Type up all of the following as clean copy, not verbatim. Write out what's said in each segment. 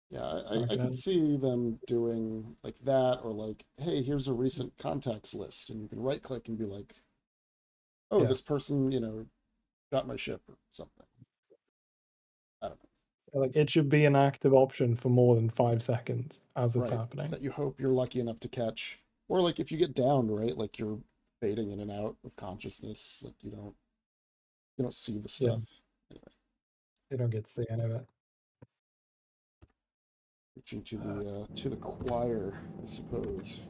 Yeah, I I can could add. see them doing like that, or like, hey, here's a recent contacts list, and you can right click and be like, oh, Yeah, this person, got my ship or something. I don't know. like it should be an active option for more than 5 seconds as it's Right. happening. That you hope you're lucky enough to catch. Or like if you get downed, right? Like you're fading in and out of consciousness. Like you don't see the Yeah, stuff. Anyway, you don't get to see any of it. reaching to the choir, I suppose.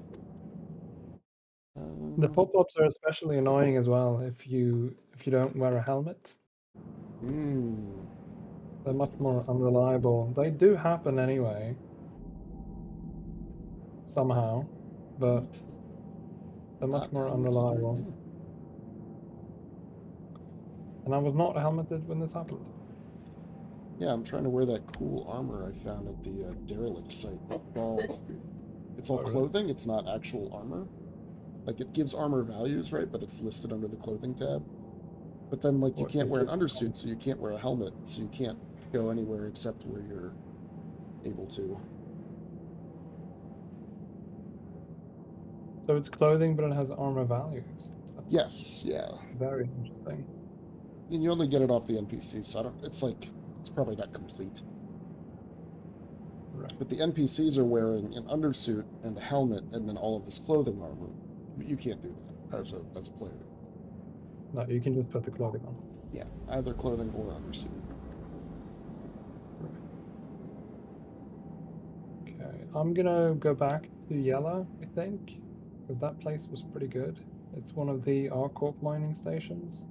The Um, pop-ups are especially annoying as well if you don't wear a helmet. hmm. They're Didn't much think about more that. unreliable. They do happen anyway, somehow, but they're much Not more helmeted right unreliable. now. And I was not helmeted when this happened. Yeah, I'm trying to wear that cool armor I found at the derelict site. It's all Oh, really? clothing. It's not actual armor. Like it gives armor values, right? But it's listed under the clothing tab. But then, like, you What can't is wear an it? undersuit, so you can't wear a helmet, so you can't go anywhere except where you're able to. So it's clothing, but it has armor values. That's Yes, yeah. very interesting. And you only get it off the NPC, so I don't. It's like it's probably not complete. Right. But the NPCs are wearing an undersuit and a helmet, and then all of this clothing armor. But you can't do that as a player. No, you can just put the clothing on. Yeah, either clothing or undersuit. Right. Okay, I'm gonna go back to Yella, I think, because that place was pretty good. It's one of the R-Corp mining stations.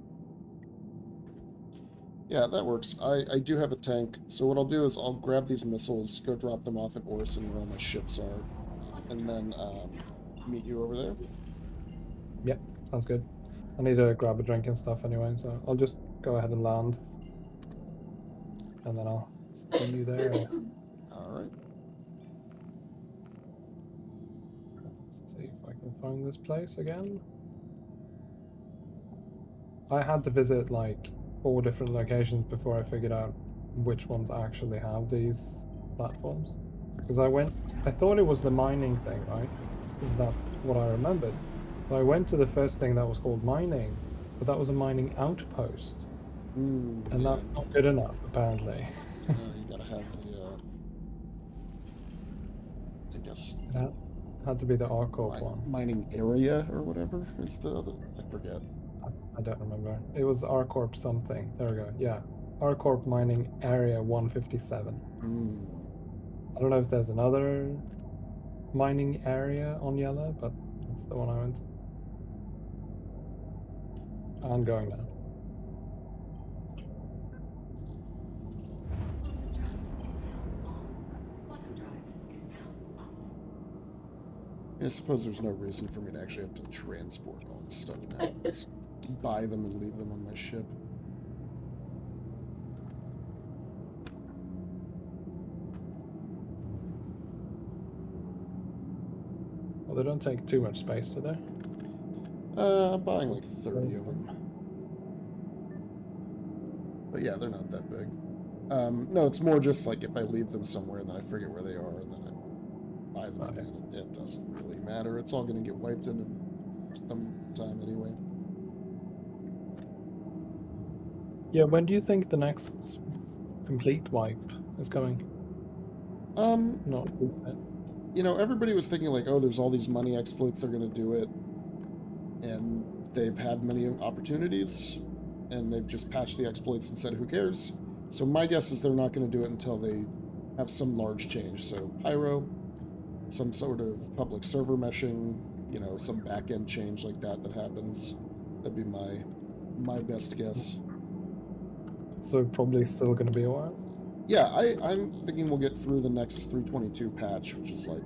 Yeah, that works. I do have a tank, so what I'll do is I'll grab these missiles, go drop them off at Orison where all my ships are, and then meet you over there. Yep, sounds good. I need to grab a drink and stuff anyway, so I'll just go ahead and land, and then I'll see you there. All right. Let's see if I can find this place again. I had to visit like 4 different locations before I figured out which ones actually have these platforms. Because I thought it was the mining thing, right? Because that's what I remembered. So I went to the first thing that was called mining, but that was a mining outpost, and Yeah. that's not good enough, apparently. You gotta have the, I guess, It had to be the R-Corp one. mining area or whatever is the other. I forget. I don't remember. It was R-Corp something. There we go. Yeah. R-Corp mining area 157. Mm. I don't know if there's another mining area on Yellow, but that's the one I went to. I'm going now. I suppose there's no reason for me to actually have to transport all this stuff now. Just buy them and leave them on my ship. Well, they don't take too much space, do they? I'm buying like 30 of them. But yeah, they're not that big. No, it's more just like if I leave them somewhere and then I forget where they are and then I buy them Right. again. It doesn't really matter. It's all going to get wiped in some time anyway. Yeah, when do you think the next complete wipe is coming? Um, Not reset. everybody was thinking like, oh, there's all these money exploits, they're going to do it, and they've had many opportunities, and they've just patched the exploits and said, who cares? So my guess is they're not going to do it until they have some large change. So Pyro, some sort of public server meshing, some back end change like that happens. That'd be my best guess. So probably still going to be a while. Yeah, I'm thinking we'll get through the next 322 patch, which is like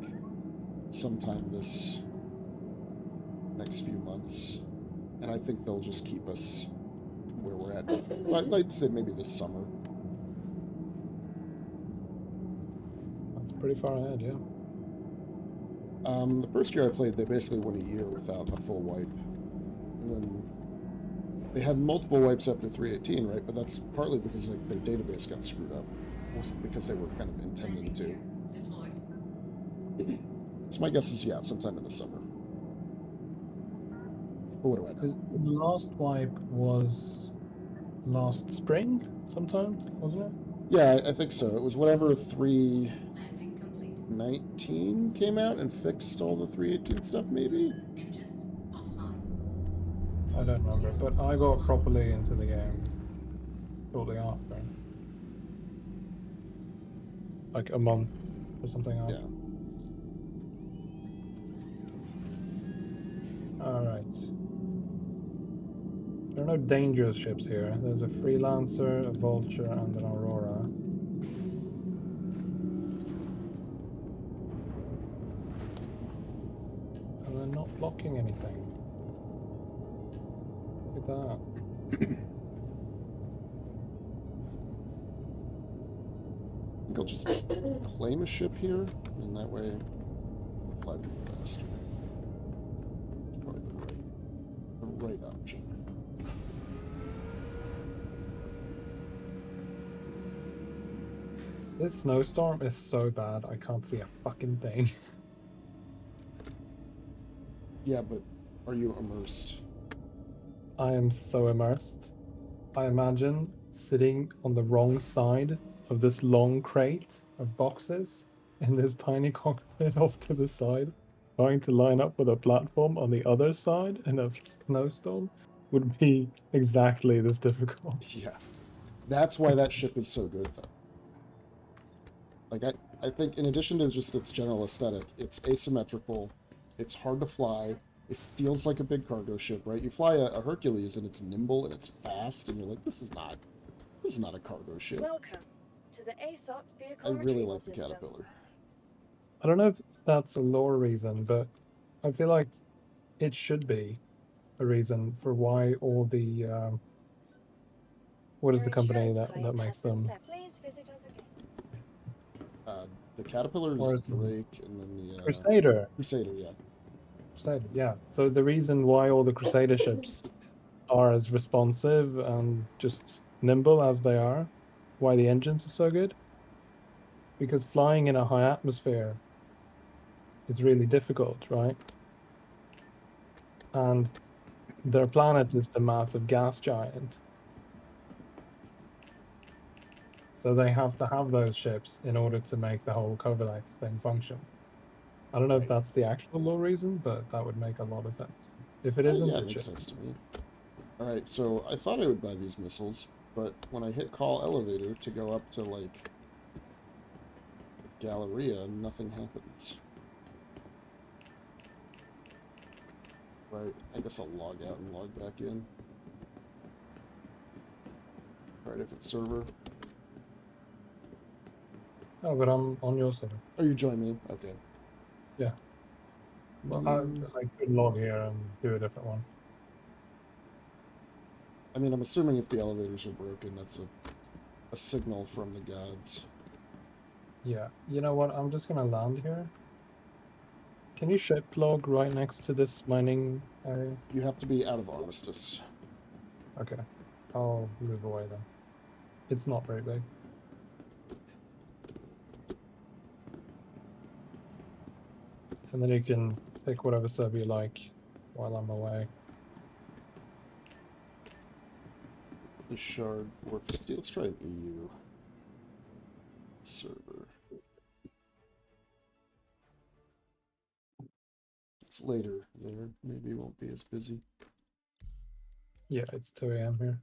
sometime this next few months, and I think they'll just keep us where we're at. I'd say maybe this summer. That's pretty far ahead, yeah. The first year I played, they basically went a year without a full wipe, and then they had multiple wipes after 318, right? But that's partly because like their database got screwed up. It wasn't because they were kind of intending to. So my guess is, yeah, sometime in the summer. But what do I know? The last wipe was last spring sometime, wasn't it? Yeah, I think so. It was whenever 3. Landing complete. 19 came out and fixed all the 318 stuff, maybe? Engines offline. I don't remember, but I got properly into the game shortly after. Like a month or something Yeah. after. Alright. There are no dangerous ships here. There's a Freelancer, a Vulture, and an Aurora. And they're not blocking anything. Look at that. I think I'll just claim a ship here, and that way I'll fly to you faster. It's probably the right option. This snowstorm is so bad, I can't see a fucking thing. Yeah, but are you immersed? I am so immersed. I imagine sitting on the wrong side of this long crate of boxes in this tiny cockpit off to the side, trying to line up with a platform on the other side in a snowstorm would be exactly this difficult. Yeah. That's why that ship is so good, though. Like, I think in addition to just its general aesthetic, it's asymmetrical, it's hard to fly, it feels like a big cargo ship, right? You fly a Hercules and it's nimble and it's fast, and you're like, this is not a cargo ship. Welcome to the ASOP I vehicle really retrieval like the system. Caterpillar. I don't know if that's a lore reason, but I feel like it should be a reason for why all the what is Your the company insurance that claim makes has been them? set. Please visit us again. The Caterpillar Or is is it Drake, and then the Crusader? Crusader, yeah. Crusader, yeah. So the reason why all the Crusader ships are as responsive and just nimble as they are, why the engines are so good, because flying in a high atmosphere is really difficult, right? And their planet is the massive gas giant. So they have to have those ships in order to make the whole Covalex thing function. I don't know if Right. that's the actual low reason, but that would make a lot of sense. If it isn't, Yeah, it it makes should. sense to me. Alright, so I thought I would buy these missiles, but when I hit call elevator to go up to, like, Galleria, nothing happens. Right, I guess I'll log out and log back in. Alright, if it's server. Oh, but I'm on your side. Oh, you join me? Okay. Yeah. Well, Mm, I could log here and do a different one. I mean, I'm assuming if the elevators are broken, that's a signal from the gods. Yeah. You know what? I'm just gonna land here. Can you ship log right next to this mining area? You have to be out of Armistice. Okay. I'll move away then. It's not very big. And then you can pick whatever server you like while I'm away. The Shard 450. Let's try an EU server. It's later there. Maybe it won't be as busy. Yeah, it's 2 a.m. here.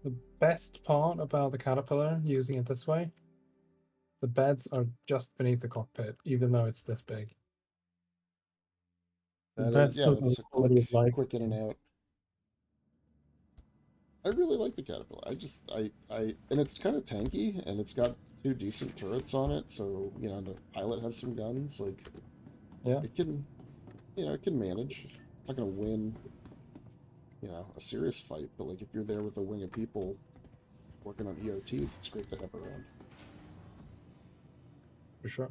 The best part about the Caterpillar, using it this way, the beds are just beneath the cockpit, even though it's this big. The That is, best yeah, of the that's a quality of life. quick in and out. I really like the Caterpillar. And it's kind of tanky, and it's got 2 decent turrets on it, so, you know, the pilot has some guns. Like, Yeah, it can, it can manage. It's not going to win, a serious fight, but, like, if you're there with a wing of people working on EOTs, it's great to have around. for sure.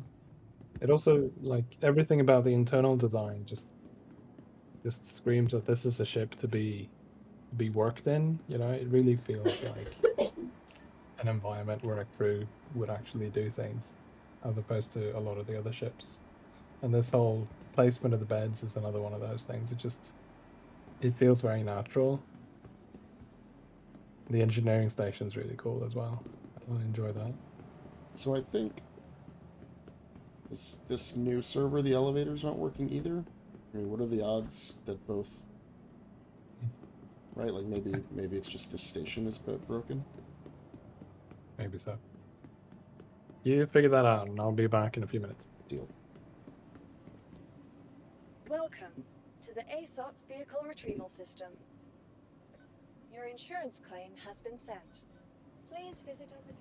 It also, like, everything about the internal design just screams that this is a ship to be worked in. You know, it really feels like an environment where a crew would actually do things, as opposed to a lot of the other ships. And this whole placement of the beds is another one of those things. It feels very natural. The engineering station's really cool as well. I enjoy that. So I think this new server, the elevators aren't working either. I mean, what are the odds that both? Right, like maybe it's just this station is broken. Maybe so. You figure that out, and I'll be back in a few minutes. Deal. Welcome to the ASOP Vehicle Retrieval System. Your insurance claim has been sent. Please visit us again.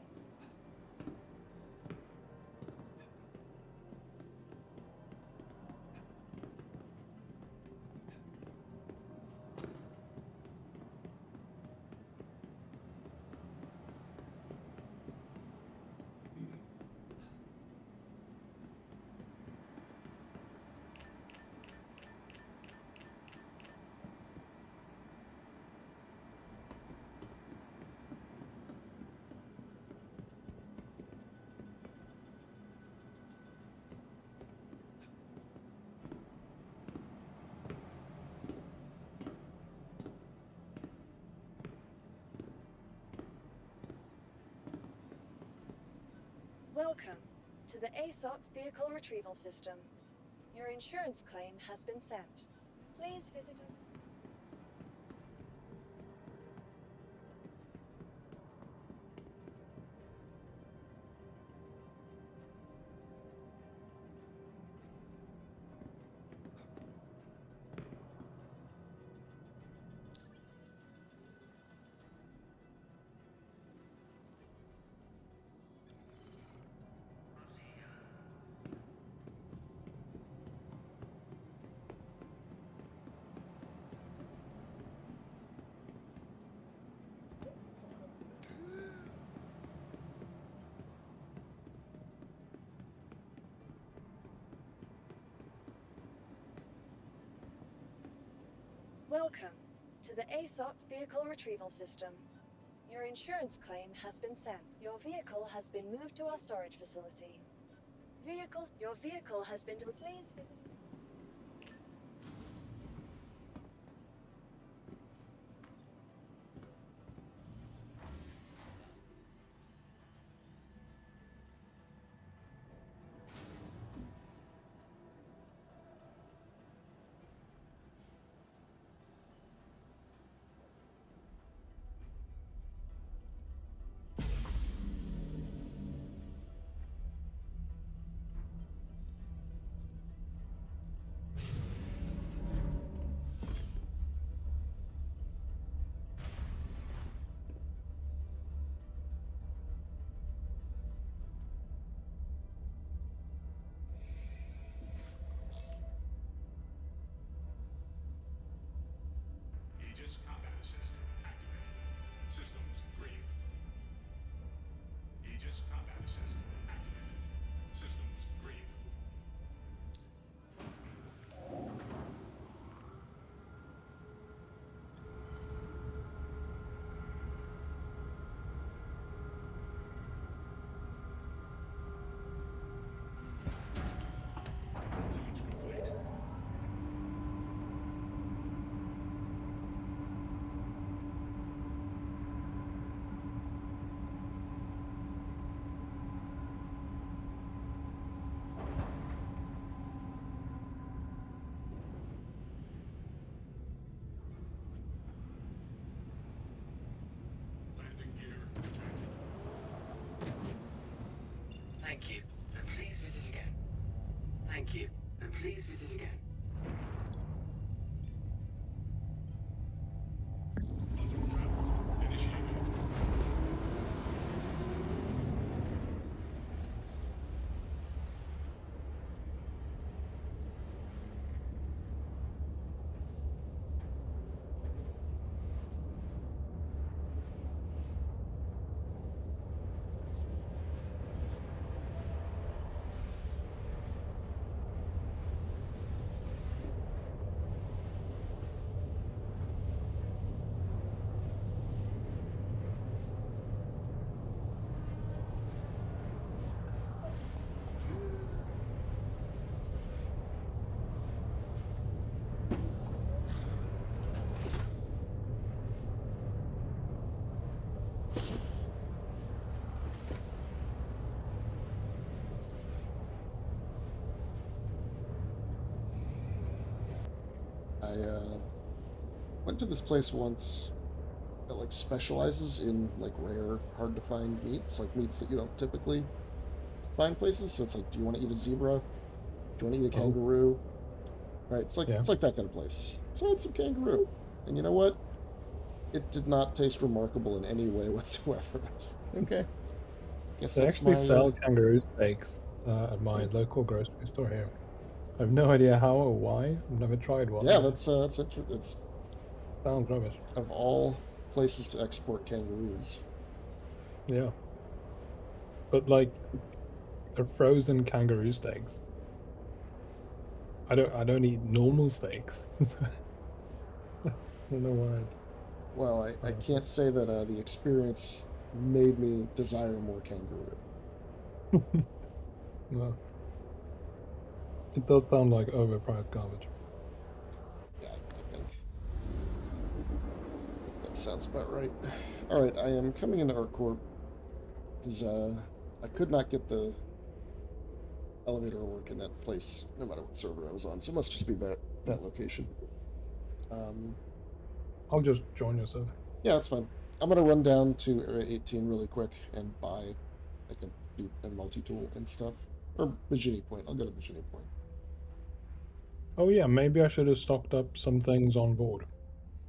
Welcome to the ASOP Vehicle Retrieval System. Your insurance claim has been sent. Please visit us. Welcome to the ASOP Vehicle Retrieval System. Your insurance claim has been sent. Your vehicle has been moved to our storage facility. Your vehicle has been delivered. Please visit. I went to this place once that like specializes in like rare, hard to find meats, like meats that you don't typically find places. So it's like, do you want to eat a zebra? Do you want to eat a Oh. kangaroo? Right? Yeah. It's like that kind of place. So I had some kangaroo, and you know what? It did not taste remarkable in any way whatsoever. I was like, okay, guess They that's actually my. sell kangaroo steaks at my local grocery store here. I have no idea how or why. I've never tried one. Yeah, but it's sounds rubbish. of all places to export kangaroos. Yeah. But like, they're frozen kangaroo steaks. I don't eat normal steaks. I don't know why. Well, I can't say that the experience made me desire more kangaroo. Well, it does sound like overpriced garbage. Yeah, I think that sounds about right. All right, I am coming into ArcCorp because I could not get the elevator to work in that place, no matter what server I was on. So it must just be that location. I'll just join your server. Yeah, that's fine. I'm gonna run down to Area 18 really quick and buy like a multi-tool and stuff. Or Bajini Point. I'll go to Bajini Point. Oh yeah, maybe I should have stocked up some things on board.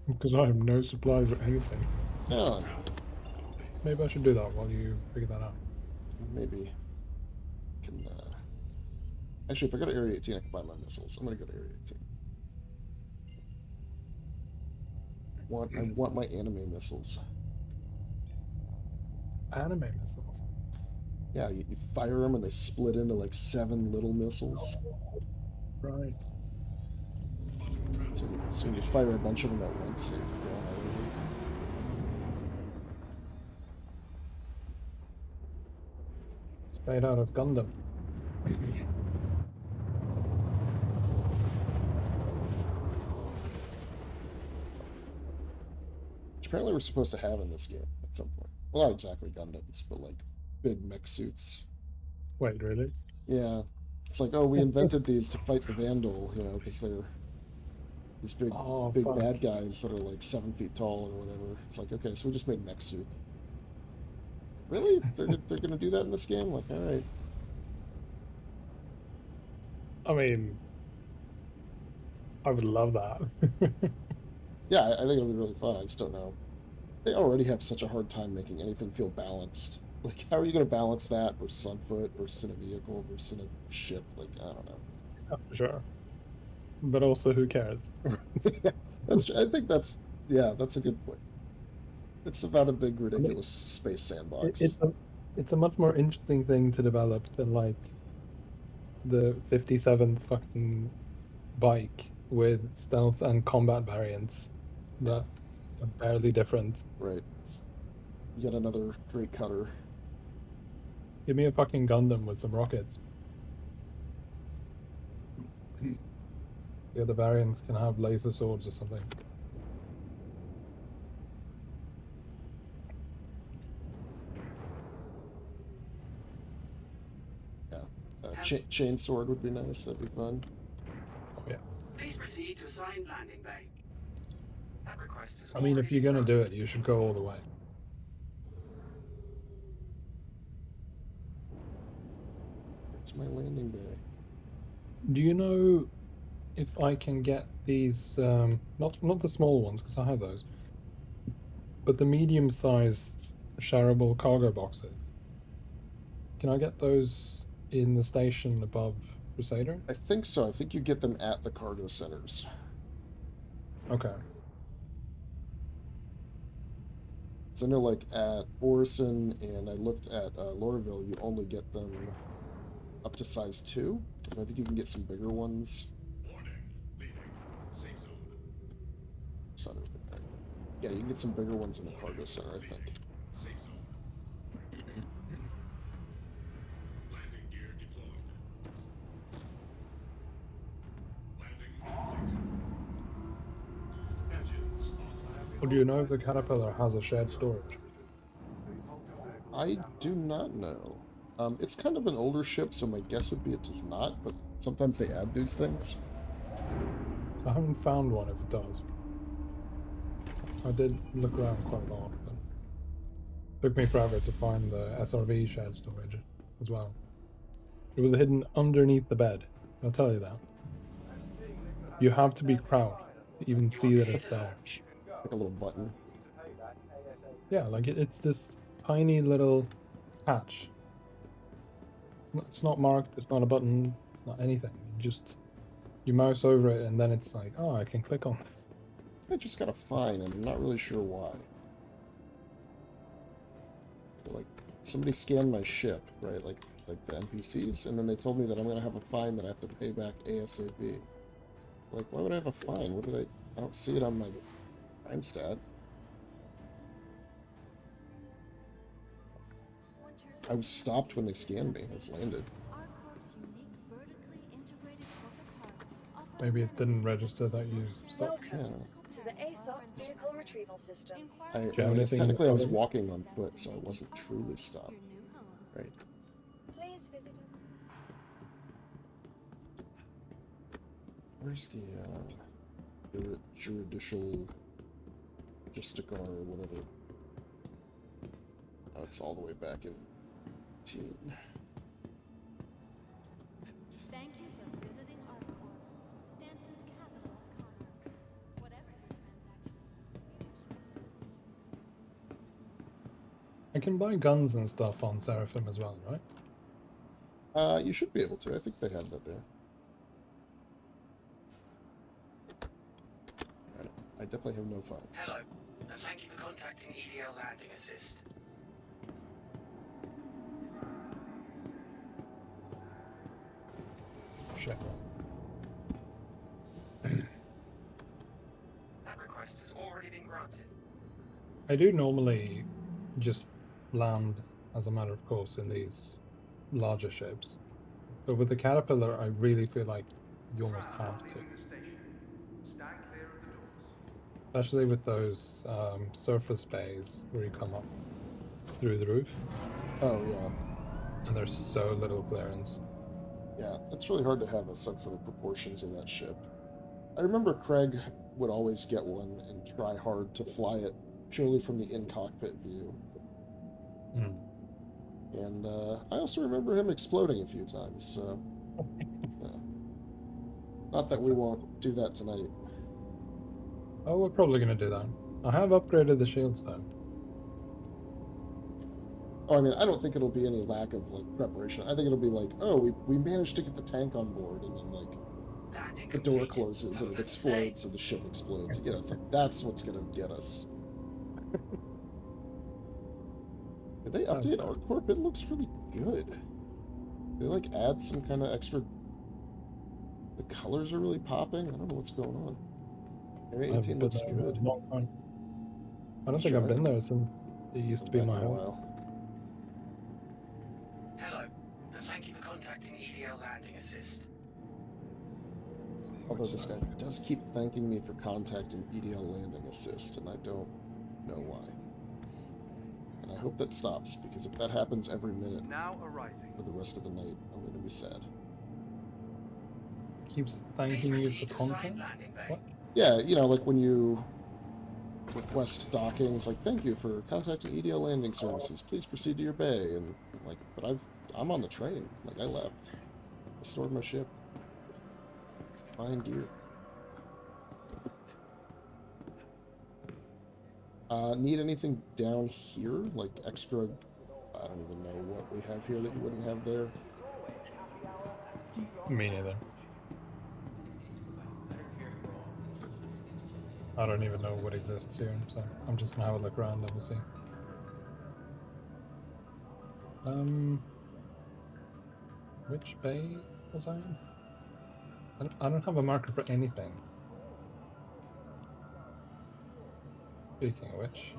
Because I have no supplies or anything. Yeah, Maybe I should do that while you figure that out. maybe can. Actually, if I go to Area 18, I can buy my missiles. I'm gonna go to Area 18. I want my anime missiles. Anime missiles. Yeah, you fire them and they split into like 7 little missiles. Right. So you fire a bunch of them at once. They go on all over. It's made out of Gundam. Which apparently we're supposed to have in this game at some point. Well, not exactly Gundams, but like big mech suits. Wait, really? Yeah. It's like, oh, we invented these to fight the Vandal, you know, because they're these big Oh, big fuck. bad guys that are like 7 feet tall or whatever. It's like, okay, so we just made mech suits. Really? They're gonna do that in this game? Like, all right. I mean, I would love that. Yeah, I think it'll be really fun. I just don't know. They already have such a hard time making anything feel balanced. Like, how are you gonna balance that versus on foot versus in a vehicle versus in a ship? Like, I don't know. Yeah, for sure. But also, who cares? I think that's a good point. It's about a big ridiculous space sandbox. It's a much more interesting thing to develop than like the 57th fucking bike with stealth and combat variants that are barely different. Right. Yet another great cutter. Give me a fucking Gundam with some rockets. The other variants can have laser swords or something. Chain sword would be nice. That'd be fun. Oh yeah. Please proceed to assigned landing bay. That request is I mean, if you're gonna do it, you should go all the way. It's my landing bay. Do you know if I can get these, not the small ones, because I have those, but the medium-sized shareable cargo boxes? Can I get those in the station above Crusader? I think so. I think you get them at the cargo centers. Okay. So I know, like, at Orison and I looked at Lorville, you only get them up to size 2. And I think you can get some bigger ones. Warning, leaving. Safe zone. It's not open, right? Yeah, you can get some bigger ones in the cargo center, I think. Safe zone. Landing gear deployed. Landing complete. Engines off. Or do you know if the Caterpillar has a shared storage? I do not know. It's kind of an older ship, so my guess would be it does not, but sometimes they add these things. I haven't found one if it does. I did look around quite a lot, but it took me forever to find the SRV shared storage as well. It was hidden underneath the bed. I'll tell you that. You have to be proud to even see that it's there. Like a little button. Yeah, like it's this tiny little hatch. It's not marked, it's not a button, it's not anything. You mouse over it and then it's like, oh, I can click on it. I just got a fine, and I'm not really sure why. Like, somebody scanned my ship, right? Like the NPCs, and then they told me that I'm gonna have a fine that I have to pay back ASAP. Like, why would I have a fine? What did I don't see it on my crime stat. I was stopped when they scanned me. I was landed. Maybe it didn't register that you stopped. Welcome Yeah. to the ASOP vehicle retrieval system. I you have mean, anything technically I was other- walking on foot, so I wasn't truly stopped. Right. Please visit us. Where's the judicial justicar or whatever? Oh, it's all the way back in teen. Thank you for visiting Arcor, Stanton's capital of commerce. Whatever your transaction, we wish you I can buy guns and stuff on Seraphim as well, right? You should be able to. I think they have that there. Alright. I definitely have no fines. Hello, and thank you for contacting EDL Landing Assist. Shit. That request has already been granted. I do normally just land, as a matter of course, in these larger ships. But with the Caterpillar, I really feel like you almost have to. Especially with those surface bays where you come up through the roof, Oh, yeah. and there's so little clearance. Yeah, it's really hard to have a sense of the proportions of that ship. I remember Craig would always get one and try hard to fly it purely from the in-cockpit view. Mm. And I also remember him exploding a few times, so... Yeah. Not that we won't do that tonight. Oh, we're probably going to do that. I have upgraded the shields though. Oh, I mean, I don't think it'll be any lack of, like, preparation. I think it'll be like, oh, we managed to get the tank on board, and then, like, Landing the door complete. closes and it Over to say. explodes and the ship explodes. You know, it's like, that's what's gonna get us. Did they That's update fair. ArcCorp? It looks really good. They, like, add some kind of extra... The colors are really popping. I don't know what's going on. Area I haven't 18 been looks there in a good. long time. I don't Let's think I've try been it. there since it used to be Back my in a home. while. Hello, and thank you for contacting EDL Landing Assist. Although this guy does keep thanking me for contacting EDL Landing Assist, and I don't know why. And I hope that stops, because if that happens every minute Now arriving. for the rest of the night, I'm going to be sad. Keeps Please thanking you proceed for to assigned content? landing bay. What? Yeah, you know, like when you request docking, it's like, thank you for contacting EDL Landing Services. Please proceed to your bay. And I'm like, but I'm on the train. Like, I left. I stored my ship. Fine gear. Need anything down here? Like extra... I don't even know what we have here that you wouldn't have there. Me neither. I don't even know what exists here, so I'm just gonna have a look around, obviously. Which bay was I in? I don't have a marker for anything. Speaking of which,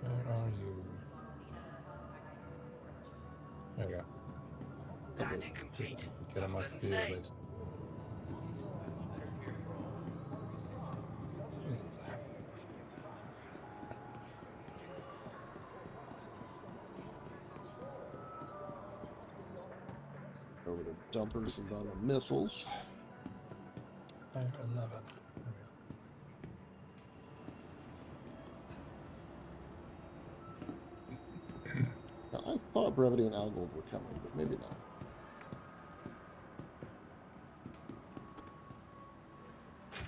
where are you? There you go. Landing complete. Get on my Pleasant speed at stay. least. Over to dumpers and down to missiles. Fire 11. There we go. Now, I thought Brevity and Algold were coming, but maybe not.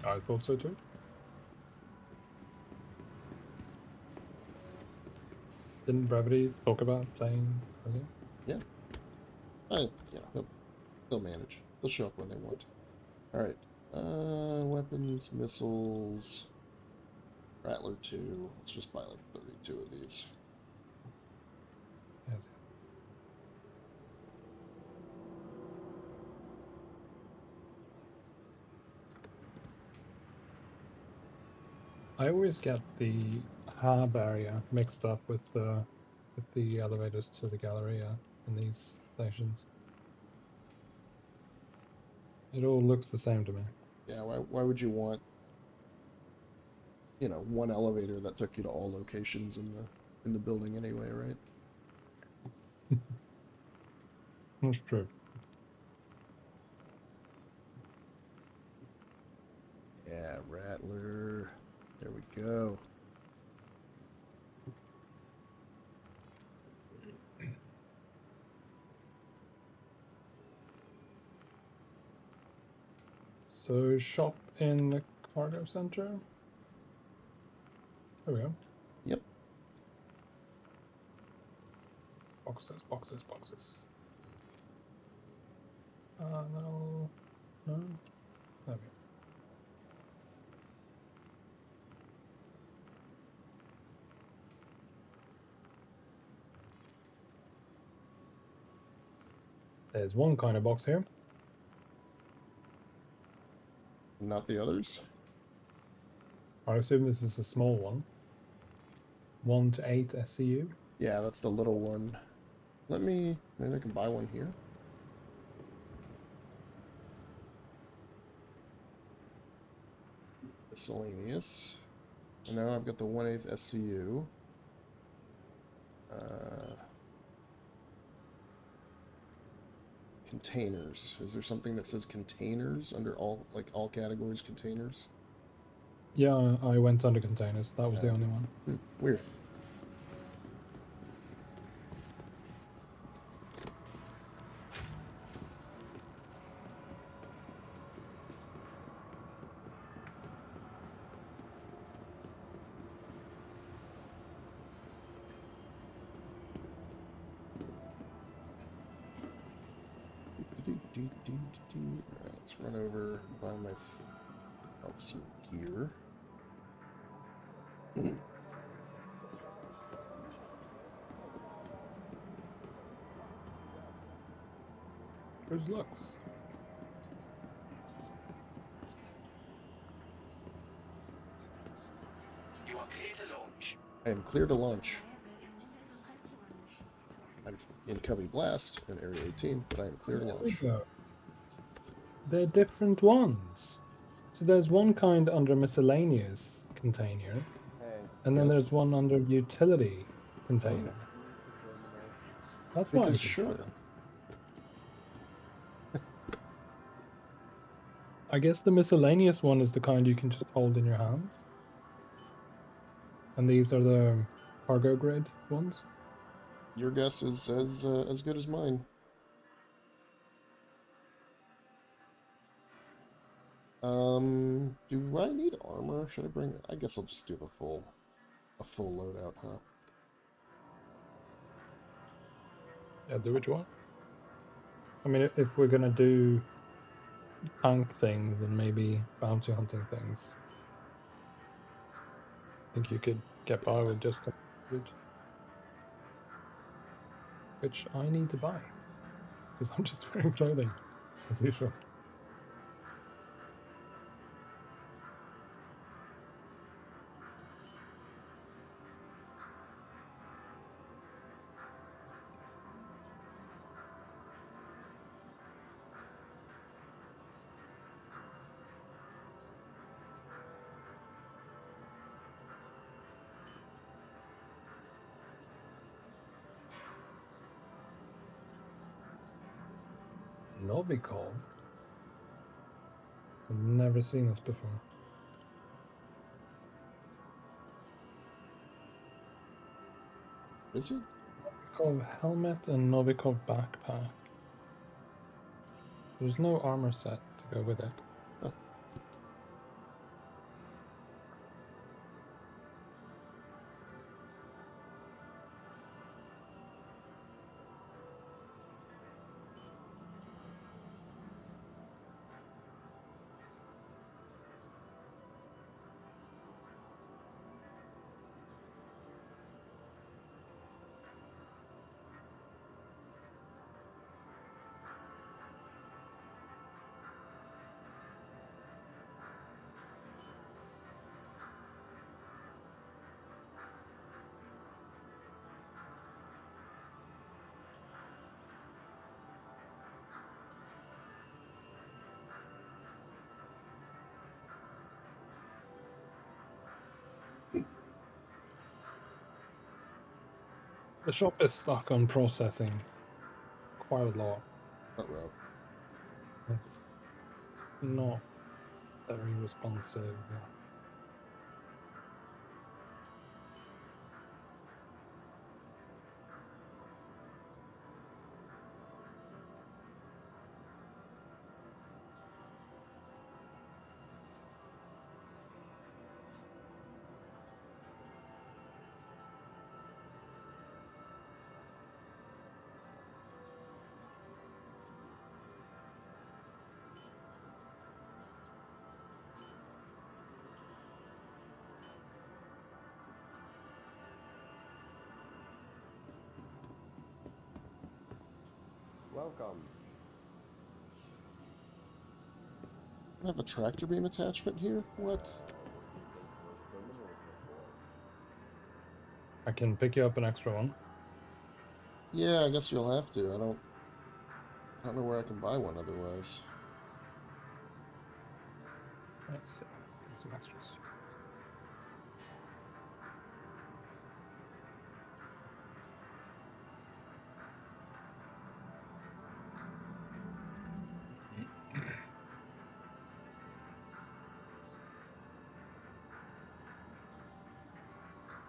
I thought so too. Didn't Brevity talk about playing earlier? Yeah. They'll manage. They'll show up when they want. All right. Weapons, missiles, Rattler 2. Let's just buy like 32 of these. Yes. I always get the hub area mixed up with the elevators to the Galleria in these stations. It all looks the same to me. Yeah, why would you want, one elevator that took you to all locations in the building anyway, right? That's true. Yeah, Rattler. There we go. So shop in the cargo center. There we go. Yep. Boxes, boxes, boxes. No. No. There we go. There's one kind of box here. Not the others. I assume this is a small one. 1 to 8 SCU. Yeah, that's the little one. Maybe I can buy one here. Miscellaneous. And now I've got the 1/8 SCU. Containers. Is there something that says containers under all categories containers? Yeah, I went under containers. That was the only one. Weird. Alright, let's run over, buy myself some gear. Where's Lux? You are clear to launch. I am clear to launch. I'm in Cubby Blast in Area 18, but I am clear to There we launch. go. They're different ones. So there's one kind under miscellaneous container, and then Yes. there's one under utility container. That's why. Because sure. I guess the miscellaneous one is the kind you can just hold in your hands. And these are the cargo grade ones. Your guess is as good as mine. Do I need armor? Should I bring? I guess I'll just do a full loadout, huh? Yeah, do what you want. I mean, if we're gonna do tank things and maybe bounty hunting things, I think you could get by with just a suit, which I need to buy because I'm just wearing clothing as usual. Novikov. I've never seen this before. Is it? Novikov helmet and Novikov backpack. There's no armor set to go with it. Huh. The shop is stuck on processing quite a lot. Uh-oh. It's not very responsive. Welcome. I have a tractor beam attachment here? What? I can pick you up an extra one. Yeah, I guess you'll have to. I don't know where I can buy one otherwise. Let's see. Get some extras.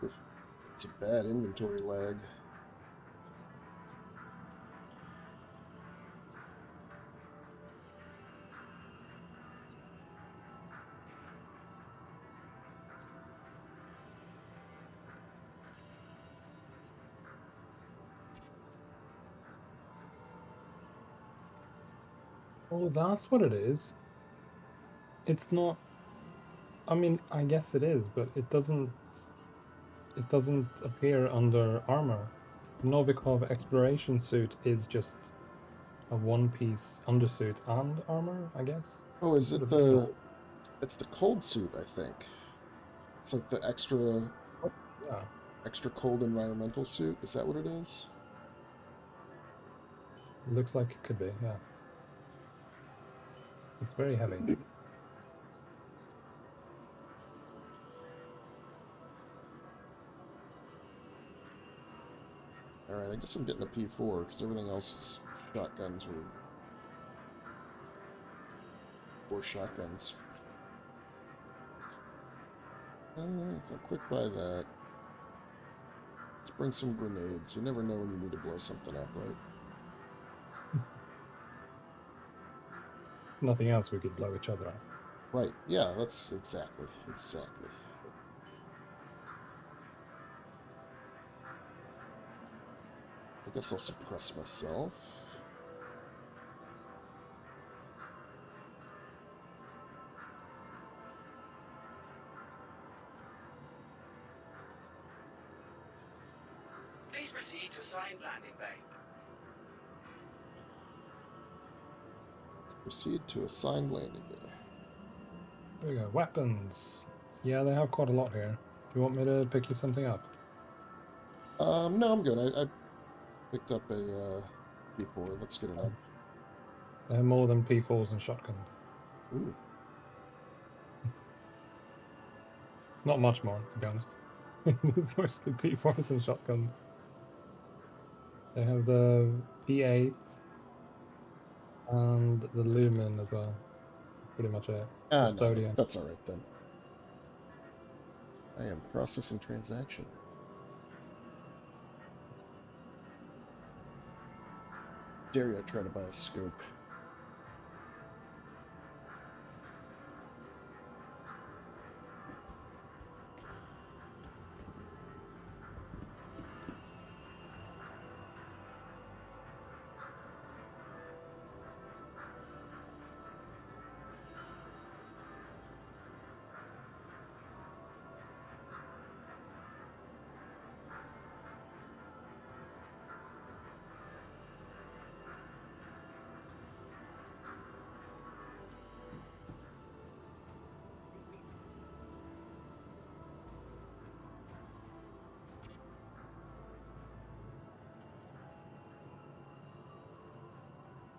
Oof. It's a bad inventory lag. Oh, that's what it is. It's not. I mean, I guess it is, but it doesn't. It doesn't appear under armor. Novikov exploration suit is just a one-piece undersuit and armor, I guess. Oh, is Would it have been the... It's the cold suit, I think. It's like the extra Yeah, cold environmental suit. Is that what it is? looks like it could be. Yeah, it's very heavy. Alright, I guess I'm getting a P4, because everything else is shotguns or shotguns. So quick buy that. Let's bring some grenades. You never know when you need to blow something up, right? Nothing else, we could blow each other up. Right, yeah, that's exactly. I guess I'll suppress myself. Please proceed to assigned landing bay. Proceed to assigned landing bay. There we go. Weapons. Yeah, they have quite a lot here. Do you want me to pick you something up? No, I'm good. I picked up a P4. That's good enough. They have more than P4s and shotguns. Ooh. Not much more, to be honest. It's mostly P4s and shotguns. They have the P8 and the Lumen as well. pretty much a No, custodian. that's all right then. I am processing transaction. Dare you try to buy a scope?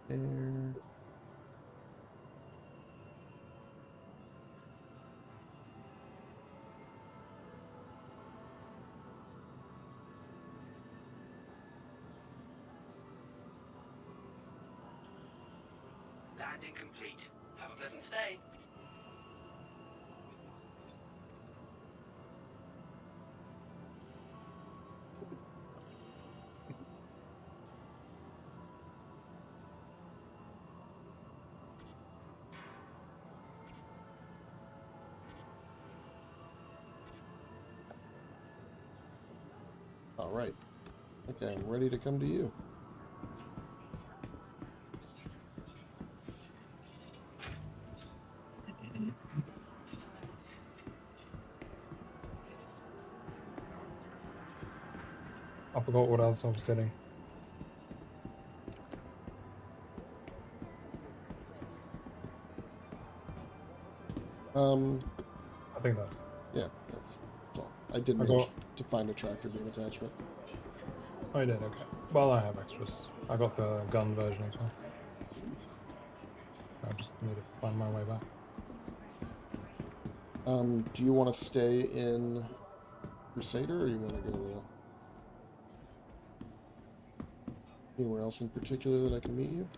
There. Landing complete. Have a pleasant stay. All right. Okay, I'm ready to come to you. I forgot what else I was getting. I think that's. Yeah, that's all. I did I manage got- to find a tractor beam attachment. I did, okay. Well, I have extras. I got the gun version as well. I just need to find my way back. Do you want to stay in Crusader, or you want to go anywhere else in particular that I can meet you?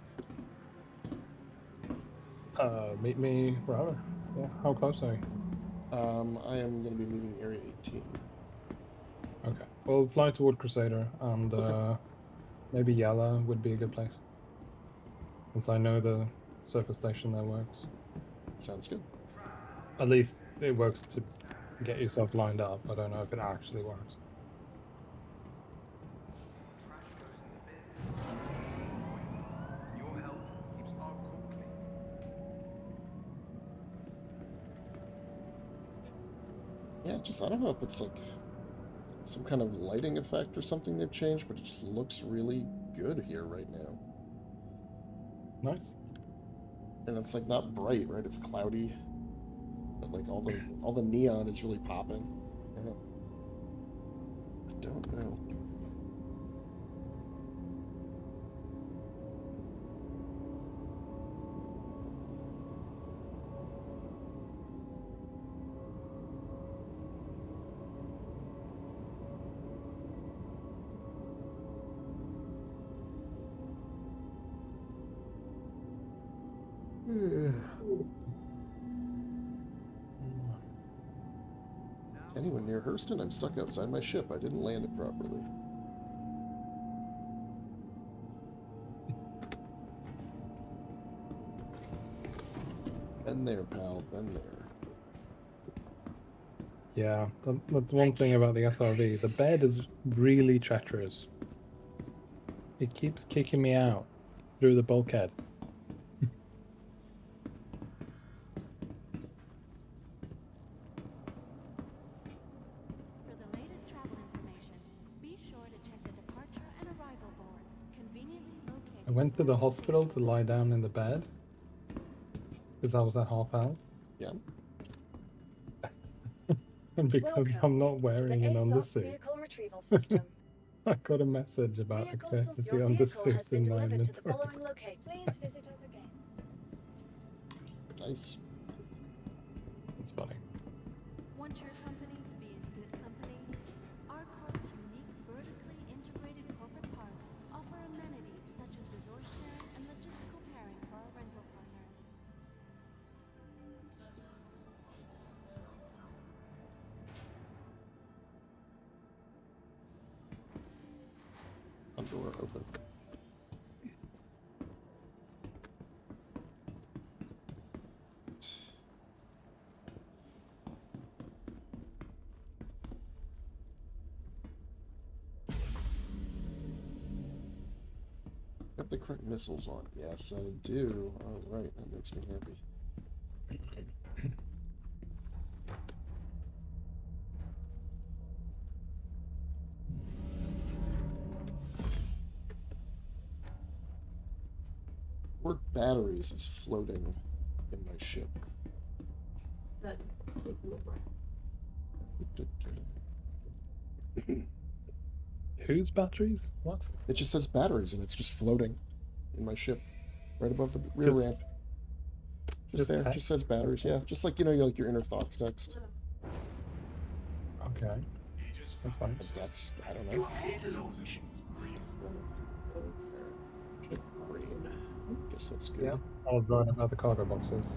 Meet me wherever. Yeah, how close are you? I am going to be leaving Area 18. Okay. Well, fly toward Crusader, and Okay. maybe Yala would be a good place. Since I know the surface station there works. Sounds good. At least it works to get yourself lined up. I don't know if it actually works. Trash goes in the bin. Your help keeps our court clean. Yeah, just I don't know if it's like some kind of lighting effect or something they've changed, but it just looks really good here right now. Nice. And it's like not bright, right? It's cloudy, but like all the neon is really popping. I don't know. Anyone near Hurston? I'm stuck outside my ship. I didn't land it properly. Been there, pal. Been there. Yeah, that's one thing about the SRV. The bed is really treacherous. It keeps kicking me out through the bulkhead. For the latest travel information, be sure to check the departure and arrival boards, conveniently located. I went to the at hospital to 6 lie down in the bed because I was at half out. Yeah. And because Welcome I'm not to the wearing an ASOP undersuit, vehicle retrieval system. I got a message about a courtesy Your vehicle has undersuit been in my delivered to the inventory. following location. Please visit us again. Nice. It's funny. Want your company to be in good company? Our Corp's unique vertically integrated corporate parks offer amenities such as resource sharing and logistical pairing for our rental partners. door open. Have the correct missiles on. Yes, I do. All right, that makes me happy. Word batteries is floating in my ship. Whose batteries? What? It just says batteries and it's just floating in my ship, right above the rear Just- ramp. Just just there, text? just says batteries. Yeah, just like like your inner thoughts text. Okay, that's fine. That's I don't know. You're clear to launch. Ship green. Guess that's good. Yeah, I was right about the cargo boxes.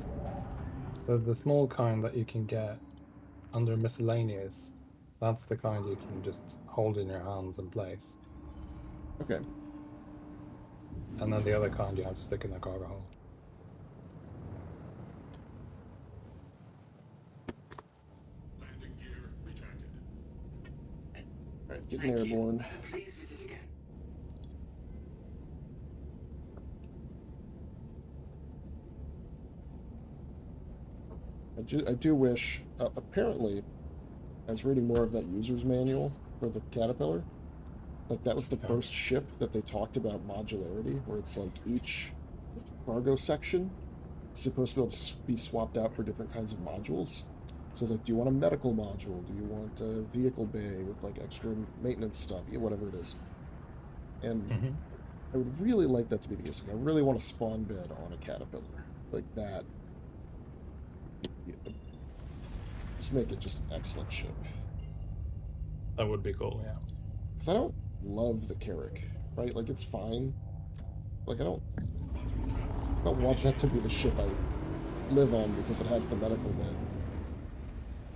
The small kind that you can get under miscellaneous, that's the kind you can just hold in your hands and place. Okay. And then the other kind you have to stick in the cargo hold. Landing gear retracted. All right, getting Thank you. airborne. Please visit again. I do wish. Apparently, I was reading more of that user's manual for the Caterpillar. Like that was the first ship that they talked about modularity, where it's like each cargo section is supposed to be able to be swapped out for different kinds of modules. So it's like, do you want a medical module? Do you want a vehicle bay with like extra maintenance stuff? Yeah, whatever it is. And I would really like that to be the case. Like, I really want a spawn bed on a Caterpillar like that. Yeah, just make it just an excellent ship. That would be cool, yeah. Because I don't love the Carrack, right? Like, it's fine. Like, I don't want that to be the ship I live on because it has the medical bed.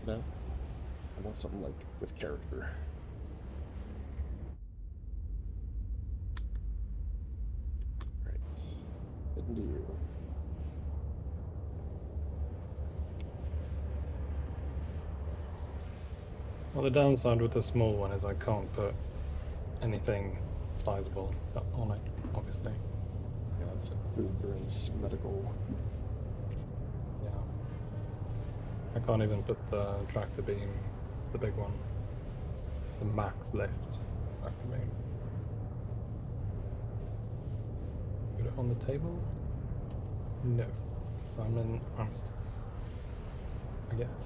You know? I want something, like, with character. Right. Getting to you. Well, the downside with the small one is I can't put anything sizable on it, obviously. Yeah, it's like food, drinks, medical. Yeah. I can't even put the tractor beam, the big one, the max lift tractor beam. Put it on the table? No. So I'm in armistice, I guess.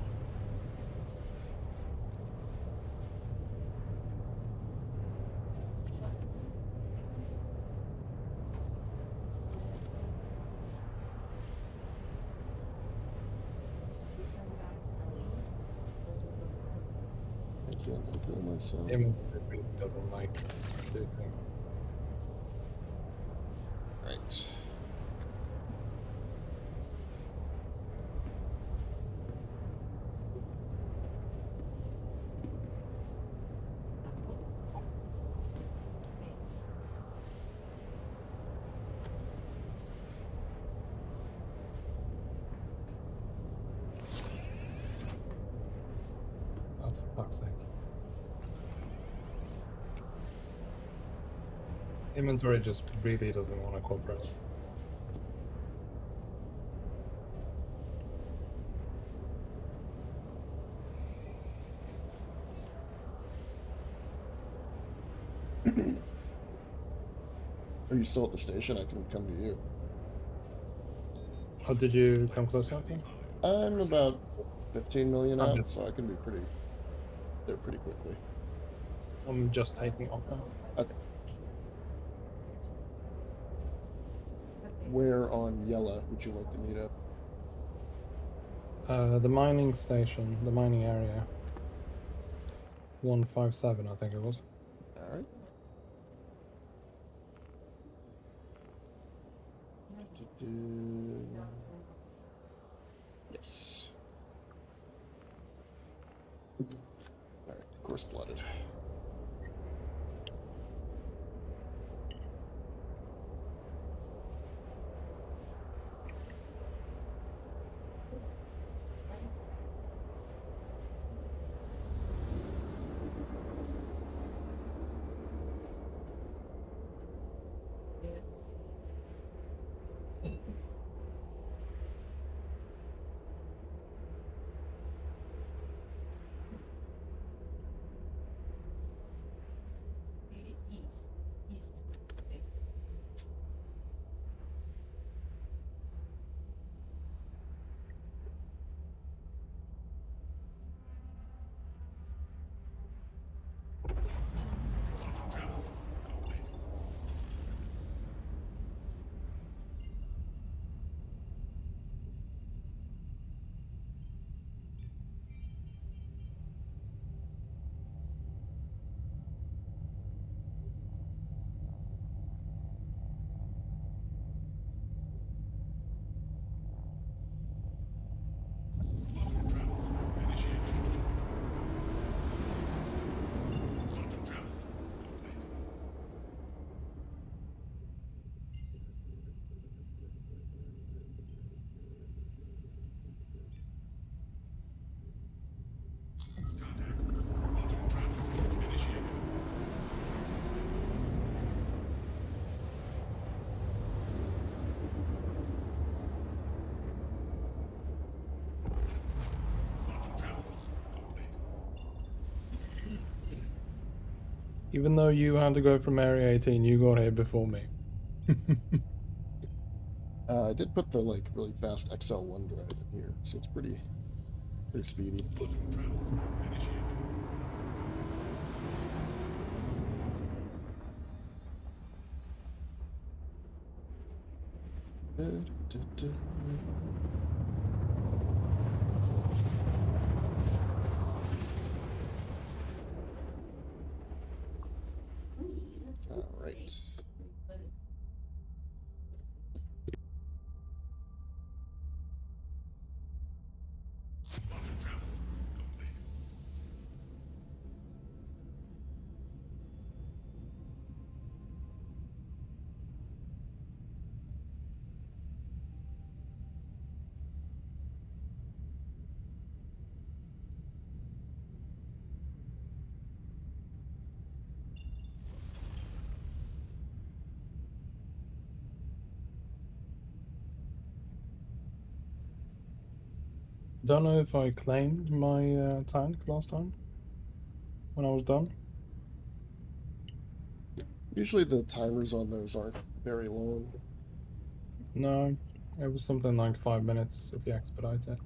I can't heal myself. Him really doesn't like do things. Right. Oh, for fuck's sake. Inventory just really doesn't want to cooperate. Are you still at the station? I can come to you. Oh, did you come close enough? I'm about 15 million I'm out, just- so I can be there pretty quickly. I'm just taking off now. Okay. Where on Yella would you like to meet up? The mining station, the mining area. 157, I think it was. All right. Yes. All right. Course blooded. Even though you had to go from Area 18, you got here before me. I did put the like really fast XL1 drive in here, so it's pretty speedy. All right. Don't know if I claimed my tank last time when I was done. Usually the timers on those aren't very long. No, it was something like 5 minutes if you expedite it.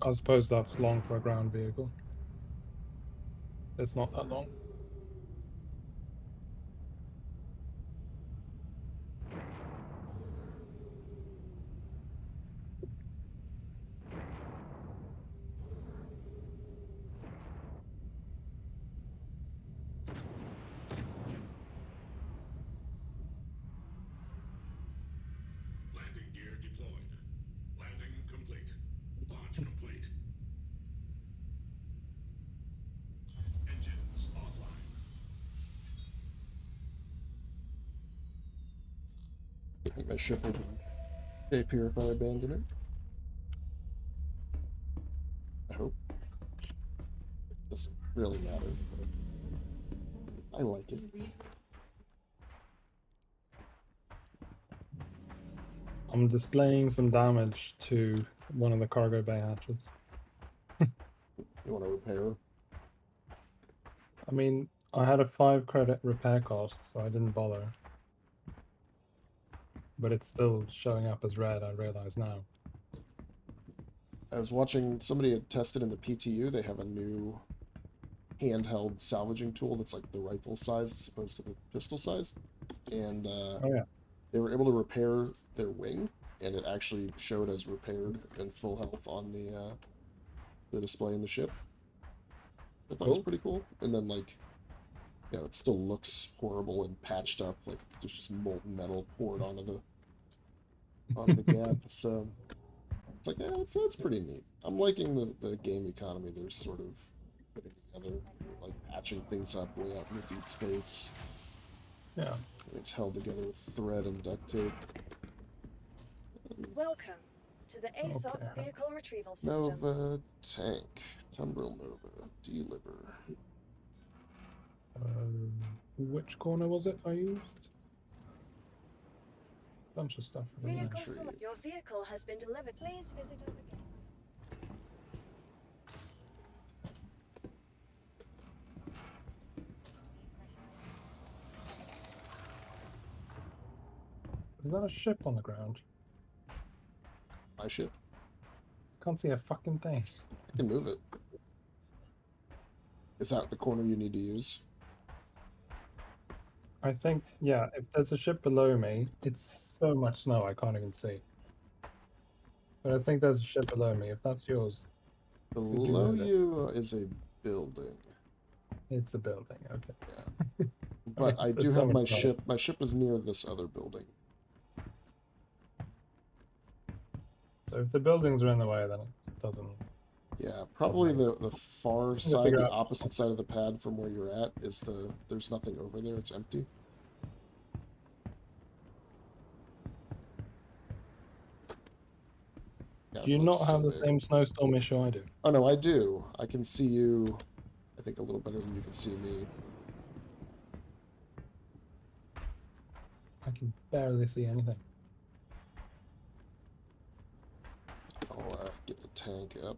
I suppose that's long for a ground vehicle. It's not that long. Landing gear deployed. Landing complete. Launch complete. Engines offline. I think my ship will be safe here if I abandon it. I hope. Doesn't really matter. I like it. I'm displaying some damage to one of the cargo bay hatches. You want to repair? I mean, I had a 5 credit repair cost, so I didn't bother. But it's still showing up as red, I realize now. I was watching somebody had tested in the PTU. They have a new handheld salvaging tool that's like the rifle size as opposed to the pistol size, and Oh yeah. they were able to repair their wing, and it actually showed as repaired and full health on the display in the ship. I thought it was Cool. pretty cool. And then like, you know, it still looks horrible and patched up, like there's just molten metal poured onto the gap. So it's like, yeah, that's pretty neat. I'm liking the game economy they're sort of putting together, like patching things up way out in the deep space. Yeah. Everything's held together with thread and duct tape. Welcome to the ASOP Okay. vehicle retrieval system. Nova tank. Tumbril Nova. Deliver. Which corner was it I used? Bunch of stuff. Vehicle Tree. Your vehicle has been delivered. Please visit us again. Is that a ship on the ground? My ship? Can't see a fucking thing. I can move it. Is that the corner you need to use? I think, yeah, if there's a ship below me, it's so much snow I can't even see. But I think there's a ship below me. If that's yours, Below move it? you is a building. It's a building. Okay. Yeah. But I do there's so have my much snow. ship. My ship is near this other building. So if the buildings are in the way, then it doesn't. Yeah, probably the far side, figure the out- opposite side of the pad from where you're at is there's nothing over there. It's empty. Yeah, Do you it not looks have so the big. same snowstorm issue I do? Oh no, I do. I can see you, I think, a little better than you can see me. I can barely see anything. I'll get the tank up.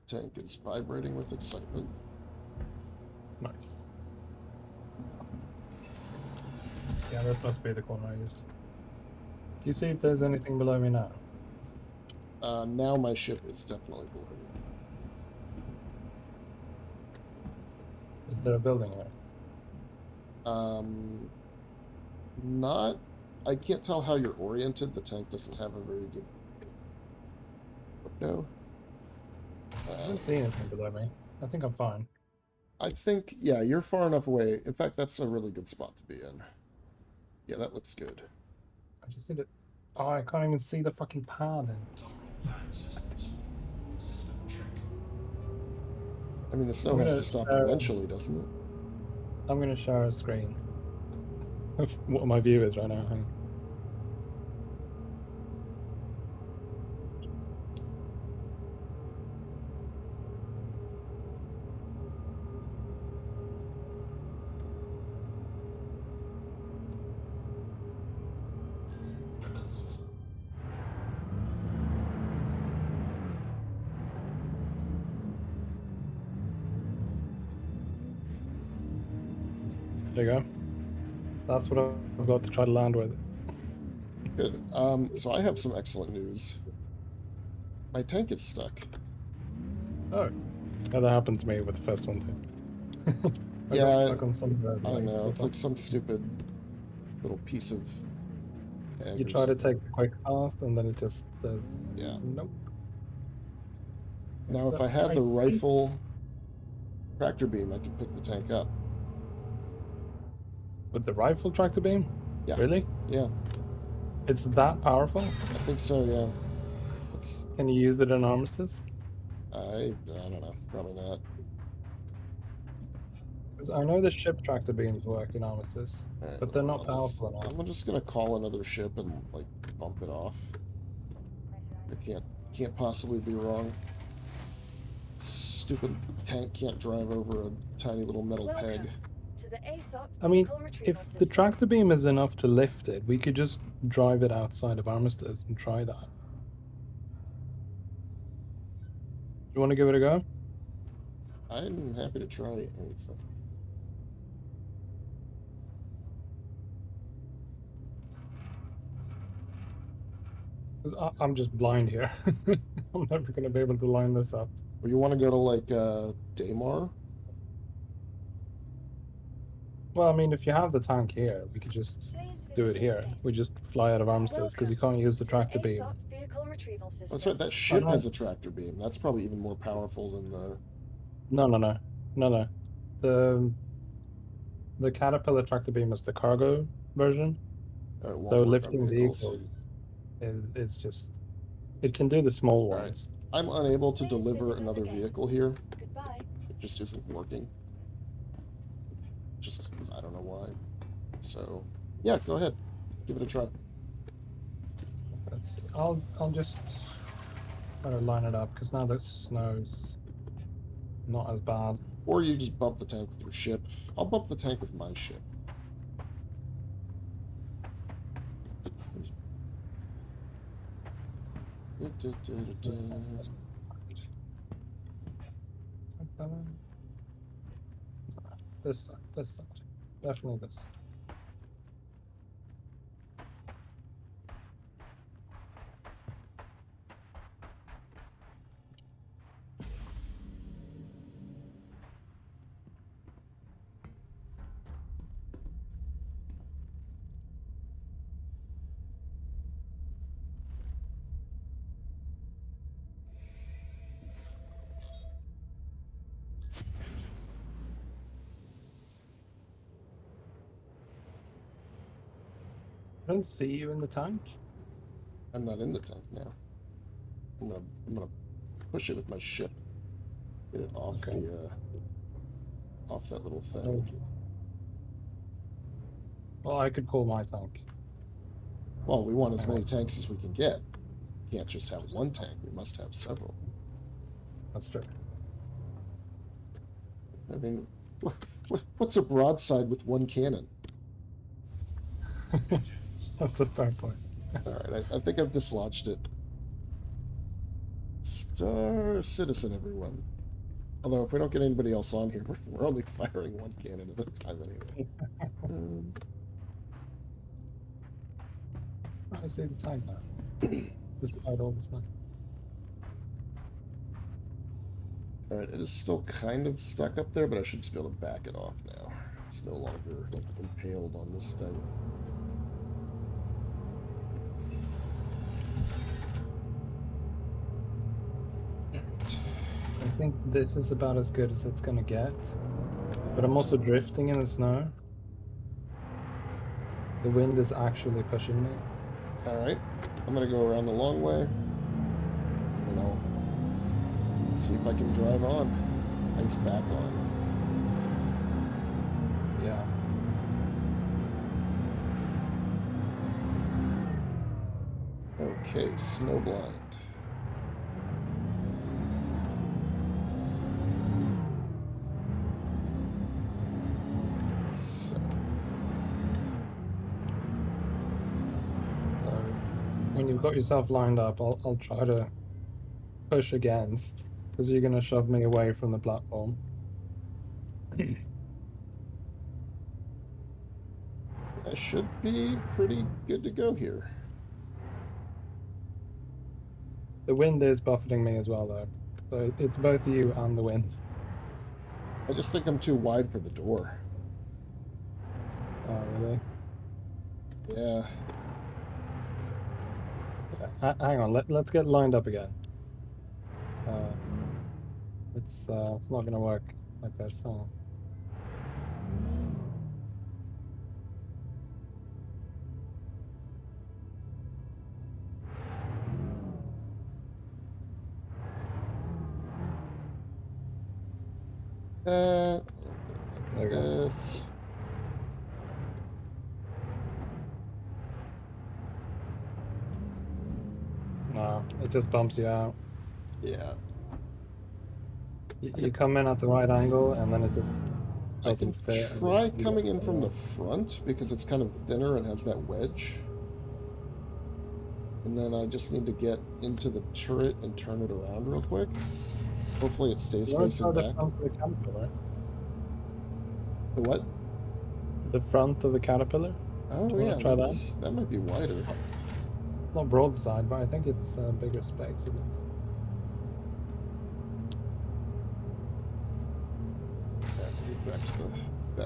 Tank is vibrating with excitement. Nice. Yeah, this must be the corner I used. Do you see if there's anything below me now? Now my ship is definitely below you. Is there a building here? Not. I can't tell how you're oriented. The tank doesn't have a very good window. I don't see anything below me. I think I'm fine. I think, yeah, you're far enough away. In fact, that's a really good spot to be in. Yeah, that looks good. I just need it. Oh, I can't even see the fucking pad. Land systems. System check. I mean, the snow I'm has gonna to stop share- eventually, doesn't it? I'm gonna share a screen of what my view is right now. Hang on. Weapons. There you go. That's what I've got to try to land with. Good. So I have some excellent news. My tank is stuck. Oh, yeah, that happened to me with the first one too. I Yeah, got stuck on some of the I lights know. or It's like something. some stupid little piece of egg You or try to something. take the quick path, and then it just says, Yeah. nope. Now, if So I had the think- rifle tractor beam, I could pick the tank up. With the rifle tractor beam? Yeah. Really? Yeah, It's that powerful? I think so, yeah. It's, Can you use it in armistice? I don't know. Probably not. 'Cause I know the ship tractor beams work in armistice, All right, but they're not I'll just, powerful enough. I'm just gonna call another ship and, like, bump it off. I can't possibly be wrong. Stupid tank can't drive over a tiny little metal peg. Welcome to the ASOP I mean, vehicle retrieval if the system. tractor beam is enough to lift it, we could just drive it outside of armistice and try that. You want to give it a go? I'm happy to try anything. I'm just blind here. I'm never going to be able to line this up. Well, you want to go to, like, Daymar? Well, I mean, if you have the tank here, we could just Please do visit it here. again. We just fly out of armistice because you can't use the tractor beam. ASOP vehicle retrieval system. That's right, that ship know. has a tractor beam. That's probably even more powerful than the... No. The Caterpillar tractor beam is the cargo version. it won't So work on lifting vehicles. vehicles is just it can do the small All right. ones. I'm unable to Please deliver visit us another again. vehicle here. Goodbye. It just isn't working. Just, I don't know why. So, yeah, go ahead. Give it a try. Let's see. I'll just try to line it up because now the snow's not as bad. Or you just bump the tank with your ship. I'll bump the tank with my ship. This side. Definitely this. I don't see you in the tank. I'm not in the tank now. I'm gonna push it with my ship. Get it off Okay. the off that little thing. Oh. Well, I could call my tank. Well, we want as many tanks as we can get. Can't just have one tank. We must have several. That's true. I mean, what's a broadside with one cannon? That's a fair point. All right, I think I've dislodged it. Star Citizen, everyone. Although, if we don't get anybody else on here, we're only firing one cannon at a time anyway. I see the tag now. Despite all the stuff. Alright, it is still kind of stuck up there, but I should just be able to back it off now. It's no longer, like, impaled on this thing. I think this is about as good as it's gonna get. But I'm also drifting in the snow. The wind is actually pushing me. Alright, I'm gonna go around the long way. And then I'll see if I can drive on. Ice back on. Yeah. Okay, snowblind. So, When you've got yourself lined up, I'll try to push against, because you're gonna shove me away from the platform. I should be pretty good to go here. The wind is buffeting me as well, though. So it's both you and the wind. I just think I'm too wide for the door. Oh, really? Yeah. Hang on, let's get lined up again. It's not gonna work like this, huh? There There we go. this. No, it just bumps you out. Yeah. You come in at the right angle, and then it just I can doesn't fit. and try you coming get in from the somewhere. front because it's kind of thinner and has that wedge. And then I just need to get into the turret and turn it around real quick. Hopefully it stays You want to facing try the back. front of the caterpillar? The what? The front of the caterpillar? Oh Do you yeah, wanna try that might be wider. Not broadside, but I think it's bigger space at least. Back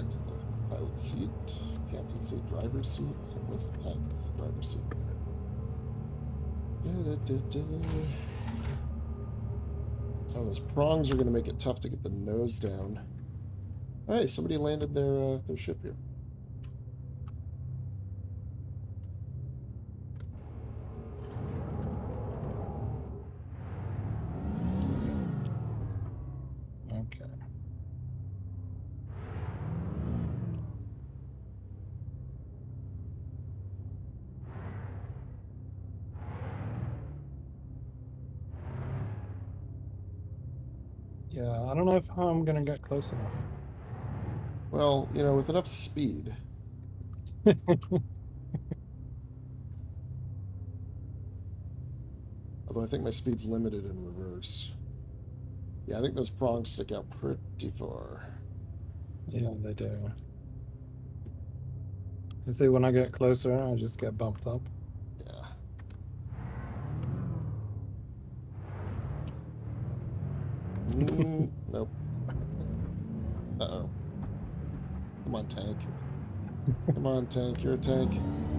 to the pilot seat, captain seat, driver's seat. Where's the tank? It's the driver's seat. Oh, those prongs are going to make it tough to get the nose down. Hey, somebody landed their ship here. Let's see. Okay. Yeah, I don't know if how I'm gonna get close enough. Well, you know, with enough speed. Although I think my speed's limited in reverse. Yeah, I think those prongs stick out pretty far. Yeah, they do. You see, when I get closer, I just get bumped up. Yeah. Nope. Uh-oh. Come on, tank. Come on, tank. You're a tank.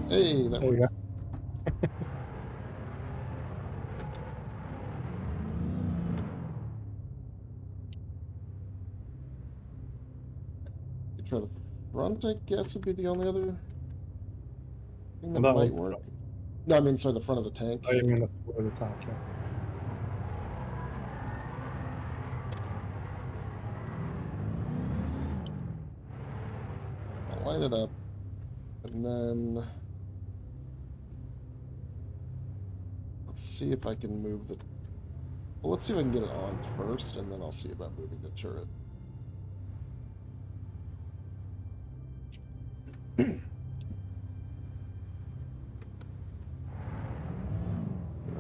Hey, that There you worked. go. You try the front, I guess, would be the only other thing that Well, that might was the work. front. No, I mean, sorry, the front of the tank. Oh, you mean the forward attack, yeah. I'll line it up. And then... let's see if I can move the... well, let's see if I can get it on first, and then I'll see about moving the turret.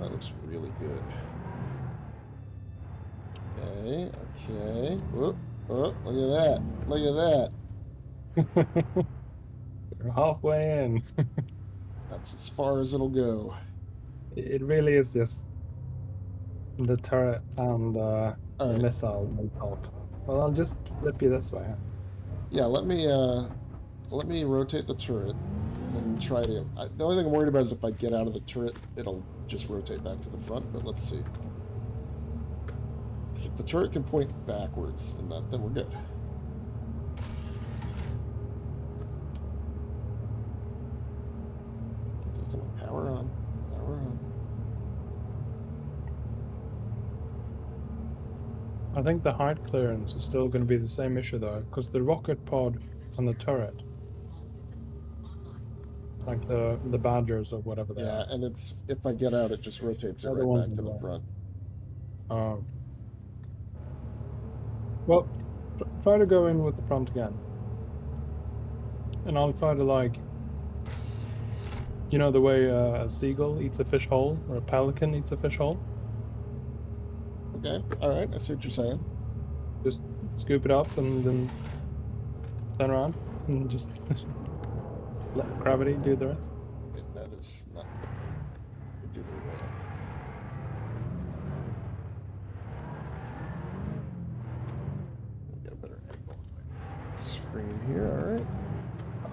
That looks really good. Okay, okay. Oh, oh, look at that. Look at that. We're halfway in. That's as far as it'll go. It really is just the turret and the Alright. missiles on top. Well, I'll just flip you this way. Yeah, let me rotate the turret and try to... the only thing I'm worried about is if I get out of the turret, it'll just rotate back to the front, but let's see. If the turret can point backwards and that, then we're good. Okay, come on, power on. Power on. I think the height clearance is still going to be the same issue though, because the rocket pod on the turret, like the Badgers or whatever they Yeah, are. and it's... if I get out, it just rotates it They're the right ones back to in the there. front. Well, try to go in with the front again. And I'll try to, like, you know the way a seagull eats a fish whole, or a pelican eats a fish whole? Okay, alright, I see what you're saying. Just scoop it up and then turn around and just let gravity do the rest. Wait, that is not... do the ramp. Get a better angle on my screen here, alright.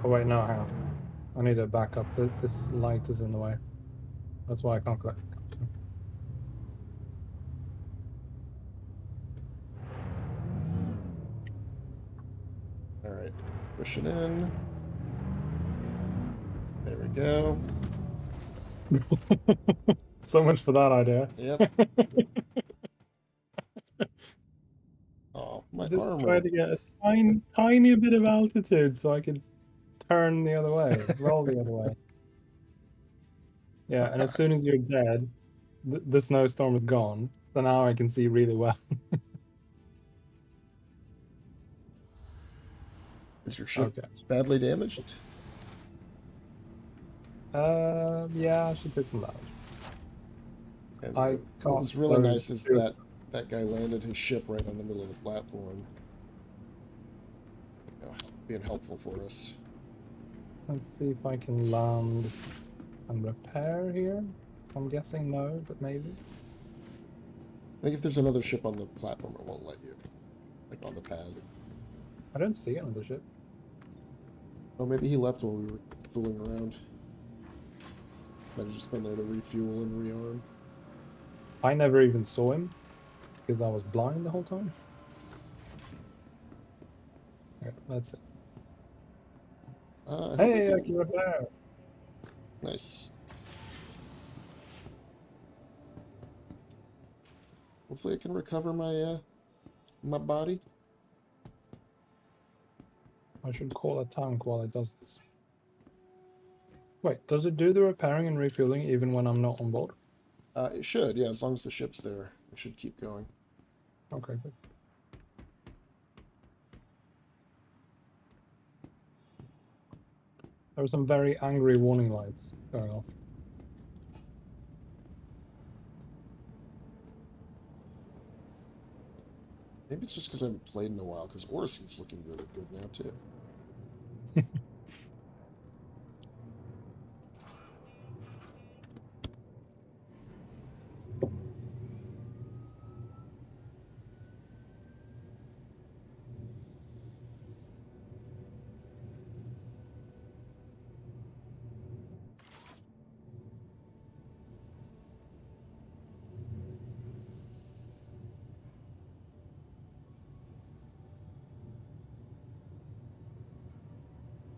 Oh wait, no, hang on. I need to back up. This light is in the way. That's why I can't click. Alright, push it in. There we go. So much for that idea. Yep. Oh, my Just armor. try to get a tiny bit of altitude so I can turn the other way, roll the other way. Yeah, and as soon as you're dead, the snowstorm is gone. So now I can see really well. Is your ship Okay. badly damaged? Yeah, she took some damage. And I what was really can't nice is those- that guy landed his ship right in the middle of the platform. Being helpful for us. Let's see if I can land and repair here. I'm guessing no, but maybe. I think if there's another ship on the platform, it won't let you. Like on the pad. I don't see another ship. Oh, maybe he left while we were fooling around. Might have just been there to refuel and rearm. I never even saw him because I was blind the whole time. Okay, that's it. Hey, I can repair. Nice. Hopefully I can recover my my body. I should call a tank while it does this. Wait, does it do the repairing and refueling even when I'm not on board? It should, yeah, as long as the ship's there. It should keep going. Okay, good. There are some very angry warning lights going off. Maybe it's just because I haven't played in a while, because Orison's looking really good now, too.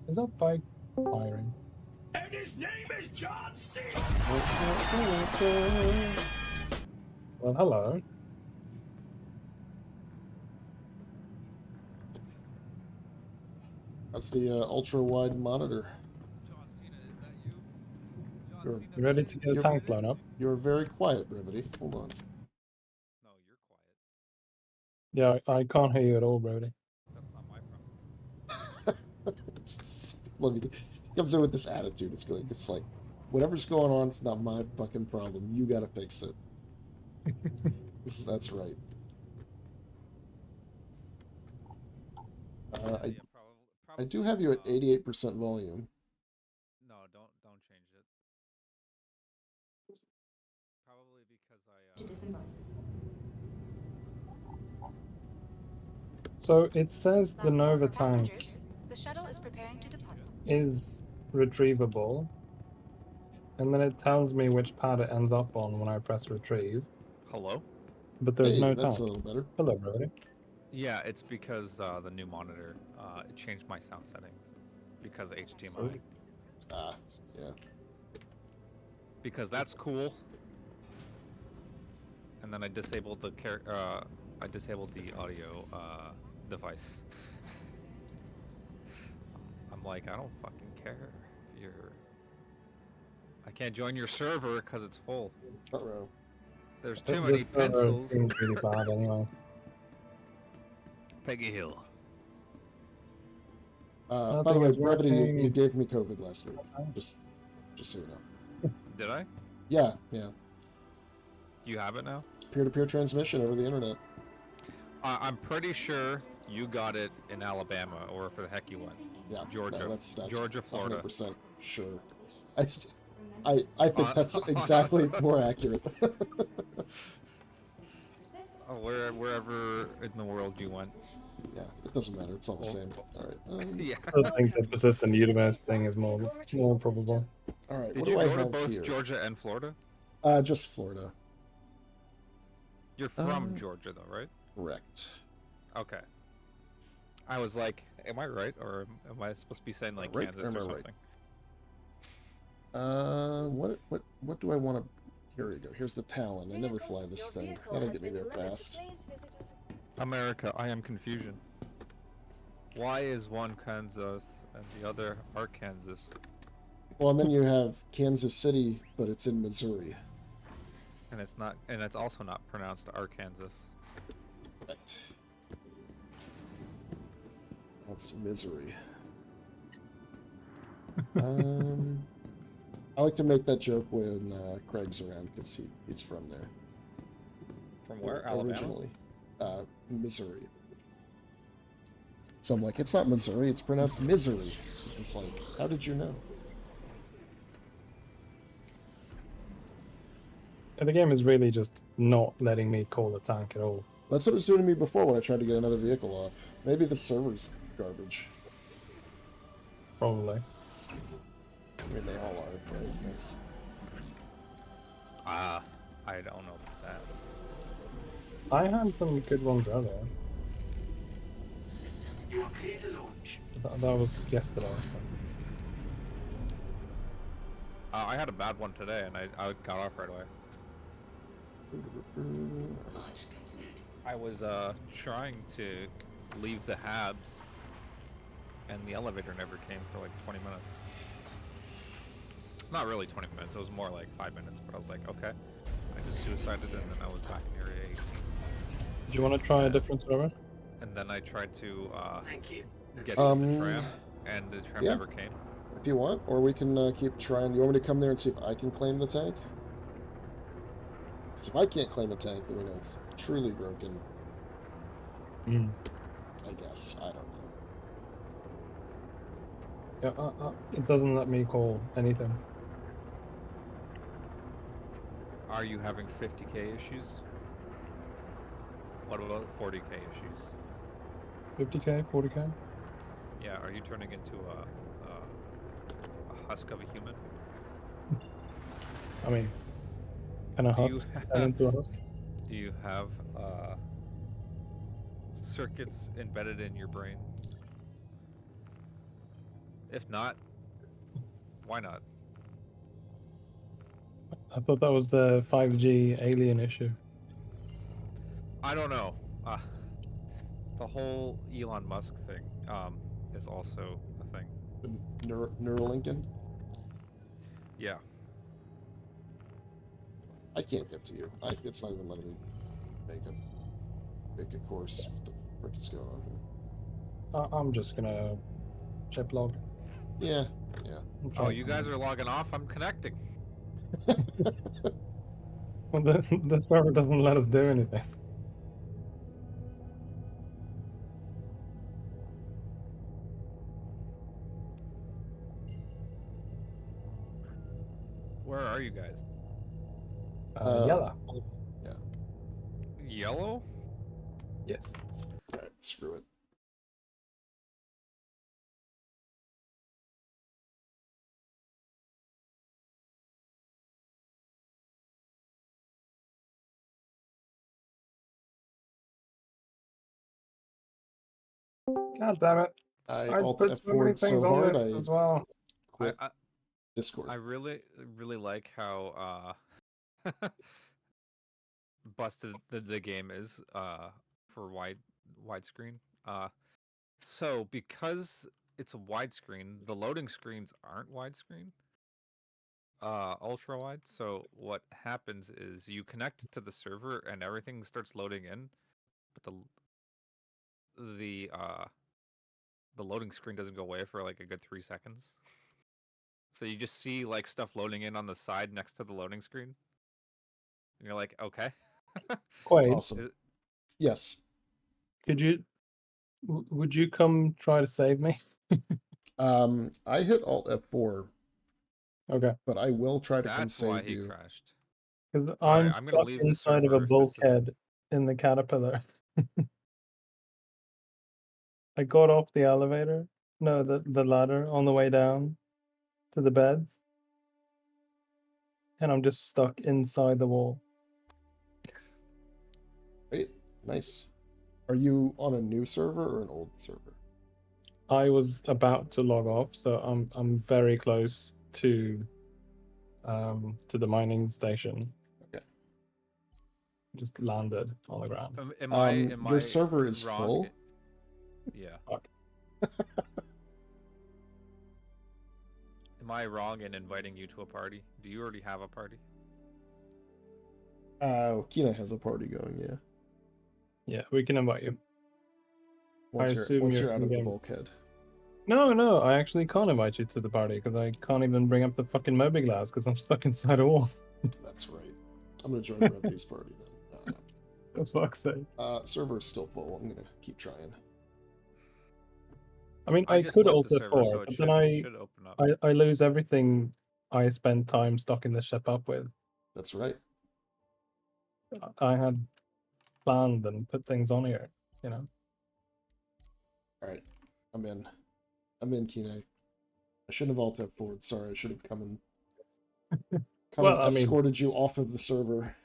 Is that bike firing? And his name is John C. Well, hello. That's the ultra-wide monitor. You're, You ready to get a Yep. tank blown up? you're very quiet, Brevity. Hold on. No, you're quiet. Yeah, I can't hear you at all, Brody. That's not my problem. Look, he comes in with this attitude. It's like, whatever's going on, it's not my fucking problem. You gotta fix it. That's right. I Yeah, I do have you at 88% volume. No, don't change it. Probably because To disembark. So it says the Last call Nova for tank passengers. The shuttle is preparing to depart. is retrievable, and then it tells me which pad it ends up on when I press retrieve, Hello? but there's Hey, no that's a tank. little better. Hello, Brevity. Yeah, it's because the new monitor it changed my sound settings because of HDMI. Ah, yeah. Because that's cool. And then I disabled the audio device. I'm like, I don't fucking care if you're. I can't join your server because it's full. Uh-oh. There's too many This server pencils. seems really bad anyway. Peggy Hill. By the way, Nothing is Brevity, you working. gave me COVID last week. Just so you know. Did I? Yeah. You have it now? Peer-to-peer transmission over the internet. I'm pretty sure you got it in Alabama, or for the heck you went. Yeah. Georgia. No, that's Georgia, Florida. 100% sure. I think that's exactly more accurate. Wherever in the world you went. Yeah, it doesn't matter. It's all the same. All right. Yeah. I think the persistent universe thing is more probable. All right. Did What you do I go to have both here? Georgia and Florida? Just Florida. You're from Georgia, though, right? Correct. Okay. I was like, am I right, or am I supposed to be saying like Right, Kansas or or am I right? something? What do I want to? Here we go. Here's the Talon. I never fly this thing. That'll get me there fast. America, I am confusion. Why is one Kansas and the other Arkansas? Well, and then you have Kansas City, but it's in Missouri. And it's not, and it's also not pronounced Arkansas. Right. That's misery. I like to make that joke when Craig's around because he's from there. From where? Alabama? Originally. Missouri. So I'm like, it's not Missouri, it's pronounced misery. It's like, how did you know? And the game is really just not letting me call a tank at all. That's what it was doing to me before when I tried to get another vehicle off. Maybe the server's garbage. Probably. I mean, they all are, right? That's... I don't know about that. I had some good ones earlier. You are clear to launch. That was yesterday. So. I had a bad one today, and I got off right away. I was trying to leave the Habs, and the elevator never came for like 20 minutes. Not really 20 minutes, it was more like 5 minutes, but I was like, okay. I just suicided, and then I was back in Area 8. Do you want to try a different server? And then I tried to Thank you. get to the tram, and the tram yeah. never came. If you want, or we can keep trying. You want me to come there and see if I can claim the tank? Because if I can't claim a tank, then we know it's truly broken. I guess. I don't know. Yeah, it doesn't let me call anything. Are you having 50k issues? What about 40k issues? 50k, 40k? Yeah, are you turning into a husk of a human? I mean, can a Do you husk turn into a husk? Do you have circuits embedded in your brain? If not, why not? I thought that was the 5G alien issue. I don't know. The whole Elon Musk thing is also a thing. The Neuralincoln? Yeah. I can't get to you. It's not even letting me make a course. What the frick is going on here? I'm just gonna chip log. Yeah. Oh, you guys are logging off? I'm connecting. Well, the server doesn't let us do anything. Yellow. Yeah. Yellow? Yes. Alright, screw it. God damn it. I I alt put so many F4'd things so on hard this I as well. quit I Discord. I really like how busted the game is for widescreen. So because it's a widescreen, the loading screens aren't widescreen. Ultra wide. So what happens is you connect to the server and everything starts loading in, but the loading screen doesn't go away for like a good 3 seconds. So you just see like stuff loading in on the side next to the loading screen. And you're like, okay. Quade, Awesome. Yes. could you would you come try to save me? I hit alt F4, Okay. but I will try to come That's why save he you. crashed. Because Alright, I'm I'm gonna stuck leave the inside of a server if this is bulkhead in the caterpillar. I got off the elevator. No, the ladder on the way down to the bed. And I'm just stuck inside the wall. Wait, nice. Are you on a new server or an old server? I was about to log off, so I'm very close to the mining station. Okay. Just landed on the ground. am your I server is wrong? full. Yeah. Fuck. Am I wrong in inviting you to a party? Do you already have a party? Kienai has a party going, yeah. Yeah, we can invite you. Once assume you're you're out of the in-game. bulkhead. No, I actually can't invite you to the party because I can't even bring up the fucking mobi-glass because I'm stuck inside a wall. That's right. I'm gonna join Brevity's party then. For fuck's sake. Server is still full. I'm gonna keep trying. I mean, I I just could left the also server, for, so it but should, then should open up. I lose everything I spent time stocking the ship up with. That's right. I had planned and put things on here, you know. Alright. I'm in, Kienai. I shouldn't have alt F4'd. Sorry, I should have come Well, and I mean, escorted you off of the server.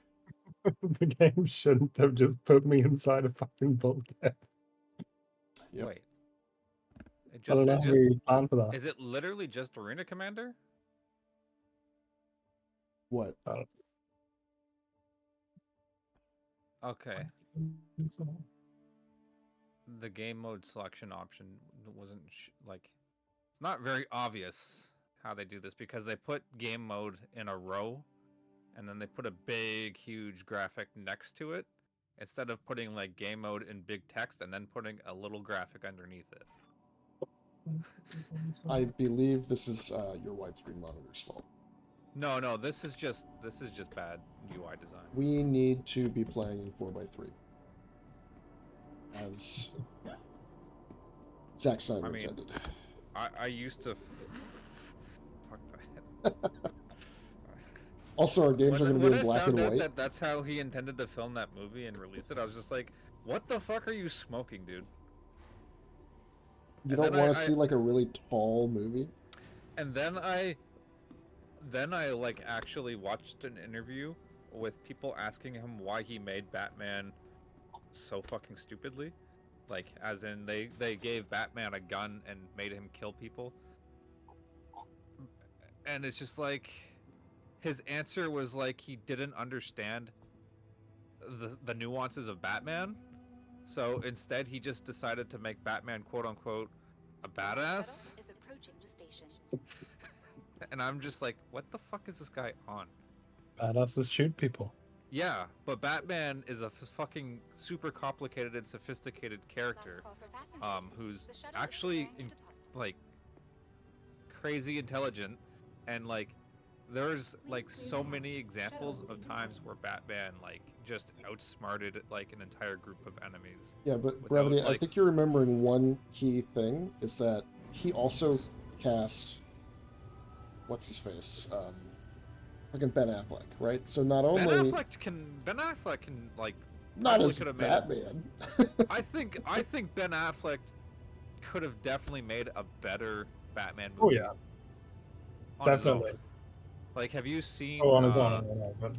the game shouldn't have just put me inside a fucking bulkhead. Yep. Wait. I don't know how we planned for that. Is it literally just Arena Commander? What? Okay. The game mode selection option wasn't like it's not very obvious how they do this because they put game mode in a row and then they put a big huge graphic next to it instead of putting like game mode in big text and then putting a little graphic underneath it. I believe this is your widescreen monitor's fault. No, this is just bad UI design. We need to be playing in 4x3. As Zack Snyder intended. I used to fuck that. Also, our games are going to be in black and white. That that's how he intended to film that movie and release it. I was just like, what the fuck are you smoking, dude? You don't want to see like a really tall movie? And then I like actually watched an interview with people asking him why he made Batman so fucking stupidly. Like, as in they gave Batman a gun and made him kill people. And it's just like his answer was like he didn't understand the nuances of Batman. So instead he just decided to make Batman quote unquote a badass. Is approaching the station. And I'm just like, what the fuck is this guy on? Badasses shoot people. Yeah, but Batman is a fucking super complicated and sophisticated character, who's actually like crazy intelligent, and like there's like so many examples of times where Batman like just outsmarted like an entire group of enemies. Yeah, but Brevity, I think you're remembering one key thing is that he also cast what's his face, Fucking Ben Affleck, right? So not Ben only Affleck can like not probably as could have made Batman. I think Ben Affleck could have definitely made a better Batman Oh movie. yeah, On his own. definitely. Like, have you seen? Oh, on his own, I don't know, but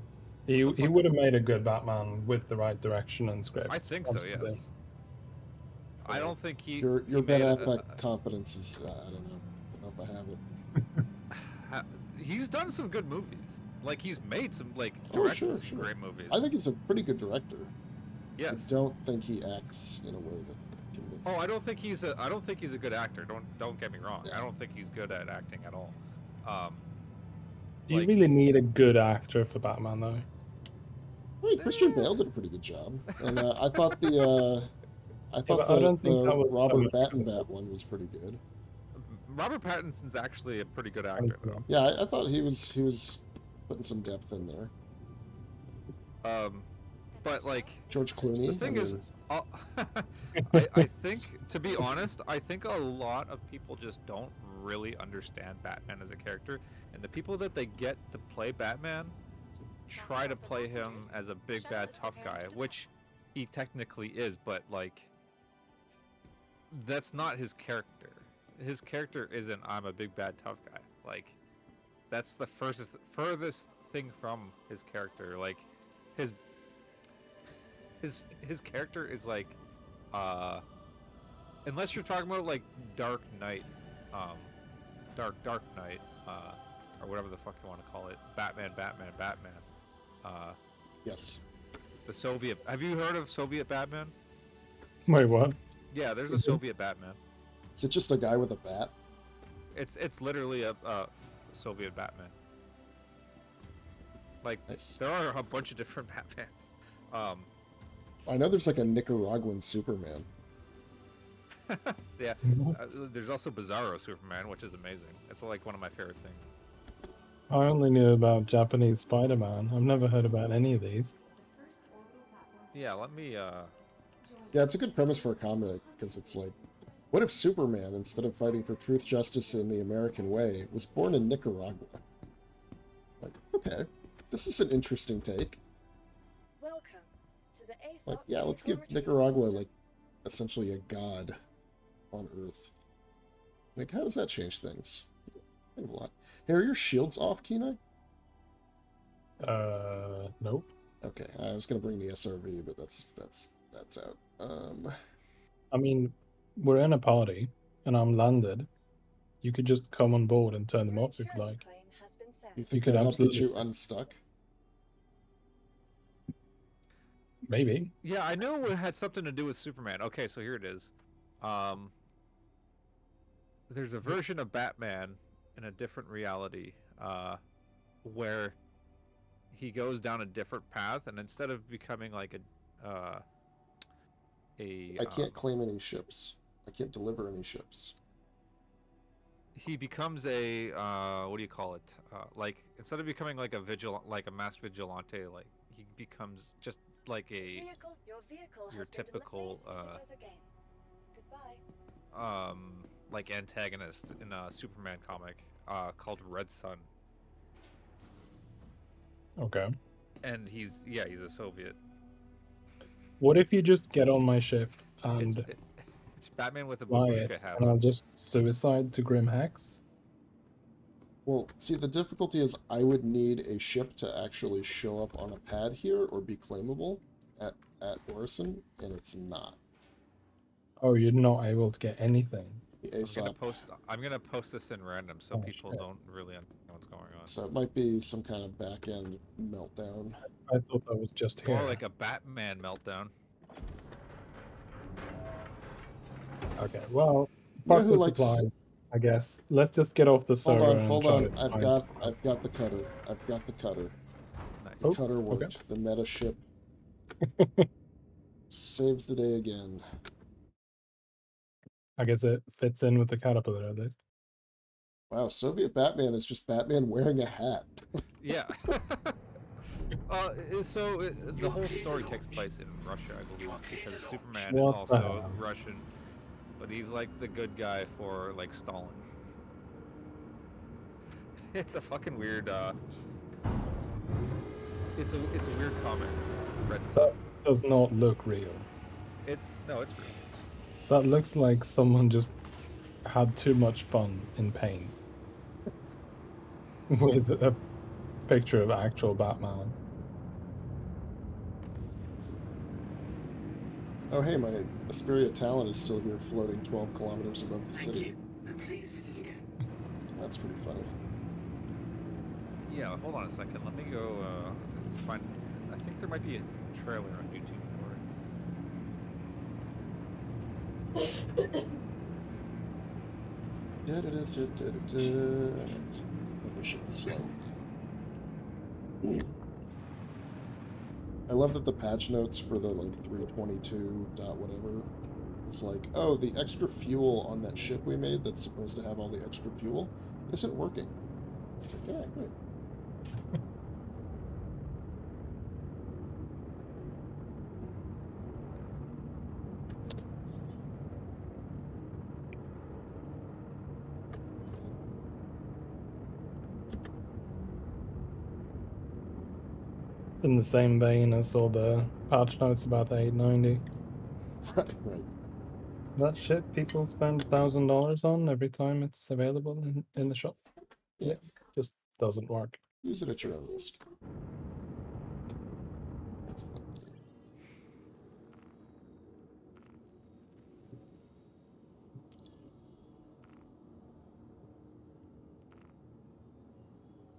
he what the fuck's- would have made a good Batman with the right direction and script. I think so. Absolutely. Yes. I don't think he. Your he Ben made Affleck confidence is I don't know if I have it. He's done some good movies. Like, he's made some Oh, directed sure, some sure. great movies. I think he's a pretty good director. Yes. I don't think he acts in a way that convinces. Oh, I don't think he's a good actor. Don't get me wrong. Yeah. I don't think he's good at acting at all. Do you like- really need a good actor for Batman, though? I mean, Christian Bale did a pretty good job, and I thought the but I don't think that was so Robert much Pattinson one was pretty good. Robert Pattinson's actually a pretty good actor, though. Yeah, I thought he was putting some depth in there. But like, George Clooney. the thing I is, mean, I think, to be honest, I think a lot of people just don't really understand Batman as a character, and the people that they get to play Batman try to play him as a big bad tough guy, which he technically is, but like, that's not his character. His character isn't "I'm a big bad tough guy." Like, that's the furthest thing from his character. Like, his character is like, unless you're talking about like Dark Knight, Dark Knight, or whatever the fuck you want to call it, Batman. yes. The Soviet. Have you heard of Soviet Batman? Wait, what? Yeah, there's a Soviet Batman. Is it just a guy with a bat? It's literally a Soviet Batman. Like, Nice. there are a bunch of different Batmans. I know there's like a Nicaraguan Superman. Yeah. There's also Bizarro Superman, which is amazing. It's like one of my favorite things. I only knew about Japanese Spider-Man. I've never heard about any of these. Yeah, let me. Yeah, it's a good premise for a comic because it's like, what if Superman, instead of fighting for truth, justice, in the American way, was born in Nicaragua? Like, okay, this is an interesting take. Welcome to the ASOP Like, yeah, let's Vehicle give Retrieval Nicaragua System. like essentially a god on Earth. Like, how does that change things? Kind of a lot. Hey, are your shields off, Kienai? Nope. Okay, I was gonna bring the SRV, but that's out. I mean, we're in a party, and I'm landed. You could just come on board and turn them Your off if you insurance like. claim has been sent. you think could that'll help get absolutely- you unstuck? Maybe. Yeah, I know it had something to do with Superman. Okay, so here it is. There's a version of Batman in a different reality, where he goes down a different path, and instead of becoming like I can't claim any ships. I can't deliver any ships. he becomes a what do you call it? Like, instead of becoming like a mass vigilante, like he becomes just like a Your vehicle your has been typical, delivered as again. Goodbye. like antagonist in a Superman comic called Red Sun, Okay. and he's a Soviet. What if you just get on my ship and It's Batman with a fly babushka it, hat and I'll on. just suicide to Grim Hex? Well, see, the difficulty is I would need a ship to actually show up on a pad here or be claimable at Orison, and it's not. Oh, you're not able to get anything. The I'm gonna post this in random so Oh, people shit. don't really understand what's going on. So it might be some kind of back-end meltdown. I thought that was just here. Or like a Batman meltdown. Okay, well, You know fuck who the likes- supplies, I guess. Let's just get off the server. Hold and on. try to I've find- got the cutter. I've got the cutter. Nice. The Oh, cutter okay. worked. The meta ship saves the day again. I guess it fits in with the caterpillar at least. Wow, Soviet Batman is just Batman wearing a hat. Yeah. The whole story takes place in Russia, I believe, because Superman is What the also hell? Russian, but he's like the good guy for like Stalin. It's a fucking weird it's a weird comic. Red Sun. Does not look real. No, it's real. That looks like someone just had too much fun in paint with a picture of actual Batman. Oh, hey, my Asperia Talon is still here floating 12 kilometers above the Thank city. you. And please visit again. That's pretty funny. Yeah, hold on a second. Let me go find. I think there might be a trailer on YouTube for it. We should slow. I love that the patch notes for the like 322 dot whatever is like, oh, the extra fuel on that ship we made that's supposed to have all the extra fuel isn't working. It's like, yeah, great. It's in the same vein as all the patch notes about the 890. Right. That shit people spend $1,000 on every time it's available in the shop. Yeah. It just doesn't work. Use it at your own risk.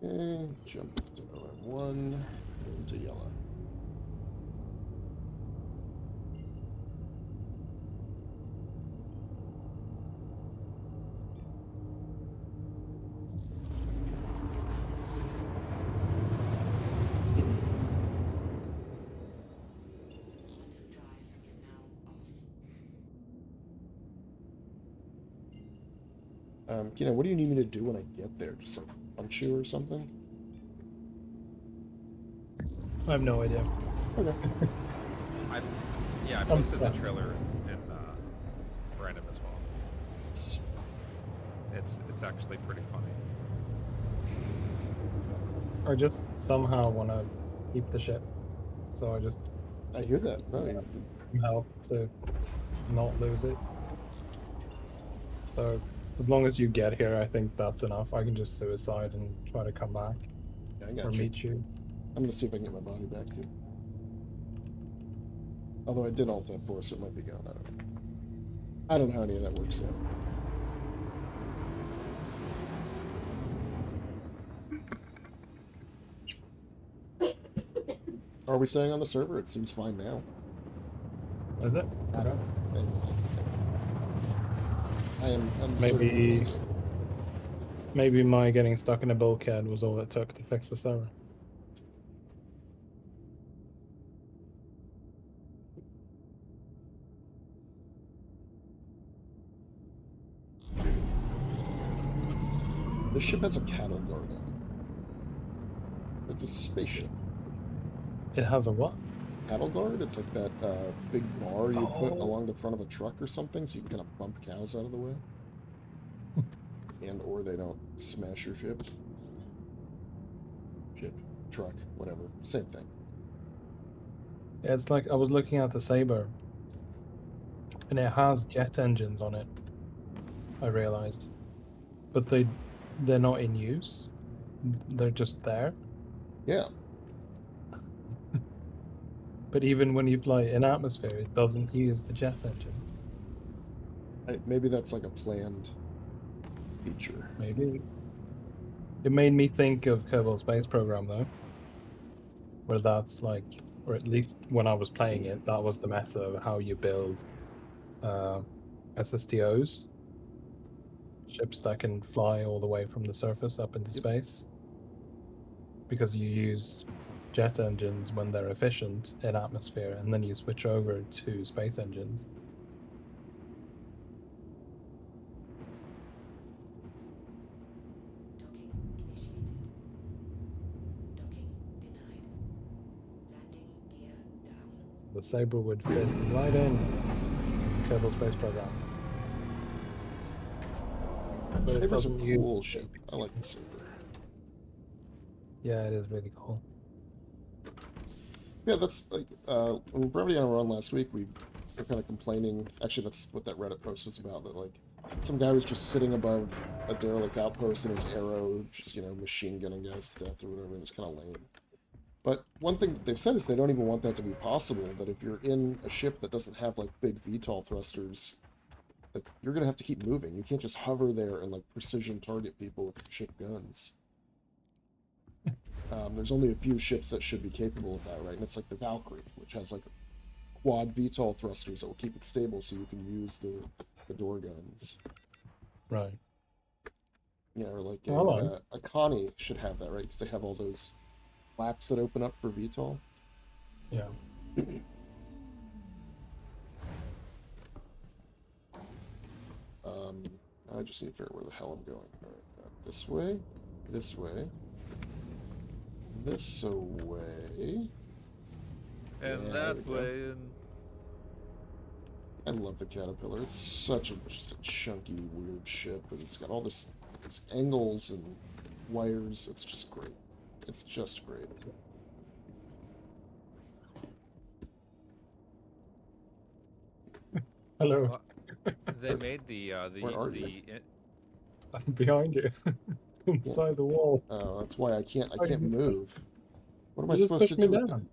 Okay, jump to OM1, into yellow. Kienai, what do you need me to do when I get there? Just like punch you or something? I have no idea. Okay. I posted the trailer in random as well. It's actually pretty funny. I just somehow want to keep the ship, so I hear that. No, help to not lose it. So as long as you get here, I think that's enough. I can just suicide and try to come back yeah, I got or you. meet you. I'm gonna see if I can get my body back too. Although I did alt F4, so it might be gone. I don't know. I don't know how any of that works yet. Are we staying on the server? It seems fine now. Is it? I don't know. I am Maybe uncertain. maybe my getting stuck in a bulkhead was all it took to fix the server. This ship has a cattle guard on it. It's a spaceship. It has a what? Cattle guard? It's like that big bar you put along the front of a truck or something, so you can kind of bump cows out of the way. And or they don't smash your ship. Truck, whatever. Same thing. Yeah, it's like I was looking at the Saber, and it has jet engines on it. I realized, but they're not in use. They're just there. Yeah. But even when you fly in atmosphere, it doesn't use the jet engine. Maybe that's like a planned feature. Maybe. It made me think of Kerbal Space Program though, where that's like, or at least when I was playing it, that was the meta of how you build SSTOs, ships that can fly all the way from the surface up into space, because you use jet engines when they're efficient in atmosphere, and then you switch over to space engines. The Saber would fit right in Kerbal Space Program. But it Saber's a doesn't use... cool ship. I like the Saber. Yeah, it is really cool. Yeah, that's like when Brevity and I were on last week, we were kind of complaining. Actually, that's what that Reddit post was about. That like some guy was just sitting above a derelict outpost in his arrow, just machine gunning guys to death or whatever, and it's kind of lame. But one thing that they've said is they don't even want that to be possible. That if you're in a ship that doesn't have like big VTOL thrusters, like you're gonna have to keep moving. You can't just hover there and like precision target people with ship guns. There's only a few ships that should be capable of that, right? And it's like the Valkyrie, which has like quad VTOL thrusters that will keep it stable so you can use the door guns. Right. Yeah, or like Hello. a Connie should have that, right? Because they have all those flaps that open up for VTOL. Yeah. I just need to figure out where the hell I'm going. All right, this way, this way, this way, And Yeah, that there we go. way, and I love the Caterpillar. It's just a chunky, weird ship, and it's got all these angles and wires. It's just great. It's just great. Hello. they made the Where are you? I'm behind you. Inside the wall. Oh, that's why I can't Oh, you just move. What am I You just supposed to pushed me do with down.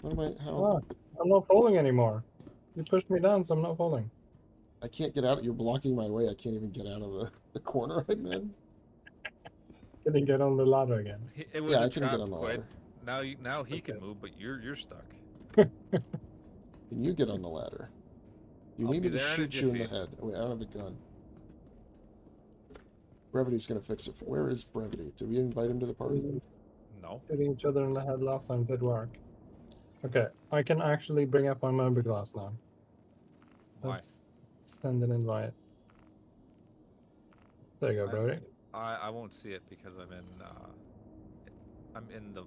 that? What am I? How? Ah, I'm not falling anymore. You pushed me down, so I'm not falling. I can't get out. You're blocking my way. I can't even get out of the corner I'm in. Can you get on the ladder again? It was Yeah, a I can trap, get on the Quade. ladder. Now he can move, but you're stuck. Can you get on the ladder? You I'll need be me to there in a shoot you in the jiffy. head. Oh, wait, I don't have a gun. Brevity's gonna fix it. Where is Brevity? Did we invite him to the party? No. Hitting each other in the head last time did work. Okay, I can actually bring up my mobiGlass now. Why? Let's send an invite. There you go, Brody. I won't see it because I'm in the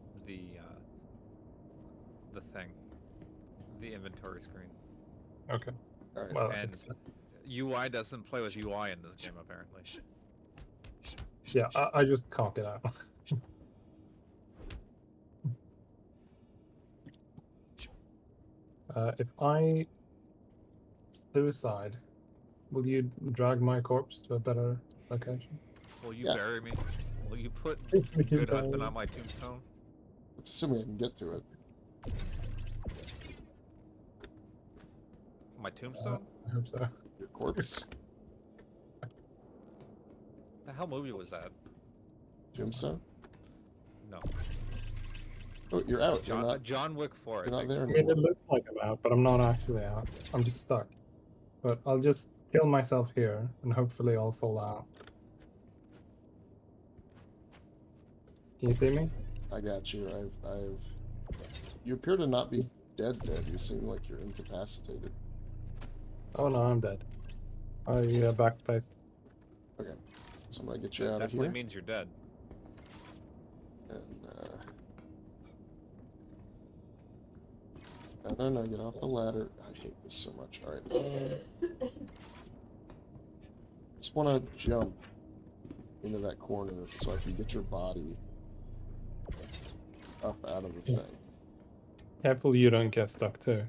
thing, the inventory screen. Okay. All right. Well, And it's, UI doesn't play with UI in this game apparently. yeah, I just can't get out. If I suicide, will you drag my corpse to a better location? Will you Yeah. bury me? Will you put You good husband bury- on my tombstone? It's assuming I can get to it. My tombstone? I hope so. Your corpse? The hell movie was that? Tombstone? No. Oh, you're out. You're John Wick 4. You're not there I mean, anymore. it looks like I'm out, but I'm not actually out. I'm just stuck. But I'll just kill myself here, and hopefully I'll fall out. Can you see me? I got you. You appear to not be dead. You seem like you're incapacitated. Oh no, I'm dead. I backspaced. Okay. So I'm gonna get you That out of definitely here. means you're dead. And no, get off the ladder. I hate this so much. All right. Just want to jump into that corner so I can get your body up out of the thing. Careful you don't get stuck too.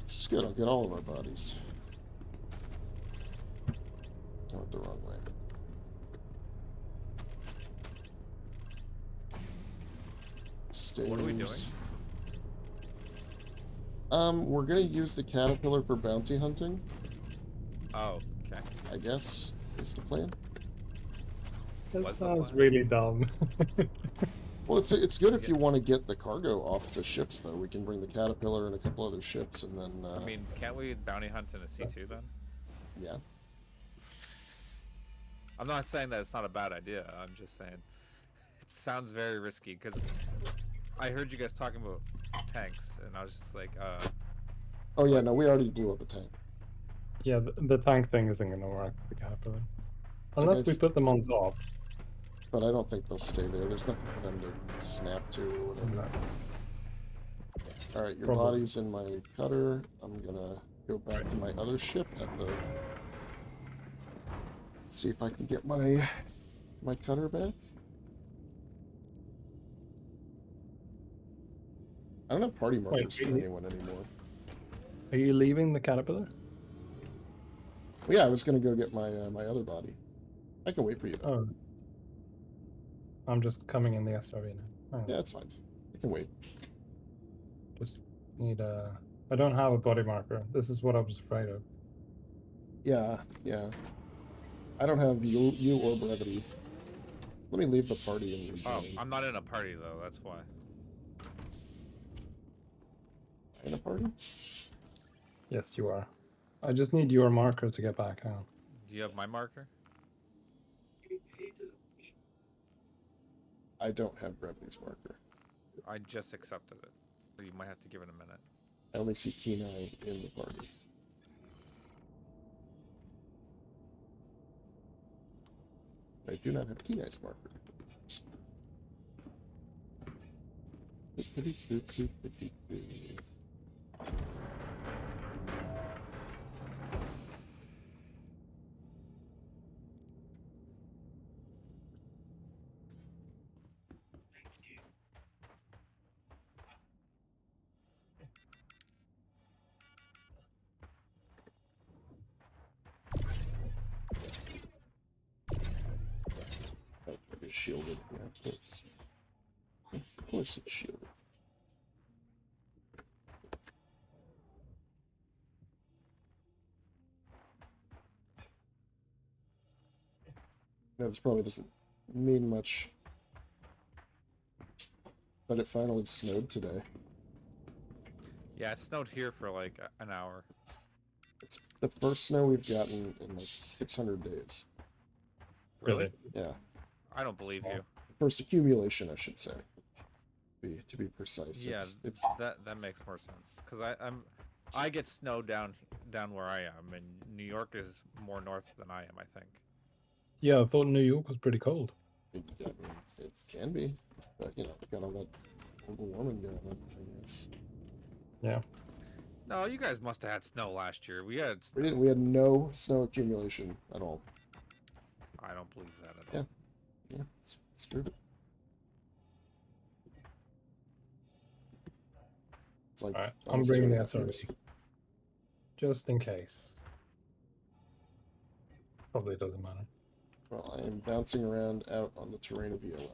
This is good. I'll get all of our bodies. I went the wrong way. Stairs. What are we doing? We're gonna use the caterpillar for bounty hunting, Oh, okay. I guess, is the plan. That What's the sounds plan? really dumb. Well, it's good if you want to get the cargo off the ships, though. We can bring the caterpillar and a couple other ships, and then I mean, can't we bounty hunt in a C2 then? yeah. I'm not saying that it's not a bad idea. I'm just saying it sounds very risky because I heard you guys talking about tanks, and I was just like, Oh yeah, no, we already blew up a tank. Yeah, the tank thing isn't gonna work with the caterpillar. Unless we guess- put them on top. But I don't think they'll stay there. There's nothing for them to snap to or whatever. Alright, your Probably. body's in my cutter. I'm gonna go back to my other ship at the... See if I can get my cutter back. I don't have party markers for really? anyone anymore. Are you leaving the caterpillar? Well, yeah, I was gonna go get my my other body. I can wait for you though. Oh. I'm just coming in the SRV now. Hang on. Yeah, it's fine. I can wait. Just need a... I don't have a body marker. This is what I was afraid of. Yeah, yeah. I don't have you or Brevity. Let me leave the party and Oh, rejoin. I'm not in a party though. That's why. In a party? Yes, you are. I just need your marker to get back out. Do you have my marker? I don't have Brevity's marker. I just accepted it, so you might have to give it a minute. I only see Kienai in the party. I do not have Kienai's marker. Oh, it is shielded. Yeah, of course. Of course it's shielded. No, this probably doesn't mean much. But it finally snowed today. Yeah, it snowed here for like an hour. It's the first snow we've gotten in like 600 days. Really? Yeah. I don't believe you. First accumulation, I should say. To be precise. Yeah, It's that makes more sense. Cause I get snow down where I am, and New York is more north than I am, I think. Yeah, I thought New York was pretty cold. I mean, it can be, but you know, got all that global warming going on. I guess. Yeah. No, you guys must have had snow last year. We had. We didn't. We had no snow accumulation at all. I don't believe that at all. Yeah, it's true. It's like Alright, I'm almost bringing the 2.5 years. SRV. Just in case. Probably doesn't matter. Well, I am bouncing around out on the terrain of Viola.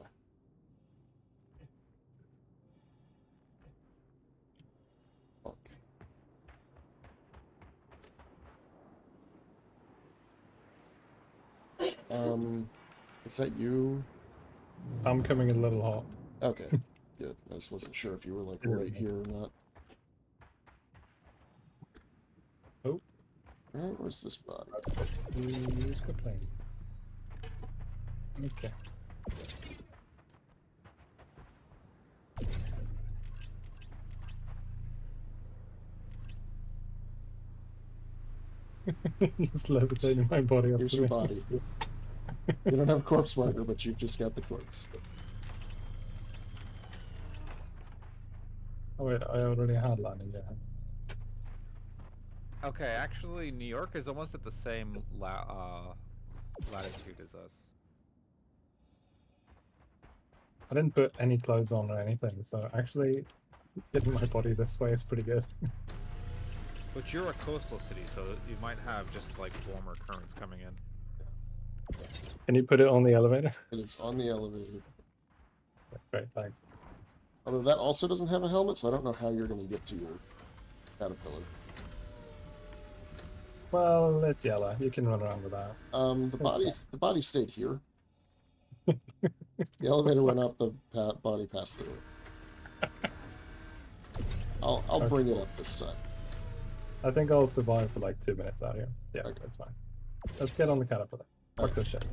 Fuck. Is that you? I'm coming in a little hot. Okay, good. I just wasn't sure if you were like right here or not. Oh. Alright, where's this body? Who's complaining? Okay. Just levitating my body up Here's to your me. body. You don't have a corpse marker, but you've just got the corpse. Oh wait, I already had landing, yeah. Okay, actually, New York is almost at the same latitude as us. I didn't put any clothes on or anything, so actually getting my body this way is pretty good. But you're a coastal city, so you might have just like warmer currents coming in. Can you put it on the elevator? And it's on the elevator. Great, thanks. Although that also doesn't have a helmet, so I don't know how you're going to get to your caterpillar. Well, it's yellow. You can run around with that. The body stayed here. The elevator went up, the body passed through. I'll bring it up this time. I think I'll survive for like 2 minutes out here. Yeah, Okay. that's fine. Let's get on the caterpillar. Fuck this shit.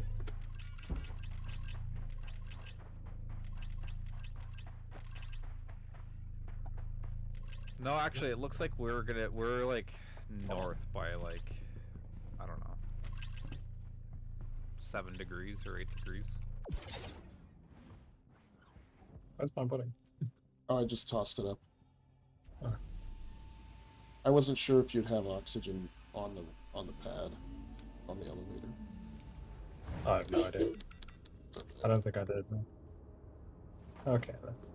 No, actually, it looks like we're like north by like, I don't know, 7 degrees or 8 degrees. Where's my body? Oh, I just tossed it up. Oh. I wasn't sure if you'd have oxygen on the pad, on the elevator. I have no idea. I don't think I did. No. Okay, let's.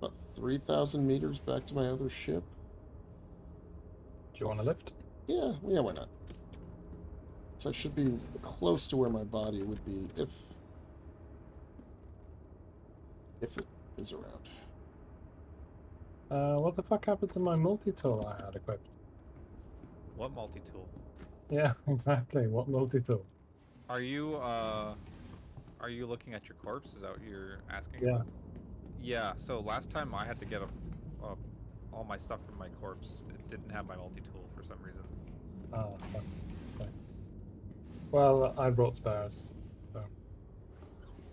About 3,000 meters back to my other ship. Do you want to lift? Yeah, why not? So I should be close to where my body would be if it is around. What the fuck happened to my multi-tool I had equipped? What multi-tool? Yeah, exactly. What multi-tool? Are you looking at your corpse? Is that what you're asking Yeah. about? Yeah, so last time I had to get all my stuff from my corpse. It didn't have my multi-tool for some reason. Oh, fuck. Okay. Well, I brought spares, so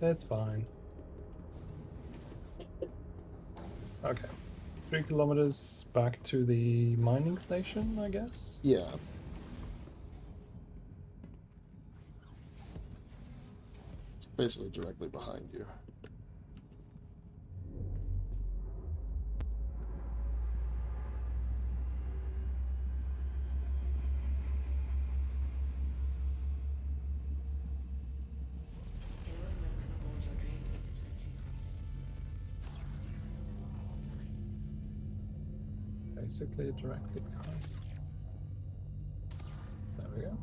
it's fine. Okay. 3 kilometers back to the mining station, I guess? Yeah. It's basically directly behind you. Basically directly behind. There we go.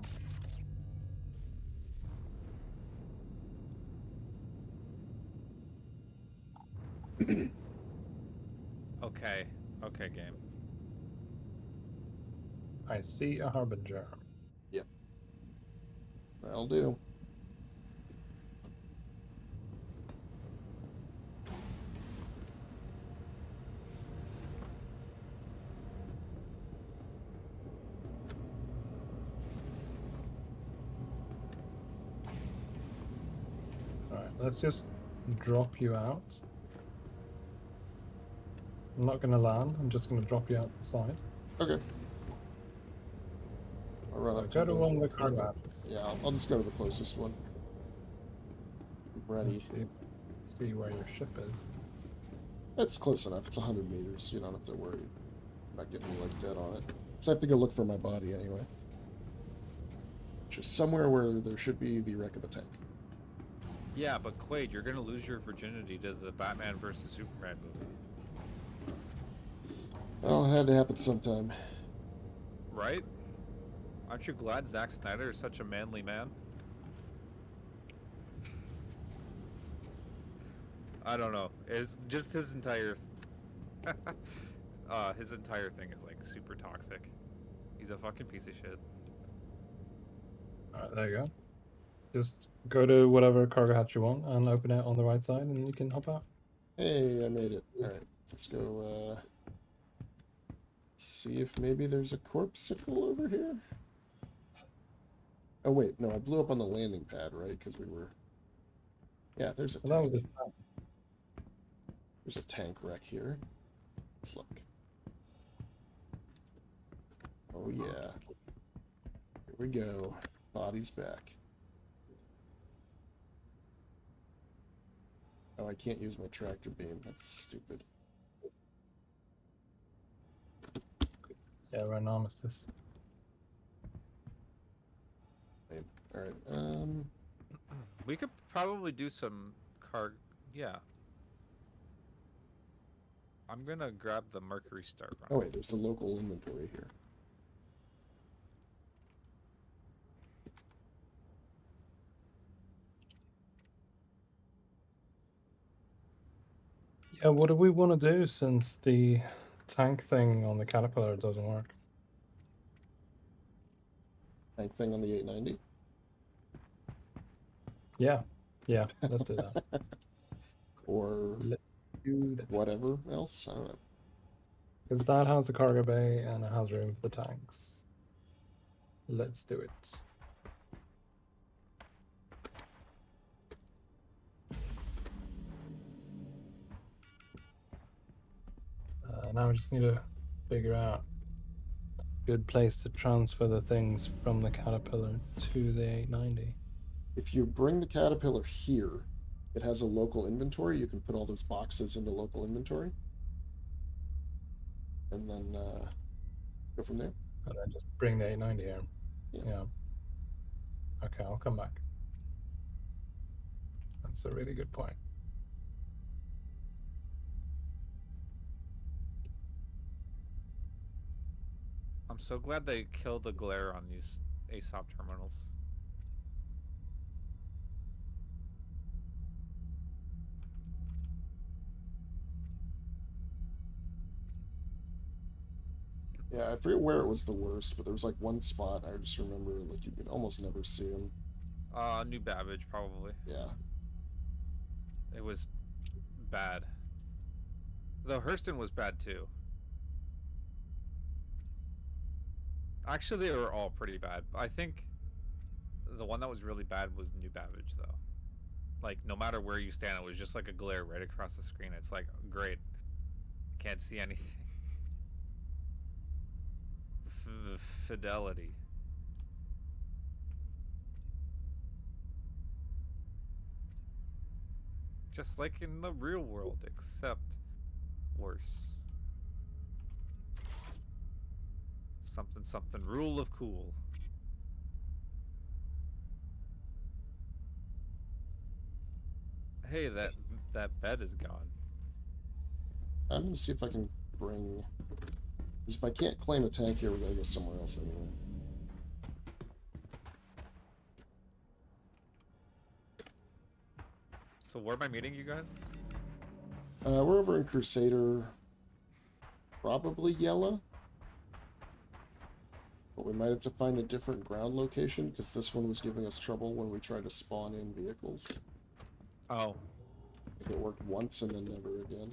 Okay. Okay, game. I see a harbinger. Yep. That'll do. Alright, let's just drop you out. I'm not going to land, I'm just going to drop you out the side. Okay. I'll run up Go to to one of the cargo hatches. Yeah, I'll just go to the closest one. I'm ready. Let's see where your ship is. It's close enough. It's 100 meters. You don't have to worry about getting me like dead on it. So I have to go look for my body anyway. Just somewhere where there should be the wreck of a tank. Yeah, but Quade, you're gonna lose your virginity to the Batman versus Superman movie. Well, it had to happen sometime. Right? Aren't you glad Zack Snyder is such a manly man? I don't know. It's just his entire his entire thing is like super toxic. He's a fucking piece of shit. Alright, there you go. Just go to whatever cargo hatch you want and open it on the right side and you can hop out. Hey, I made it. Alright, let's go, see if maybe there's a corpsicle over here? Oh, wait, no, I blew up on the landing pad, right? Because we were... Yeah, there's a tank. Well, that was There's a tank wreck here. Let's look. Oh, yeah. Here we go. Body's back. Oh, I can't use my tractor beam. That's stupid. Yeah, we're an armistice. Alright, We could probably do some yeah. I'm gonna grab the Mercury Star run. oh wait, there's a local inventory here. Yeah, what do we want to do since the tank thing on the Caterpillar doesn't work? Tank thing on the 890? Yeah, let's do that. Or Let's do that. whatever else? I don't know. Because that has a cargo bay and it has room for tanks. Let's do it. Now we just need to figure out a good place to transfer the things from the Caterpillar to the 890. If you bring the caterpillar here, it has a local inventory. You can put all those boxes into local inventory. And then go from there. And then just bring the 890 here. Yeah. Yeah. Okay, I'll come back. That's a really good point. I'm so glad they killed the glare on these ASOP terminals. Yeah, I forget where it was the worst, but there was like one spot I just remember like you could almost never see him. New Babbage, probably. Yeah. It was bad. Though Hurston was bad too. Actually, they were all pretty bad. I think the one that was really bad was New Babbage, though. Like, no matter where you stand, it was just like a glare right across the screen. It's like, great. Can't see anything. Fidelity. Just like in the real world, except worse. Something something rule of cool. Hey, that bed is gone. I'm gonna see if I can bring. Because if I can't claim a tank here, we gotta go somewhere else anyway. So where am I meeting you guys? We're over in Crusader. Probably Yella. But we might have to find a different ground location because this one was giving us trouble when we tried to spawn in vehicles. Oh. Like it worked once and then never again.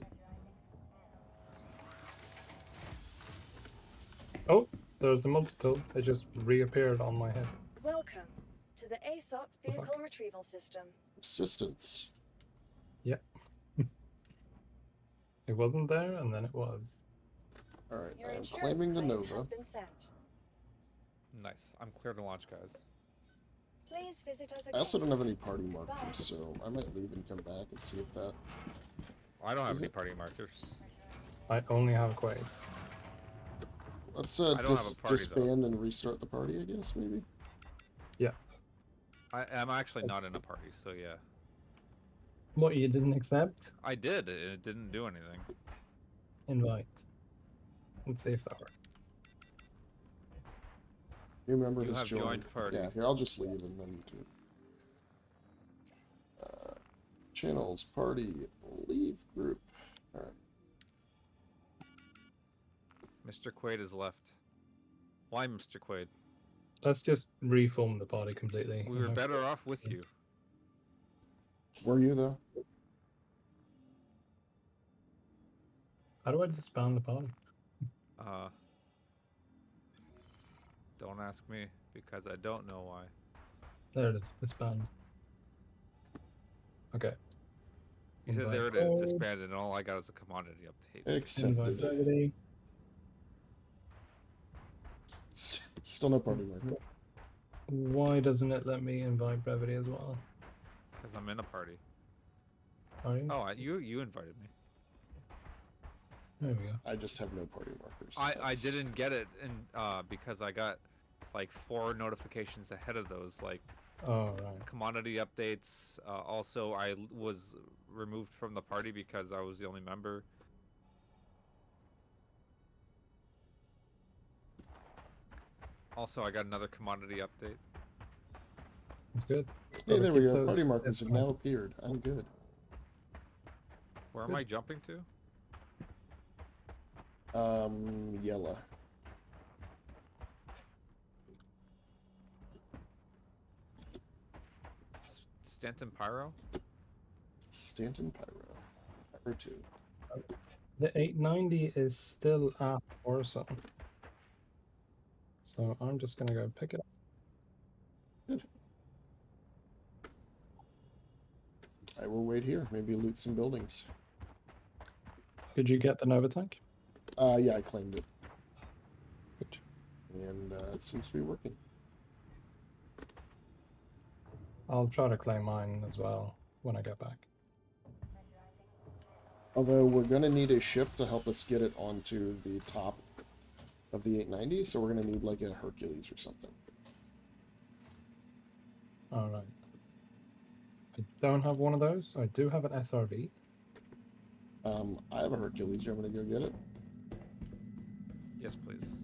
Oh, there's the multi-tool. It just reappeared on my head. Welcome to the ASOP Vehicle Retrieval System. Assistance. Yep. It wasn't there, and then it was. Alright, Your I am insurance claiming the claim Nova. has been sent. Nice. I'm clear to launch, guys. Please visit us again. I also don't have any party markers, Goodbye. so I might leave and come back and see if that... I don't have Is any it? party markers. I only have Quade. Let's I don't have a party, though. disband and restart the party, I guess, maybe? Yeah. I'm actually not in a party, so yeah. What, you didn't accept? I did, and it didn't do anything. Invite. And save server. New member You has have joined party. Yeah, here, I'll just leave and then do... channels, party, leave group. Alright. Mr. Quade is left. Why, Mr. Quade? Let's just reform the party completely. We were better off with you. Were you, though? How do I disband the party? Don't ask me, because I don't know why. There it is, disband. Okay. You said Invite there it is, all. disbanded, and all I got is a commodity update. Invite Accepted. Brevity. Still no party marker. Why doesn't it let me invite Brevity as well? Because I'm in a party. Are you? Oh, you invited me. There we go. I just have no party markers. I That's- didn't get it in because I got like 4 notifications ahead of those, like Oh, right. commodity updates. Also, I was removed from the party because I was the only member. Also, I got another commodity update. That's good. Hey, there we Keep go. those Party markers have disband. now appeared. I'm good. Where am I jumping to? Yella. Stanton Pyro? Stanton Pyro. Pyro 2. The 890 is still at Orson. So I'm just gonna go pick it up. Good. I will wait here. Maybe loot some buildings. Did you get the Nova tank? Yeah, I claimed it. Good. And it seems to be working. I'll try to claim mine as well when I get back. Although we're going to need a ship to help us get it onto the top of the 890, so we're going to need like a Hercules or something. Alright. I don't have one of those. I do have an SRV. I have a Hercules. You want me to go get it? Yes, please.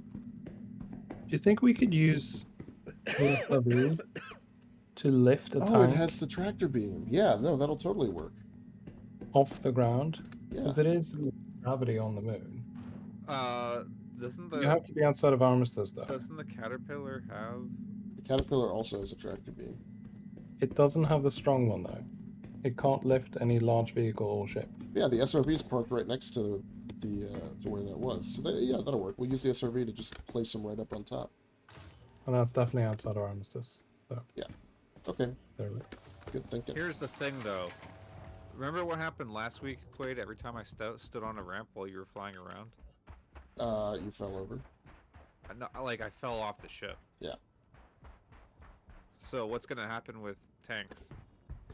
Do you think we could use the SRV to lift a Oh, it tank has the tractor beam. Yeah, no, that'll totally work. off the ground? Yeah. Because it is gravity on the moon. Doesn't You have to be outside of Armistice, though. doesn't the Caterpillar have? The Caterpillar also has a tractor beam. It doesn't have the strong one, though. It can't lift any large vehicle or ship. Yeah, the SRV is parked right next to to where that was. So yeah, that'll work. We'll use the SRV to just place them right up on top. And that's definitely outside of Armistice. So, Yeah. Okay. clearly. Good thinking. Here's the thing, though. Remember what happened last week, Quade? Every time I stood on a ramp while you were flying around, You fell over. I fell off the ship. Yeah. So what's gonna happen with tanks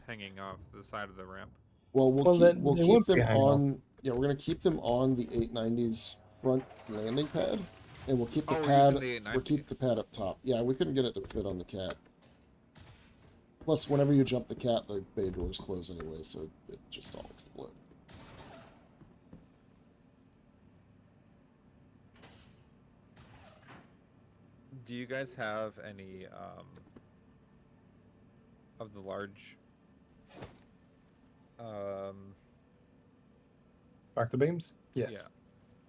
hanging off the side of the ramp? Well, Well, then we'll they keep would be them hanging on. Yeah, we're gonna keep them on the 890's front landing pad, and we'll keep the we're pad. using the 890. We'll keep the pad up top. Yeah, we couldn't get it to fit on the cat. Plus, whenever you jump the cat, the bay doors close anyway, so it just all explodes. Do you guys have any of the large Tractor beams? Yes. Yeah.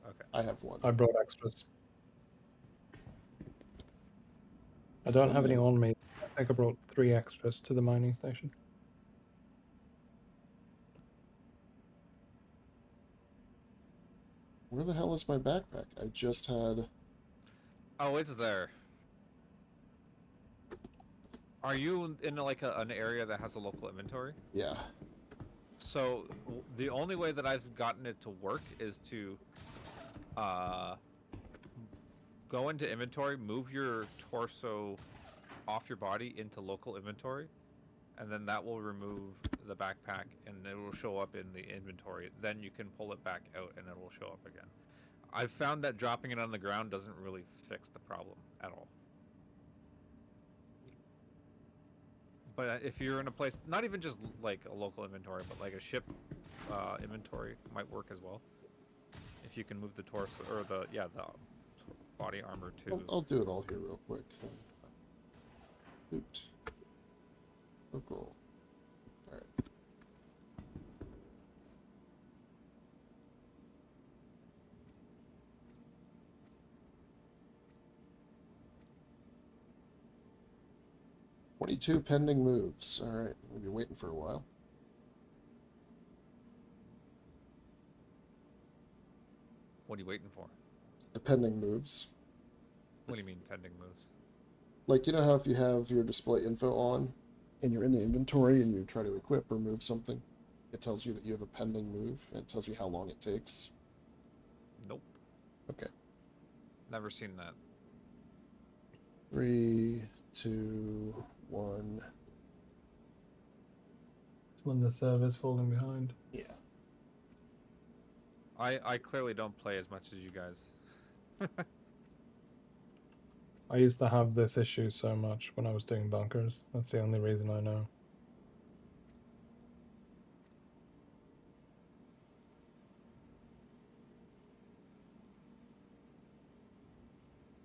Okay. I have one. I brought extras. I don't have any on me. I think I brought 3 extras to the mining station. Where the hell is my backpack? I just had. Oh, it's there. Are you in like an area that has a local inventory? Yeah. So the only way that I've gotten it to work is to go into inventory, move your torso off your body into local inventory, and then that will remove the backpack and it will show up in the inventory. Then you can pull it back out and it will show up again. I've found that dropping it on the ground doesn't really fix the problem at all. But if you're in a place, not even just like a local inventory, but like a ship inventory might work as well. If you can move the torso or the body armor to. I'll do it all here real quick. Oot. Oh, cool. All right. $22 pending moves. All right, we'll be waiting for a while. What are you waiting for? The pending moves. What do you mean pending moves? Like, you know how if you have your display info on and you're in the inventory and you try to equip or move something, it tells you that you have a pending move and it tells you how long it takes? Nope. Okay. Never seen that. 3, 2, 1. It's when the server's falling behind. Yeah. I clearly don't play as much as you guys. I used to have this issue so much when I was doing bunkers. That's the only reason I know.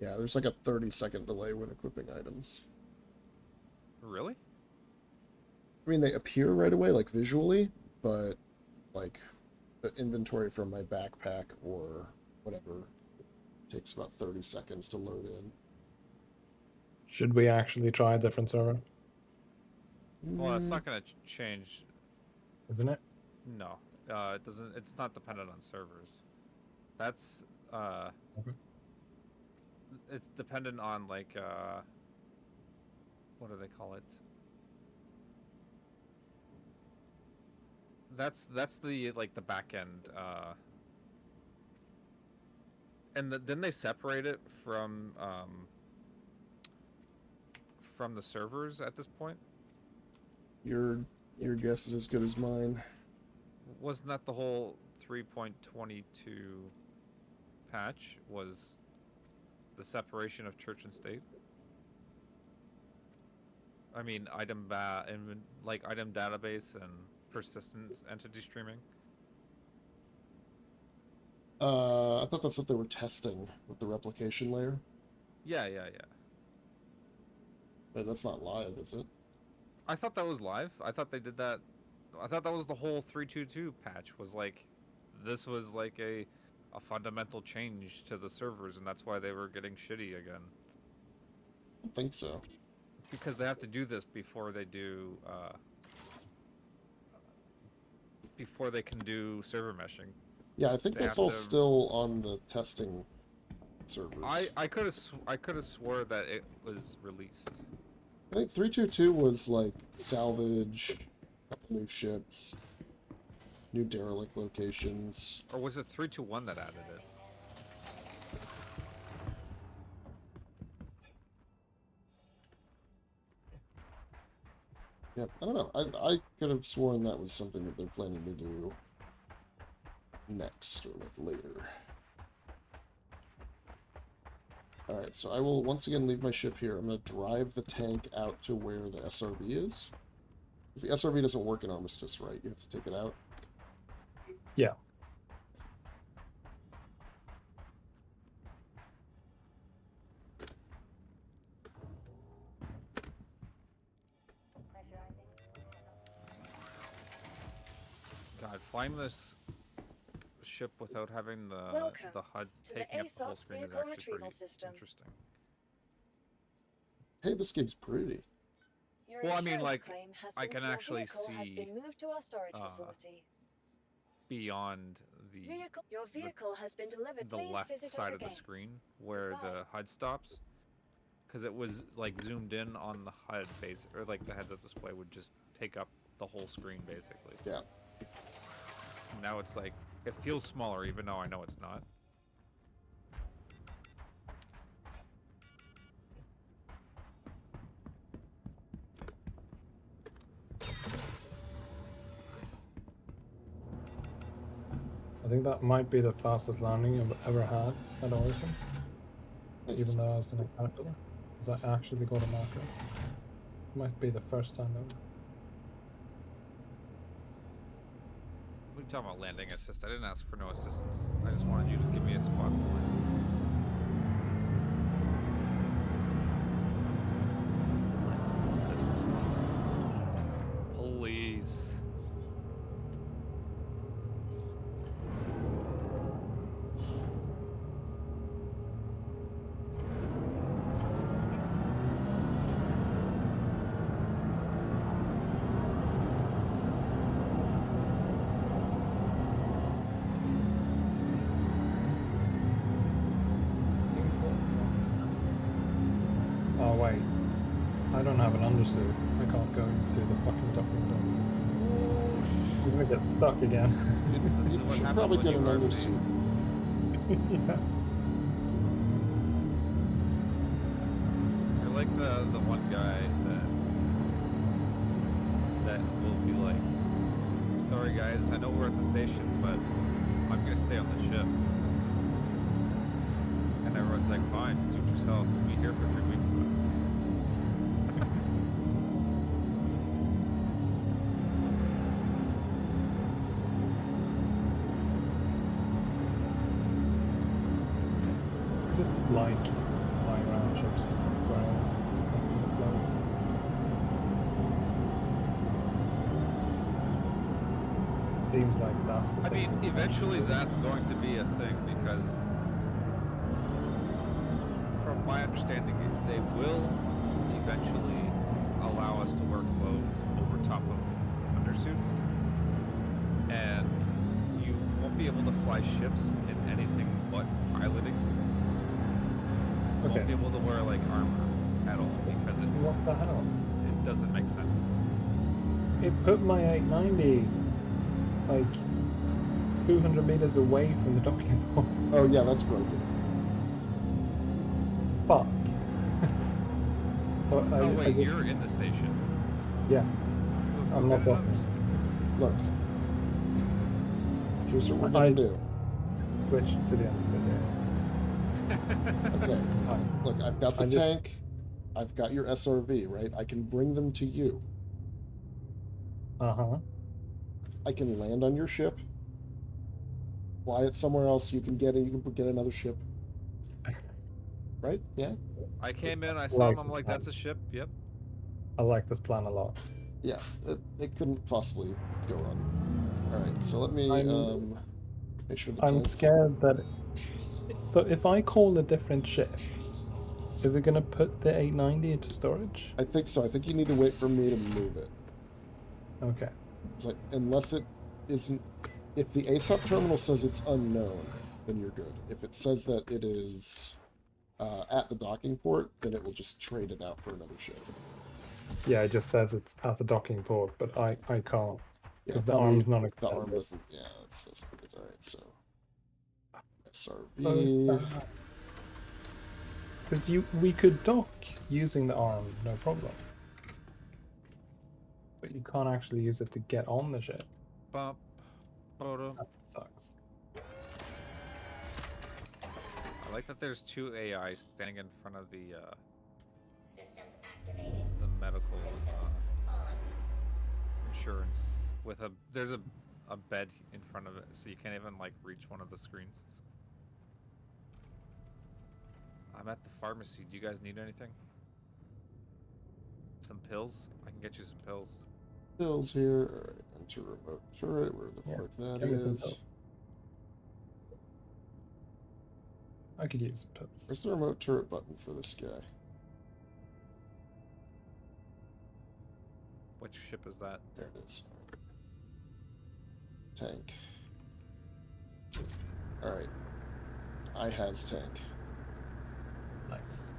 Yeah, there's like a 30-second delay when equipping items. Really? I mean, they appear right away, like visually, but like the inventory from my backpack or whatever takes about 30 seconds to load in. Should we actually try a different server? Well, it's not going to change. Isn't it? No, it doesn't. It's not dependent on servers. That's Okay. It's dependent on like what do they call it? That's the like the back end. And didn't they separate it from the servers at this point? Your guess is as good as mine. Wasn't that the whole 3.22 patch? Was the separation of church and state? I mean, item database and persistence entity streaming. I thought that's what they were testing with the replication layer. Yeah. But that's not live, is it? I thought that was live. I thought they did that. I thought that was the whole 3.22 patch. Was like, this was like a fundamental change to the servers, and that's why they were getting shitty again. I don't think so. Because they have to do this before they do. Before they can do server meshing. Yeah, I think They that's have all to- still on the testing servers. I could have swore that it was released. I think 322 was like salvage, a couple new ships, new derelict locations. Or was it 3.21 that added it? Yeah, I don't know. I could have sworn that was something that they're planning to do next or like later. Alright, so I will once again leave my ship here. I'm going to drive the tank out to where the SRB is. 'Cause the SRB doesn't work in Armistice, right? You have to take it out. Yeah. God, flying this ship without having Welcome the HUD to the taking up the whole ASOP screen is vehicle actually retrieval pretty system. interesting. Hey, this game's pretty. Your Well, I mean, insurance like, claim has I been- can your actually vehicle has see, been moved to our storage uh, facility. Beyond Your vehicle has been delivered. the Please left visit us side of the again. screen where Goodbye. the HUD stops, because it was like zoomed in on the HUD base, or like the heads-up display would just take up the whole screen basically. Yeah. Now it's like it feels smaller, even though I know it's not. I think that might be the fastest landing I've ever had at Orison, Nice. even though I was in a caterpillar. Because I actually got a marker. Might be the first time ever. What are you talking about landing assist? I didn't ask for no assistance. I just wanted you to give me a spot to land. Landing assist. Please. Oh wait, I don't have an undersuit. I can't go into the fucking docking door. I'm gonna get stuck again. This is You what should happens probably when get you an RP. undersuit. Yeah. You're like the one guy that will be like, sorry guys, I know we're at the station, but I'm gonna stay on the ship. And everyone's like, fine, suit yourself. We'll be here for 3 weeks then. Just like flying around ships where it floats. Seems like that's the I thing. mean, eventually that's going to be a thing because, from my understanding, they will eventually allow us to wear clothes over top of undersuits, and you won't be able to fly ships in anything but piloting suits. You Okay. won't be able to wear like armor at all because What the hell? it doesn't make sense. It put my 890 like 200 meters away from the docking port. Oh yeah, that's broken. Fuck. But Oh I wait, just- you're in the station. yeah. Good I'm not another blocking. Look. Here's what we're gonna do. Switch to the understood area. Okay. Fine. Look, I've got the I just- tank. I've got your SRV, right? I can bring them to you. Uh-huh. I can land on your ship. Fly it somewhere else. You can get it. You can get another ship. Right? Yeah? I came in, I saw Like him, I'm like, that. that's a ship. Yep. I like this plan a lot. Yeah. It couldn't possibly go wrong. Alright, so let me make sure the I'm tank's... scared that... So if I call a different ship, is it going to put the 890 into storage? I think so. I think you need to wait for me to move it. Okay. It's like, unless it isn't... If the ASOP terminal says it's unknown, then you're good. If it says that it is at the docking port, then it will just trade it out for another ship. Yeah, it just says it's at the docking port, but I can't. Yeah, Because the probably arm's not the extended. arm doesn't... Yeah, that's good. Alright, so... SRV... So because we could dock using the arm, no problem. But you can't actually use it to get on the ship. Bump. Photo. That sucks. I like that there's two AIs standing in front of the Systems activated. the medical Systems on. insurance with there's a bed in front of it, so you can't even like reach one of the screens. I'm at the pharmacy. Do you guys need anything? Some pills? I can get you some pills. Pills here. Alright, enter remote turret. Where the fuck that give me some is. pills. I could use some pills. Where's the remote turret button for this guy? Which ship is that? There it is. Tank. Alright. I has tank. Nice.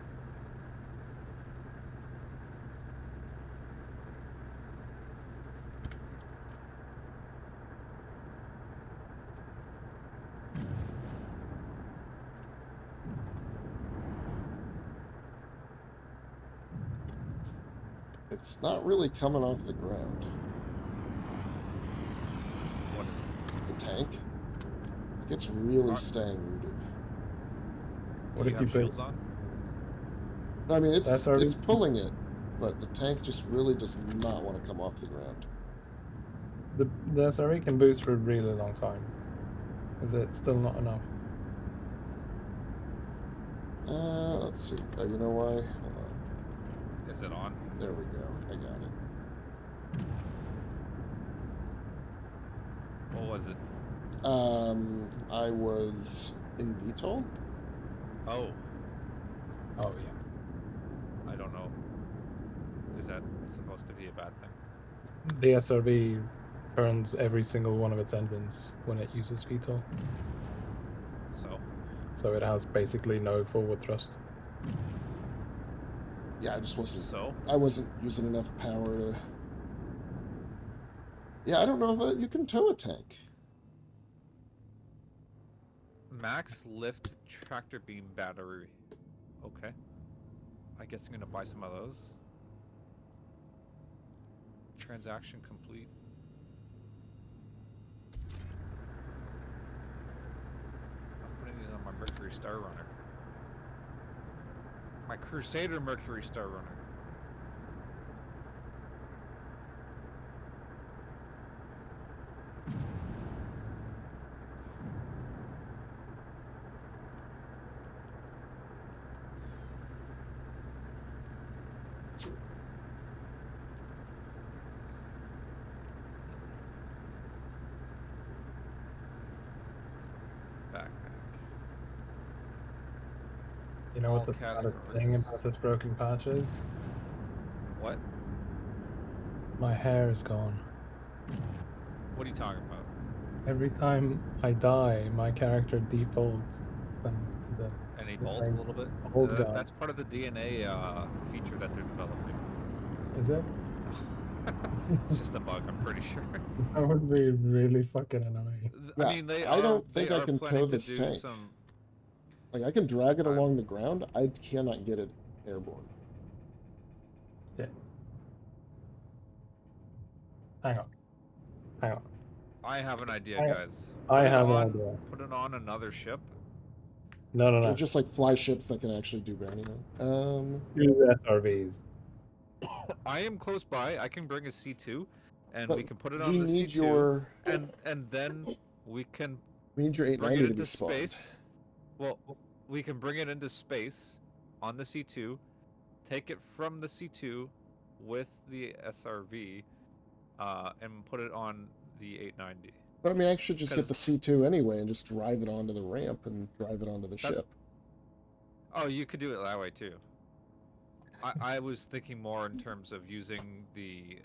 It's not really coming off the ground. What is it? The tank. Like it's really Are- staying rooted. What Do if you you have put shields on? No, I mean That's already- it's pulling it, but the tank just really does not want to come off the ground. the SRE can boost for a really long time. Is it still not enough? Let's see. Oh, you know why? Hold on. Is it on? There we go. I got it. What was it? I was in VTOL. Oh, Oh yeah. I don't know. Is that supposed to be a bad thing? The SRB burns every single one of its engines when it uses VTOL. So it has basically no forward thrust. Yeah, I just wasn't. So? I wasn't using enough power to. Yeah, I don't know if you can tow a tank. Max lift tractor beam battery. Okay. I guess I'm gonna buy some of those. Transaction complete. I'm putting these on my Mercury Star Runner. My Crusader Mercury Star Runner. Backpack. You know what All the saddest categories. thing about this broken patch is? What? My hair is gone. What are you talking about? Every time I die, my character defaults from the And he the bolts a same little bit? old guy. That's part of the DNA feature that they're developing. Is it? It's just a bug, I'm pretty sure. That would be really fucking annoying. Yeah, I mean, they I are, don't they think I are can planning tow this to do tank. some. Like I can drag it along the ground. I cannot get it airborne. Yeah. Hang on. Hang on. I have an idea, I- I guys. Put it have an on- idea. Put it on another ship. No. So just like fly ships that can actually do bounty. Use SRVs. I am close by. I can bring a C2, and But we can put it we on the need C2, your and then we can we need your bring 890 it to into be spawned. space. Well, we can bring it into space on the C2, take it from the C2 with the SRV, and put it on the 890. But I mean, I should just get the 'Cause- C2 anyway and just drive it onto the ramp and drive it onto the ship. Oh, you could do it that way too. I was thinking more in terms of using the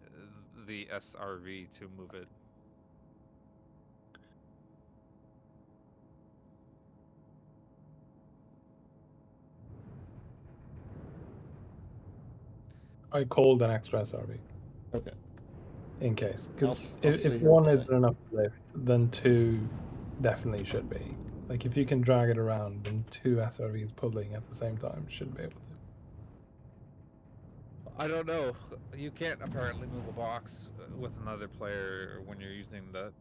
SRV to move it. I called an extra SRV Okay. in case. Because I'll stay if here one with the isn't enough to lift, then two definitely should be. Like if you can drag it around, then two SRVs pulling at the same time should be able to. I don't know. You can't apparently move a box with another player when you're using the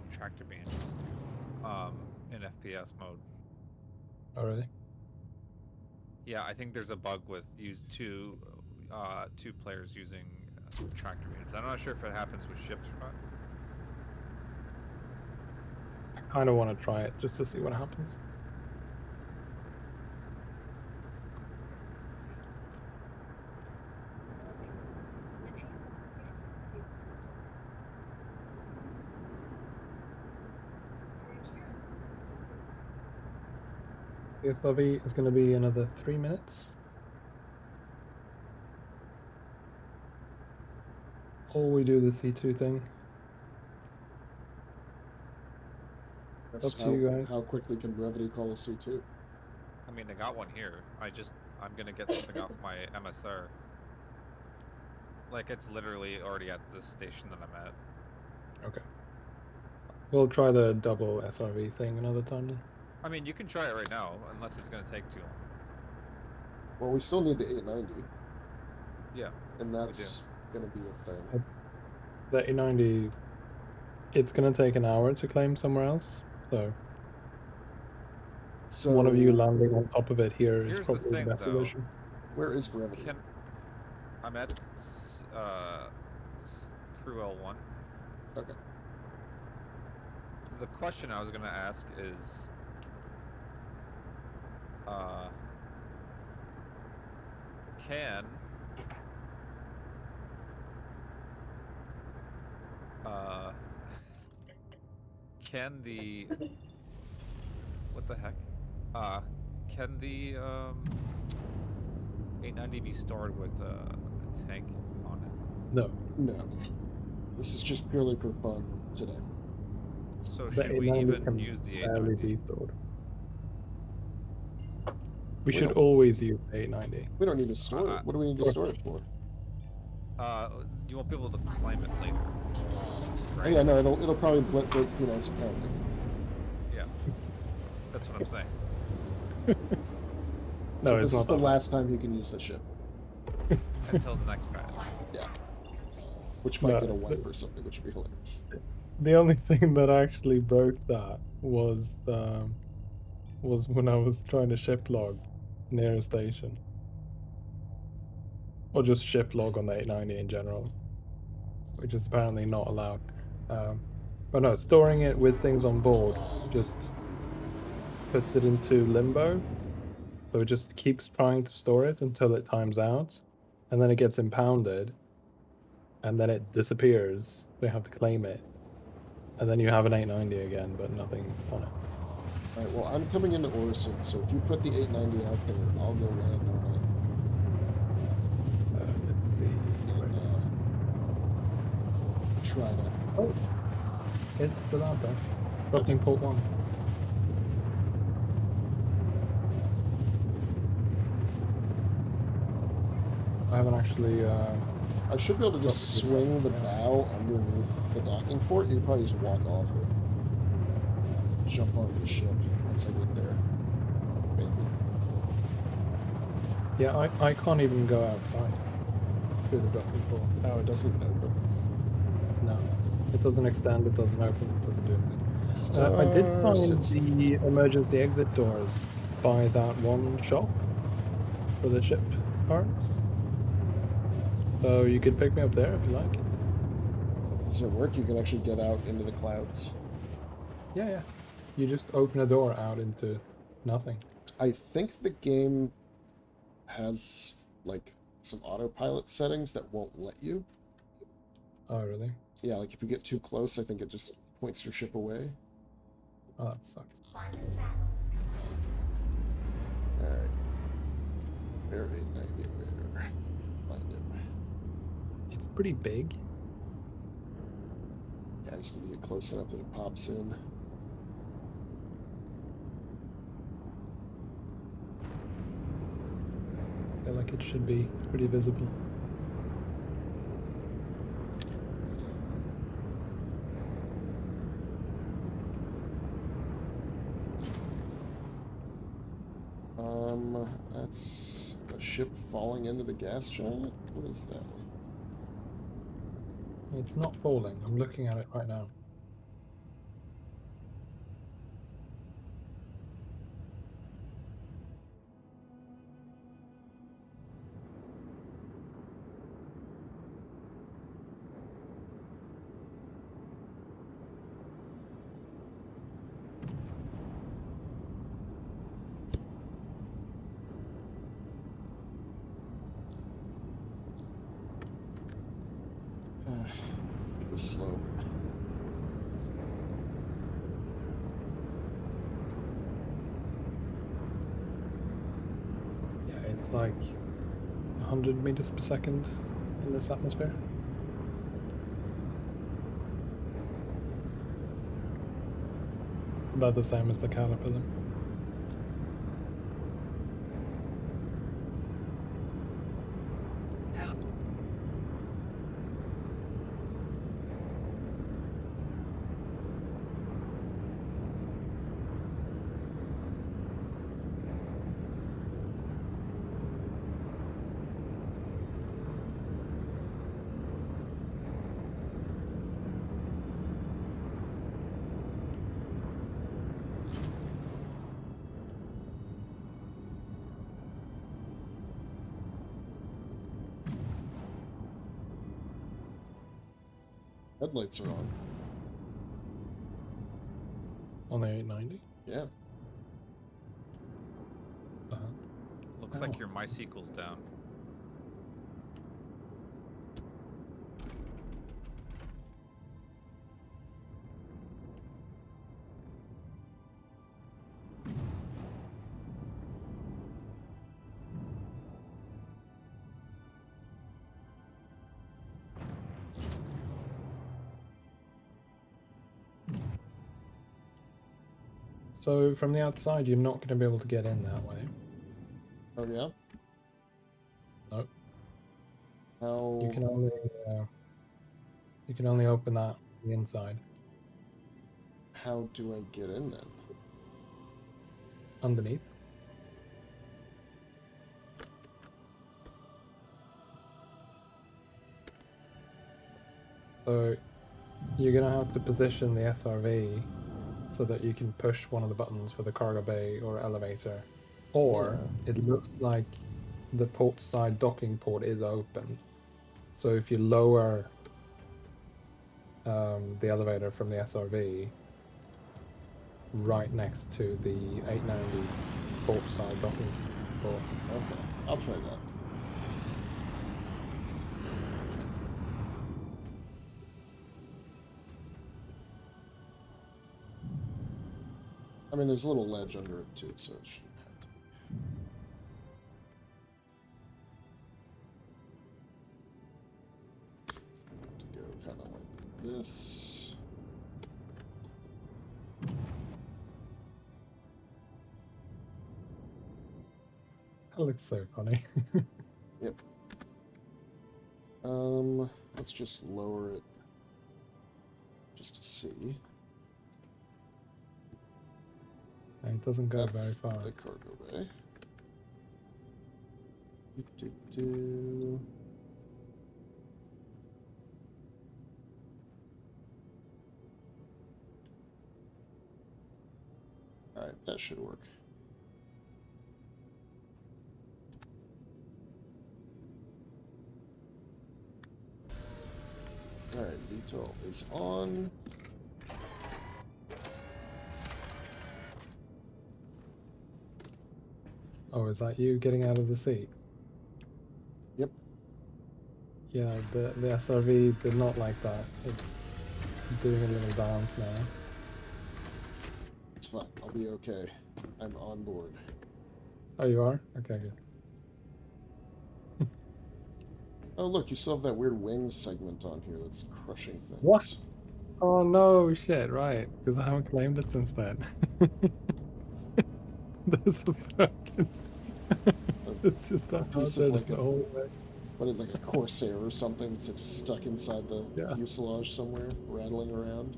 tractor beams in FPS mode. Oh really? Yeah, I think there's a bug with two players using tractor beams. I'm not sure if it happens with ships or not. I kind of want to try it just to see what happens. The SRV is going to be another 3 minutes. Or we do the C2 thing. That's Up to you guys. How quickly can Brevity call a C2? I mean, I got one here. I'm gonna get something off my MSR. Like, it's literally already at the station that I'm at. Okay. We'll try the double SRV thing another time then. I mean, you can try it right now, unless it's gonna take too long. Well, we still need the 890, Yeah. and that's going to be a thing. The 890, it's going to take an hour to claim somewhere else. So one of you landing on top of it here is Here's the probably the thing, best though. solution. Where is Brevity? I'm at Crew L1. Okay. The question I was gonna ask is, can the what the heck? Can the 890 be stored with a tank on it? No. No. This is just purely for fun today. So The should we 890 even can use the barely 890? be stored. We We should don't- always use the 890. We don't need to store it. What do we need to store it for? You won't be able to claim it later. Oh, yeah, no, it'll probably break Kienai's account. Yeah, that's what I'm saying. No, So it's this not is the that. last time he can use the ship. Until the next patch. Yeah. Which might No, get a wipe or something, which would be hilarious. The only thing that actually broke that was when I was trying to ship log near a station. Or just ship log on the 890 in general, which is apparently not allowed. But no, storing it with things on board just puts it into limbo. So it just keeps trying to store it until it times out, and then it gets impounded, and then it disappears. They have to claim it, and then you have an 890 again, but nothing on it. Alright, well, I'm coming into Orison, so if you put the 890 out there, I'll go land on Let's see. it and try to. Oh, it's the Lanta. Docking port 1. I haven't actually. I should be able to just swing the bow underneath the docking port. You can probably just walk off it. Jump onto the ship once I get there. Maybe. Yeah, I can't even go outside through the docking port. Oh, it doesn't even open. It doesn't extend, it doesn't open, it doesn't do anything. I did Star find Citizen. the emergency exit doors by that one shop for the ship parts. So you could pick me up there if you like. Does it work? You can actually get out into the clouds. Yeah, yeah. You just open a door out into nothing. I think the game has like some autopilot settings that won't let you. Oh, really? Yeah, like if you get too close, I think it just points your ship away. Oh, that sucks. Quantum travel. Alright. Where 890? Where? Find him. It's pretty big. Yeah, I just need to get close enough that it pops in. I feel like it should be pretty visible. That's a ship falling into the gas giant? What is that? It's not falling. I'm looking at it right now. It was slow. Yeah, it's like 100 meters per second in this atmosphere. It's about the same as the caterpillar. Headlights are on. On the 890? Yeah. Looks Oh. like your MySQL's down. So from the outside, you're not going to be able to get in that way. Oh, yeah? Nope. How... You can only open that from the inside. How do I get in then? Underneath. So you're going to have to position the SRV so that you can push one of the buttons for the cargo bay or elevator. Or Yeah. it looks like the port side docking port is open. So if you lower the elevator from the SRV right next to the 890's port side docking port. Okay. I'll try that. I mean, there's a little ledge under it too, so it shouldn't have to be. I have to go kind of like this. That looks so funny. Yep. Let's just lower it just to see. It doesn't go That's very far. the cargo bay. Do. Alright, that should work. Alright, VTOL is on. Oh, is that you getting out of the seat? Yep. Yeah, the SRV did not like that. It's doing a little dance now. It's fine. I'll be okay. I'm on board. Oh, you are? Okay, good. Oh, look, you still have that weird wing segment on here that's crushing things. What? Oh no, shit, right. Because I haven't claimed it since then. There's a fucking... it's just A that piece out of there like the a, whole way. what is like a Corsair or something that's like stuck inside the Yeah. fuselage somewhere, rattling around.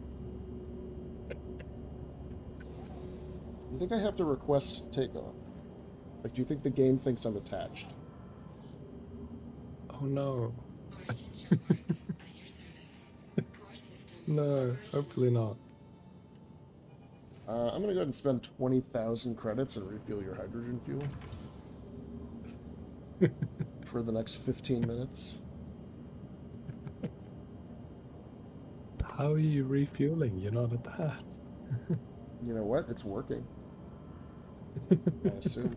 You think I have to request takeoff? Like, do you think the game thinks I'm attached? Oh no. No, hopefully not. I'm gonna go ahead and spend 20,000 credits and refuel your hydrogen fuel for the next 15 minutes. How are you refueling? You're not attached. You know what? It's working. I assume.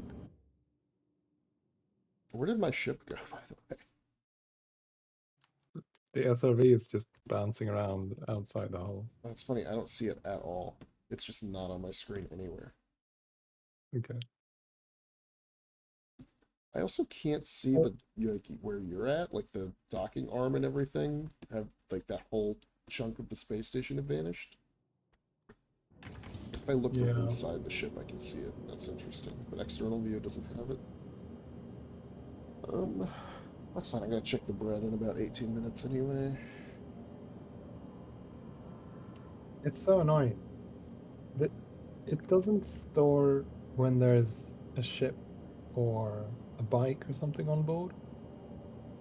Where did my ship go, by the way? The SRV is just bouncing around outside the hull. That's funny. I don't see it at all. It's just not on my screen anywhere. Okay. I also can't see the like where you're at, like the docking arm and everything. Have like that whole chunk of the space station have vanished. If I look from inside the ship, I can see it. That's interesting. But external view doesn't have it. That's fine. I'm gonna check the bread in about 18 minutes anyway. It's so annoying. It doesn't store when there's a ship or a bike or something on board.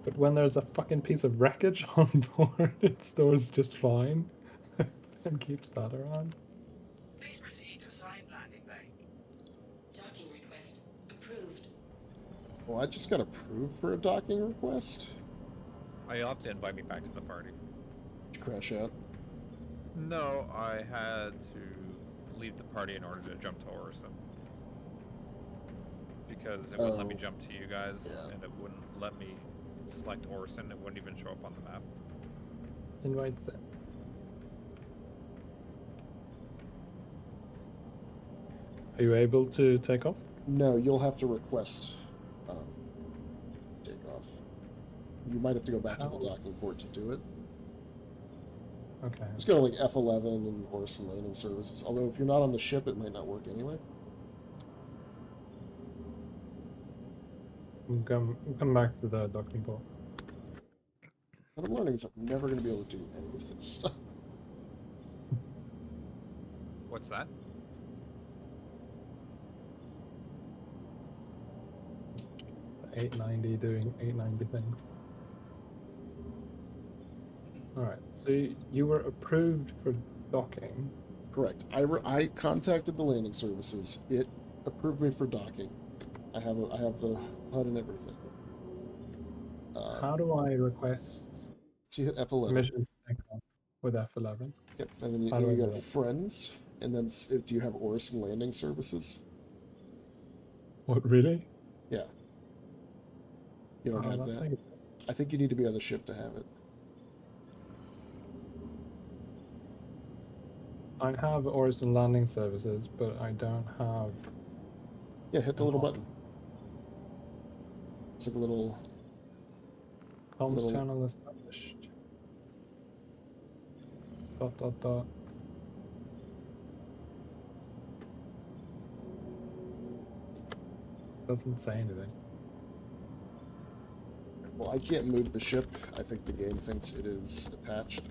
But when there's a fucking piece of wreckage on board, it stores just fine and keeps that around. Please proceed to assigned landing bay. Docking request approved. Well, I just got approved for a docking request. Oh, you'll have to invite me back to the party. Did you crash out? No, I had to leave the party in order to jump to Orison. Because it wouldn't let me jump to you guys, and it wouldn't let me select Orison. It wouldn't even show up on the map. Invite sent. Are you able to take off? No, you'll have to request takeoff. You might have to go back to the docking port to do it. Okay. Just go to like F11 and Orison landing services. Although if you're not on the ship, it might not work anyway. We'll come back to the docking port. What I'm learning is I'm never going to be able to do any of this stuff. What's that? The 890 doing 890 things. Alright, so you were approved for docking. Correct. I contacted the landing services. It approved me for docking. I have the HUD and everything. How do I request So you hit F11. permission to take off with F11? Yep, and then you go to friends, and then do you have Orison landing services? What, really? Yeah. You don't have that? I think you need to be on the ship to have it. I have Orison landing services, but I don't have... Yeah, hit the little button. It's like a little... Comms channel established. ... Doesn't say anything. Well, I can't move the ship. I think the game thinks it is attached.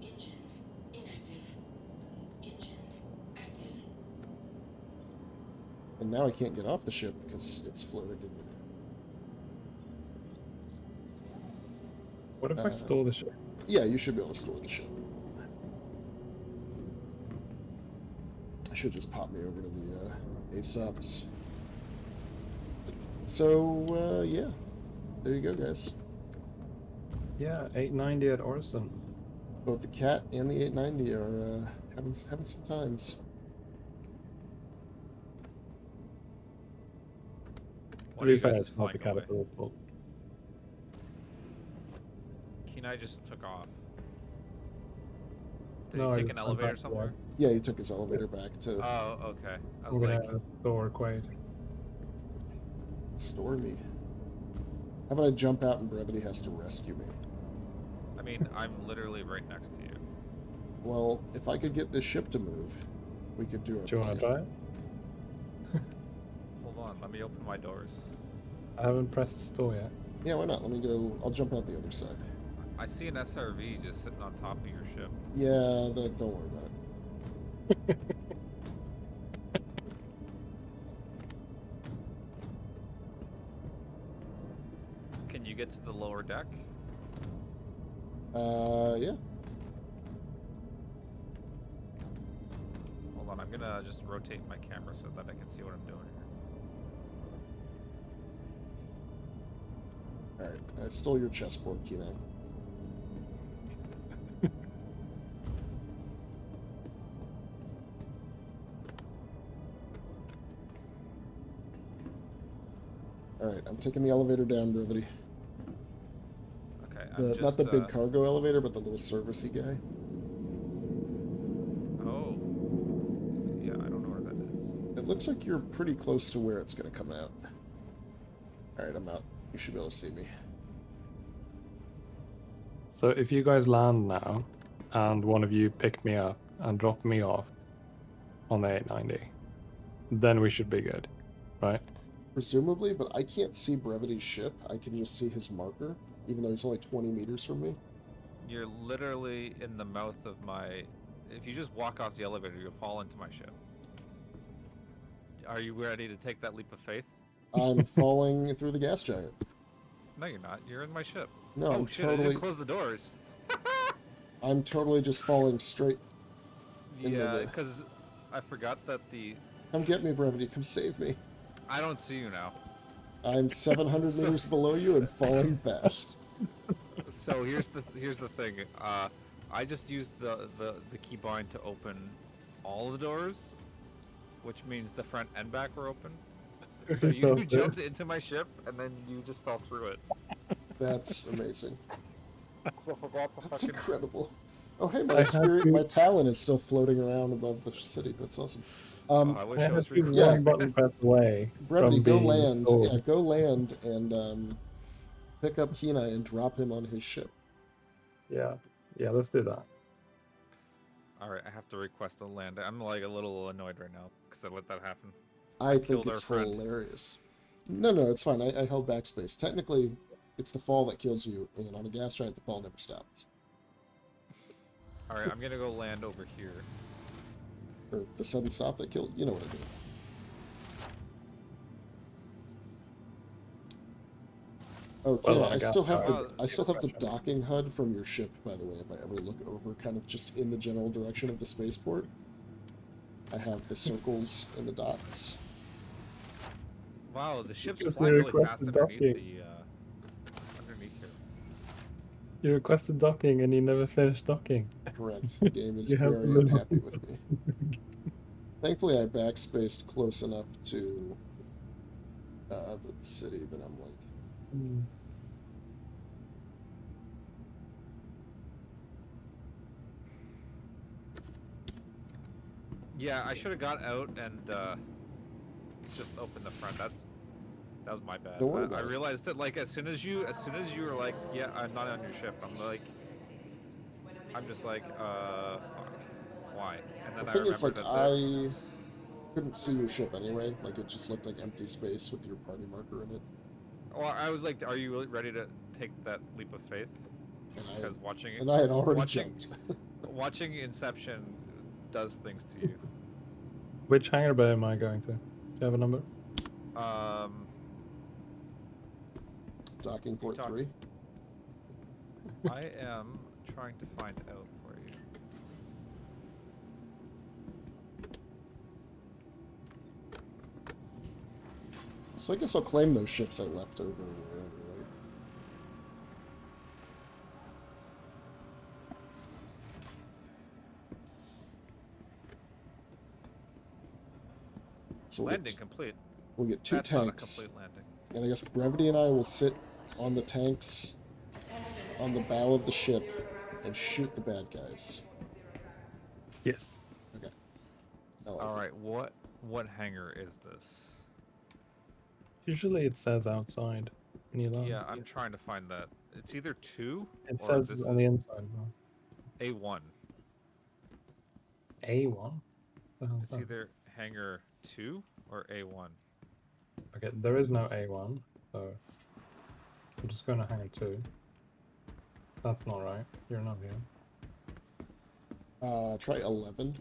Engines inactive. Engines active. And now I can't get off the ship because it's floated in. What if I store the ship? Yeah, you should be able to store the ship. Should just pop me over to the ASOPs. So, yeah. There you go, guys. Yeah, 890 at Orson. Both the cat and the 890 are having some times. To One of be you fair, guys it's is not the flying away. caterpillar's fault. Kienai just took off. Did No, he I take just an went elevator back to somewhere? Yeah, he took his elevator back to Oh, okay. I We're was like, gonna store Quade. store me. How about I jump out and Brevity has to rescue me? I mean, I'm literally right next to you. Well, if I could get this ship to move, we could do Do you want it. to try it? Hold on, let me open my doors. I haven't pressed store yet. Yeah, why not? Let me go. I'll jump out the other side. I see an SRV just sitting on top of your ship. Yeah, don't worry about it. Can you get to the lower deck? Yeah. Hold on, I'm gonna just rotate my camera so that I can see what I'm doing here. Alright, I stole your chessboard, Kienai. Alright, I'm taking the elevator down, Brevity. Okay, Not the big cargo elevator, but the little servicey guy. Oh. Yeah, I don't know where that is. It looks like you're pretty close to where it's going to come out. Alright, I'm out. You should be able to see me. So if you guys land now, and one of you pick me up and drop me off on the 890, then we should be good, right? Presumably, but I can't see Brevity's ship. I can just see his marker, even though he's only 20 meters from me. You're literally in the mouth of my... If you just walk off the elevator, you'll fall into my ship. Are you ready to take that leap of faith? I'm falling through the gas giant. No, you're not. You're in my ship. No, oh, I'm shit, I totally... didn't close the doors. I'm totally just falling straight into Yeah, the... because I forgot that the... Come get me, Brevity. Come save me. I don't see you now. I'm 700 meters below you and falling fast. So here's the thing. I just used the keybind to open all the doors, which means the front and back were open. So you jumped into my ship and then you just fell through it. That's amazing. I forgot the That's fucking... incredible. Oh, hey, my spirit, my talon is still floating around above the city. That's awesome. I wish I was recording. yeah. One button press away. Brevity, from go being land. sold. Yeah, go land and pick up Kienai and drop him on his ship. Yeah, let's do that. All right, I have to request a land. I'm like a little annoyed right now because I let that happen. I think killed our it's friend. hilarious. No, it's fine. I held backspace. Technically, it's the fall that kills you, and on a gas giant, the fall never stops. All right, I'm gonna go land over here. Or the sudden stop that killed. You know what I mean. Oh, Well, Kienai, I I got still have that. the I still have the docking HUD from your ship, by the way. If I ever look over, kind of just in the general direction of the spaceport, I have the circles and the dots. Wow, the ship's Because flying we really fast requested underneath docking. the underneath here. You requested docking and you never finished docking. Correct. The game is You have very to live. unhappy with me. Thankfully, I backspaced close enough to the city that I'm like. Hmm. Yeah, I should have got out and just opened the front. That was my bad. Don't worry But I about it. realized that like as soon as you were like, yeah, I'm not on your ship. I'm just like, fuck, why? And then The I thing remembered is, like, that I couldn't see your ship anyway. Like, it just looked like empty space with your party marker in it. well, I was like, are you ready to take that leap of faith? Because And I had already watching, jumped. watching Inception does things to you. Which hangar bay am I going to? Do you have a number? Docking port 3. I am trying to find out for you. So I guess I'll claim those ships I left over wherever, right? So Landing complete. we'll get 2 That's tanks. not a complete landing. And I guess Brevity and I will sit on the tanks on the bow of the ship and shoot the bad guys. Yes. Okay. I like All it. right, what hangar is this? Usually it says outside when you land. Yeah, I'm trying to find that. It's either 2 It or says this on the is inside. No. A1. A1? The hell's It's that? either hangar 2 or A1. Okay, there is no A1, so I'm just going to hangar 2. That's not right. You're not here. Try 11.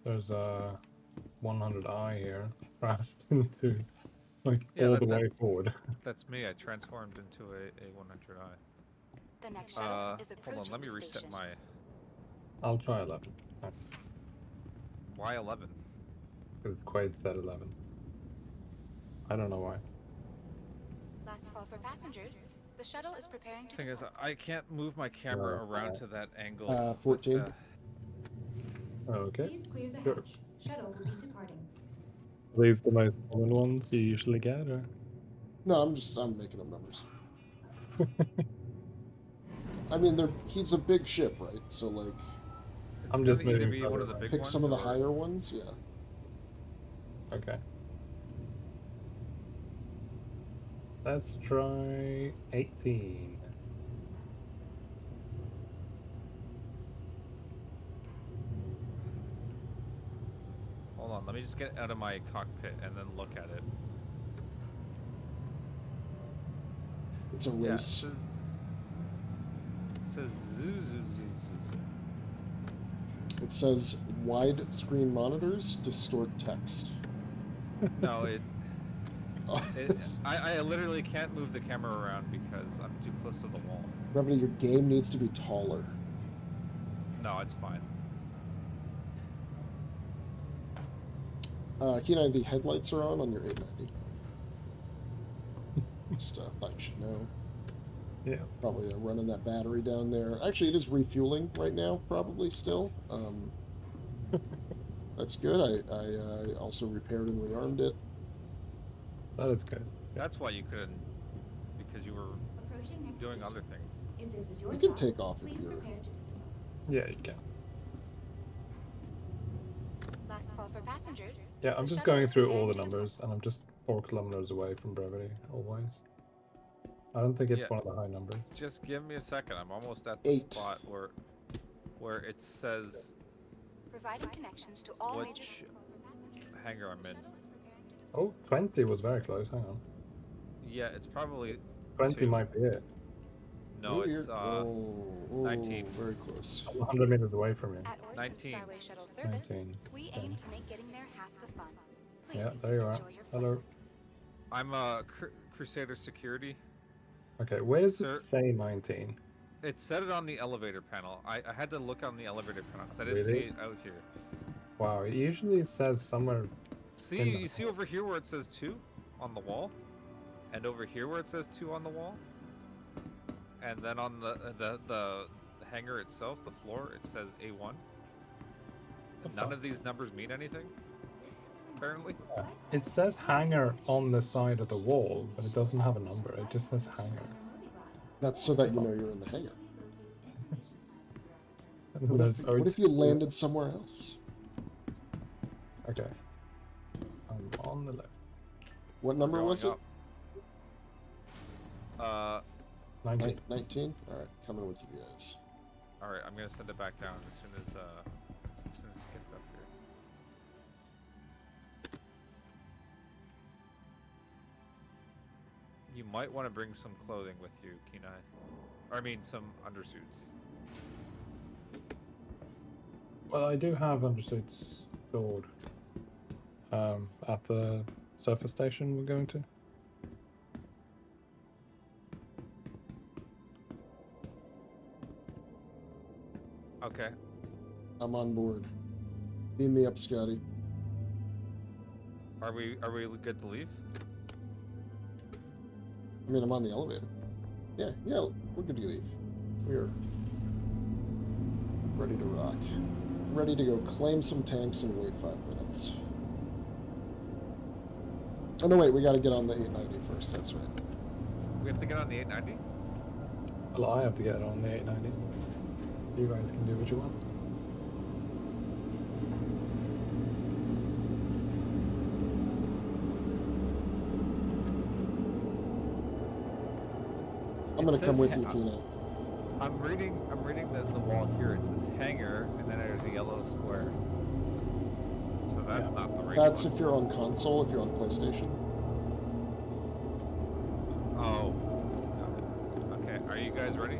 There's a 100i here, crashed into, like, Yeah, all the way forward. That's me. I transformed into a 100i. The next shuttle is Hold approaching on, let me the reset station. my... I'll try 11. Why 11? Because Quade said 11. I don't know why. Last call for passengers. The shuttle is preparing to Thing is, depart. I can't move my camera around to that angle. 14. with, Okay. Please clear the Sure. hatch. Shuttle will be departing. Are these the most common ones you usually get, or? No, I'm making up numbers. I mean, he's a big ship, right? So, like, it's I'm gonna just either moving be one of the big pick ones some of the or- higher ones, yeah. Okay. Let's try 18. Hold on, let me just get out of my cockpit and then look at it. It's a Yeah, race. it says zoo, zoo, zoo, zoo, zoo. It says widescreen monitors distort text. No, I literally can't move the camera around because I'm too close to the wall. Brevity, your game needs to be taller. No, it's fine. Kienai, the headlights are on your 890. Just thought you should know. Yeah. Probably running that battery down there. Actually, it is refueling right now, probably still. That's good. I also repaired and rearmed it. That is good. That's why you couldn't, because you were Approaching next doing station. other things. If this is your You can stop, take off if please you're... prepare to dismount. Yeah, you can. Last call for passengers. Yeah, I'm The just shuttle going is through all preparing the to numbers, and I'm just 4 kilometers away from Brevity, always. I don't think it's Yeah. one of the high numbers. Just give me a second. I'm almost at the 8. spot where it says Providing connections to all major which last call for passengers. hangar I'm The in. shuttle is preparing to depart. Oh, 20 was very close, hang on. Yeah, it's probably 20 2. might be it. No, it's 19. Very close. I'm 100 meters away from you. At Orson 19. Skyway Shuttle Service, 19. we aim to make getting there half the fun. Please Yeah, there you are. enjoy your Hello. flight. I'm Crusader Security. Okay, where does Sir? it say 19? It said it on the elevator panel. I had to look on the elevator panel because I didn't see Really? it out here. Wow, it usually says somewhere. See, In the you see over here where it says 2 on the wall, and over here where it says 2 on the wall, and then on the hangar itself, the floor, it says A1. None of these numbers mean anything, apparently. It says hangar on the side of the wall, but it doesn't have a number. It just says hangar. That's so that you know you're in the hangar. And then What there's if O2. you landed somewhere else? Okay. I'm on the left. What number Going was it? up. 19. 19? Alright, coming with you guys. Alright, I'm gonna send it back down as soon as it gets up here. You might want to bring some clothing with you, Kienai. Or I mean, some undersuits. Well, I do have undersuits stored at the surface station we're going to. Okay. I'm on board. Beam me up, Scotty. Are we good to leave? I mean, I'm on the elevator. Yeah, we're good to leave. We're ready to rock. Ready to go claim some tanks and wait 5 minutes. Oh no, wait, we gotta get on the 890 first, that's right. We have to get on the 890? Well, I have to get on the 890. You guys can do what you want. I'm gonna come with you, Kienai. I'm reading the wall here. It says hangar, and then there's a yellow square. So that's not the right That's one. if you're on console, if you're on PlayStation. Oh. Got it. Okay, are you guys ready?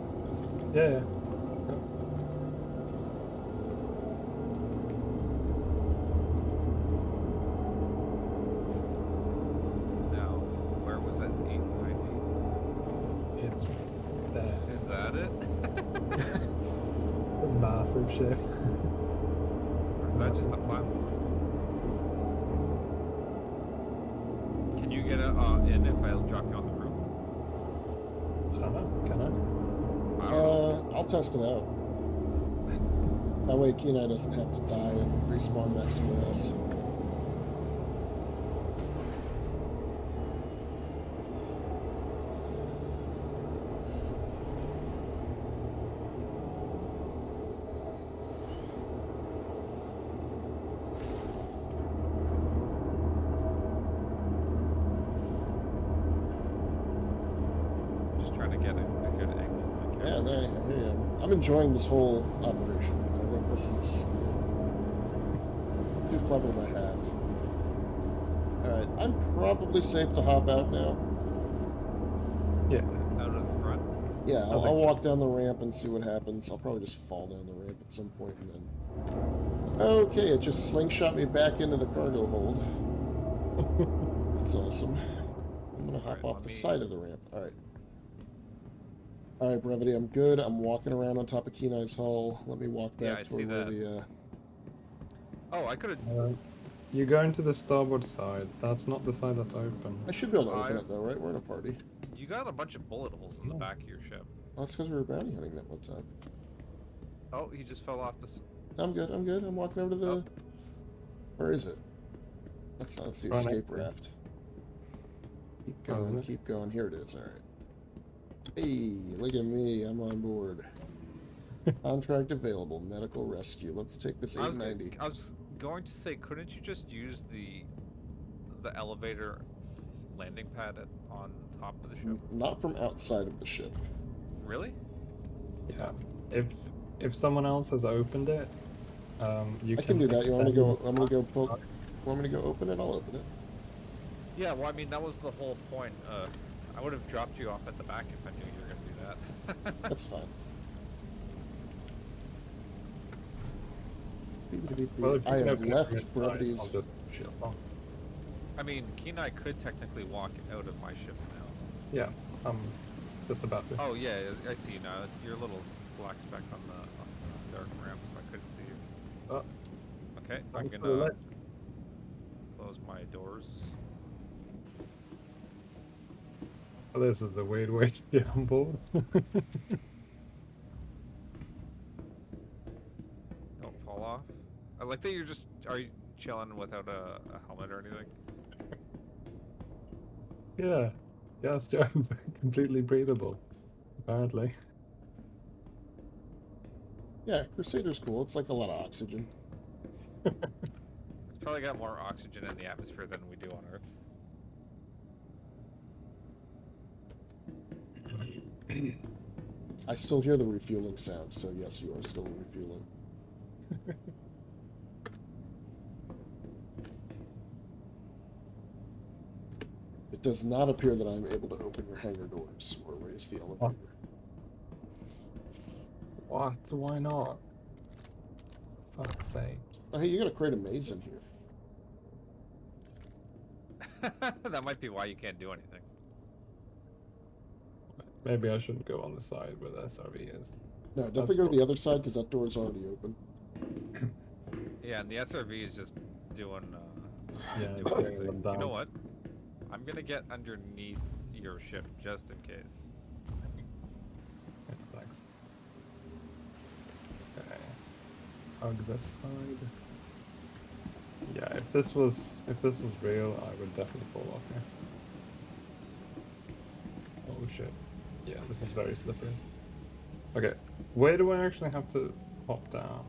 Yeah. Now, where was that 890? It's there. Is that it? A massive ship. Or is that just a platform? Can you get in if I drop you on the roof? I don't know. Can I? I don't know. I'll test it out. That way Kienai doesn't have to die and respawn back somewhere else. Just trying to get a good angle. on the Yeah, camera. no, I hear you. I'm enjoying this whole operation. I think this is too clever by half. Alright, I'm probably safe to hop out now. Yeah. Out of the front. Yeah, I I'll think so. walk down the ramp and see what happens. I'll probably just fall down the ramp at some point and then... Okay, it just slingshot me back into the cargo hold. That's awesome. I'm gonna hop Alright, off let the me- side of the ramp. Alright. Alright, Brevity, I'm good. I'm walking around on top of Kienai's hull. Let me walk Yeah, back I see toward where that. the... Oh, I could have. You go into the starboard side. That's not the side that's open. I should be able to open I- it though, right? We're in a party. You got a bunch of bullet holes in the No. back of your ship. Well, that's because we were bounty hunting that one time. Oh, he just fell off this. I'm good, I'm good. I'm walking over to the... Oh. Where is it? That's the Right escape next to it. raft. Keep Oh, going, isn't it? keep going. Here it is, alright. Hey, look at me. I'm on board. Contract available. Medical rescue. Let's take this I was 890. going to say, couldn't you just use the elevator landing pad on top of the ship? Not from outside of the ship. Really? Yeah. If someone else has opened it, you I can do that. You want me to go? I'm gonna go extend- poke. Want me to go open it? I'll open it. Yeah. Well, I mean, that was the whole point. I would have dropped you off at the back if I knew you were going to do that. That's fine. Well, if you I can have open it left from inside, Brevity's I'll just ship. jump on. I mean, Kienai could technically walk out of my ship now. Yeah, I'm just about to. Oh yeah, I see you now. You're a little black speck on the dark ramp, so I couldn't see you. Oh, Okay, I'm thanks for the gonna light. close my doors. Oh, this is the weird way to get on board. Don't fall off. I like that you're just. Are you chilling without a helmet or anything? Yeah, yes, Jones, completely breathable, apparently. Yeah, Crusader's cool. It's like a lot of oxygen. It's probably got more oxygen in the atmosphere than we do on Earth. I still hear the refueling sound, so yes, you are still refueling. It does not appear that I'm able to open your hangar doors or raise the elevator. What? Why not? Fuck's sake. Oh, hey, you got a crate of maize in here. That might be why you can't do anything. Maybe I shouldn't go on the side where the SRV is. No, definitely go to the other side because that door's already open. Yeah, and the SRV is just doing Yeah, it's Let's getting see. them You down. know what? I'm gonna get underneath your ship just in case. Yeah, thanks. Okay. Hug this side. Yeah, if this was real, I would definitely fall off here. Oh shit. Yeah, this is very slippery. Okay, where do I actually have to hop down?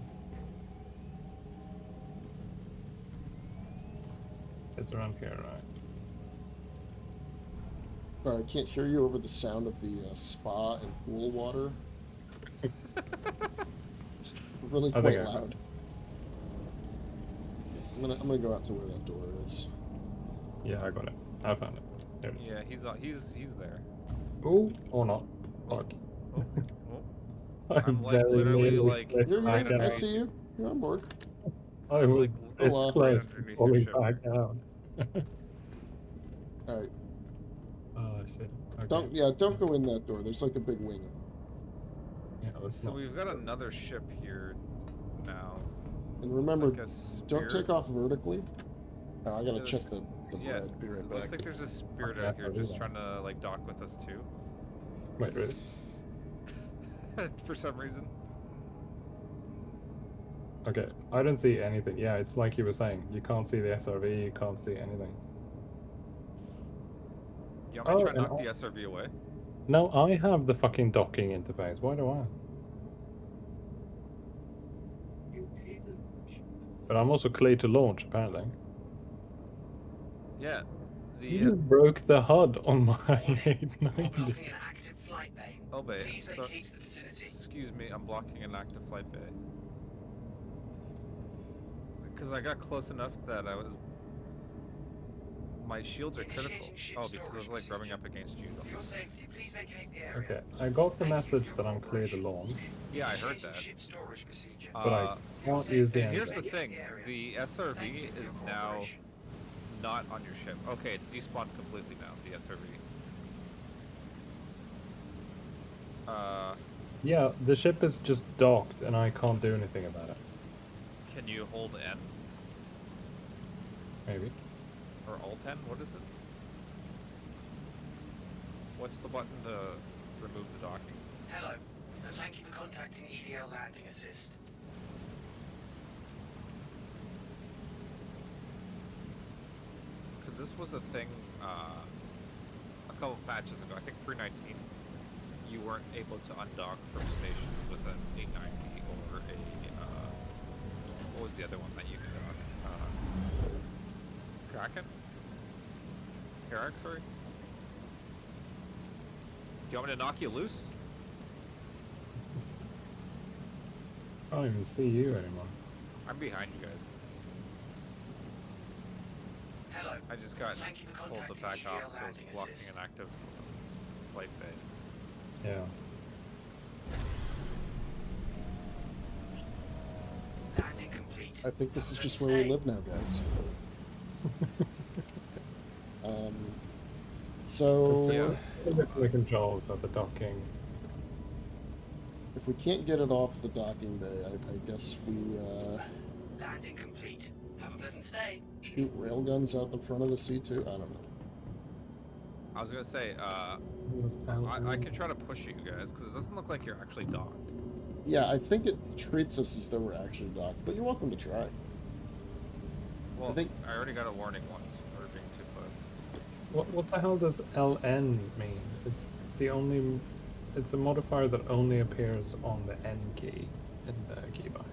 It's around here, right? I can't hear you over the sound of the spa and pool water. It's really I quite think I got loud. I'm gonna go out to where that door is. Yeah, I got it. I found it. There it is. Yeah, he's there. Oh, or not. Fuck. Oh, oh. I'm I'm like very literally nearly like slipped You're right back here. I out. see you. You're on board. I I'm was like this Hola. close right to underneath your falling ship back here. down. All right. Oh shit. Okay. Don't go in that door. There's like a big wing. Yeah, let's So not. we've got another ship here now. And remember, It's like a don't take spirit. off vertically. Oh, I gotta There's- check the Yeah, red. Be right it back. looks like there's a spirit Okay, out here I'll do just that. trying to like dock with us too. Wait, really? For some reason. Okay, I don't see anything. Yeah, it's like you were saying. You can't see the SRV, you can't see anything. You want me to try and and knock the SRV away? No, I have the fucking docking interface. Why do I? But I'm also clear to launch, apparently. Yeah. The You broke the HUD on my 890. Blocking an active flight bay. oh bay. Please So, vacate the vicinity. excuse me, I'm blocking an active flight bay. Because I got close enough that I was. My shields are critical. Initiating ship Oh, because I was storage like rubbing procedure. up against you. For your safety, please vacate the area. Okay, I got the Thank you message for that your I'm clear to launch, Yeah, I heard Initiating that. ship storage procedure. but I Uh, can't use the and here's engine. the thing: the SRV Thank you for is your now cooperation. not on your ship. Okay, it's despawned completely now. The SRV. Yeah, the ship is just docked and I can't do anything about it. Can you hold N Maybe. or Alt N? What is it? What's the button to remove the docking? Hello, and thank you for contacting EDL Landing Assist. Because this was a thing a couple of patches ago. I think 319. You weren't able to undock from stations with an 890 or a what was the other one that you could dock? Kraken? Karak, sorry. Do you want me to knock you loose? I don't even see you anymore. I'm behind you guys. Hello. I just got Thank you for told to back contacting off EDL because I was Landing blocking Assist. an active flight bay. Yeah. Landing complete. I think this is Have a just pleasant where we stay. live now, guys. So Yeah. The controls of the docking. if we can't get it off the docking bay, I guess we Landing complete. Have a pleasant stay. shoot railguns out the front of the C2. I don't know. I was gonna say, I can try to push you guys because it doesn't look like you're actually docked. Yeah, I think it treats us as though we're actually docked, but you're welcome to try. Well, think- I already got a warning once for being too close. What the hell does LN mean? It's a modifier that only appears on the N key in the keybinds.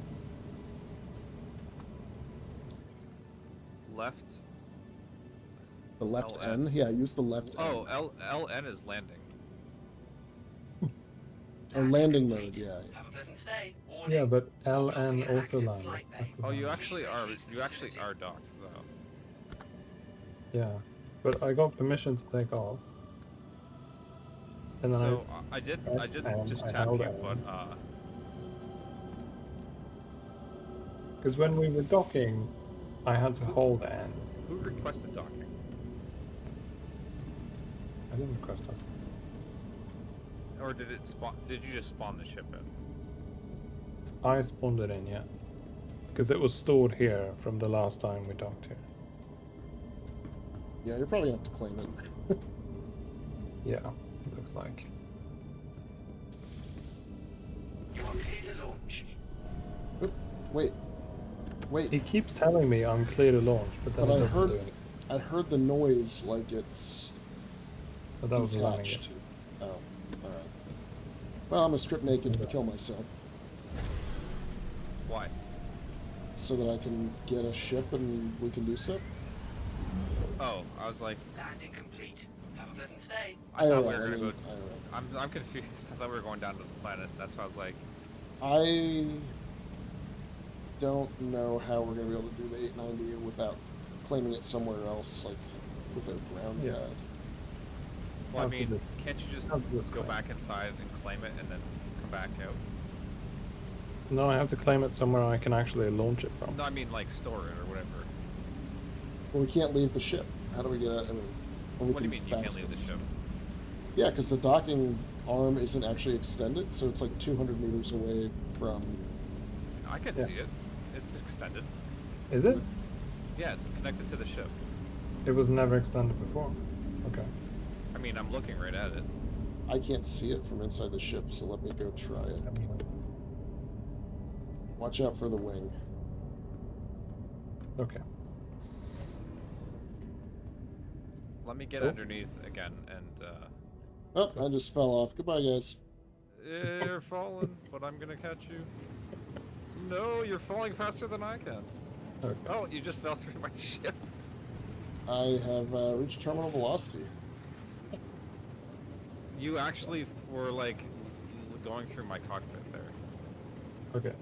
Left. The left LN. N? Yeah, use the left Oh, N. LN is landing. Or landing mode, yeah. Have a pleasant stay. Yeah, but LN Blocking an also active landed. flight bay. That's the Oh, you thing. actually are. Please You actually vicinity. are docked though. Yeah, but I got permission to take off. And then So I did just I tap held you, N. but because when we were docking, I had to hold N. who requested docking? I didn't request docking. Or did it spawn? Did you just spawn the ship in? I spawned it in, yeah. Because it was stored here from the last time we docked here. Yeah, you're probably gonna have to claim it. Yeah, looks like. You are clear to launch. Oop, wait. He keeps telling me I'm clear to launch, but then But it I doesn't heard, do anything. I heard the noise like it's But that was landing it. detached. Oh, all right. Well, I'm gonna strip naked and kill myself Why? so that I can get a ship and we can do stuff. Oh, I was like, Landing complete. Have a pleasant stay. I thought we IRL, were gonna I mean, go. I'm confused. I thought we were going down to the planet. That's why I was like, I don't know how we're gonna be able to do the 890 without claiming it somewhere else, like with a ground Yeah. pad. well, I How to mean, do- can't you just how to do this go claim? back inside and claim it and then come back out? No, I have to claim it somewhere I can actually launch it from. No, I mean like store it or whatever. Well, we can't leave the ship. How do we get out? I mean, or we What do you can mean you can't leave the backspace. ship? Yeah, because the docking arm isn't actually extended, so it's like 200 meters away from. I can Yeah. see it. It's extended. Is it? Yeah, it's connected to the ship. It was never extended before. Okay. I mean, I'm looking right at it. I can't see it from inside the ship, so let me go try it. Watch out for the wing. Okay. Let me get Oh. underneath again and Oh, I just fell off. Goodbye, guys. you're falling, but I'm gonna catch you. No, you're falling faster than I can. Okay. Oh, you just fell through my ship. I have reached terminal velocity. You actually were like going through my cockpit there. Okay.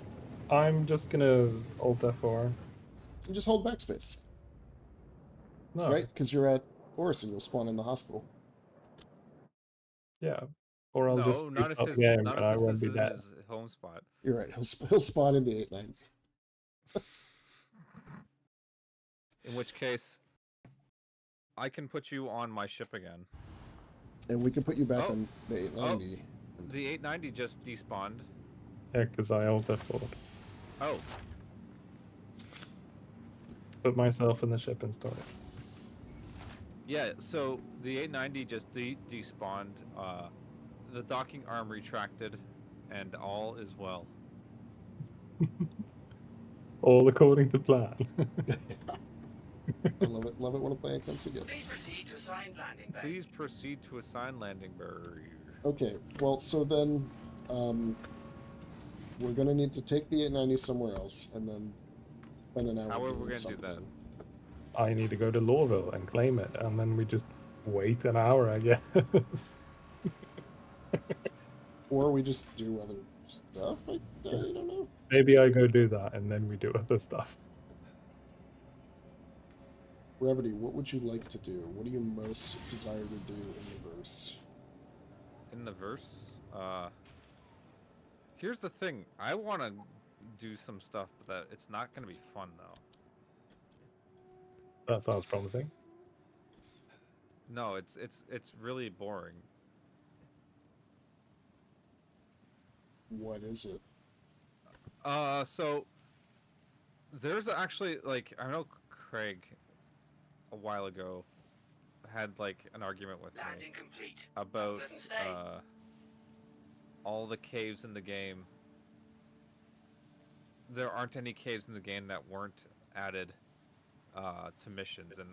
I'm just gonna Alt F4. You just hold backspace, No. right? Because you're at Orison, you'll spawn in the hospital. Yeah. Or I'll just No, not if restart his, the game not and if I this won't is be in dead. his home spot. You're right. He'll spawn in the 890. In which case, I can put you on my ship again. And we can put you back Oh. on the 890. The 890 just despawned. Yeah, because I Alt F4. Oh, Put myself in the ship and start it. yeah. So the 890 just despawned. The docking arm retracted, and all is well. All according to plan. I love it. Love it when a plan comes together. Please proceed to assigned landing bay. Please proceed to assign landing barrier. Okay, well, so then we're going to need to take the 890 somewhere else and then spend an hour How are we doing gonna do something. that? I need to go to Lawville and claim it, and then we just wait an hour, I guess. Or we just do other stuff? I don't know. Maybe I go do that, and then we do other stuff. Brevity, what would you like to do? What do you most desire to do in the verse? In the verse, here's the thing. I want to do some stuff, but that it's not gonna be fun though. That sounds promising. No, it's really boring. What is it? So there's actually like I know Craig a while ago had like an argument with me Landing complete. about Pleasant stay. all the caves in the game. There aren't any caves in the game that weren't added to missions, and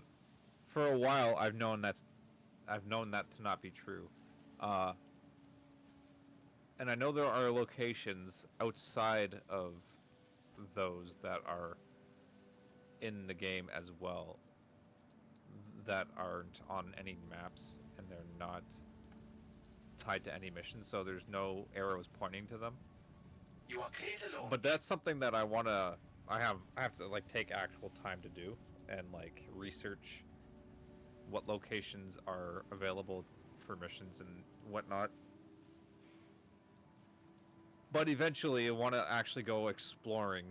for a while I've known that to not be true. And I know there are locations outside of those that are in the game as well that aren't on any maps, and they're not tied to any mission, so there's no arrows pointing to them. You are clear to launch. But that's something that I have to like take actual time to do and like research what locations are available for missions and whatnot. But eventually I want to actually go exploring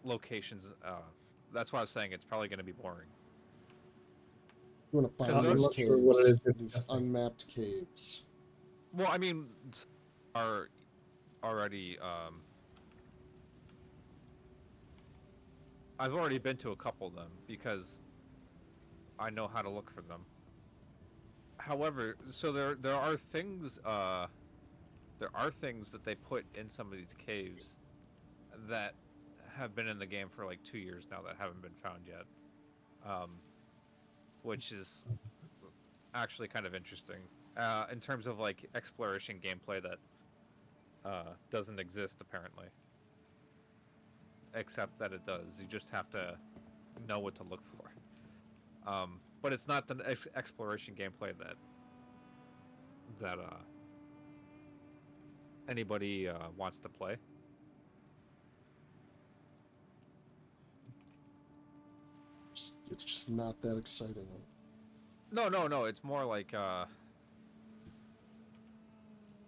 locations. That's why I was saying it's probably going to be boring. You want to Because find I'm these not sure what it caves, is you're these suggesting. unmapped caves. Well, I mean, are already I've already been to a couple of them because I know how to look for them. However, so there are things that they put in some of these caves that have been in the game for like 2 years now that haven't been found yet, which is actually kind of interesting in terms of like exploration gameplay that doesn't exist apparently, except that it does. You just have to know what to look for. But it's not the exploration gameplay that anybody wants to play. It's just not that exciting. No. It's more like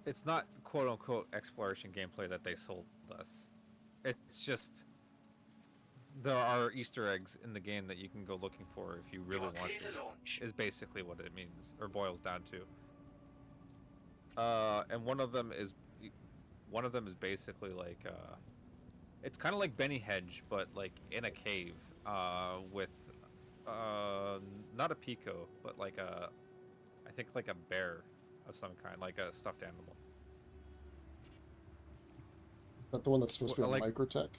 it's not quote unquote exploration gameplay that they sold us. It's just there are Easter eggs in the game that you can go looking for if you really want to. Is basically what it means or boils down to. And one of them is basically like it's kind of like Benny Hedge, but like in a cave with not a pico, but like I think like a bear of some kind, like a stuffed animal. Is that the one that's supposed to be on Like Microtech?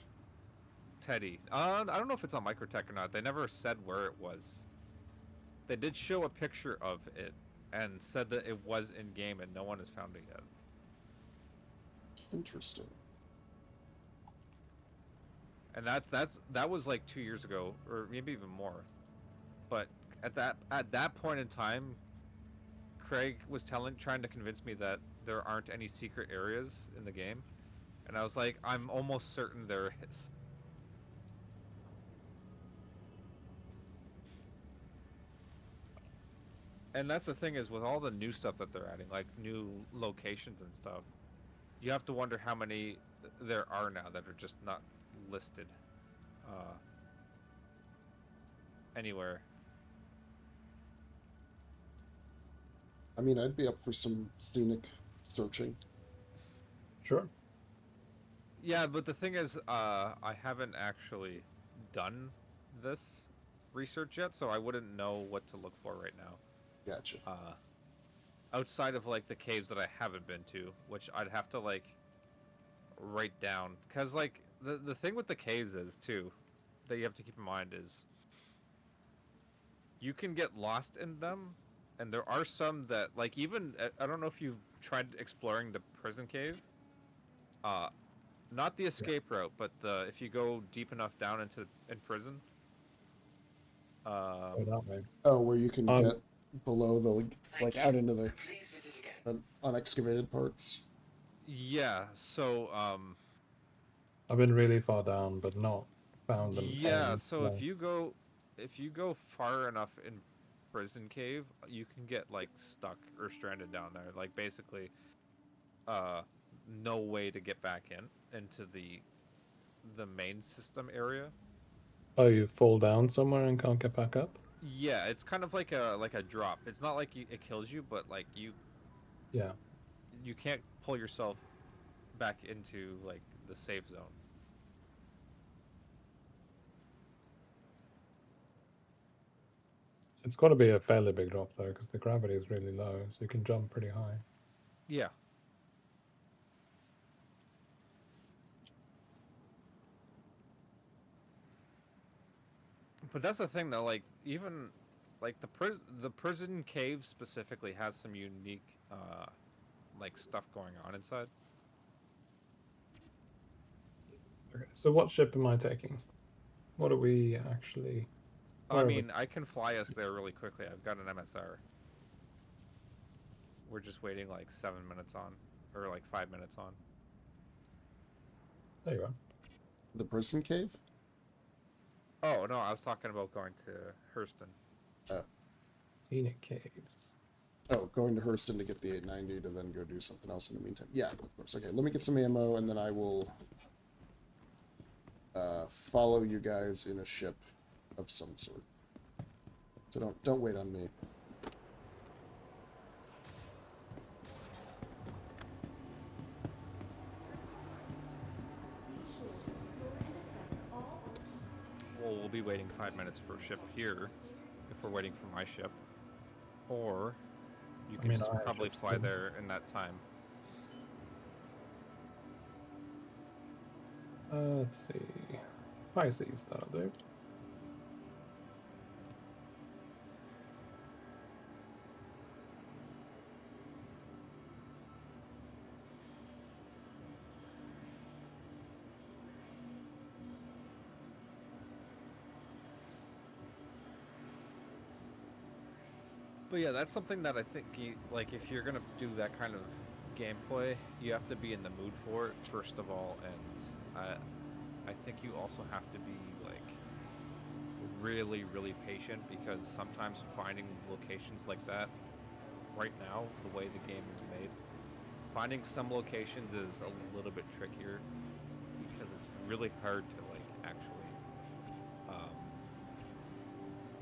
Teddy. I don't know if it's on Microtech or not. They never said where it was. They did show a picture of it and said that it was in game, and no one has found it yet. Interesting. And that was like 2 years ago, or maybe even more. But at that point in time, Craig was trying to convince me that there aren't any secret areas in the game, and I was like, I'm almost certain there is. And that's the thing is with all the new stuff that they're adding, like new locations and stuff, you have to wonder how many there are now that are just not listed anywhere. I mean, I'd be up for some scenic searching. Sure. Yeah, but the thing is, I haven't actually done this research yet, so I wouldn't know what to look for right now. Gotcha. Outside of like the caves that I haven't been to, which I'd have to like write down, because like the thing with the caves is too that you have to keep in mind is you can get lost in them, and there are some that like even I don't know if you've tried exploring the prison cave, not the escape route, but if you go deep enough down in prison. Oh, where you can get below the like out into the unexcavated parts. Yeah, so I've been really far down, but not found them. Yeah, so if you go far enough in prison cave, you can get like stuck or stranded down there. Like basically, no way to get back into the main system area. Oh, you fall down somewhere and can't get back up? Yeah, it's kind of like a drop. It's not like it kills you, but like you can't pull yourself back into like the safe zone. It's got to be a fairly big drop though, because the gravity is really low, so you can jump pretty high. Yeah. But that's the thing though, like even like the prison cave specifically has some unique like stuff going on inside. Okay, so what ship am I taking? What are we actually... I mean, I can fly us there really quickly. I've got an MSR. We're just waiting like 7 minutes on, or like 5 minutes on. There you go. The prison cave? Oh, no, I was talking about going to Hurston. Oh. Scenic caves. Oh, going to Hurston to get the 890 to then go do something else in the meantime. Yeah, of course. Okay, let me get some ammo, and then I will follow you guys in a ship of some sort. So don't wait on me. Well, we'll be waiting 5 minutes for a ship here if we're waiting for my ship, or you I can mean, just I have probably ships fly too. there in that time. Let's see. Pisces, that'll do. But yeah, that's something that I think like if you're gonna do that kind of gameplay, you have to be in the mood for it first of all, and I think you also have to be like really patient, because sometimes finding locations like that right now, the way the game is made, finding some locations is a little bit trickier because it's really hard to like actually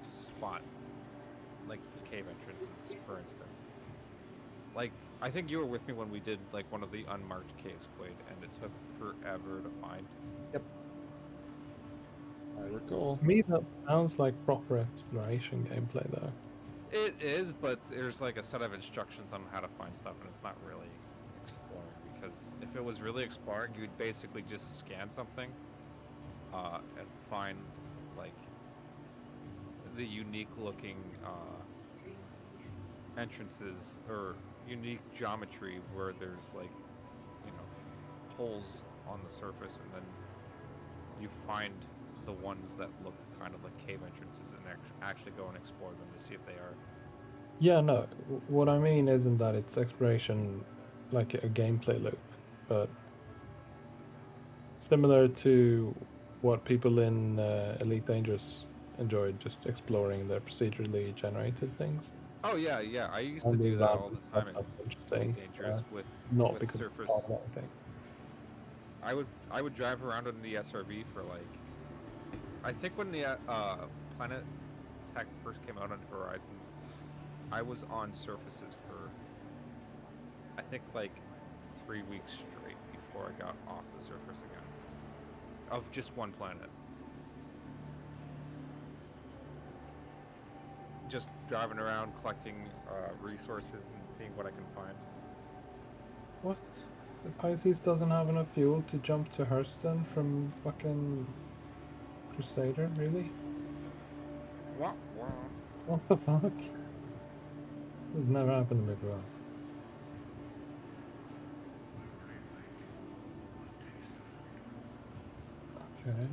spot like the cave entrances, for instance. Like, I think you were with me when we did like one of the unmarked caves, Quade, and it took forever to find. Yep. I recall. To me, that sounds like proper exploration gameplay, though. It is, but there's like a set of instructions on how to find stuff, and it's not really exploring, because if it was really exploring, you'd basically just scan something and find like the unique looking entrances or unique geometry where there's like, you know, holes on the surface, and then you find the ones that look kind of like cave entrances and actually go and explore them to see if they are. Yeah, no. What I mean isn't that it's exploration like a gameplay loop, but similar to what people in Elite Dangerous enjoyed, just exploring their procedurally generated things. Oh yeah, yeah. I used to Finding do that random all the stuff time in that's Elite interesting, Dangerous not with because it's surface. part of anything. I would drive around in the SRV for like, I think when the Planet Tech first came out on Horizon, I was on surfaces for I think like 3 weeks straight before I got off the surface again, of just one planet. Just driving around collecting resources and seeing what I can find. What? The Pisces doesn't have enough fuel to jump to Hurston from fucking Crusader, really? Wah, wah. What the fuck? This has never happened to me before. Okay.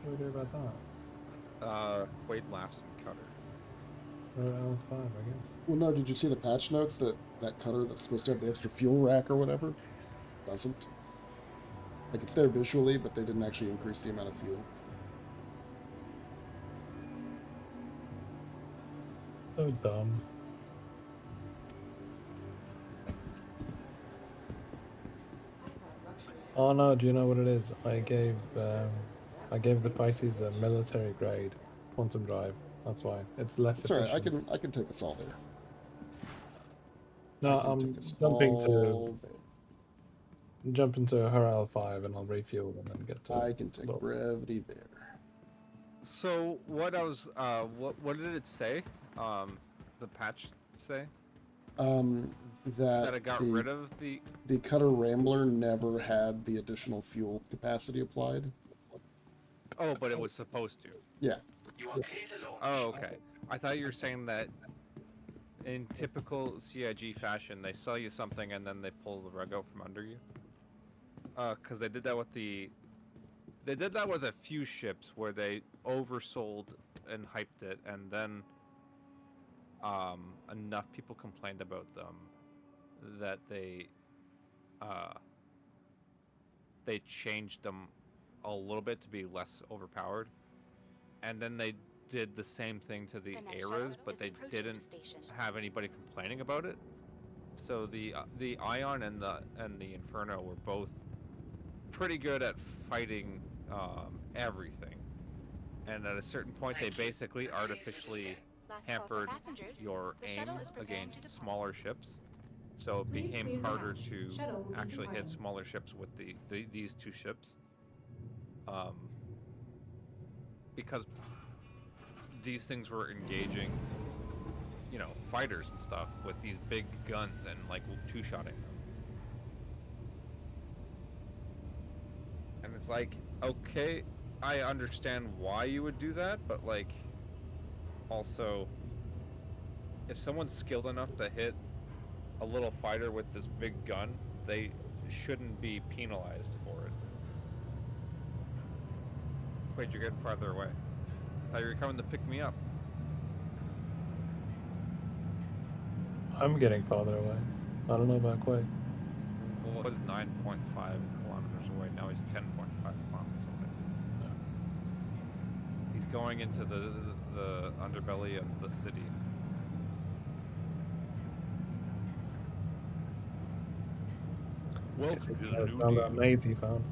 What do we do about that? Quade laughs and Cutter. Or L5, I guess. Well, no, did you see the patch notes that that cutter that's supposed to have the extra fuel rack or whatever doesn't? Like, it's there visually, but they didn't actually increase the amount of fuel. So dumb. Oh no, do you know what it is? I gave the Pisces a military grade quantum drive. That's why. It's less It's alright, efficient. I can take us all there. No, I can I'm take us jumping to all there. her L5 and I'll refuel and then get to I can take Lower. Brevity there. So what I was what did it say? The patch say That it got rid of the. the Cutter Rambler never had the additional fuel capacity applied. Oh, but it was supposed to. Yeah. You are clear to launch. Oh, okay. I thought you were saying that in typical CIG fashion, they sell you something and then they pull the rug out from under you. Because they did that with a few ships where they oversold and hyped it, and then enough people complained about them that they changed them a little bit to be less overpowered, and then they did the same thing to the next Aras, shuttle but is they approaching the didn't station. have anybody complaining about it. So the Ion and the Inferno were both pretty good at fighting everything, and at a certain point they basically artificially Last call for hampered passengers. your The aim shuttle is preparing to against depart. smaller ships, so it Please became clear the harder hatch. to Shuttle will be actually hit departing. smaller ships with these two ships. because these things were engaging, you know, fighters and stuff with these big guns and like two-shotting them. And it's like, okay, I understand why you would do that, but like, also, if someone's skilled enough to hit a little fighter with this big gun, they shouldn't be penalized for it. Wait, you're getting farther away. I thought you were coming to pick me up. I'm getting farther away. I don't know about Quade. Well, it was 9.5 kilometers away. Now he's 10.5 kilometers away. Yeah. He's going into the underbelly of the city. Welcome to the new found deal. that maze he found.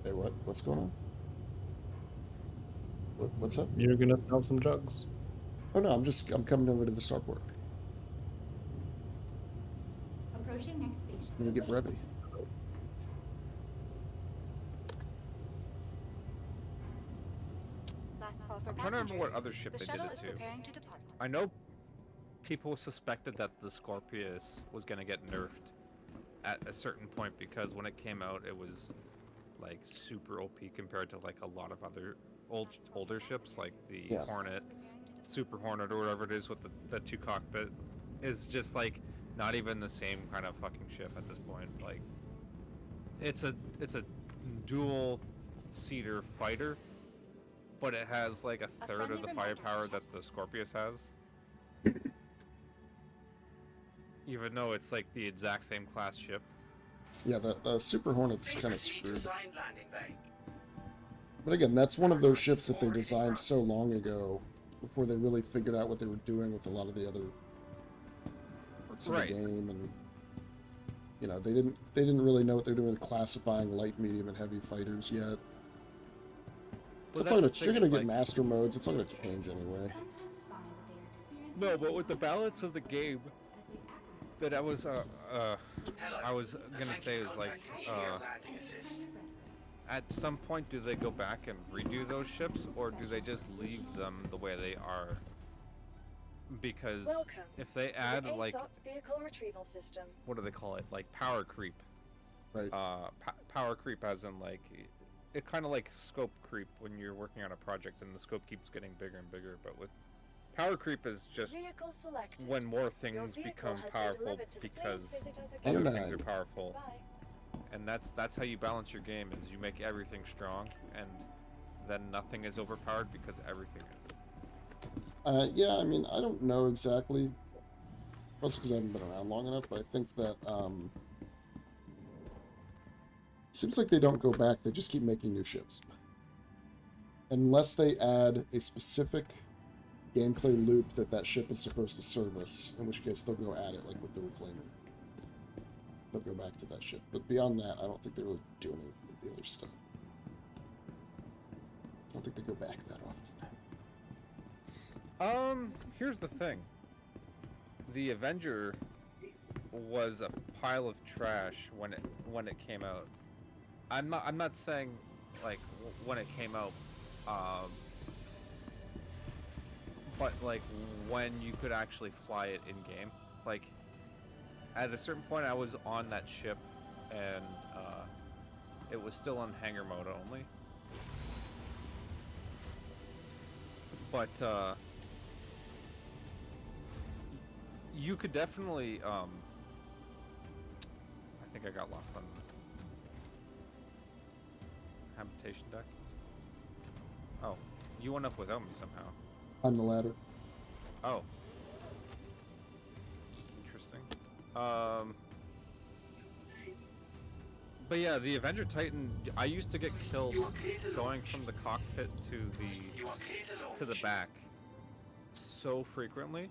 Hey, what? What's going on? What's up? You're gonna sell some drugs. Oh no, I'm coming over to the starport. Approaching next station. I'm gonna get Brevity. Last call for I'm trying to remember what passengers. other ship The they did shuttle it is to. preparing to depart. I know people suspected that the Scorpius was gonna get nerfed at a certain point because when it came out, it was like super OP compared to like a lot of other older ships, like the Yeah. Hornet, Super Hornet, or whatever it is with the two cockpit, is just like not even the same kind of fucking ship at this point. Like, it's a dual seater fighter, but it has like a third of friendly the reminder. firepower that the Scorpius has. Even though it's like the exact same class ship. Yeah, the Super Hornet's Please kind of proceed to screwed. assigned landing bay. But again, that's one of those ships that they designed so long ago, before they really figured out what they were doing with a lot of the other parts of Right. the game, and you know, they didn't really know what they're doing with classifying light, medium, and heavy fighters yet. Well, It's not gonna, that's the you're thing, gonna it's get like- master modes. It's not gonna change anyway. Sometimes find that they are experiencing No, but with the balance of the game, as they acclimate that I was Hello. I was gonna Thank say you is for like contacting PL landing assist. kind of respirators. at some point do they go back and redo those ships, or do they just leave them the way they are? Because Welcome if they to add the like, ASOP vehicle retrieval system. what do they call it, like power creep, Right. power creep as in like it kind of like scope creep when you're working on a project and the scope keeps getting bigger and bigger, but with power creep is just Vehicle selected. when more Your things vehicle become has been powerful delivered to the because Please visit us Hang other on. things are powerful. Bye. And that's how you balance your game, is you make everything strong, and then nothing is overpowered because everything is. Yeah, I mean, I don't know exactly, mostly because I haven't been around long enough, but I think that it seems like they don't go back. They just keep making new ships, unless they add a specific gameplay loop that ship is supposed to service, in which case they'll go at it, like with the Reclaimer. They'll go back to that ship. But beyond that, I don't think they really do anything with the other stuff. I don't think they go back that often. Here's the thing. The Avenger was a pile of trash when it came out. I'm not saying like when it came out, but like when you could actually fly it in game. Like at a certain point, I was on that ship, and it was still on hangar mode only. But you could definitely I think I got lost on this habitation deck. Oh, you went up without me somehow. On the ladder. Oh, interesting. But yeah, the Avenger Titan, I used to get killed going from the cockpit to the back so frequently,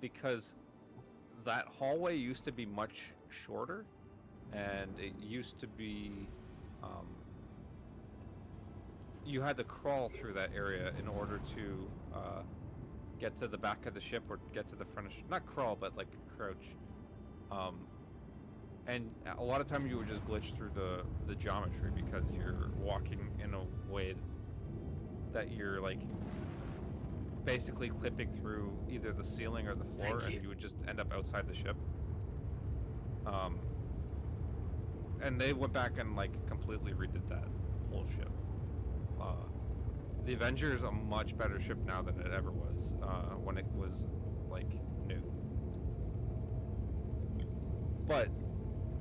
because that hallway used to be much shorter, and it used to be, you had to crawl through that area in order to get to the back of the ship or get to the front of not crawl, but like crouch. And a lot of times you would just glitch through the geometry because you're walking in a way that you're like basically clipping through either the ceiling or the floor, and you would just end up outside the ship. And they went back and like completely redid that whole ship. The Avenger is a much better ship now than it ever was when it was like new. But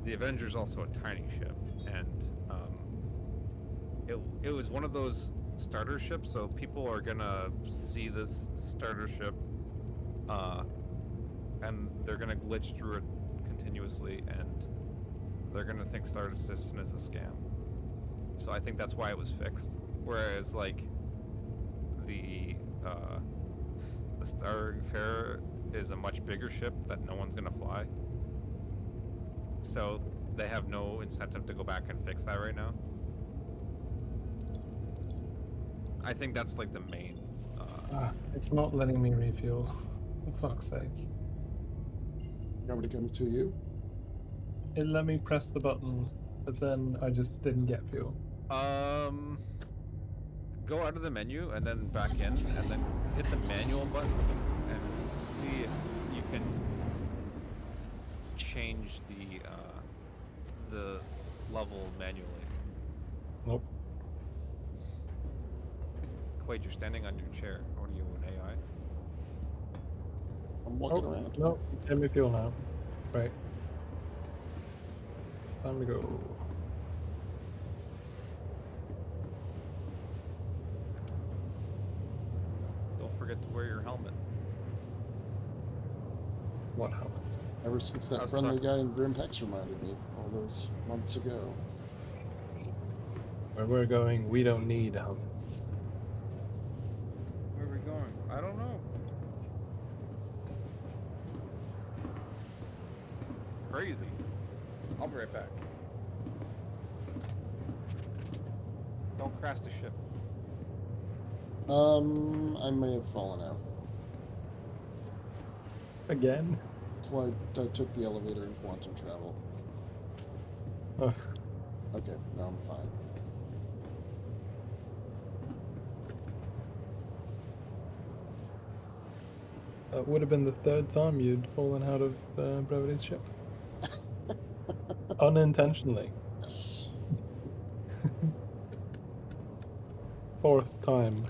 the Avenger is also a tiny ship, and it was one of those starter ships, so people are gonna see this starter ship and they're gonna glitch through it continuously, and they're gonna think Star Citizen is a scam. So I think that's why it was fixed. Whereas like the Starfarer is a much bigger ship that no one's gonna fly. So they have no incentive to go back and fix that right now. I think that's like the main. It's not letting me refuel. For fuck's sake. You want me to come to you? It let me press the button, but then I just didn't get fuel. Go out of the menu and then back in, and then hit the manual button and see if you can change the level manually. Nope. Quade, you're standing on your chair. What are you, an AI? I'm walking around. No, let me fuel now. Right. Time to go. Don't forget to wear your helmet. What helmet? Ever since that was friendly guy in Grim Hex reminded me all those months ago. Where we're going, we don't need helmets. Where are we going? I don't know. Crazy. I'll be right back. Don't crash the ship. I may have fallen out. Again? Well, I took the elevator in quantum travel. Oh. Okay, now I'm fine. That would have been the third time you'd fallen out of Brevity's ship. Unintentionally. Yes. Fourth time.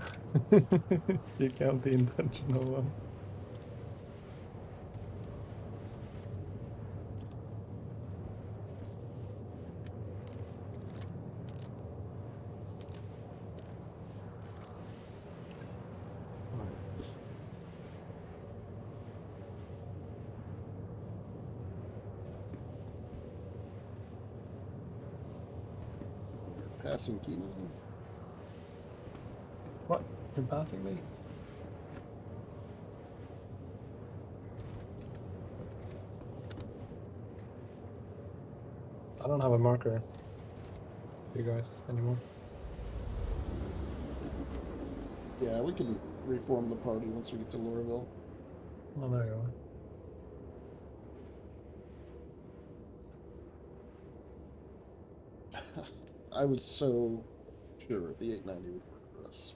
You count the intentional one. Passing Kienai. What? You're passing me? I don't have a marker. You guys anymore? Yeah, we can reform the party once we get to Lorville. Oh, there you are. I was so sure the 890 would work for us.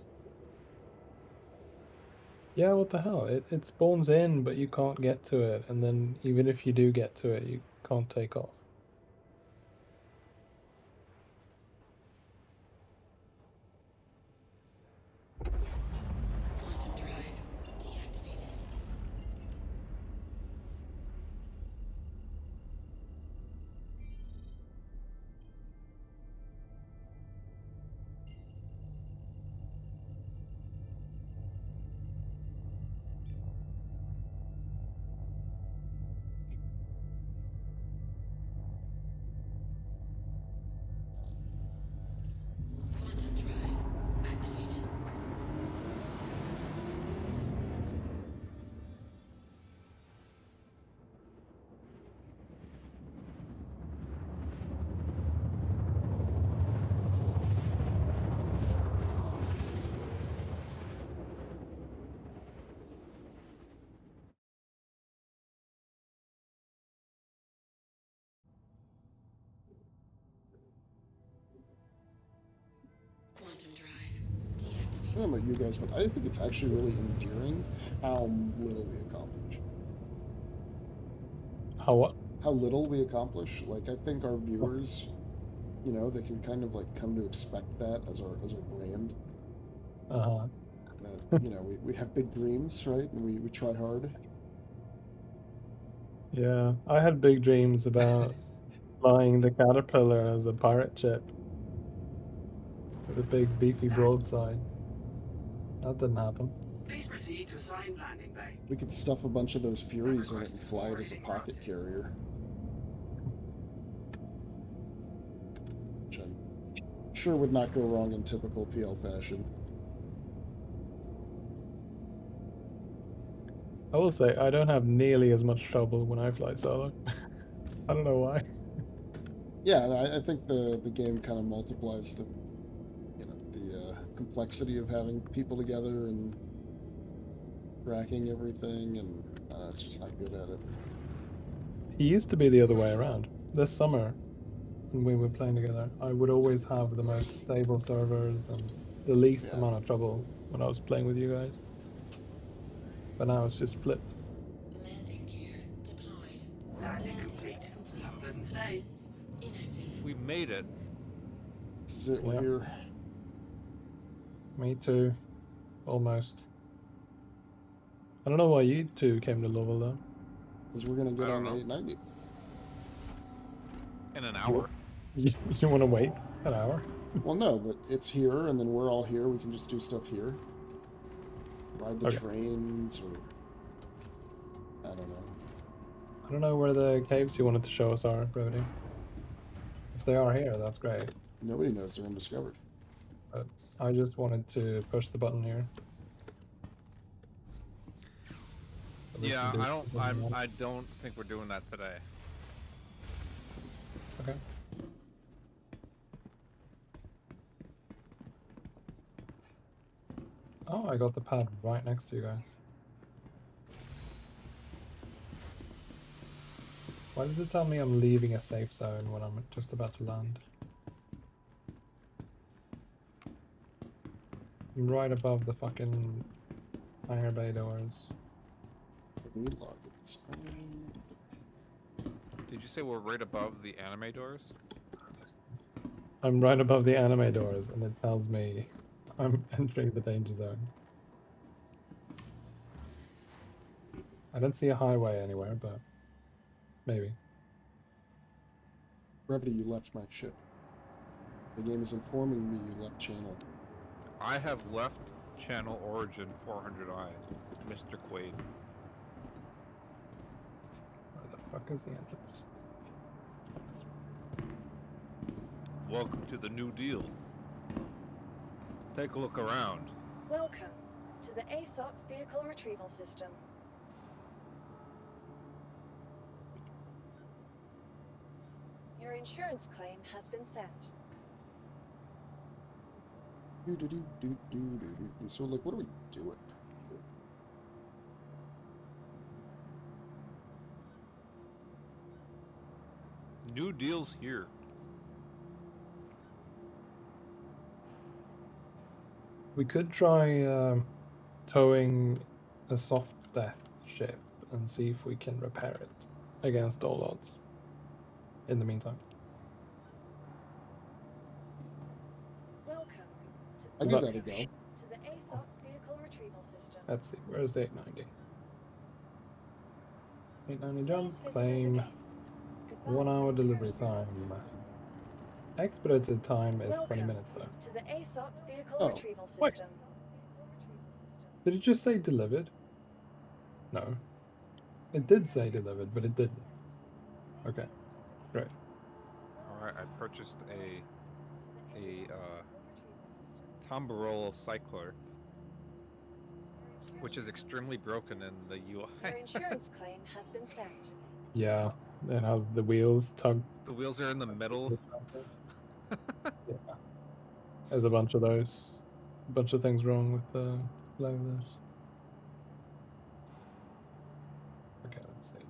Yeah, what the hell? It spawns in, but you can't get to it, and then even if you do get to it, you can't take off. Quantum drive deactivated. I don't know about you guys, but I think it's actually really endearing how little we accomplish. How what? How little we accomplish. Like, I think our viewers, you know, they can kind of like come to expect that as our brand. Uh-huh. That, you know, we have big dreams, right? And we try hard. Yeah, I had big dreams about flying the Caterpillar as a pirate ship with a big beefy broadside. That didn't happen. Please proceed to assigned landing bay. We could stuff a bunch of those Furies in it and fly it as a pocket carrier. Which I'm sure would not go wrong in typical PL fashion. I will say I don't have nearly as much trouble when I fly solo. I don't know why. Yeah, and I think the game kind of multiplies the, you know, the complexity of having people together and tracking everything, and it's just not good at it. It used to be the other way around. This summer, when we were playing together, I would always have the most stable servers and the least amount of trouble when I was playing with you guys. But now it's just flipped. Landing gear deployed. Landing complete. Have a pleasant stay. Inactive. We made it. This is it, we're Yeah. here. Me too. Almost. I don't know why you two came to Louisville though. Because we're going to get I on don't the know. 890. In an hour. You want to wait an hour? Well, no, but it's here, and then we're all here. We can just do stuff here. Ride the trains, or... I don't know. I don't know where the caves you wanted to show us are, Brevity. If they are here, that's great. Nobody knows they're undiscovered. But I just wanted to push the button here. So we Yeah, can do I don't. something else. I don't think we're doing that today. Okay. Oh, I got the pad right next to you guys. Why does it tell me I'm leaving a safe zone when I'm just about to land? I'm right above the fucking hangar bay doors. Relogins. Did you say we're right above the anime doors? I'm right above the anime doors, and it tells me I'm entering the danger zone. I don't see a highway anywhere, but maybe. Brevity, you left my ship. The game is informing me you left channel. I have left channel origin 400i, Mr. Quade. Where the fuck is the entrance? Welcome to the New Deal. Take a look around. Welcome to the ASOP Vehicle Retrieval System. Your insurance claim has been sent. So, like, what are we doing? New Deal's here. We could try towing a soft death ship and see if we can repair it against all odds. In the meantime. Welcome I give that a go. to the ASOP Vehicle Retrieval System. Let's see, where's the 890? 890 jump, Please visit us claim, again. Goodbye. 1 hour delivery time. Expedited time is 20 Welcome minutes though. to the ASOP Vehicle Oh, Retrieval wait. System. Did it just say delivered? No. It did say delivered, but it didn't. Okay, great. Alright, I purchased a Tombarolo cycler, which is extremely broken in the UI. Your insurance claim has been sent. Yeah, and how the wheels tug. The wheels are in the middle. Yeah. There's a bunch of those. A bunch of things wrong with the loaders. Okay, let's see.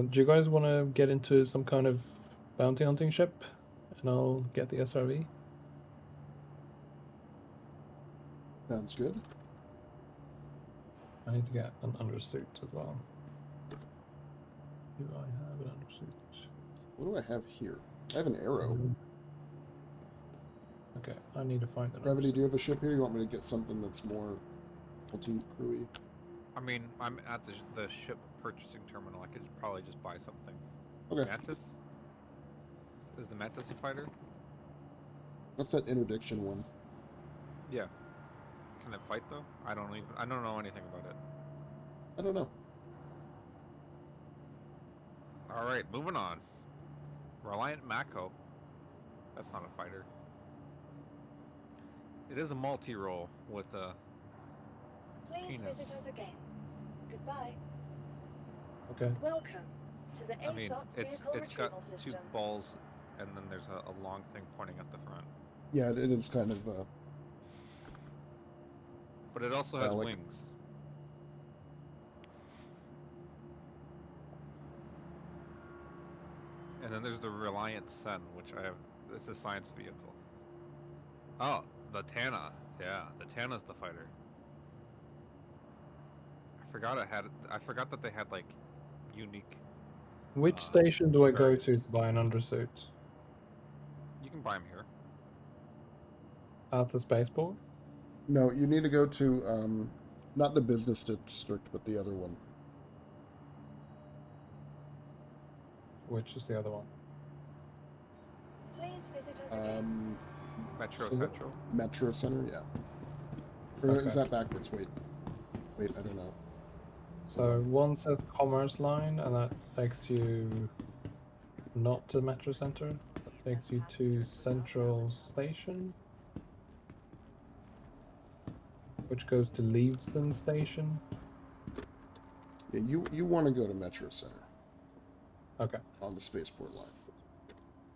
Do you guys want to get into some kind of bounty hunting ship? And I'll get the SRV? Sounds good. I need to get an undersuit as well. Do I have an undersuit? What do I have here? I have an arrow. Okay, I need to find an Brevity, undersuit. do you have a ship here? You want me to get something that's more multi-crewy? I mean, I'm at the ship purchasing terminal. I could probably just buy something. Okay. Mantis? Is the Mantis a fighter? What's that interdiction one? Yeah. Can it fight though? I don't know anything about it. I don't know. All right, moving on. Reliant Mako. That's not a fighter. It is a multi-role with a Please penis. visit us again. Goodbye. Okay. Welcome to the I mean, ASOP it's vehicle got retrieval two system. balls, and then there's a long thing pointing at the front. Yeah, it is kind of But it also has phallic. wings. And then there's the Reliant Sun, which it's a science vehicle. Oh, the Tana. Yeah, the Tana's the fighter. I forgot that they had like unique. Which station do I go to variants. buy an undersuit? You can buy them here. At the spaceport? No, you need to go to not the business district, but the other one. Which is the other one? Please visit us again. Metro Central. Metro Center, yeah. Or Okay. is that backwards? Wait, I don't know. So one says Commerce Line, and that takes you not to Metro Center. That takes you to Central Station, which goes to Leavesden Station. Yeah, you want to go to Metro Center. Okay. On the spaceport line.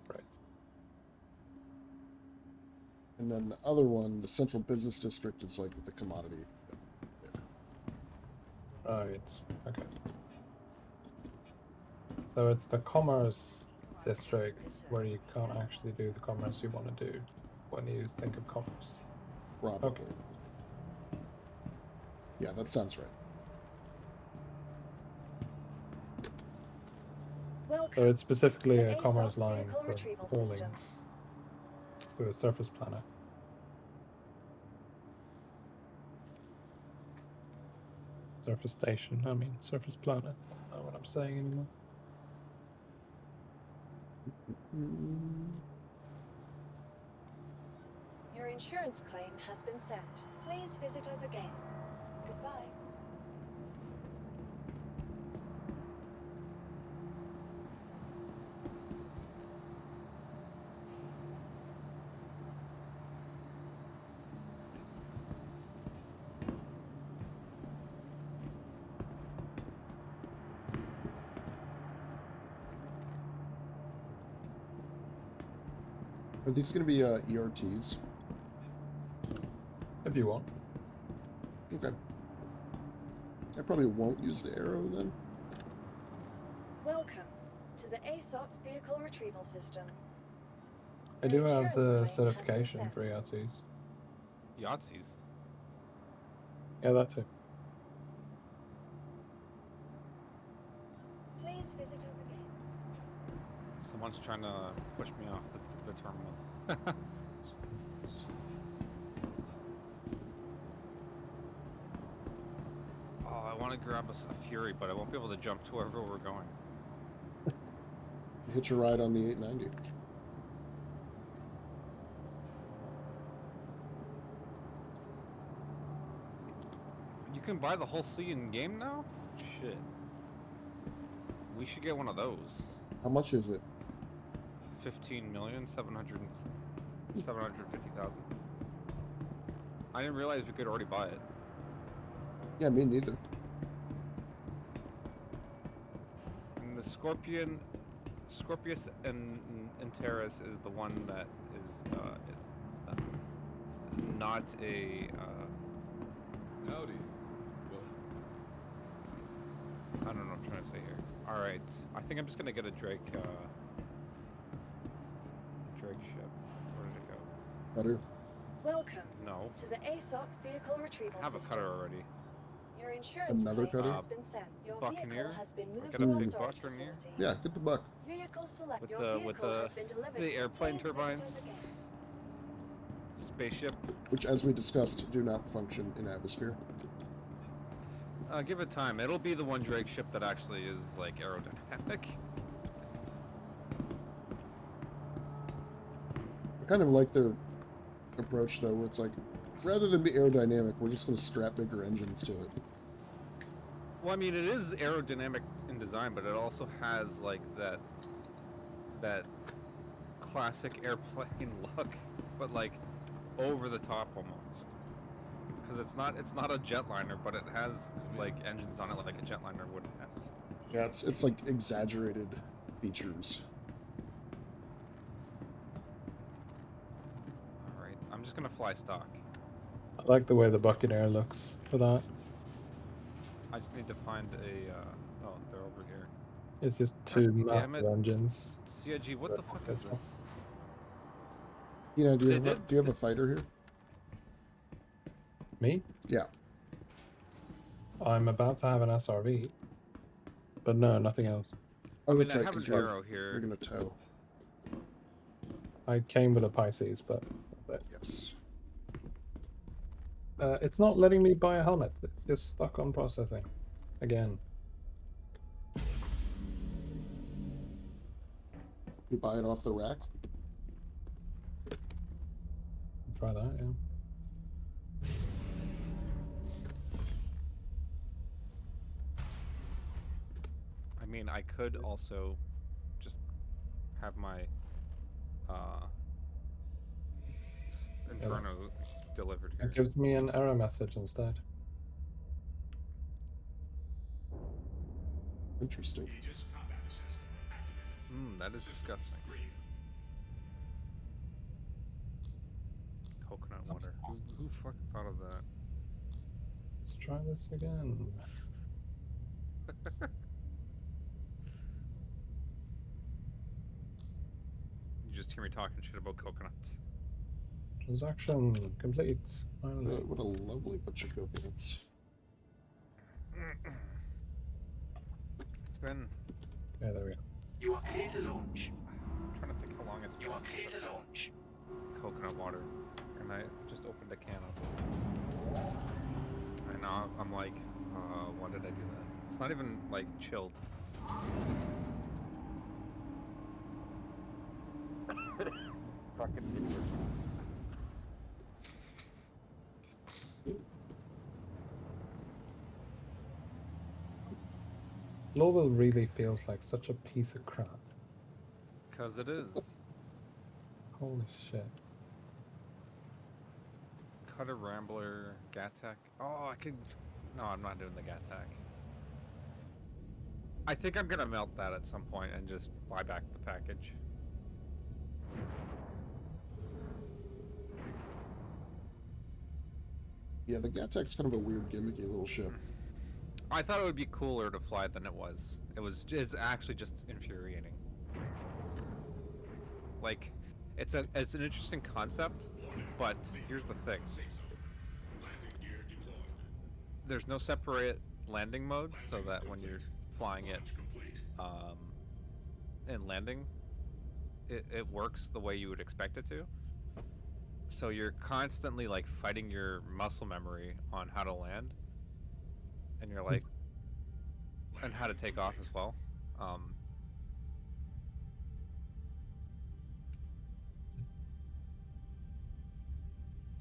Right. And then the other one, the Central Business District, is like with the commodity. Right. Okay. So it's the Commerce District where you can't actually do the commerce you want to do when you think of commerce. Probably. Okay. Yeah, that sounds right. Welcome So it's specifically to the a commerce ASOP line vehicle for retrieval hauling system. to a surface planet. Surface station, I mean surface planet. I don't know what I'm saying anymore. Your insurance claim has been sent. Please visit us again. Goodbye. Are these going to be ERTs? If you want. Okay. I probably won't use the arrow then. Welcome to the ASOP vehicle retrieval system. I Your do have insurance the claim has been certification for sent. Yahtzees. Yahtzees. Yeah, that too. Please visit us again. Someone's trying to push me off the terminal. Oh, I want to grab a Fury, but I won't be able to jump to wherever we're going. Hitch a ride on the 890. You can buy the whole sea in game now? Shit. We should get one of those. How much is it? 15,750,000. I didn't realize we could already buy it. Yeah, me neither. And the Scorpius and Terrace is the one that is not a. Howdy. I don't know what I'm trying to say here. All right, I think I'm just gonna get a Drake. Drake ship. Where did it go? Better. Welcome No. to the ASOP vehicle retrieval I have a system. cutter already. Your insurance Another claim cutter? has been sent. Your Buccaneer? vehicle has been Or moved get to a our big storage Buccaneer? facility. Yeah, get the buck. Vehicle select. With Your the vehicle has been delivered the to airplane today's turbines? visitors again. Spaceship. Which, as we discussed, do not function in atmosphere. Give it time. It'll be the one Drake ship that actually is like aerodynamic. I kind of like their approach though, where it's like, rather than be aerodynamic, we're just going to strap bigger engines to it. Well, I mean, it is aerodynamic in design, but it also has like that classic airplane look, but like over the top almost. Because it's not a jetliner, but it has like engines on it like a jetliner would have. Yeah, it's like exaggerated features. All right, I'm just gonna fly stock. I like the way the Buccaneer looks for that. I just need to find a. Oh, they're over here. It's just two Damn massive it. engines. CIG, what the fuck is this? You know, do you They have a fighter here? Me? Yeah. I'm about to have an SRV. But no, nothing else. Oh, I mean, that's I right, have 'cause an you're arrow here. gonna tow. I came with a Pisces, but Yes. it's not letting me buy a helmet. It's just stuck on processing. Again. You buy it off the rack? Try that, yeah. I mean, I could also just have my Inferno delivered here. It gives me an error message instead. Interesting. That is disgusting. Coconut water. Who fucking thought of that? Let's try this again. You just hear me talking shit about coconuts. Transaction complete. Finally. What a lovely bunch of coconuts. It's been. Yeah, there we go. You are clear to launch. I'm trying to think how long it's been. You are clear to launch. Coconut water. And I just opened a can of it. And now I'm like, why did I do that? It's not even like chilled. Fucking idiot. Global really feels like such a piece of crap. Cause it is. Holy shit. Cutter Rambler, Gattack. Oh, I could. No, I'm not doing the Gattack. I think I'm gonna melt that at some point and just buy back the package. Yeah, the Gattack's kind of a weird, gimmicky little ship. I thought it would be cooler to fly than it was. It's actually just infuriating. Like, it's an interesting concept, but here's the thing. There's no separate landing mode, so that when you're flying it and landing, it works the way you would expect it to. So you're constantly like fighting your muscle memory on how to land, and you're like, and how to take off as well.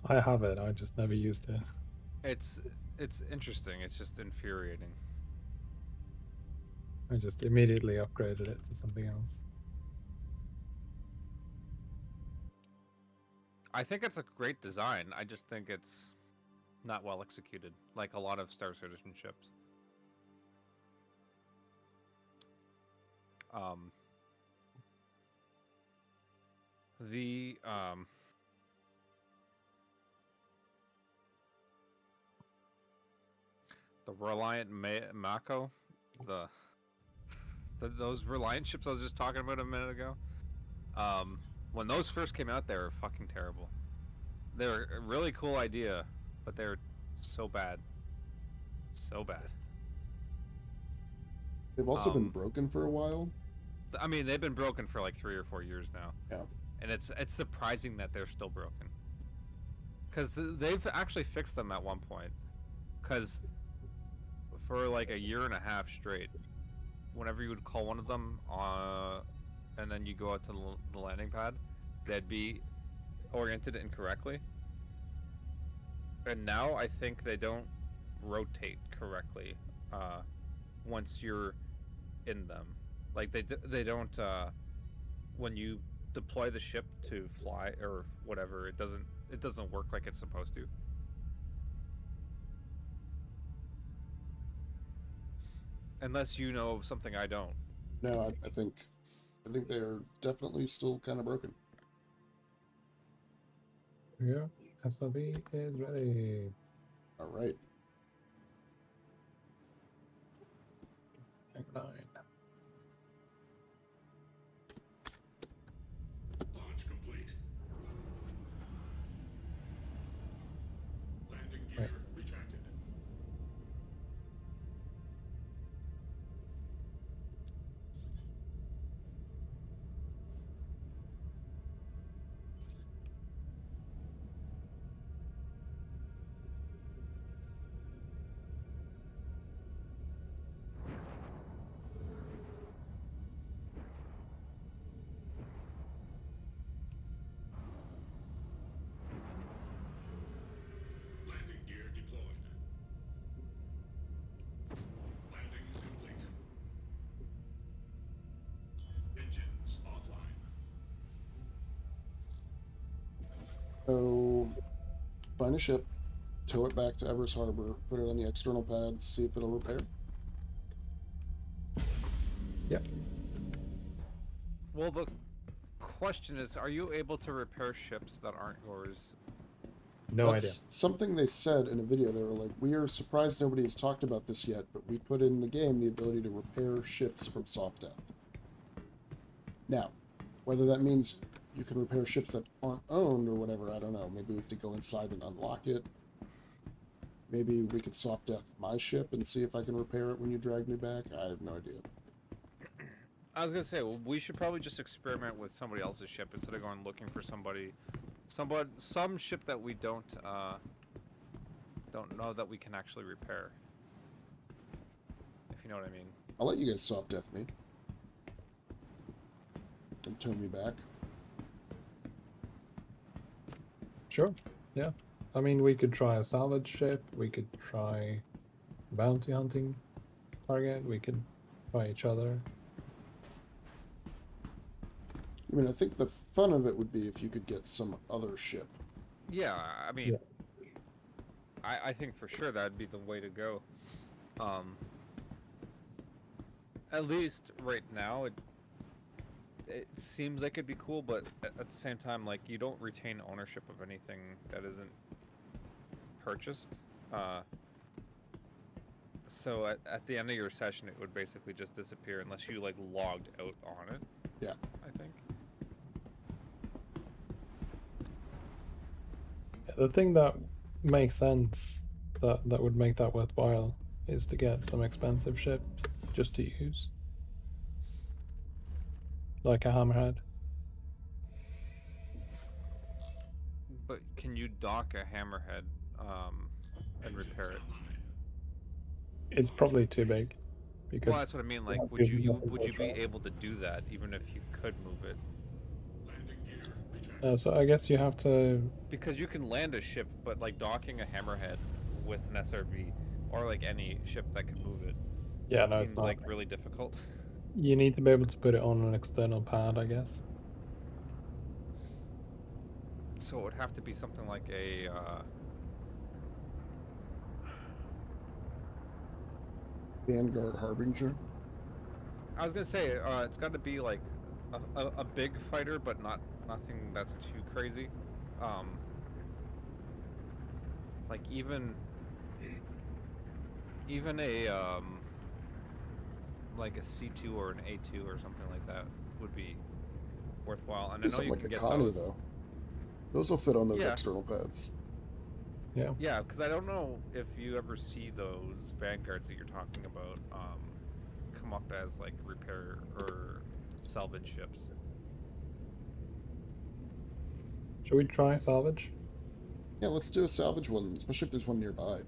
I have it, I just never used it. It's interesting. It's just infuriating. I just immediately upgraded it to something else. I think it's a great design. I just think it's not well executed, like a lot of Star Citizen ships. The Reliant Mako, those Reliant ships I was just talking about a minute ago. When those first came out, they were fucking terrible. They're a really cool idea, but they're so bad. So bad. They've also been broken for a while. I mean, they've been broken for like 3 or 4 years now. Yeah. And it's surprising that they're still broken. Because they've actually fixed them at one point. Because for like a year and a half straight, whenever you would call one of them, and then you go out to the landing pad, they'd be oriented incorrectly. And now I think they don't rotate correctly once you're in them. Like they don't when you deploy the ship to fly or whatever, it doesn't work like it's supposed to. Unless you know something I don't. No, I think they are definitely still kind of broken. Yeah, SLV is ready. All right. Nine. Launch complete. Landing gear Right. retracted. Landing gear deployed. Landing complete. Engines offline. So, find a ship, tow it back to Everest Harbor, put it on the external pads, see if it'll repair. Yep. Well, the question is, are you able to repair ships that aren't yours? No That's idea. something they said in a video. They were like, we are surprised nobody has talked about this yet, but we put in the game the ability to repair ships from soft death. Now, whether that means you can repair ships that aren't owned or whatever, I don't know. Maybe we have to go inside and unlock it. Maybe we could soft death my ship and see if I can repair it when you drag me back. I have no idea. I was gonna say, well, we should probably just experiment with somebody else's ship instead of going looking for some ship that we don't know that we can actually repair. If you know what I mean. I'll let you guys soft death me. And tow me back. Sure. Yeah. I mean, we could try a salvage ship. We could try bounty hunting target. We could try each other. I mean, I think the fun of it would be if you could get some other ship. Yeah, I mean, Yeah. I think for sure that'd be the way to go. At least right now, it seems like it'd be cool, but at the same time, like, you don't retain ownership of anything that isn't purchased. So at the end of your session, it would basically just disappear unless you like logged out on it. Yeah. I think. The thing that makes sense, that would make that worthwhile, is to get some expensive ship just to use. Like a hammerhead. But can you dock a hammerhead and repair it? It's probably too big. Because Well, that's what I mean. Like, would you be able to do that even if you could move it? So I guess you have to. Because you can land a ship, but like docking a hammerhead with an SRV or like any ship that can move it. Yeah, no, it's seems not. like really difficult. You need to be able to put it on an external pad, I guess. So it would have to be something like a. Vanguard Harbinger. I was gonna say it's got to be like a big fighter, but nothing that's too crazy. Like even a like a C2 or an A2 or something like that would be worthwhile. And I know Something you like can a get Connie those. though. Those will fit on those Yeah. external pads. Yeah. Yeah, because I don't know if you ever see those vanguards that you're talking about come up as like repair or salvage ships. Should we try salvage? Yeah, let's do a salvage one, especially if there's one nearby.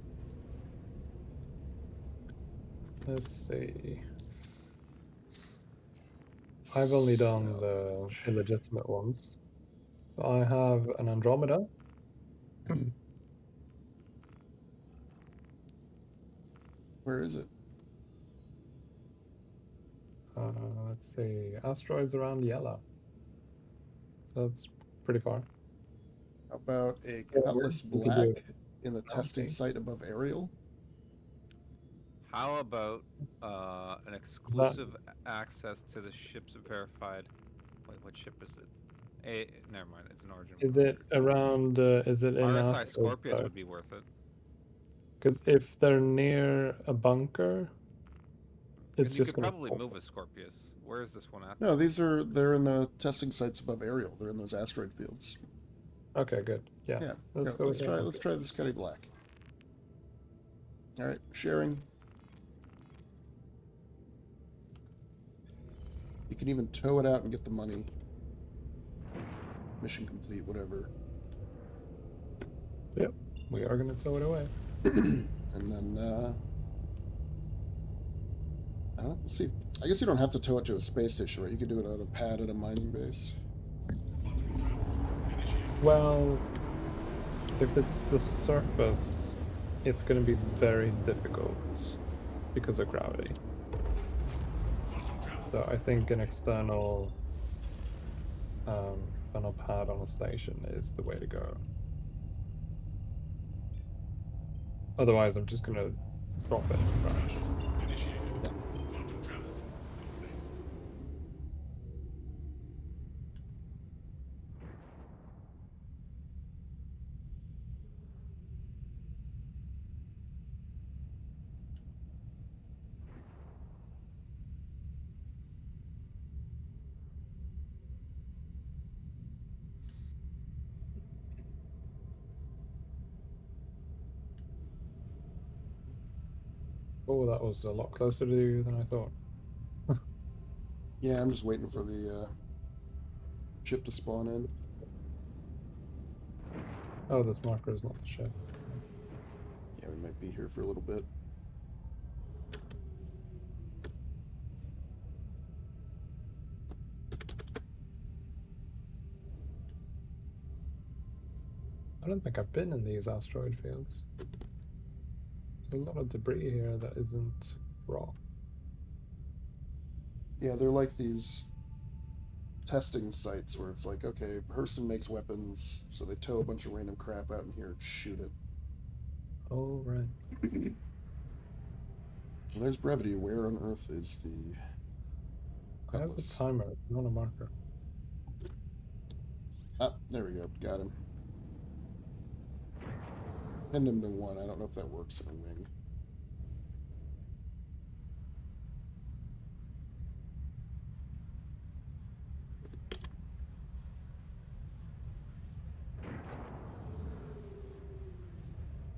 Let's see. I've only done the illegitimate ones. So I have an Andromeda. Where is it? Let's see. Asteroids around Yellow. That's pretty far. How about a Yeah, Cutlass we could do Black in the testing site above Ariel? How about an exclusive access to the ships verified? Wait, what ship is it? Never mind. It's an Origin. Is it around? Is it in RSI asteroid Scorpius belt? would be worth it. Because if they're near a bunker, it's And you just could gonna probably fall. move a Scorpius. Where is this one at? No, they're in the testing sites above Ariel. They're in those asteroid fields. Okay, good. Yeah. Yeah. Let's go. Let's try this Cutty Black. All right, sharing. You can even tow it out and get the money. Mission complete, whatever. Yep. We are gonna tow it away. And then I don't know, we'll see. I guess you don't have to tow it to a space station, right? You could do it on a pad at a mining base. Well, if it's the surface, it's going to be very difficult because of gravity. So I think an external pad on a station is the way to go. Otherwise, I'm just going to drop it and crash. Oh, that was a lot closer to you than I thought. Yeah, I'm just waiting for the ship to spawn in. Oh, this marker is not the ship. Yeah, we might be here for a little bit. I don't think I've been in these asteroid fields. There's a lot of debris here that isn't rock. Yeah, they're like these testing sites where it's like, okay, Hurston makes weapons, so they tow a bunch of random crap out in here and shoot it. Oh, right. Well, there's Brevity. Where on Earth is the I have a Cutlass? timer, not a marker. Ah, there we go. Got him. Pinned him to 1. I don't know if that works in a wing.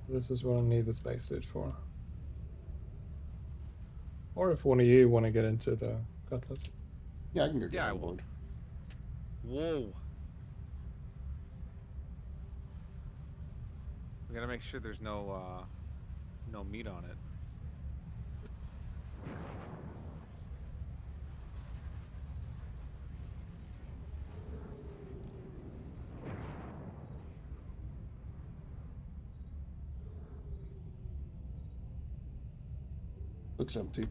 This is what I need the spacesuit for. Or if one of you want to get into the Cutlass. Yeah, I can go get Yeah, I on will. board. Whoa. We gotta make sure there's no meat on it. Looks empty.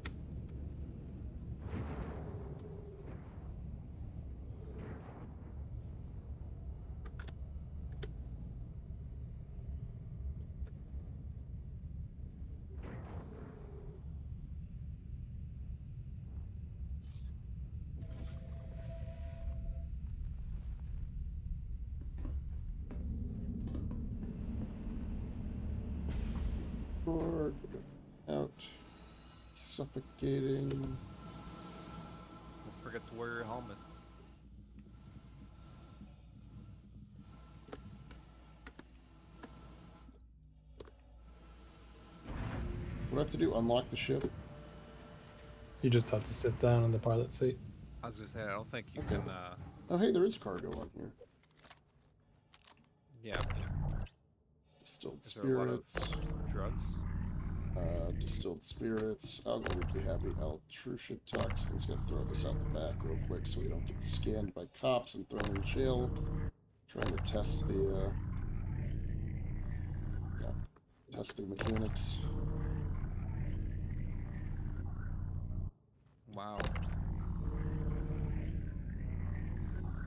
Or out. Suffocating. Don't forget to wear your helmet. do I have to do? Unlock the ship? You just have to sit down in the pilot seat. I was gonna say I don't think you Okay. can. Oh, hey, there is cargo on here. Yeah. Distilled Is there a lot of spirits. drugs? Distilled spirits. Algal would be happy. Altrucia toxin. I'm just gonna throw this out the back real quick so we don't get scanned by cops and thrown in jail. Trying to test the testing mechanics. Wow.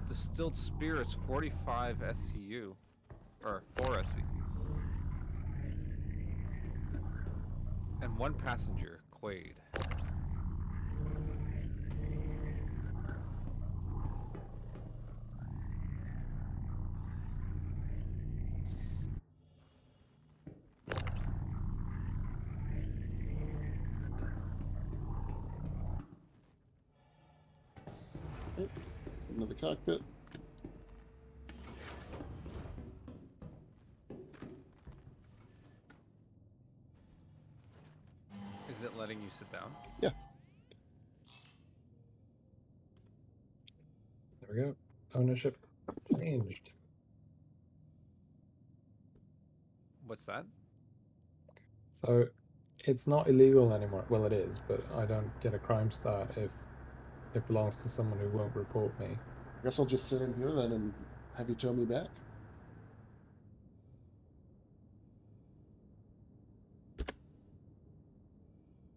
Distilled spirits, 45 SCU. Or 4 SCU. And 1 passenger, Quade. Okay. Into the cockpit. Is it letting you sit down? Yeah. There we go. Ownership changed. What's that? So it's not illegal anymore. Well, it is, but I don't get a crime stat if it belongs to someone who won't report me. I guess I'll just sit in here then and have you tow me back.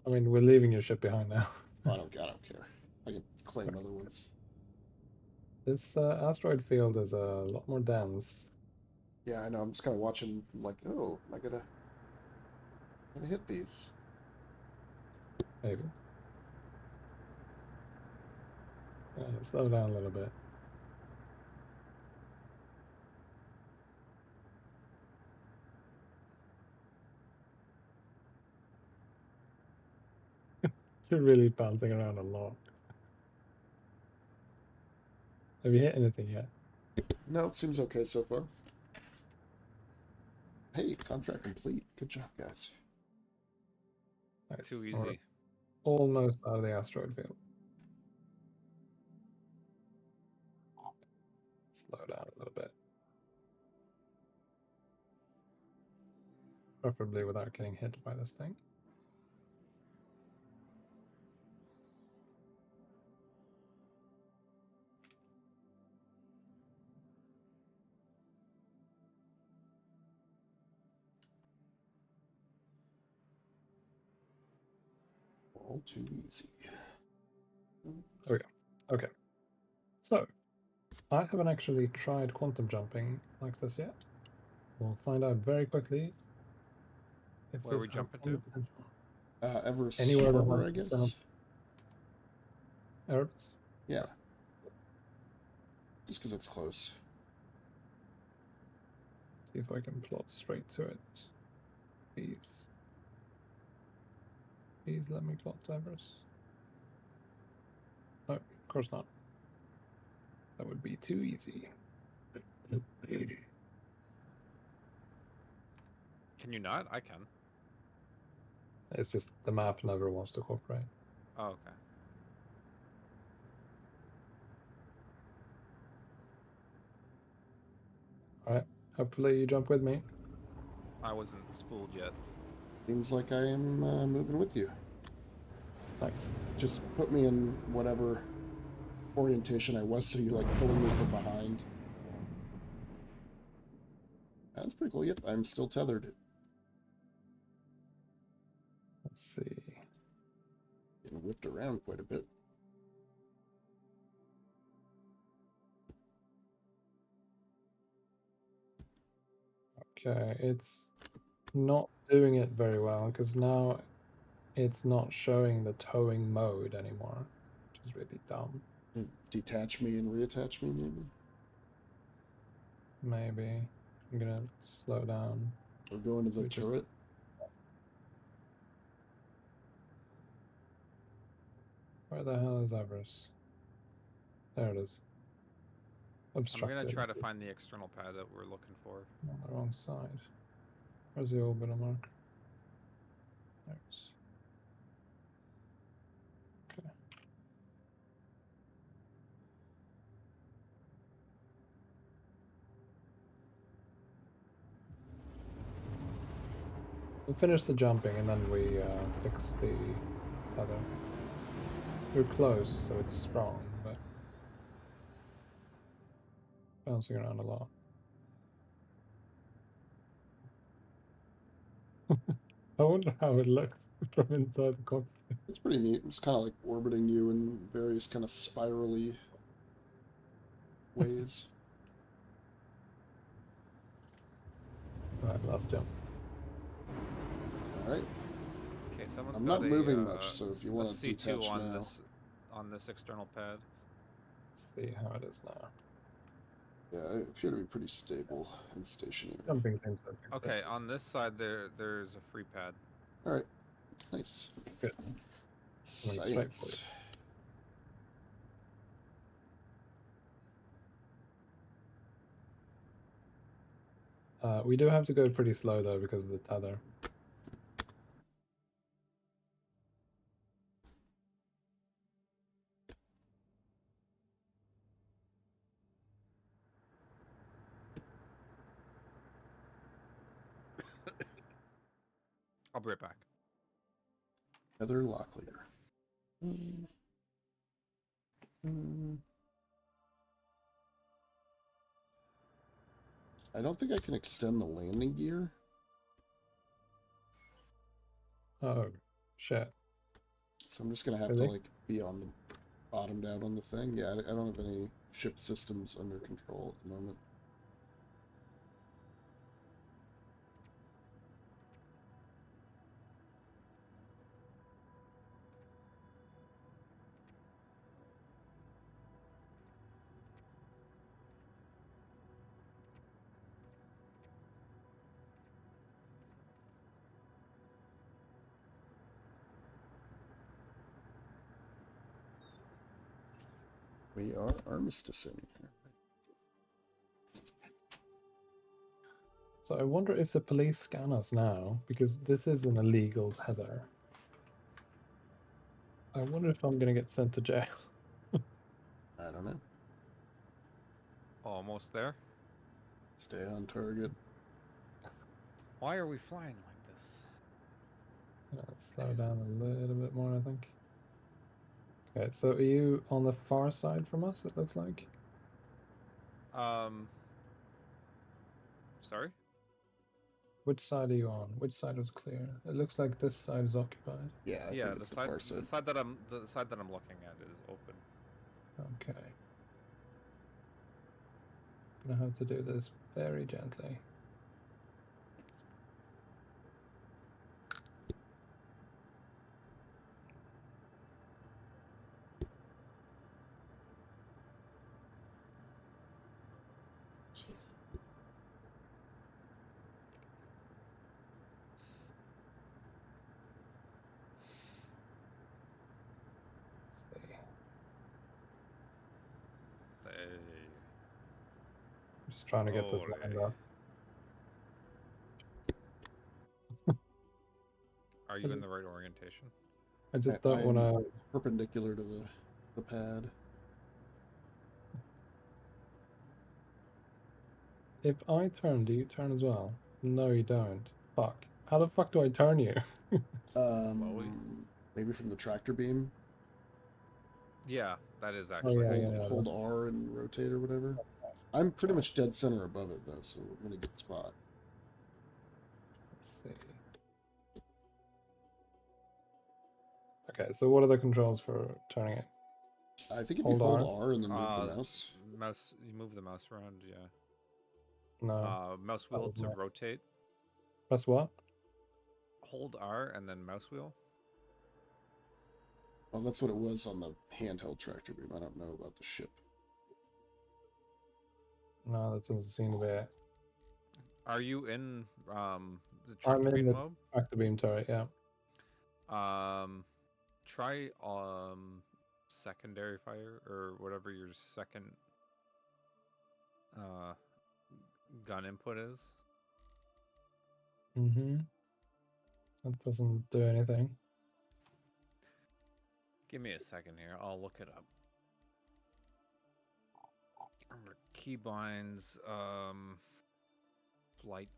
I mean, we're leaving your ship behind now. I don't care. I can claim other ones. This asteroid field is a lot more dense. Yeah, I know. I'm just kind of watching, like, oh, am I gonna hit these? Maybe. Slow down a little bit. You're really bouncing around a lot. Have you hit anything yet? No, it seems okay so far. Hey, contract complete. Good job, guys. Nice. Too We're easy. almost out of the asteroid field. Slow down a little bit. Preferably without getting hit by this thing. All too easy. There we go. Okay. So, I haven't actually tried quantum jumping like this yet. We'll find out very quickly if Where are this we has jumping any to? potential. Everest Anywhere that Harbor, has I guess? Erebus? Yeah. Just because it's close. See if I can plot straight to it. Please. Please let me plot to Everest. No, of course not. That would be too easy. Can you not? I can. It's just the map never wants to cooperate. Oh, okay. Alright, hopefully you jump with me. I wasn't spooled yet. Seems like I am moving with you. Nice. Just put me in whatever orientation I was so you like pulling me from behind. That's pretty cool. Yep, I'm still tethered. Let's see. Getting whipped around quite a bit. Okay, it's not doing it very well because now it's not showing the towing mode anymore, which is really dumb. Detach me and reattach me, maybe? Maybe. I'm gonna slow down. Or go into the We just- turret? Where the hell is Everest? There it is. I'm Obstructed. gonna try to find the external pad that we're looking for. On the wrong side. Where's the orbital mark? Thanks. Okay. We'll finish the jumping and then we fix the other. We're close, so it's strong, but bouncing around a lot. I wonder how it looks from inside the cockpit. It's pretty neat. It's kind of like orbiting you in various kind of spirally ways. Alright, last jump. All right. Okay, someone's I'm got not a, moving much, so if you a want to C2 detach on now. on this external pad. Let's see how it is now. Yeah, I appear to be pretty stable and stationary. Jumping seems to be Okay, on this side there's a free pad. All right. Nice. good. Coming straight for you. Science. We do have to go pretty slow though because of the tether. I'll be right back. Heather Locklear. I don't think I can extend the landing gear. Oh, shit. So I'm just going to have to like be on the bottomed out on the thing. Yeah, I don't have any ship systems under control at the moment. We are armisticing here. So I wonder if the police scan us now, because this is an illegal tether. I wonder if I'm gonna get sent to jail. I don't know. Almost there. Stay on target. Why are we flying like this? Slow down a little bit more, I think. Okay, so are you on the far side from us, it looks like? Sorry? Which side are you on? Which side was clear? It looks like this side is occupied. Yeah, I think it's the far side. The side that I'm looking at is open. Okay. Gonna have to do this very gently. Just trying to get this lined up. Are you in the right orientation? I just don't want to... Perpendicular to the pad. If I turn, do you turn as well? No, you don't. Fuck. How the fuck do I turn you? Maybe from the tractor beam. Yeah, that is actually. Hold R and rotate or whatever. I'm pretty much dead center above it though, so I'm in a good spot. Let's see. Okay, so what are the controls for turning it? I think if you hold R and then move the mouse. You move the mouse around, yeah. No. Mouse wheel to rotate. Press what? Hold R and then mouse wheel. Well, that's what it was on the handheld tractor beam. I don't know about the ship. No, that doesn't seem to be it. Are you in the tractor beam mode? Tractor beam turret, yeah. Try secondary fire or whatever your second gun input is. That doesn't do anything. Give me a second here. I'll look it up. Remember keybinds, flight.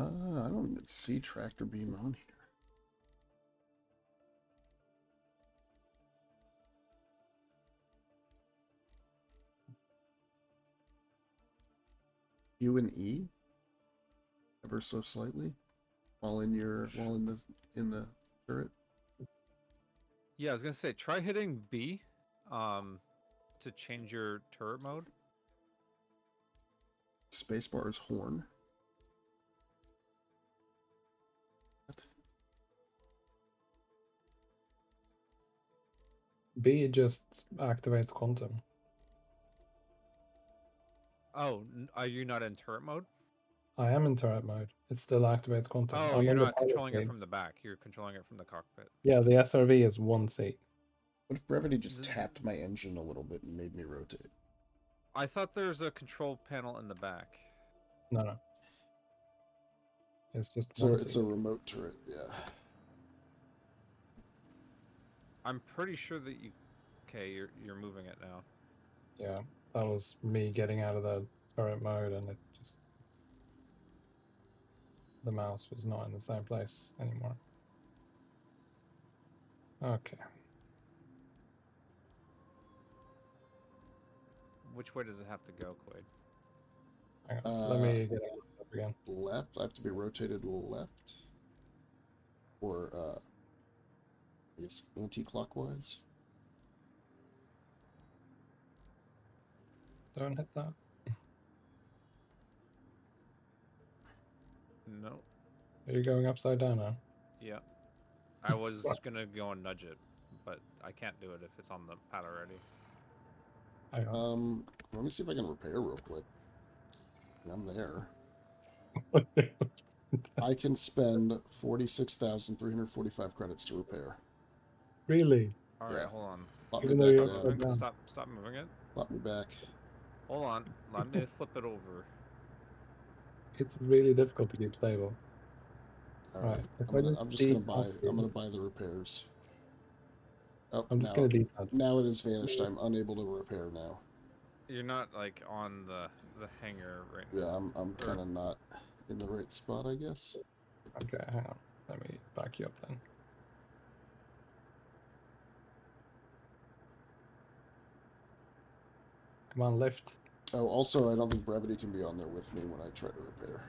I don't even see tractor beam on here. U and E, ever so slightly, while in the turret. Yeah, I was gonna say try hitting B, to change your turret mode. Spacebar is horn. What? B just activates quantum. Oh, are you not in turret mode? I am in turret mode. It still activates quantum. Oh, I'm you're in the not pilot controlling it seat. from the back. You're controlling it from the cockpit. Yeah, the SRV is 1 seat. What if Brevity just tapped my engine a little bit and made me rotate? I thought there's a control panel in the back. No. It's just So one it's seat. a remote turret, yeah. I'm pretty sure that you. Okay, you're moving it now. Yeah, that was me getting out of the turret mode, and it just the mouse was not in the same place anymore. Okay. Which way does it have to go, Quade? Hang on. Let me get it up again. Left. I have to be rotated left, or I guess anti-clockwise. Don't hit that. No. Are you going upside down now? Yeah. I was gonna go and nudge it, but I can't do it if it's on the pad already. Let me see if I can repair real quick. I'm there. I can spend 46,345 credits to repair. Really? All right, hold on. Plot Even me though back you're down. upside down. Stop moving it. Plot me back. Hold on. Let me flip it over. It's really difficult to keep stable. All right. I'm just gonna buy the repairs. Oh, I'm just gonna detach. Now it has vanished. I'm unable to repair now. You're not like on the hangar right now. Yeah, I'm kind of not in the right spot, I guess. Okay, hang on. Let me back you up then. Come on, lift. Oh, also, I don't think Brevity can be on there with me when I try to repair.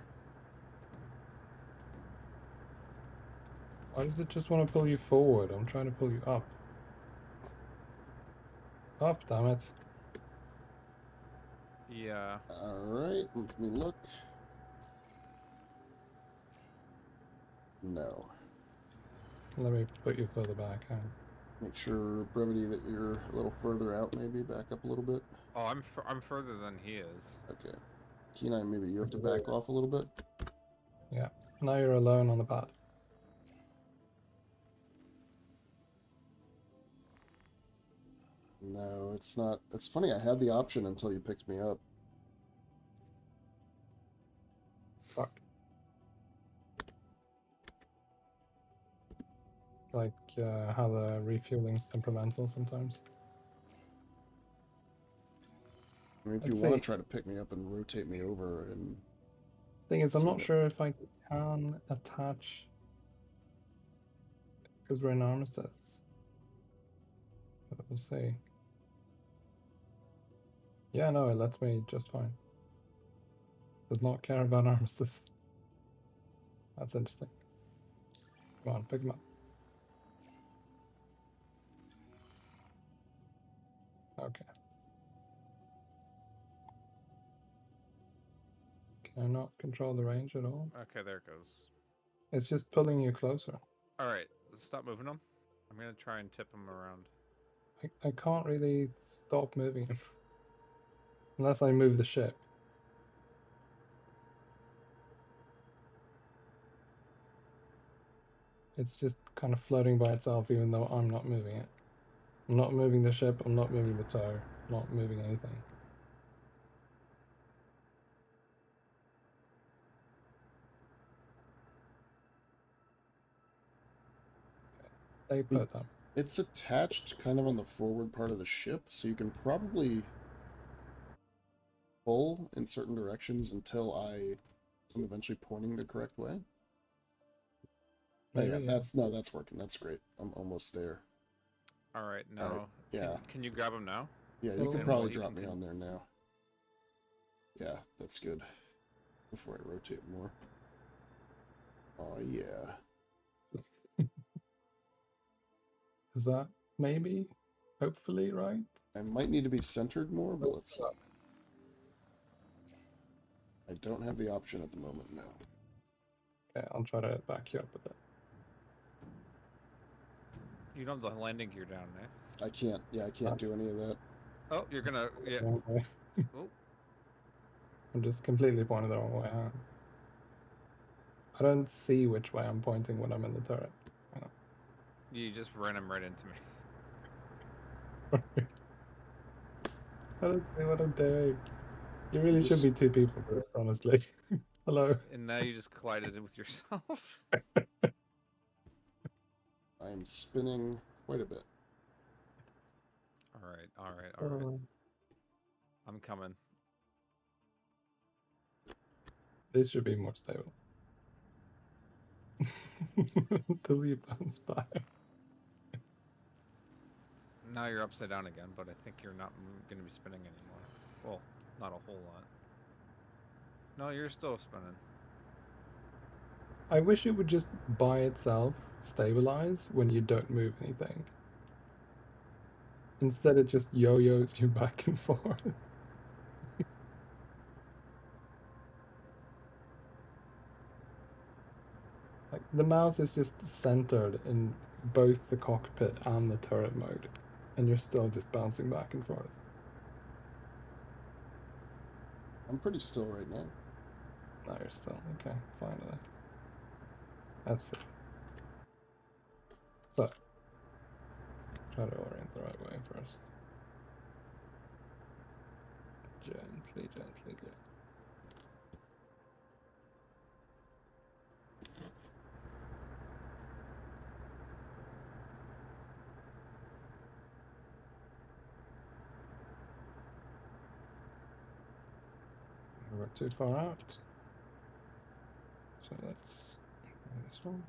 Why does it just want to pull you forward? I'm trying to pull you up. Up, damn it. Yeah. Alright, let me look. No. Let me put you further back. Hang on. Make sure, Brevity, that you're a little further out, maybe. Back up a little bit. Oh, I'm further than he is. Okay. Kienai, maybe you have to back off a little bit. Yeah. Now you're alone on the pad. No, it's not. It's funny, I had the option until you picked me up. Fuck. Like how the refueling's temperamental sometimes. I mean, if you want to try to pick me up and rotate me over and... Thing is, I'm not sure if I can attach... Because we're in armistice. But we'll see. Yeah, no, it lets me just fine. Does not care about armistice. That's interesting. Come on, pick him up. Okay. Can I not control the range at all? Okay, there it goes. It's just pulling you closer. All right, stop moving him. I'm gonna try and tip him around. I can't really stop moving him. Unless I move the ship. It's just kind of floating by itself, even though I'm not moving it. I'm not moving the ship. I'm not moving the tow. I'm not moving anything. They put them. It's attached kind of on the forward part of the ship, so you can probably pull in certain directions until I am eventually pointing the correct way. Oh yeah, Maybe, that's working. That's great. I'm almost there. All right, now. All right, yeah. Can you grab him now? Yeah, you Oh. could And probably while you drop me continue- on there now. Yeah, that's good. Before I rotate more. Oh yeah. Is that maybe? Hopefully, right? I might need to be centered more, but let's see. I don't have the option at the moment now. Okay, I'll try to back you up a bit. You don't have the landing gear down, eh? I can't. Yeah, I can't do any of that. Oh, you're gonna. Yeah. Wrong way. Oh, I'm just completely pointed the wrong way. Hang on. I don't see which way I'm pointing when I'm in the turret. Hang on. you just ran him right into me. I don't see what I'm doing. You really should be two people for this, honestly. Hello. And now you just collided in with yourself. I'm spinning quite a bit. All right, all right, all right. I'm coming. This should be more stable. Until you bounce back. Now you're upside down again, but I think you're not going to be spinning anymore. Well, not a whole lot. No, you're still spinning. I wish it would just by itself stabilize when you don't move anything. Instead, it just yo-yos you back and forth. Like, the mouse is just centered in both the cockpit and the turret mode, and you're still just bouncing back and forth. I'm pretty still right now. No, you're still okay. Finally, that's it. So, try to orient the right way first. Gently, gently, gently. We're too far out. So let's try this one.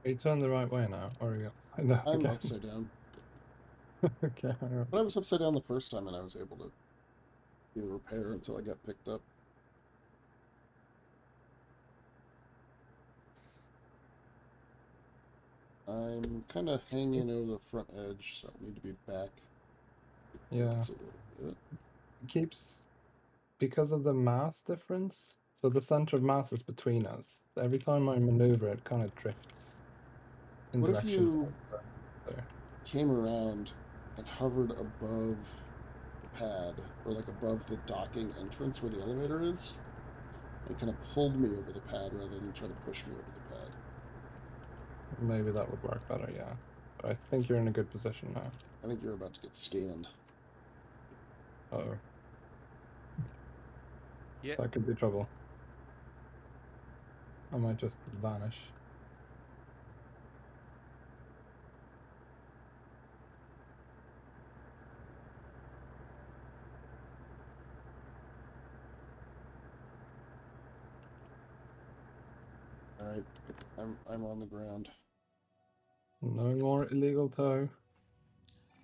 Are you turned the right way now, or are you upside down I'm again? upside down. Okay, alright. But I was upside down the first time and I was able to do the repair until I got picked up. I'm kind of hanging over the front edge, so I need to be back. Yeah. It's a little bit. It keeps, because of the mass difference, so the center of mass is between us. So every time I maneuver, it kind of drifts in What if directions. you came around and hovered above the pad, or like above the docking entrance where the elevator is, and kind of pulled me over the pad rather than try to push me over the pad? Maybe that would work better, yeah. But I think you're in a good position now. I think you're about to get scanned. Uh-oh. Yeah. That could be trouble. I might just vanish. Alright, I'm on the ground. No more illegal tow.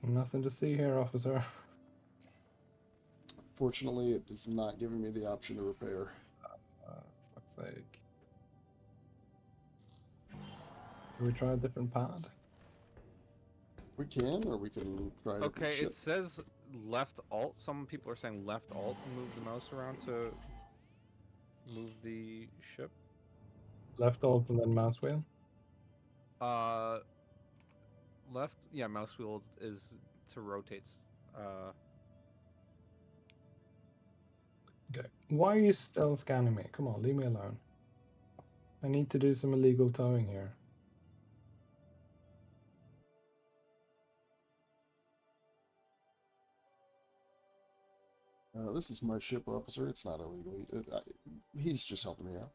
Nothing to see here, officer. Fortunately, it is not giving me the option to repair. Fuck's sake. Can we try a different pad? We can, or we can try to Okay, it says left alt. Some people are saying left alt and move the mouse around to move the ship. Left alt and then mouse wheel. Left, yeah, mouse wheel is to rotate. Okay. Why are you still scanning me? Come on, leave me alone. I need to do some illegal towing here. This is my ship, officer. It's not illegal. He's just helping me out.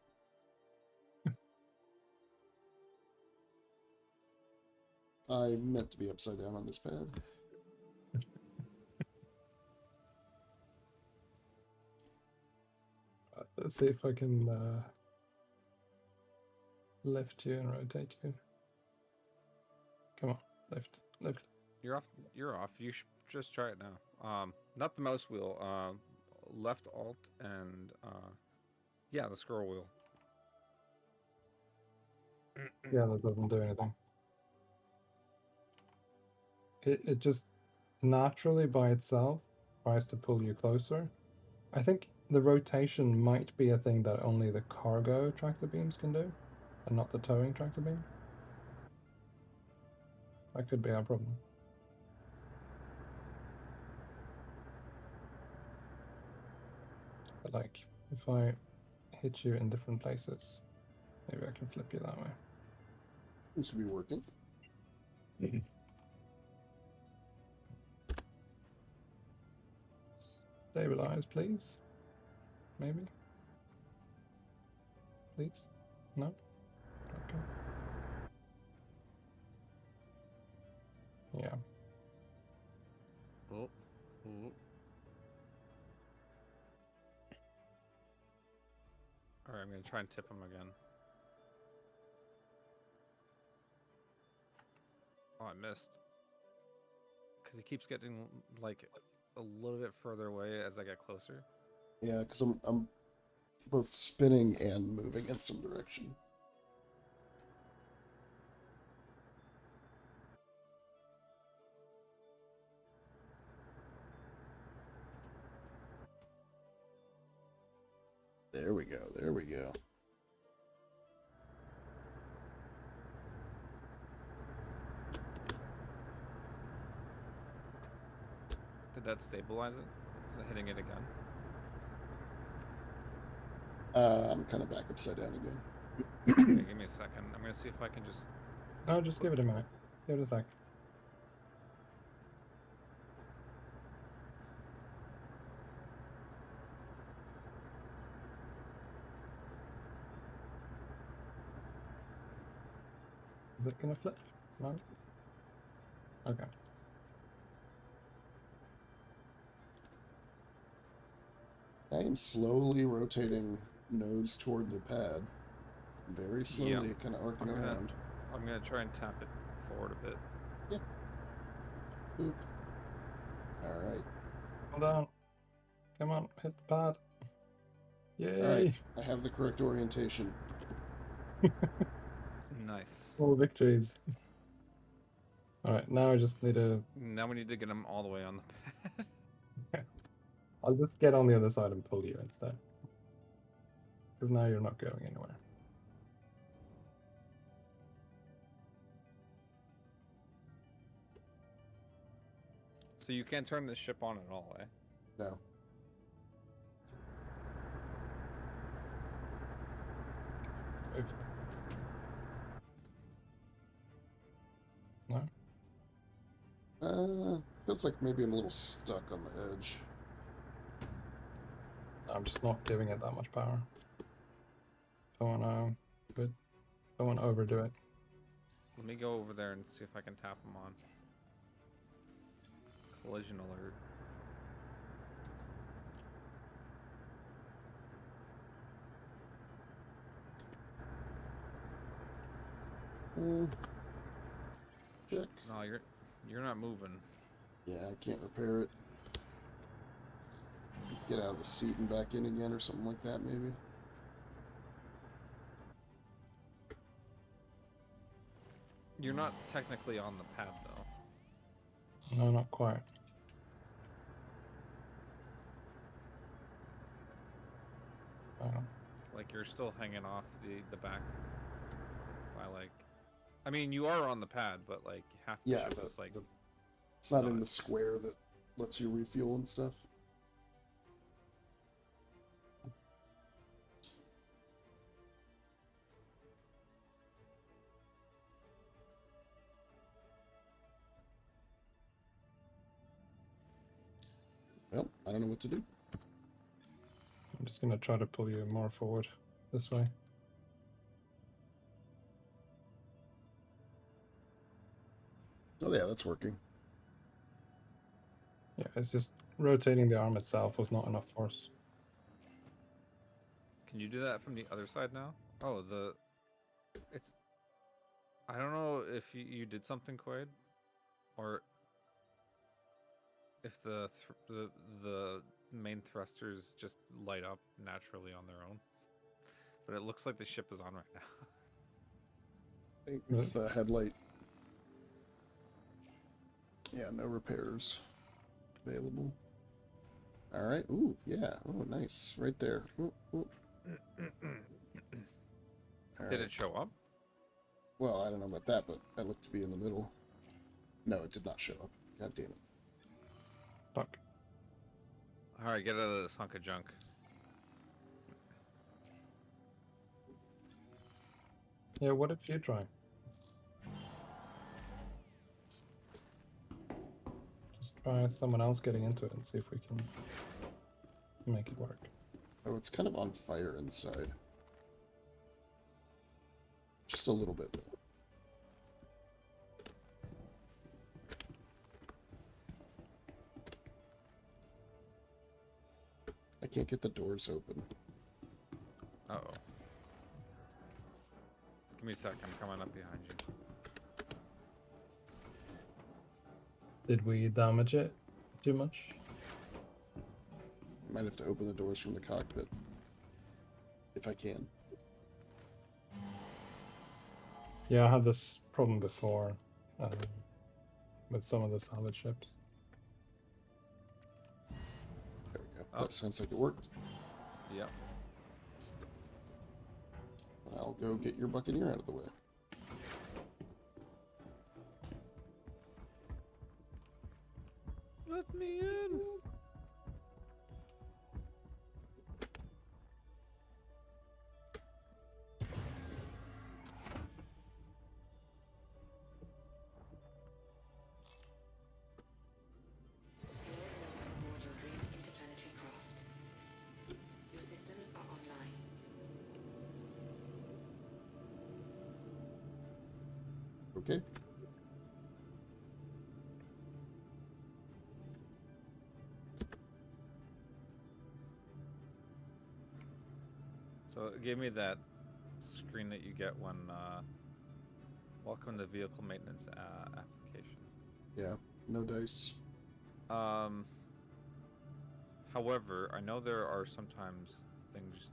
I meant to be upside down on this pad. Let's see if I can lift you and rotate you. Come on, lift, lift. You're off. You're off. You should just try it now. Not the mouse wheel. Left alt and yeah, the scroll wheel. Yeah, that doesn't do anything. It just naturally by itself tries to pull you closer. I think the rotation might be a thing that only the cargo tractor beams can do, and not the towing tractor beam. That could be our problem. But like, if I hit you in different places, maybe I can flip you that way. Seems to be working. Stabilize, please. Maybe. Please. No. Okay. Yeah. Oh. Oh. All right, I'm gonna try and tip him again. Oh, I missed. Because he keeps getting like a little bit further away as I get closer. Yeah, because I'm both spinning and moving in some direction. There we go. There we go. Did that stabilize it? Is it hitting it again? I'm kind of back upside down again. Okay, give me a second. I'm gonna see if I can just. No, just give it a minute. Give it a sec. Is it gonna flip? No? Okay. I am slowly rotating nose toward the pad. Very slowly, Yep. kind of arcing around. I'm gonna try and tap it forward a bit. Yeah. Boop. Alright. Hold on. Come on, hit the pad. Yay! Alright, I have the correct orientation. Nice. All victories. Alright, now I just need to... Now we need to get him all the way on the pad. I'll just get on the other side and pull you instead. Because now you're not going anywhere. So you can't turn this ship on at all, eh? No. Okay. No? Feels like maybe I'm a little stuck on the edge. I'm just not giving it that much power. Don't want to overdo it. Let me go over there and see if I can tap him on. Collision alert. Check. No, you're not moving. Yeah, I can't repair it. Get out of the seat and back in again or something like that, maybe. You're not technically on the pad, though. No, not quite. Hang on. Like you're still hanging off the back by like. I mean, you are on the pad, but like half the Yeah, ship but is like. it's not in the square that lets you refuel and stuff. Well, I don't know what to do. I'm just gonna try to pull you more forward this way. Oh yeah, that's working. Yeah, it's just rotating the arm itself with not enough force. Can you do that from the other side now? Oh, it's. I don't know if you did something, Quade, or if the main thrusters just light up naturally on their own. But it looks like the ship is on right now. I think it's the headlight. Yeah, no repairs available. All right. Ooh, yeah. Oh, nice. Right there. Ooh, ooh. Did it show up? Well, I don't know about that, but I looked to be in the middle. No, it did not show up. God damn it. Fuck. All right, get out of this hunk of junk. Yeah, what if you try? Just try someone else getting into it and see if we can make it work. Oh, it's kind of on fire inside. Just a little bit, though. I can't get the doors open. Uh-oh. Give me a sec, I'm coming up behind you. Did we damage it too much? Might have to open the doors from the cockpit. If I can. Yeah, I had this problem before with some of the salvage ships. There we go. Oh. That sounds like it worked. Yep. I'll go get your Buccaneer out of the way. Let me in. Aboard your dream interplanetary craft. Your systems are online. Okay. So it gave me that screen that you get when welcome to vehicle maintenance application. Yeah, no dice. However, I know there are sometimes things.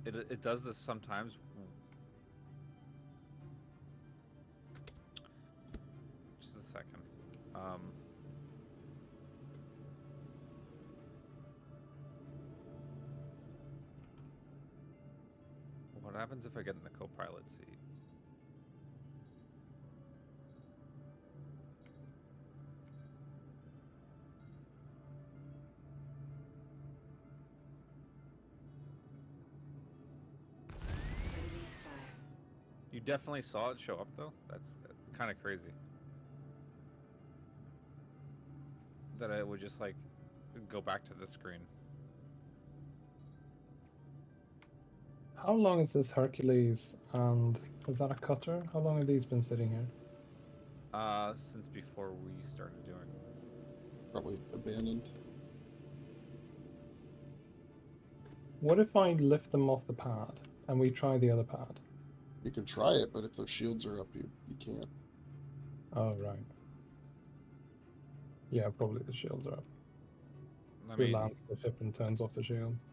It does this sometimes. Just a second. What happens if I get in the co-pilot seat? Friendly fire. You definitely saw it show up though? That's kind of crazy. That I would just like go back to the screen. How long is this Hercules and was that a cutter? How long have these been sitting here? Since before we started doing this. Probably abandoned. What if I lift them off the pad and we try the other pad? You can try it, but if their shields are up, you can't. Oh, right. Yeah, probably the shields are up. I We mean, land the ship and turns off the shields.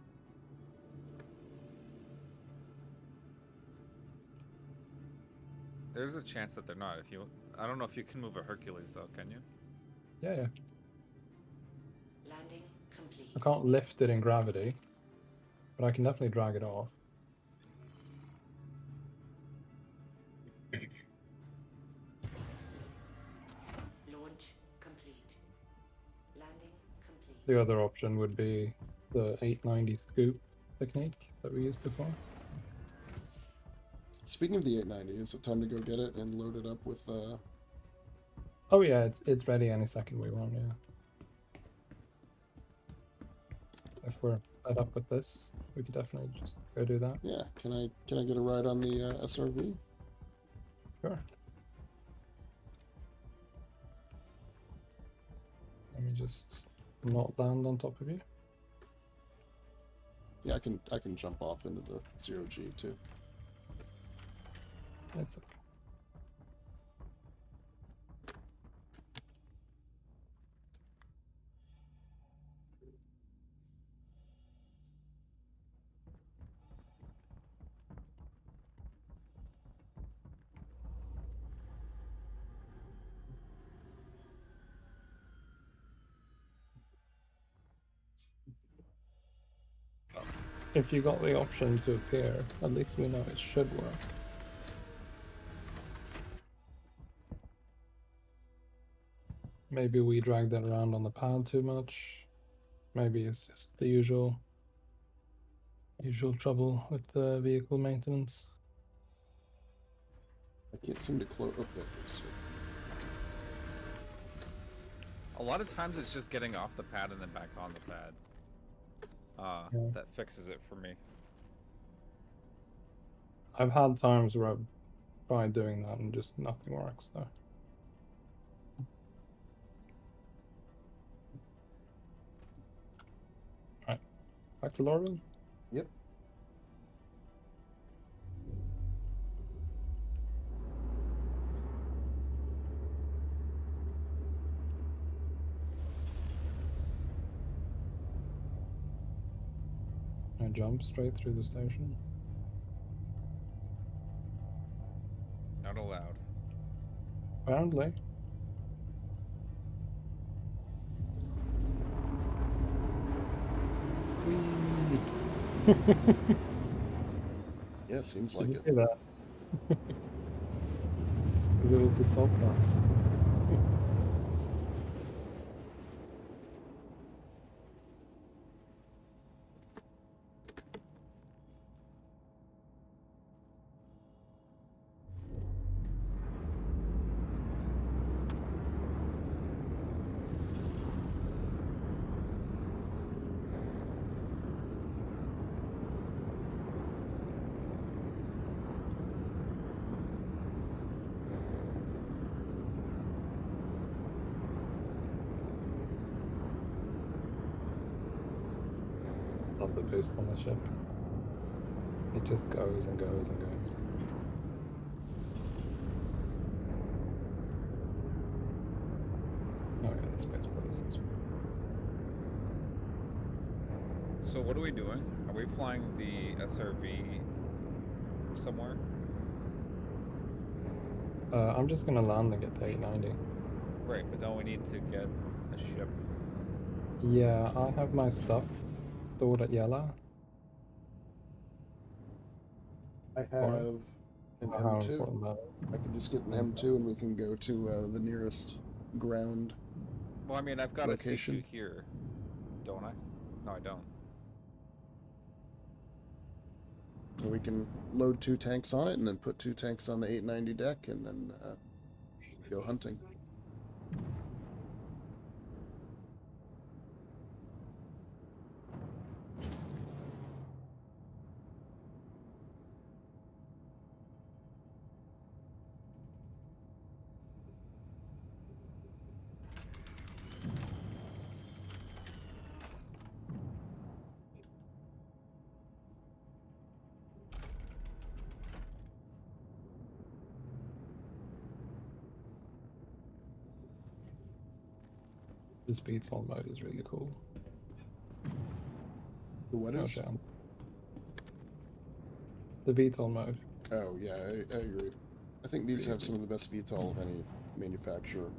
there's a chance that they're not. If you, I don't know if you can move a Hercules though, can you? Yeah, yeah. Landing complete. I can't lift it in gravity. But I can definitely drag it off. Launch complete. Landing complete. The other option would be the 890 scoop technique that we used before. Speaking of the 890, is it time to go get it and load it up with Oh yeah, it's ready any second we want, yeah. If we're fed up with this, we could definitely just go do that. Yeah, can I get a ride on the SRV? Sure. Let me just not land on top of you. Yeah, I can jump off into the 0G too. It's okay. If you got the option to appear, at least we know it should work. Maybe we dragged it around on the pad too much. Maybe it's just the usual trouble with the vehicle maintenance. I can't seem to close. Oh, there it is. A lot of times it's just getting off the pad and then back on the pad. Yeah. That fixes it for me. I've had times where I've tried doing that and just nothing works though. Right, back to Lorville. Yep. I jump straight through the station. Not allowed. Apparently. Yeah, seems like Did you it. see that? Because it was the top part. Love the boost on the ship. It just goes and goes and goes. Oh yeah, the space process. So what are we doing? Are we flying the SRV somewhere? I'm just gonna land and get to 890. Right, but don't we need to get a ship? Yeah, I have my stuff stored at Yella. I have an How M2. important that is. I can just get an M2 and we can go to the nearest ground Well, I mean, I've got location. a C2 here, don't I? No, I don't. And we can load 2 tanks on it and then put 2 tanks on the 890 deck and then go hunting. The speed swap mode is really cool. The what is? Okay. The VTOL mode. Oh, yeah, I agree. I think these have some of the best VTOL of any manufacturer.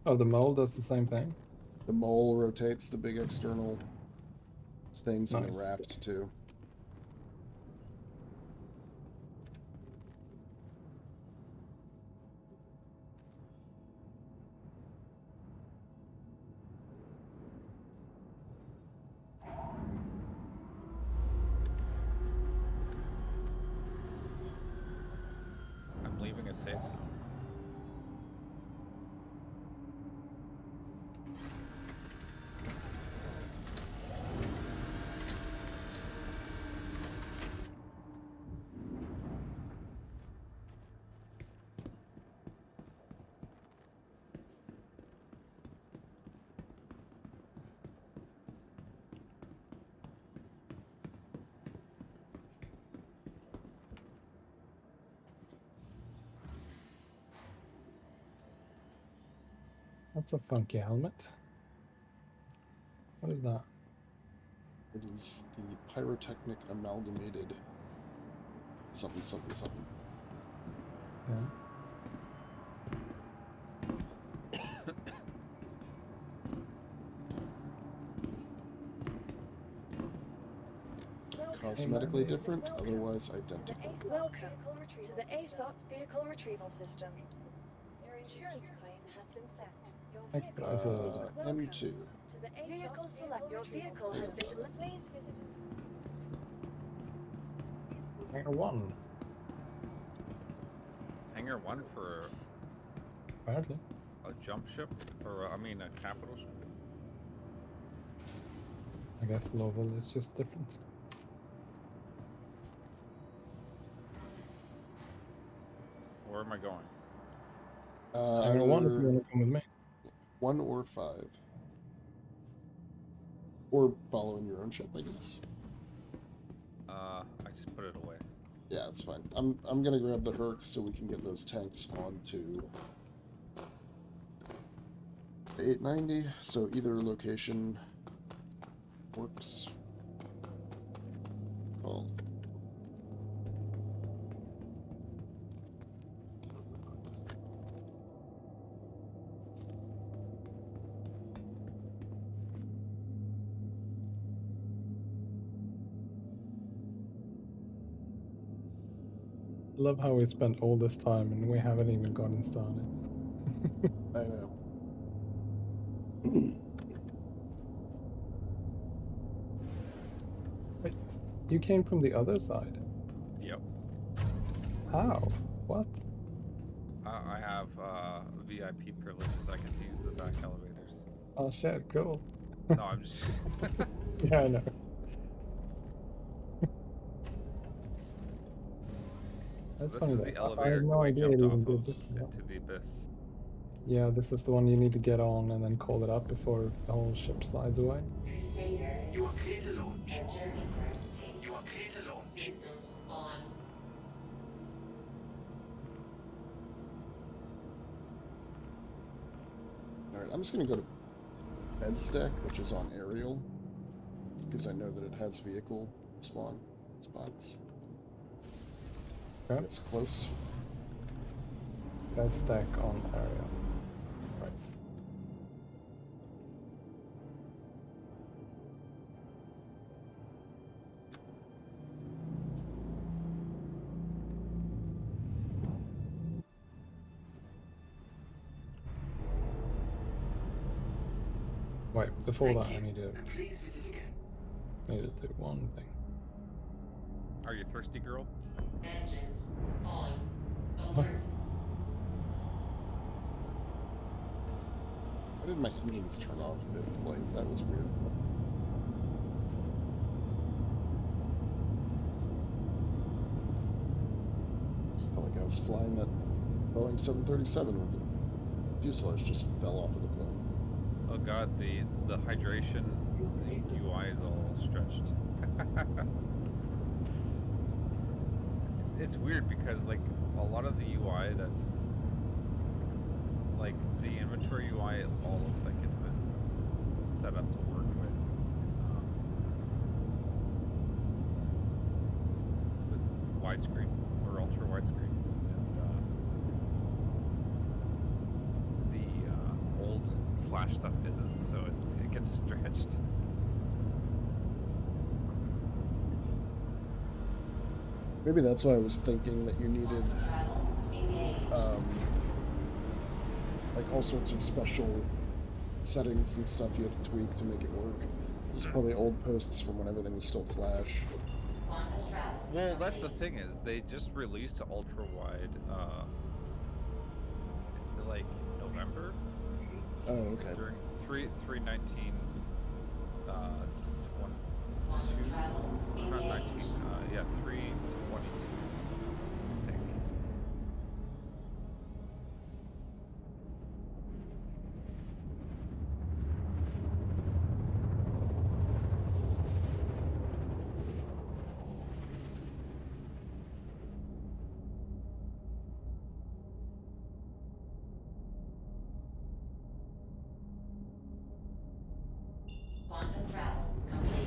Oh, the mole does the same thing? The mole rotates the big external things in the Nice. raft too. I'm leaving a safe zone. That's a funky helmet. What is that? It is the pyrotechnic amalgamated something something something. Yeah. Cosmetically different, otherwise identical. Welcome to the ASOP Vehicle Retrieval System. Your insurance claim has been sent. Your Thanks, vehicle guys. welcome M2. to the vehicle select. Your vehicle has been delivered. Please visit. Hangar 1. Hangar 1 for Apparently. a jump ship? Or, I mean, a capital ship? I guess Lovell is just different. Where am I going? Hangar 1 if you want to come with me. 1 or 5. Or following your own ship, I guess. I just put it away. Yeah, it's fine. I'm gonna grab the Herc so we can get those tanks onto the 890. So either location works. Call. I love how we spent all this time and we haven't even gotten started. I know. Wait, you came from the other side? Yep. How? What? I have VIP privileges. I get to use the back elevators. Oh shit, cool. No, I'm just... Yeah, I know. That's This funny is though. the I elevator had no we idea it jumped even off did of this. Yeah. into the abyss. Yeah, this is the one you need to get on and then call it up before the whole ship slides away. Crusader. You are clear to launch. Enter incorrect. You are clear to launch. Systems on. Alright, I'm just gonna go to Bezdeck, which is on aerial, because I know that it has vehicle spawn spots. Okay. It's close. Best stack on area. Right. Wait, before Thank that you, I need to and please visit again. do one thing. Are you thirsty, girl? Engines on. Alert. Why did my engines turn off mid-flight? That was weird. Felt like I was flying that Boeing 737 with the fuselage just fell off of the plane. Oh god, the hydration UI is all stretched. It's weird because like a lot of the UI that's like the inventory UI, it all looks like it's been set up to work with widescreen or ultra widescreen, and the old Flash stuff isn't, so it gets stretched. Maybe that's why I was thinking that you needed like all sorts of special settings and stuff you had to tweak to make it work. This is probably old posts from when everything was still Flash. Well, that's the thing is they just released ultra wide, like November. Oh, okay. During 3/19, 22, not 19. Yeah, 3/22. I think. Quantum travel complete.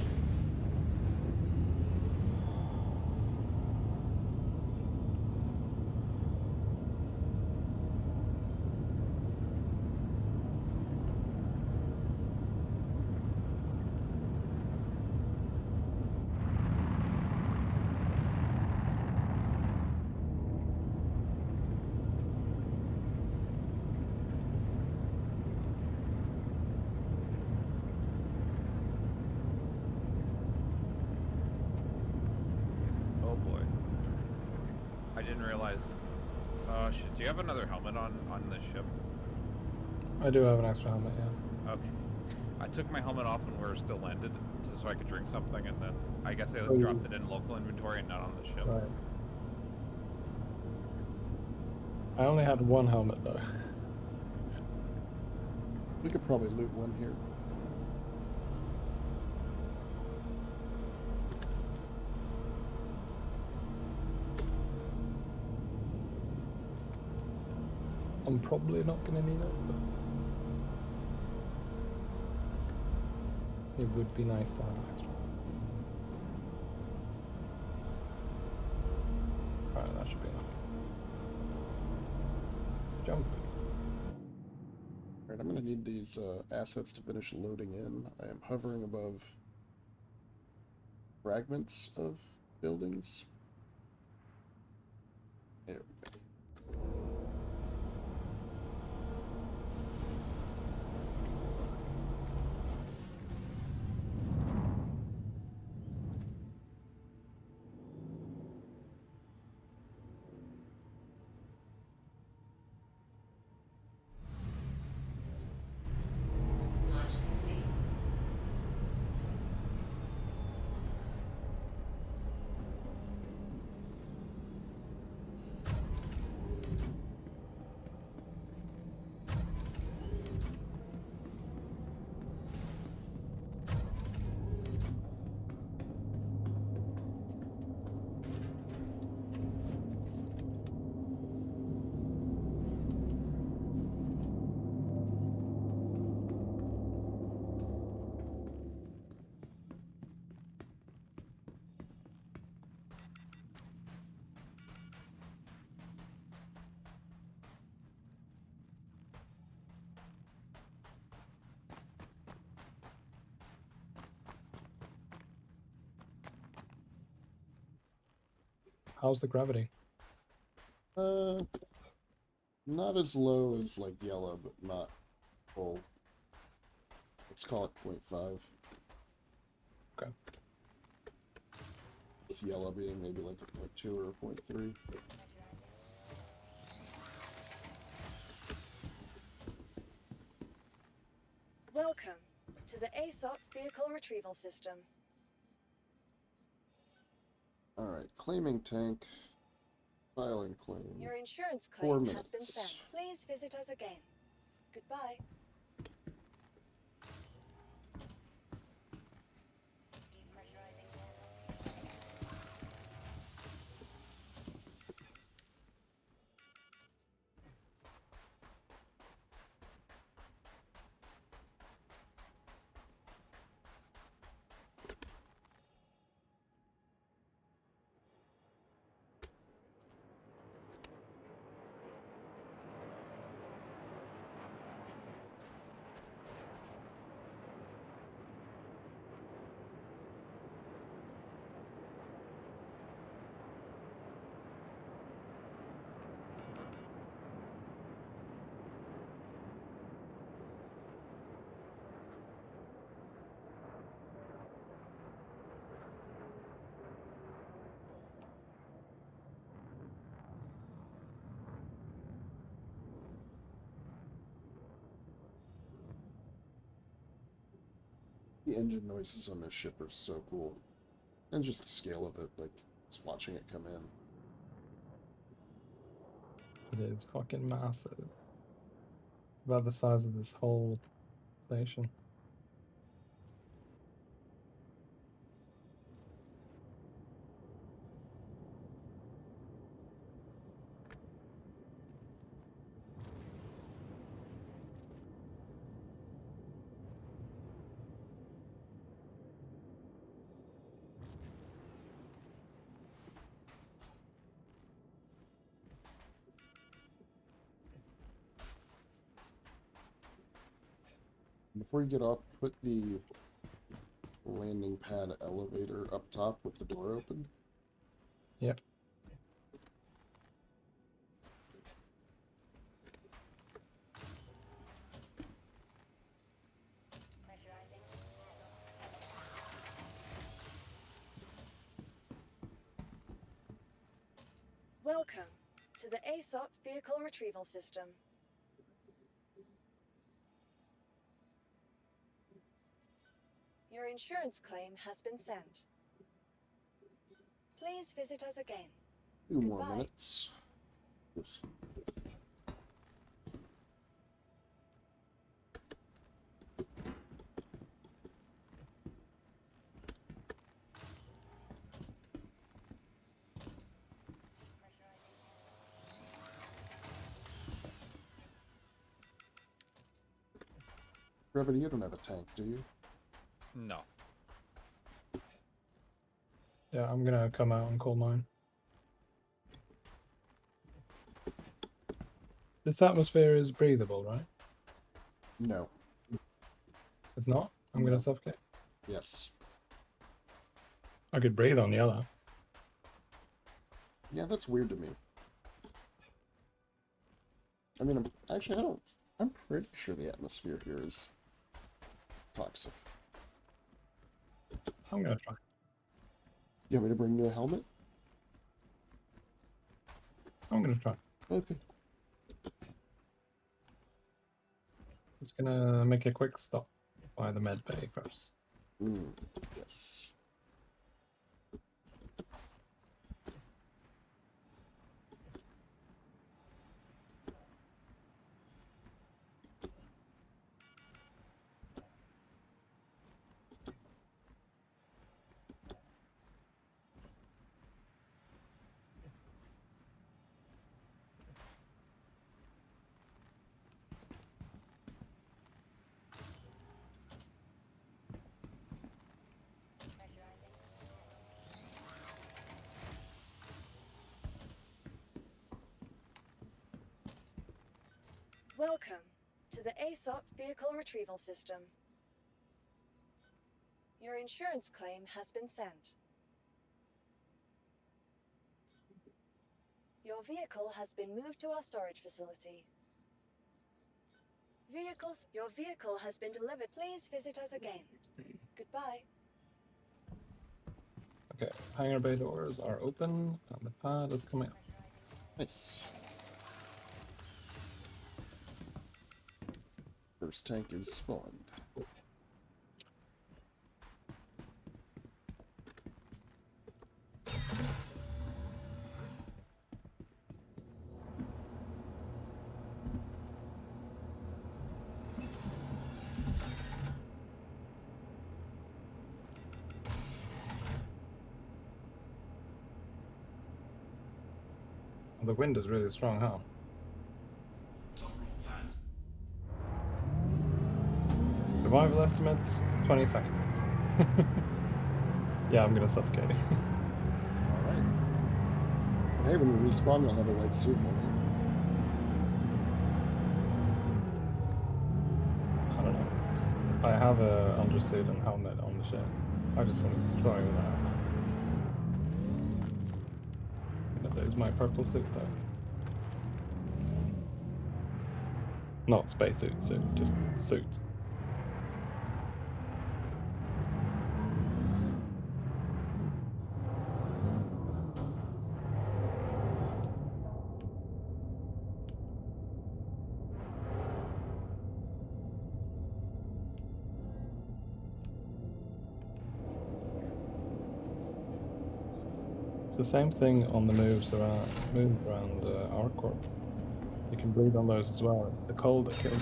Oh boy. I didn't realize. Shit. Do you have another helmet on the ship? I do have an extra helmet, yeah. Okay. I took my helmet off when we were still landed, so I could drink something, and then I guess I Oh, dropped it in local inventory and not on the ship. Right. I only had one helmet though. We could probably loot one here. I'm probably not gonna need it, but it would be nice to have an extra. Alright, that should be enough. Jump. Alright, I'm gonna need these assets to finish loading in. I am hovering above fragments of buildings. There we go. Launch complete. How's the gravity? Not as low as like yellow, but not full. Let's call it 0.5. Okay. With yellow being maybe like a 0.2 or a 0.3. Welcome to the ASOP Vehicle Retrieval System. Alright, claiming tank. Filing claim. Your insurance 4 claim has been minutes. sent. Please visit us again. Goodbye. The engine noises on this ship are so cool. And just the scale of it, like, just watching it come in. It is fucking massive. It's about the size of this whole station. Before you get off, put the landing pad elevator up top with the door open. Yep. Welcome to the ASOP Vehicle Retrieval System. Your insurance claim has been sent. Please visit us again. 2 more Goodbye. minutes. Brevity, you don't have a tank, do you? No. Yeah, I'm gonna come out and call mine. This atmosphere is breathable, right? No. It's not? I'm gonna suffocate. Yes. I could breathe on the other. Yeah, that's weird to me. I mean, I'm pretty sure the atmosphere here is toxic. I'm gonna try. You want me to bring you a helmet? I'm gonna try. Okay. Just gonna make a quick stop by the med bay first. Yes. Welcome to the ASOP Vehicle Retrieval System. Your insurance claim has been sent. Your vehicle has been moved to our storage facility. Your vehicle has been delivered. Please visit us again. Goodbye. Okay, hangar bay doors are open and the pad is coming up. Nice. First tank is spawned. The wind is really strong, huh? Survival estimate, 20 seconds. Yeah, I'm gonna suffocate. Alright. But hey, when you respawn, you'll have a white suit, won't you? I don't know. I have a undersuit and helmet on the ship. I just wanted to try with that. There's my purple suit though. Not spacesuit, just suit. It's the same thing on the moves around our corp. You can bleed on those as well. It's the cold that kills you.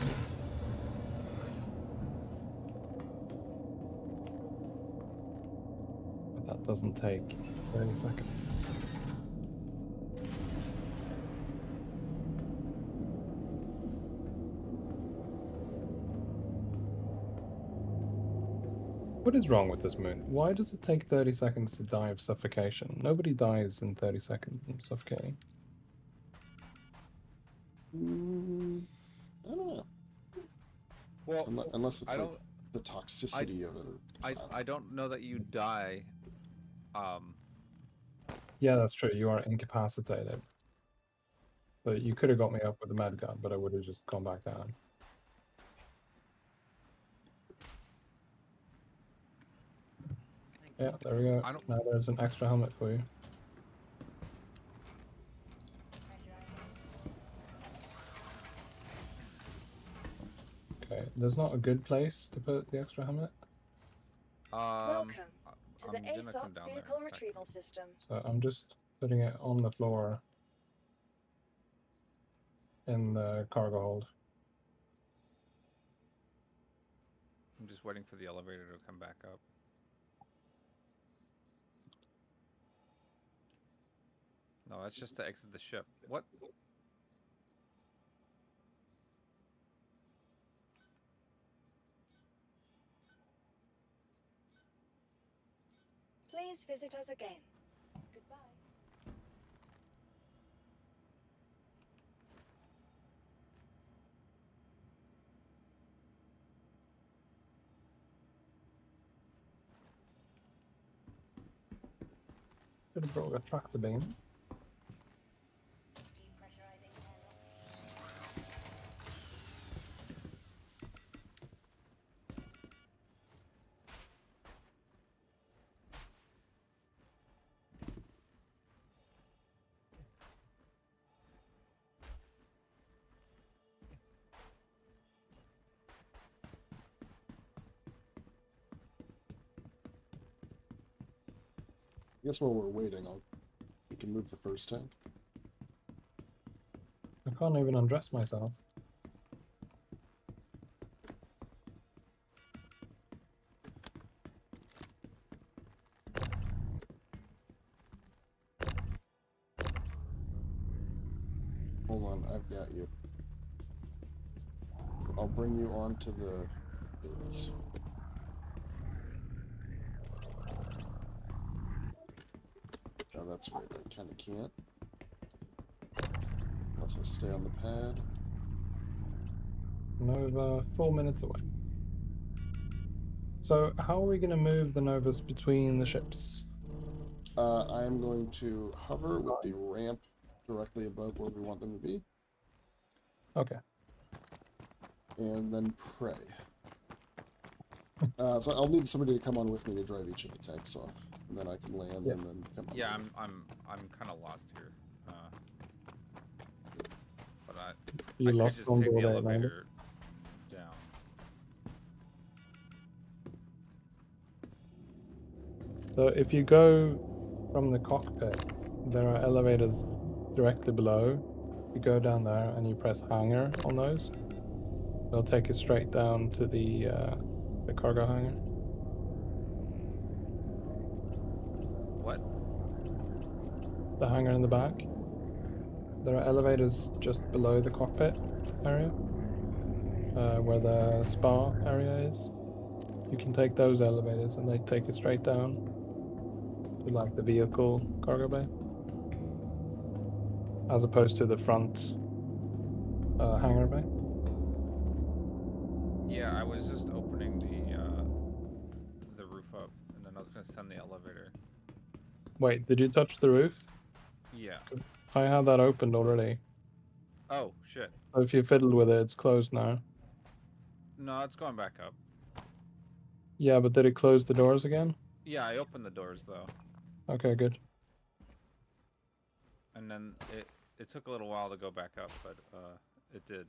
But that doesn't take 30 seconds. What is wrong with this moon? Why does it take 30 seconds to die of suffocation? Nobody dies in 30 seconds from suffocating. I don't know. Well, Unless it's I like don't. the toxicity of it. Or, I don't know that you die. Yeah, that's true. You are incapacitated. But you could have got me up with the med gun, but I would have just gone back down. Yeah, there we go. Now there's an extra helmet for you. Okay, there's not a good place to put the extra helmet. Welcome to the I'm gonna ASOP come down there in vehicle a second. retrieval system. So I'm just putting it on the floor in the cargo hold. I'm just waiting for the elevator to come back up. No, that's just to exit the ship. What? Please visit us again. Goodbye. Should have brought a tractor beam. I guess while we're waiting, we can move the first tank. I can't even undress myself. Hold on, I've got you. I'll bring you onto the Pileus. Oh, that's right, I kind of can't. Unless I stay on the pad. Nova 4 minutes away. So how are we going to move the Novas between the ships? I am going to hover with the ramp directly above where we want them to be. Okay. And then pray. So I'll need somebody to come on with me to drive each of the tanks off, and then I can land and then come. Yeah, I'm kind of lost here. But I You could lost just on take the board, elevator down. So if you go from the cockpit, there are elevators directly below. You go down there and you press hangar on those. They'll take you straight down to the cargo hangar. What? The hangar in the back. There are elevators just below the cockpit area, where the spa area is. You can take those elevators and they take you straight down to like the vehicle cargo bay, as opposed to the front hangar bay. Yeah, I was just opening the roof up, and then I was gonna send the elevator. Wait, did you touch the roof? Yeah. I had that opened already. Oh shit. So if you fiddled with it, it's closed now. No, it's going back up. Yeah, but did it close the doors again? Yeah, I opened the doors though. Okay, good. And then it took a little while to go back up, but it did.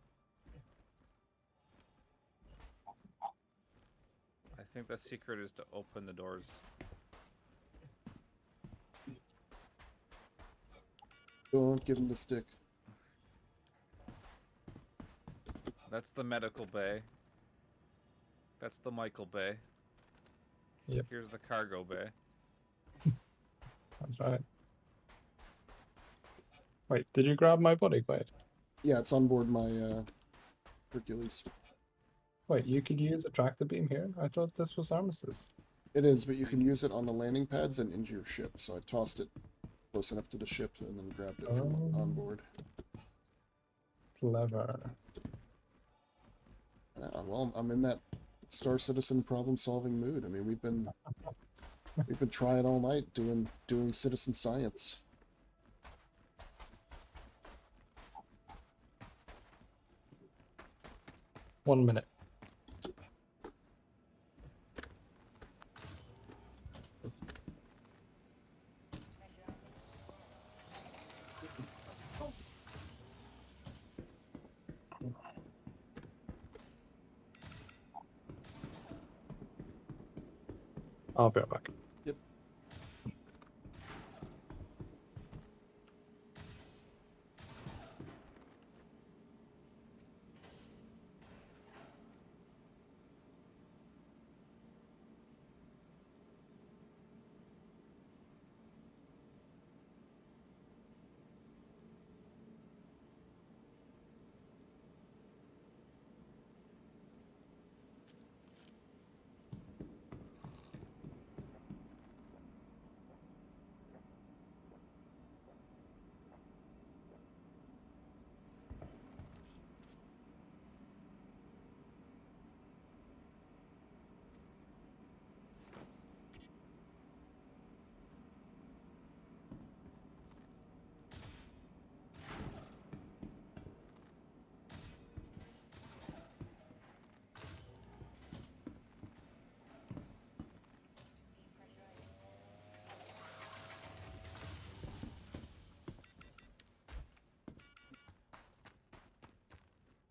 I think the secret is to open the doors. Don't give him the stick. That's the medical bay. That's the Michael bay. Yep. Here's the cargo bay. That's right. Wait, did you grab my body, Quade? Yeah, it's on board my Hercules. Wait, you could use a tractor beam here? I thought this was Armistice. It is, but you can use it on the landing pads and into your ship. So I tossed it close enough to the ship and then grabbed it from on board. Clever. Well, I'm in that Star Citizen problem-solving mood. I mean, we've been trying all night doing citizen science. One minute. I'll be right back. Yep.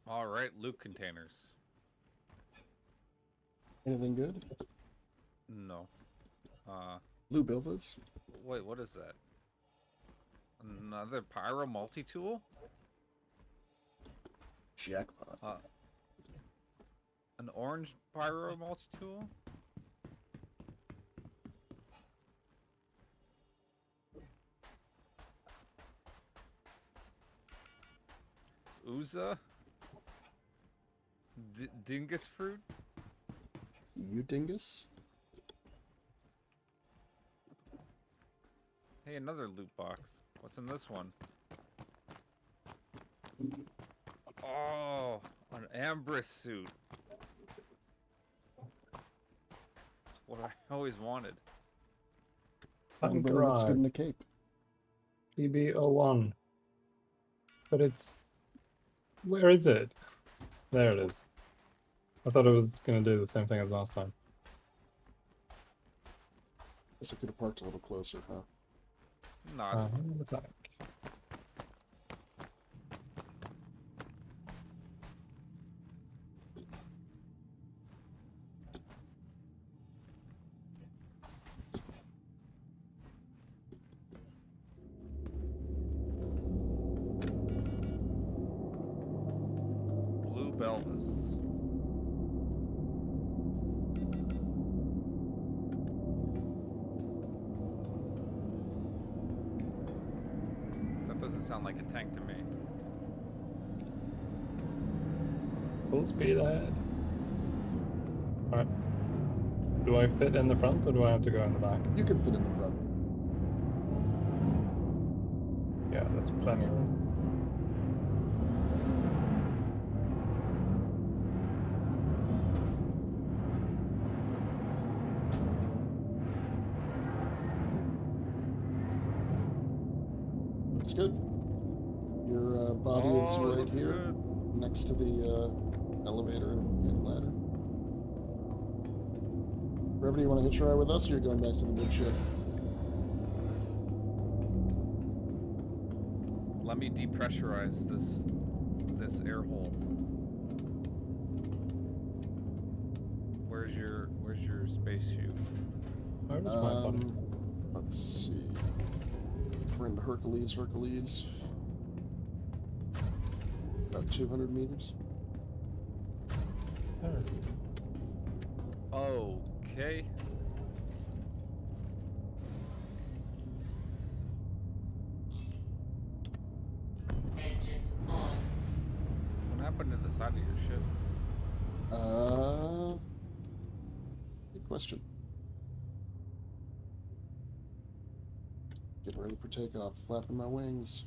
All right, loot containers. Anything good? No. Lou Bilvas? Wait, what is that? Another pyro multi-tool? Jackpot. An orange pyro multi-tool? Uza? Dingus fruit? You dingus? Hey, another loot box. What's in this one? Oh, an Ambrose suit. That's what I always wanted. Tank Really looks good arrived. in the cape. PB01. But it's... Where is it? There it is. I thought it was going to do the same thing as last time. Guess I could have parked a little closer, huh? No, it's fine. The tank. Blue Belvis. That doesn't sound like a tank to me. Full speed ahead. Alright. Do I fit in the front or do I have to go in the back? You can fit in the front. Yeah, there's plenty of room. Looks good. Your body is Oh, it right looks here, good. next to the elevator and ladder. Brevity, you want to hitch a ride with us, or you're going back to the big ship? Let me depressurize this air hole. Where's your space chute? Where was my body? Let's see. We're into Hercules. About 200 meters. Okay. Engines on. What happened to the side of your ship? Good question. Get ready for takeoff. Flapping my wings.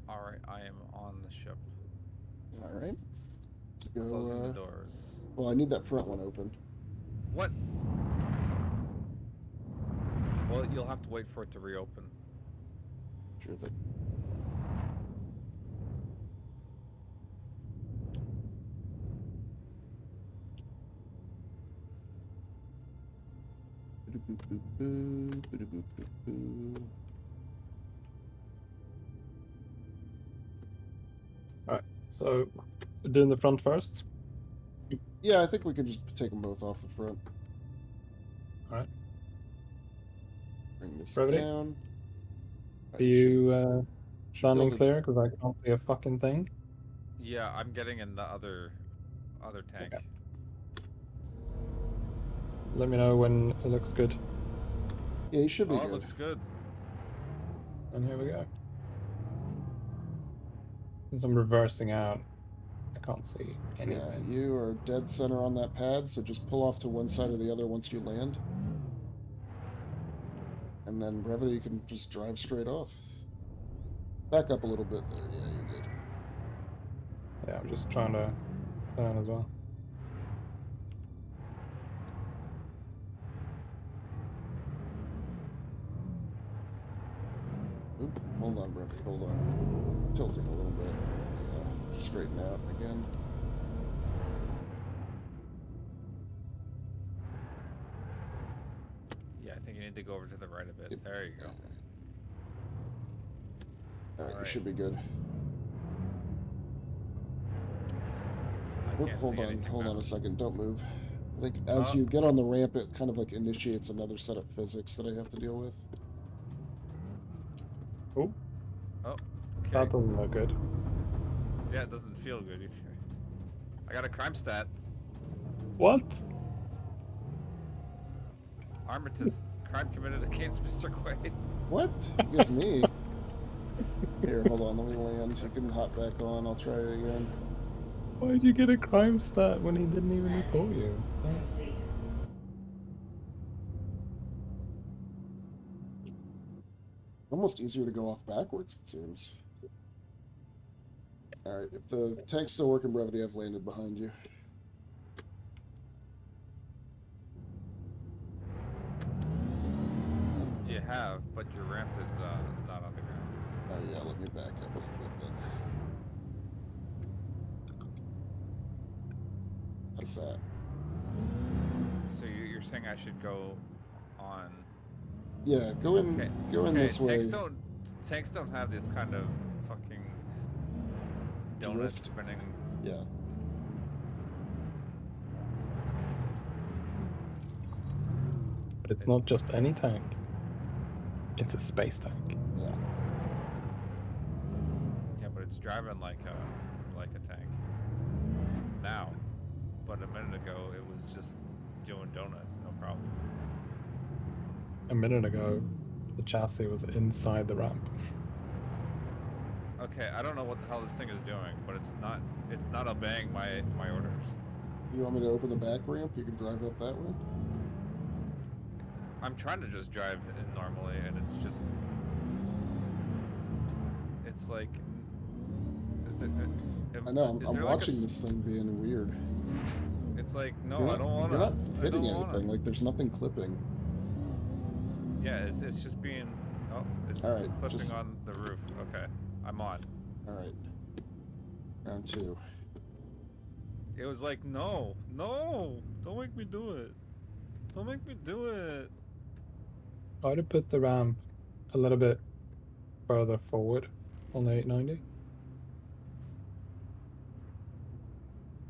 Alright, I am on the ship. Alright. Let's go. Closing the doors. Well, I need that front one open. What? Well, you'll have to wait for it to reopen. Sure thing. Alright, so doing the front first? Yeah, I think we could just take them both off the front. Alright. Bring this Brevity? down. Are you should standing build a- clear? Because I can't see a fucking thing. Yeah, I'm getting in the other tank. Okay. Let me know when it looks good. Yeah, you should be Oh, good. it looks good. And here we go. As I'm reversing out, I can't see anything. Yeah, you are dead center on that pad, so just pull off to one side or the other once you land. And then Brevity can just drive straight off. Back up a little bit there. Yeah, you're good. Yeah, I'm just trying to turn as well. Oop, hold on, Brevity, hold on. Tilting a little bit. Yeah, straighten out again. Yeah, I think you need to go over to the right a bit. Yep. There you go. Alright, you Alright. should be good. I Oop, can't hold see on, anything hold now. on a second, don't move. I think as you get on the ramp, it kind of like initiates another set of physics that I have to deal with. Oh, Oh, okay. that doesn't look good. Yeah, it doesn't feel good either. I got a crime stat. What? Armistice. Crime committed against Mr. Quade. What? It's me. Here, hold on, let me land. You can hop back on, I'll try it again. Why'd you get a crime stat when he didn't even report you? Complete. Almost easier to go off backwards, it seems. Alright, if the tank's still working, Brevity, I've landed behind you. You have, but your ramp is not on the ground. Oh yeah, let me back up a little bit then. How's that? So you're saying I should go on? Yeah, go in. Okay. Go in this way. Tanks don't have this kind of fucking donut Drift. spinning. Yeah. But it's not just any tank. It's a space tank. Yeah. Yeah, but it's driving like a tank now. But a minute ago, it was just doing donuts, no problem. A minute ago, the chassis was inside the ramp. Okay, I don't know what the hell this thing is doing, but it's not obeying my orders. You want me to open the back ramp? You can drive up that way. I'm trying to just drive in normally, and it's like, is it? I know. is I'm there like watching this thing being weird. It's like, no, You're I don't want to. You're not hitting anything. Like there's nothing clipping. Yeah, it's just being. Oh, it's All right, clipping just- on the roof. Okay, I'm on. All right. Round 2. It was like, no, don't make me do it. Don't make me do it. Try to put the ramp a little bit further forward on the 890.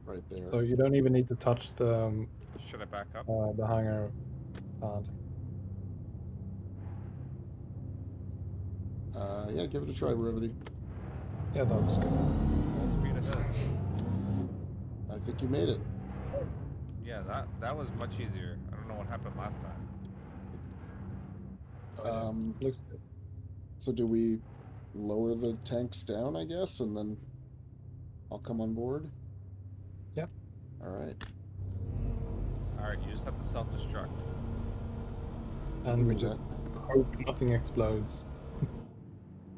Right there. So you don't even need to touch the Should I back up? the hangar pad. Yeah, give it a try, Brevity. Yeah, that was good. Full speed ahead. I think you made it. Yeah, that was much easier. I don't know what happened last time. Oh, yeah. Looks good. So do we lower the tanks down, I guess, and then I'll come on board? Yeah. All right. Alright, you just have to self-destruct. And we Do just that. hope nothing explodes.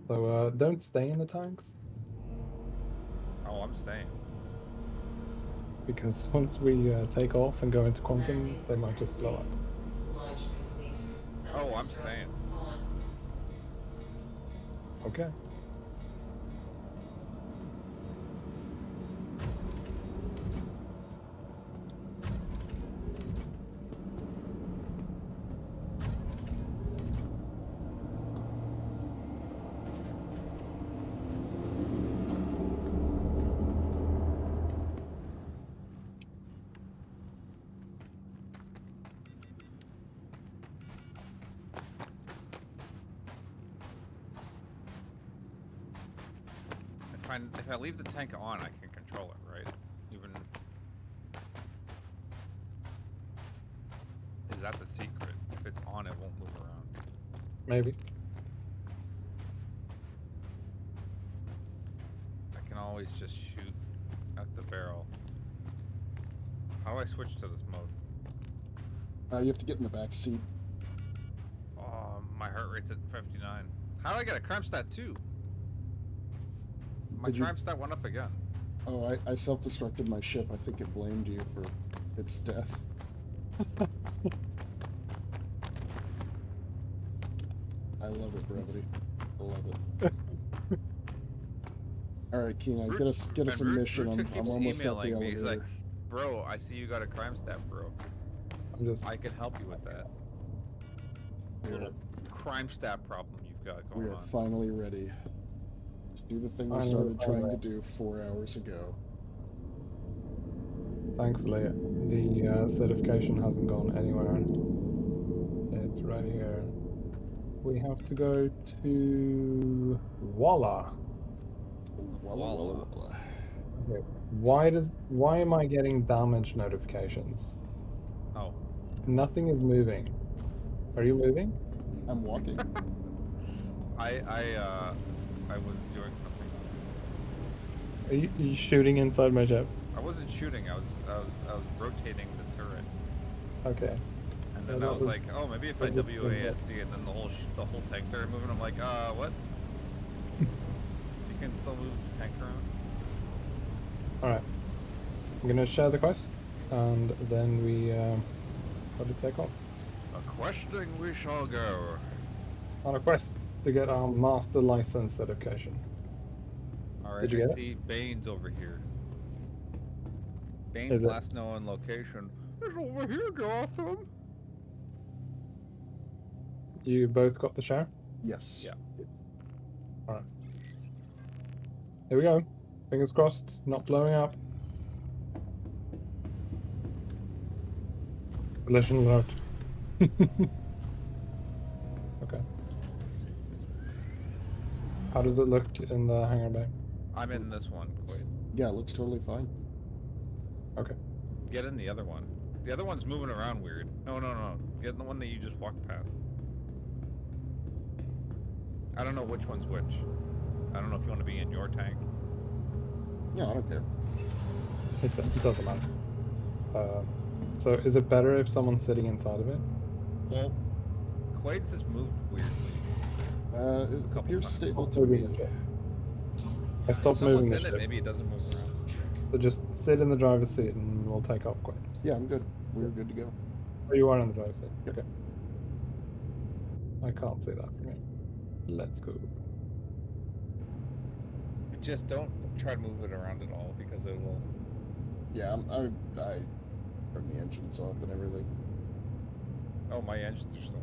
So don't stay in the tanks, Oh, I'm staying. because once we take off and go into quantum, they might just blow up. Launch complete. Oh, I'm staying. On. Okay. If I leave the tank on, I can control it, right? Even... Is that the secret? If it's on, it won't move around. Maybe. I can always just shoot at the barrel. How do I switch to this mode? You have to get in the back seat. Oh, my heart rate's at 59. How do I get a crime stat 2? My crime stat went up again. Oh, I self-destructed my ship. I think it blamed you for its death. I love it, Brevity. I love it. All right, Kienai, get us a mission. I'm almost at the elevator. He's like, bro, I see you got a crime stat, bro. I can help you with that. Little crime stat problem you've got going on. We are finally ready to do the thing we started trying to do 4 hours ago. Thankfully, the certification hasn't gone anywhere. It's right here. We have to go to Walla. Walla. Okay. Why am I getting damage notifications? Oh. Nothing is moving. Are you moving? I'm walking. I was doing something. Are you shooting inside my ship? I wasn't shooting. I was rotating the turret. Okay. And then I was like, oh, maybe if I WASD, and then the whole tank started moving. I'm like, what? You can still move the tank around. All right. I'm gonna share the quest, and then we got to take off. A questing we shall go. On a quest to get our master license certification. Alright, Did you get I see Bane's over here. Bane's last known location is over here, Gotham. You both got the share? Yes. Yeah. Alright. Here we go. Fingers crossed, not blowing up. Collision alert. Okay. How does it look in the hangar bay? I'm in this one, Quade. Yeah, it looks totally fine. Okay. Get in the other one. The other one's moving around weird. No. Get in the one that you just walked past. I don't know which one's which. I don't know if you want to be in your tank. Yeah, I don't care. It doesn't matter. So is it better if someone's sitting inside of it? Well, Quade's just moved weirdly. It appears stable to me. I stopped moving the in ship. it, maybe it doesn't move around. So just sit in the driver's seat and we'll take off, Quade. Yeah, I'm good. We're good to go. Oh, you are in the driver's seat. Yep. Okay. I can't see that from here. Let's go. Just don't try to move it around at all because it will. Yeah, I turned the engines off and everything. Oh, my engines are still on.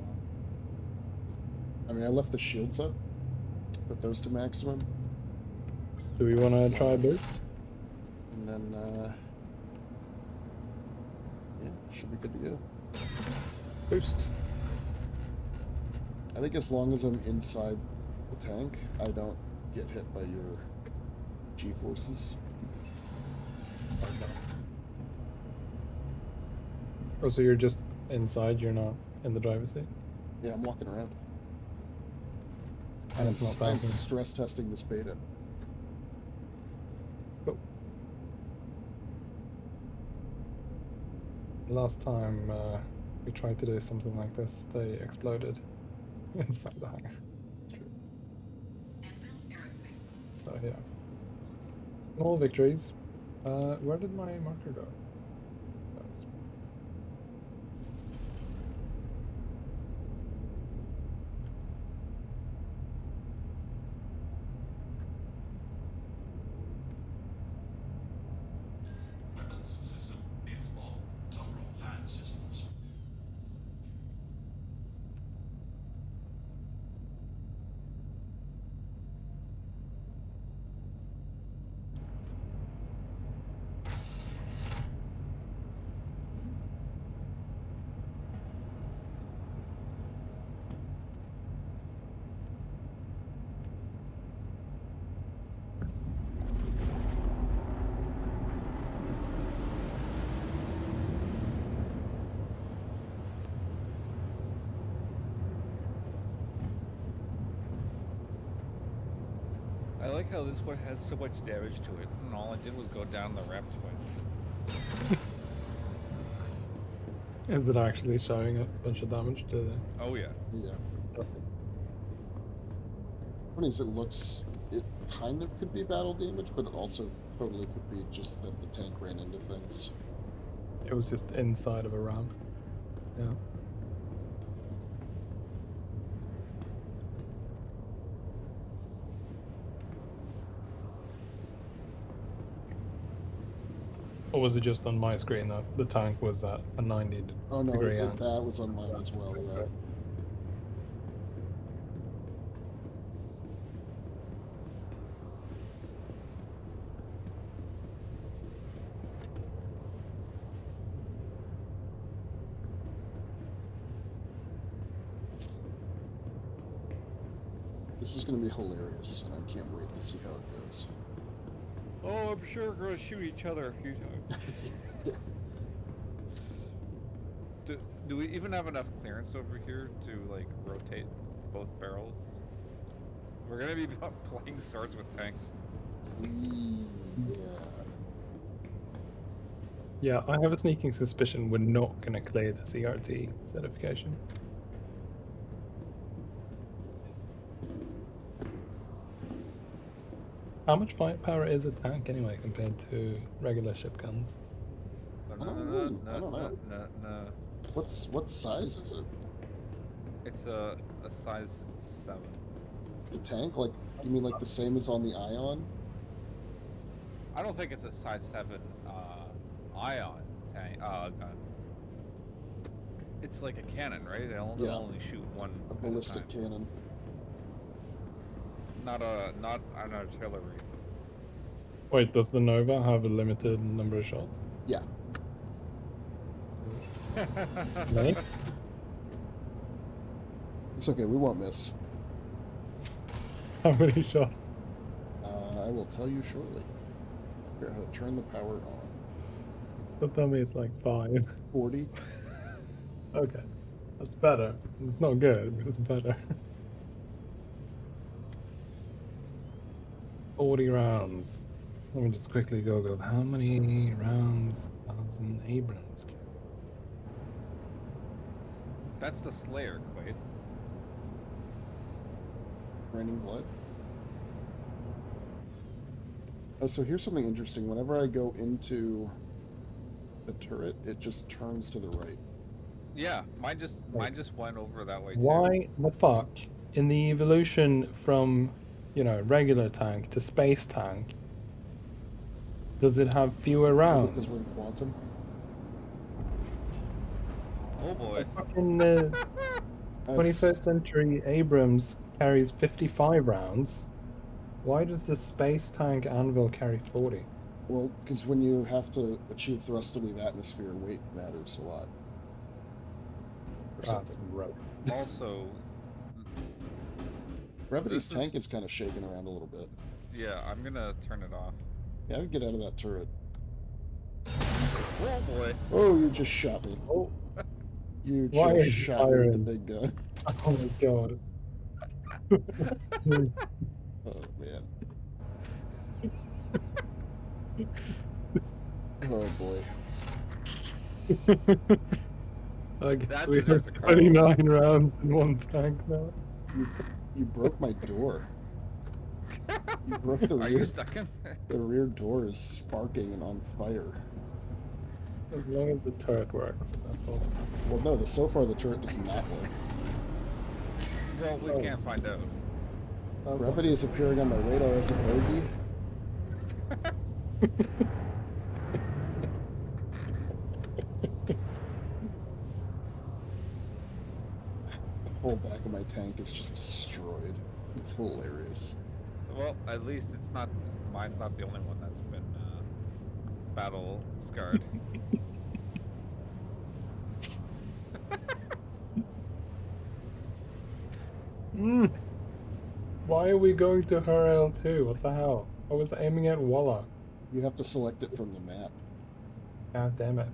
I mean, I left the shields up, Put those to maximum. Do we want to try a boost? And then, yeah, should be good to go. Boost. I think as long as I'm inside the tank, I don't get hit by your G-forces. Oh, so you're just inside, you're not in the driver's seat? Yeah, I'm walking around. That's not I'm passing. stress testing this beta. Cool. Last time we tried to do something like this, they exploded inside the hangar. That's true. Anvil Aerospace. So yeah. Small victories. Where did my marker go? That's- Weapons system is all Taural land systems. I like how this one has so much damage to it, and all I did was go down the ramp twice. Is it actually showing a bunch of damage to the... Oh yeah. Yeah. Funny is it kind of could be battle damage, but it also totally could be just that the tank ran into things. It was just inside of a ramp. Yeah. Or was it just on my screen that the tank was at a 90 Oh no, degree angle? that was on mine as well, yeah. This is going to be hilarious, and I can't wait to see how it goes. Oh, I'm sure we're gonna shoot each other a few times. Do we even have enough clearance over here to like rotate both barrels? We're gonna be playing swords with tanks. Yeah. Yeah, I have a sneaking suspicion we're not going to clear the CRT certification. How much firepower is a tank anyway compared to regular ship guns? I don't know. What size is it? It's a size 7. The tank? Like, you mean like the same as on the Ion? I don't think it's a size 7 ion tank gun. It's like a cannon, right? It'll only shoot one. A ballistic cannon. Not an artillery. Wait, does the Nova have a limited number of shots? Yeah. Many? It's okay, we won't miss. How many shots? I will tell you shortly. Figure out how to turn the power on. So tell me it's like 5. 40. Okay. That's better. It's not good, but it's better. 40 rounds. Let me just quickly Google how many rounds does an Abrams carry? That's the Slayer, Quade. Raining blood. Oh, so here's something interesting. Whenever I go into the turret, it just turns to the right. Yeah, mine just went over that way too. Why the fuck, in the evolution from, regular tank to space tank, does it have fewer rounds? Because we're in quantum. Oh boy. Fucking, That's- 21st century Abrams carries 55 rounds. Why does the space tank Anvil carry 40? Well, because when you have to achieve thrust to leave atmosphere, weight matters a lot. Or something. Right. Also, Brevity's this tank is- is kind of shaking around a little bit. yeah, I'm gonna turn it off. Yeah, I would get out of that turret. Oh boy. Oh, you just shot me. Oh, You Why just are you shot me with the firing? big gun. oh my god. Oh, man. Oh, boy. I guess That we deserves have a card. 29 rounds in one tank now. You broke my door. You broke the Are rear. you stuck in? The rear door is sparking and on fire. As long as the turret works, that's all. Well, no, so far the turret does not work. Well, we can't find out. Brevity is appearing on my radar as a bogey. The whole back of my tank is just destroyed. It's hilarious. Well, at least it's not. Mine's not the only one that's been battle scarred. Why are we going to her L2? What the hell? I was aiming at Walla. You have to select it from the map. God damn it.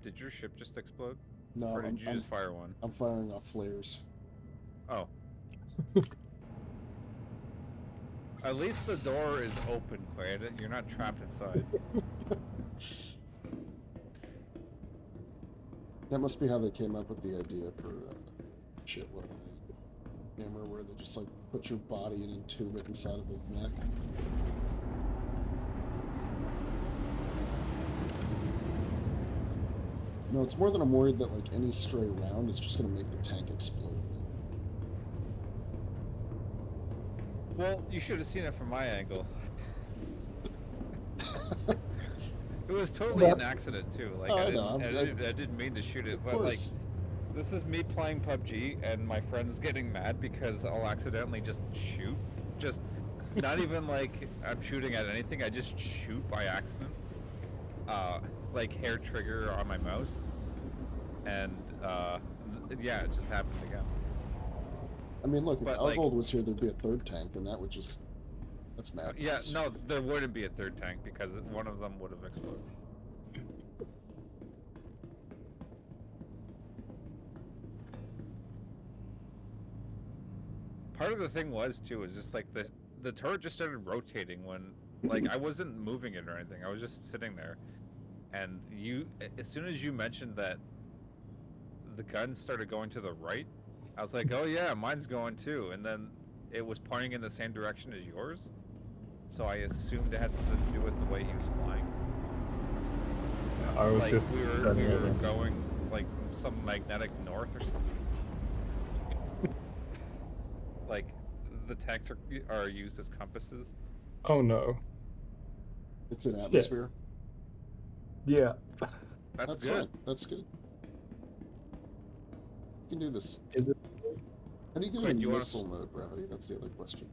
Did your ship just explode? No, Or did you just fire one? I'm firing off flares. Oh. At least the door is open, Quade. You're not trapped inside. That must be how they came up with the idea for shit. What are they? Hammer, where they just like put your body and entube it inside of a mech. No, it's more than I'm worried that like any stray round is just gonna make the tank explode. Well, you should have seen it from my angle. It was totally an accident too. Like Oh, I I know, I didn't mean to shoot it, but like this is me playing PUBG and my friend's getting mad because I'll accidentally just shoot. Just not even like I'm shooting at anything. I just shoot by accident. Like hair trigger on my mouse, and yeah, it just happened again. I mean, look, if But, Algold like- was here, there'd be a third tank, and that would just... That's madness. Yeah, no, there wouldn't be a third tank because one of them would have exploded. Part of the thing was too is just like the turret just started rotating when like I wasn't moving it or anything. I was just sitting there, and as soon as you mentioned that the gun started going to the right, I was like, oh yeah, mine's going too, and then it was pointing in the same direction as yours. So I assumed it had something to do with the way he was flying. I was like just we were going like some magnetic north or something. Like the tanks are used as compasses. Oh no. It's an atmosphere. Yeah. That's fine. good. That's good. You can do this. Is it? How do you get Wait, in you wanna missile mode, Brevity? That's the other question.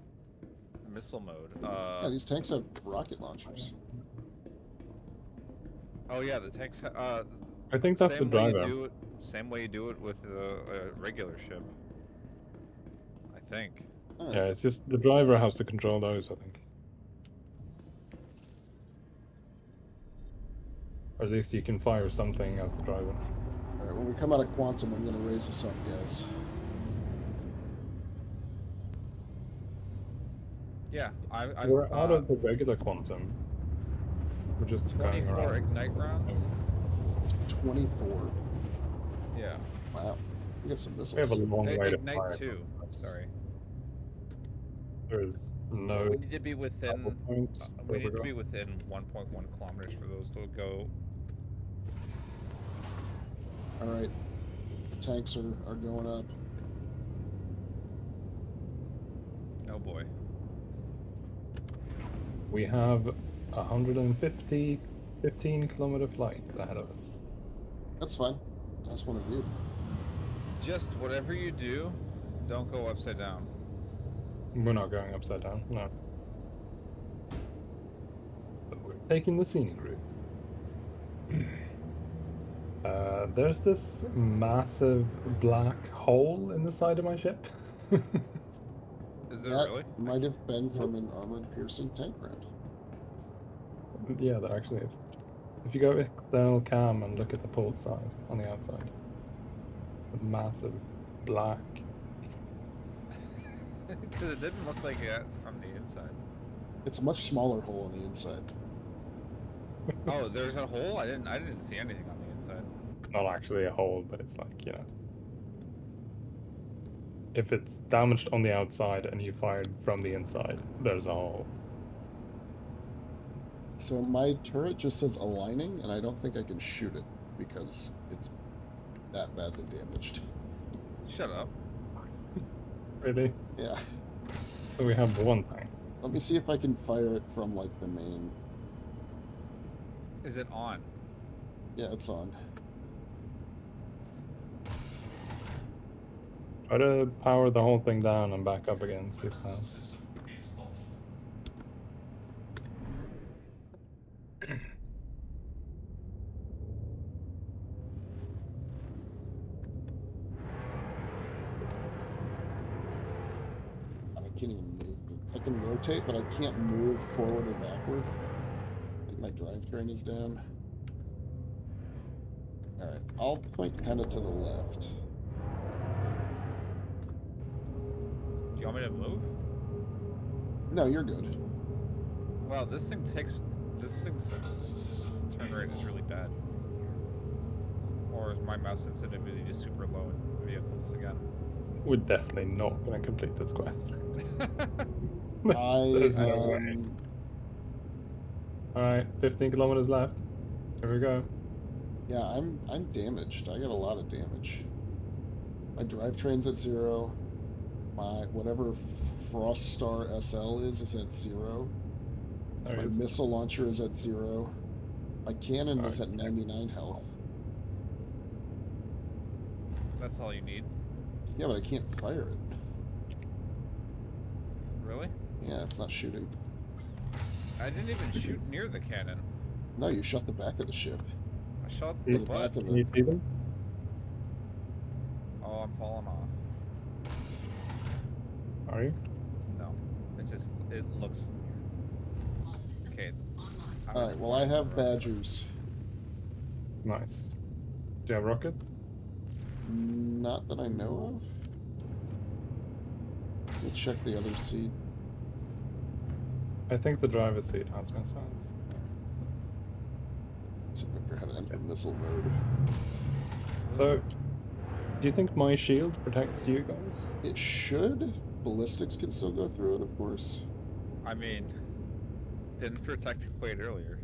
Missile mode. Yeah, these tanks have rocket launchers. Oh yeah, the tanks. I think that's the same way driver. you do it. Same way you do it with a regular ship. I think. Alright. Yeah, it's just the driver has to control those, I think. Or at least you can fire something as the driver. Alright, when we come out of Quantum, I'm gonna raise us up, guys. Yeah, We're out of the regular quantum. We're just going 24 around. ignite rounds. 24. Yeah. Wow. We got some missiles. We have a long way to Ignite fire. 2. Sorry. There's no We need to be within. points. We need to be within 1.1 kilometers for those to go. Alright. Tanks are going up. Oh boy. We have 150 15-kilometer flight ahead of us. That's fine. That's one of you. Just whatever you do, don't go upside down. We're not going upside down, no. But we're taking the scenic route. There's this massive black hole in the side of my ship. Is there That really? might have been from an armored piercing tank round. Yeah, there actually is. If you go external cam and look at the port side on the outside, the massive black. Because it didn't look like it from the inside. It's a much smaller hole on the inside. Oh, there's a hole? I didn't see anything on the inside. Not actually a hole, but it's like, you know. If it's damaged on the outside and you fired from the inside, there's a hole. So my turret just says aligning, and I don't think I can shoot it because it's that badly damaged. Shut up. Really? Yeah. So we have one thing. Let me see if I can fire it from, like, the main... Is it on? Yeah, it's on. Try to power the whole thing down and back up again. See if that helps. System is off. I can't even move. I can rotate, but I can't move forward or backward. I think my drivetrain is down. Alright, I'll point kind of to the left. Do you want me to move? No, you're good. Wow, this thing's turn rate is really bad. Or is my mouse sensitivity just super low in vehicles again? We're definitely not going to complete this quest. I, Alright, 15 kilometers left. Here we go. yeah, I'm damaged. I got a lot of damage. My drivetrain's at 0. My whatever Frost Star SL is at 0. There My he is. missile launcher is at 0. My cannon is at 99 health. That's all you need? Yeah, but I can't fire it. Really? Yeah, it's not shooting. I didn't even shoot near the cannon. No, you shot the back of the ship. I shot Or the the butt. back of Can you it. see them? Oh, I'm falling off. Are you? No. It looks... Okay. Alright, well I have badgers. Nice. Do you have rockets? Not that I know of. We'll check the other seat. I think the driver's seat has missiles. Let's see if I figure out how to enter missile mode. So, do you think my shield protects you guys? It should. Ballistics can still go through it, of course. I mean, didn't protect Quade earlier.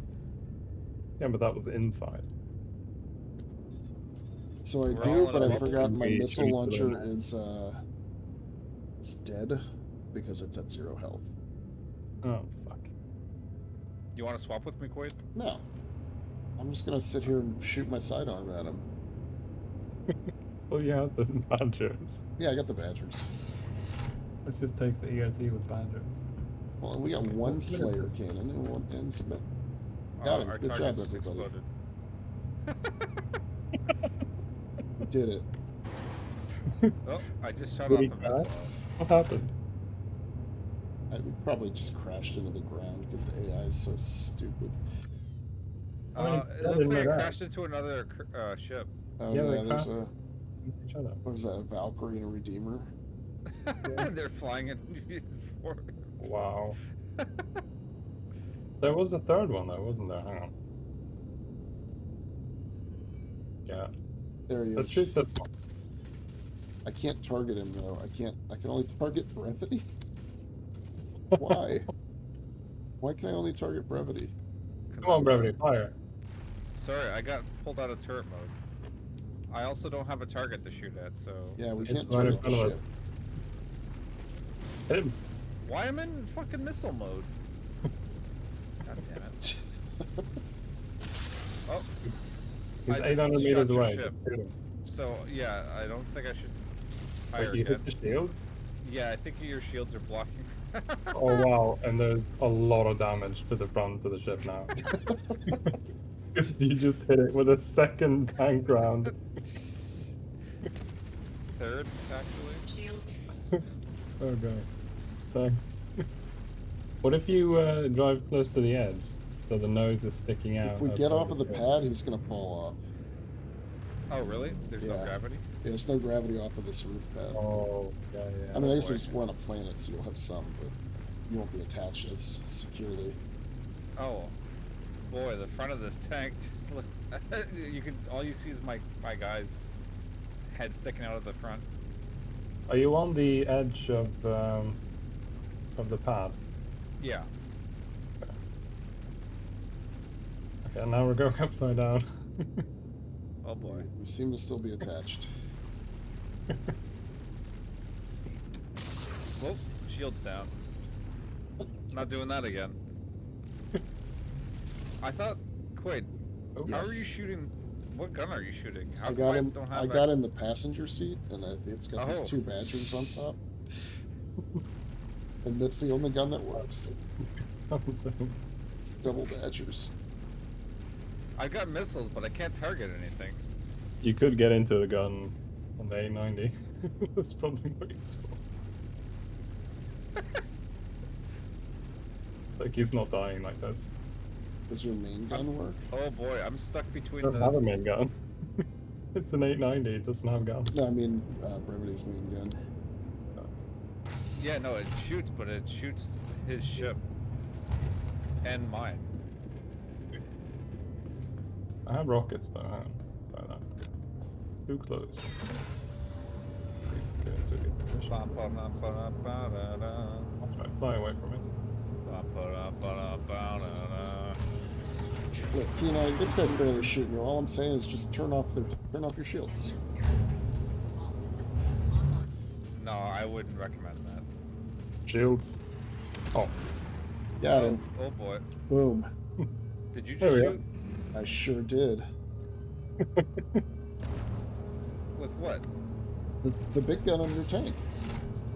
Yeah, but that was inside. So I We're do, all in but a I bubble. forgot my We missile shouldn't launcher put it is dead because it's at 0 health. Oh, fuck. You want to swap with me, Quade? No. I'm just gonna sit here and shoot my sidearm at him. Well, you have the badgers. Yeah, I got the badgers. Let's just take the EOT with badgers. Well, we got one Slayer cannon and one and submit. Got him. Our Good target job, just everybody. exploded. We did it. Oh, I just shot Did off he a crash? missile. What happened? We probably just crashed into the ground because the AI is so stupid. It looks like it crashed into another ship. Oh Yeah, yeah, they there's crashed. a Each other. what is that? A Valkyrie and a Redeemer. They're flying in forward. Wow. There was a third one though, wasn't there? Hang on. Yeah. There he Let's is. shoot this one. I can't target him though. I can only target Brevity. Why? Why can I only target Brevity? Come on, Brevity, fire. Sorry, I got pulled out of turret mode. I also don't have a target to shoot at, so... Yeah, we It's can't right in target the front of ship. Hit him. Why am I in fucking missile mode? God damn it. Oh, He's I just 800 shot meters your away. ship. Just shoot him. So yeah, I don't think I should fire Wait, you again. hit the shield? Yeah, I think your shields are blocking. Oh wow, and there's a lot of damage to the front of the ship now. You just hit it with a second tank round. Third, actually. Shields. Oh god. Thanks. What if you drive close to the edge, so the nose is sticking out? If we get off of the pad, he's gonna fall off. Oh really? There's no Yeah. gravity? Yeah, there's no gravity off of this roof pad. Oh, yeah, yeah. I mean, I guess boy. we're on a planet, so you'll have some, but you won't be attached as securely. Oh, boy, the front of this tank just looks. You can all you see is my guy's head sticking out of the front. Are you on the edge of the pad? Yeah. Okay, now we're going upside down. Oh boy. We seem to still be attached. Whoa, shield's down. Not doing that again. I thought, Quade, how are Yes. you shooting? What gun are you shooting? How I come got in. don't I have got in the passenger seat, and it's got these Oh. 2 Badgers on top, and that's the only gun that works. Double Badgers. I've got missiles, but I can't target anything. You could get into the gun on the A90. That's probably more useful. Like he's not dying like this. Does your main gun work? Oh boy, I'm stuck between Doesn't have a main gun. It's an 890. It doesn't have a gun. No, I mean Brevity's main gun. Yeah, no, it shoots, but it shoots his ship and mine. I have rockets though. Hang on. Try that. Too close. Get into a good position. Ba-ba-da-ba-da-ba-da-da. I'll try to fly away from it. Ba-ba-da-ba-da-ba-da-da. Look, Kienai, this guy's barely shooting you. All I'm saying is just turn off your shields. No, I wouldn't recommend that. Shields. Oh. Got him. Oh boy. Boom. Did you There just we shoot? I sure did. With what? The big gun on your tank.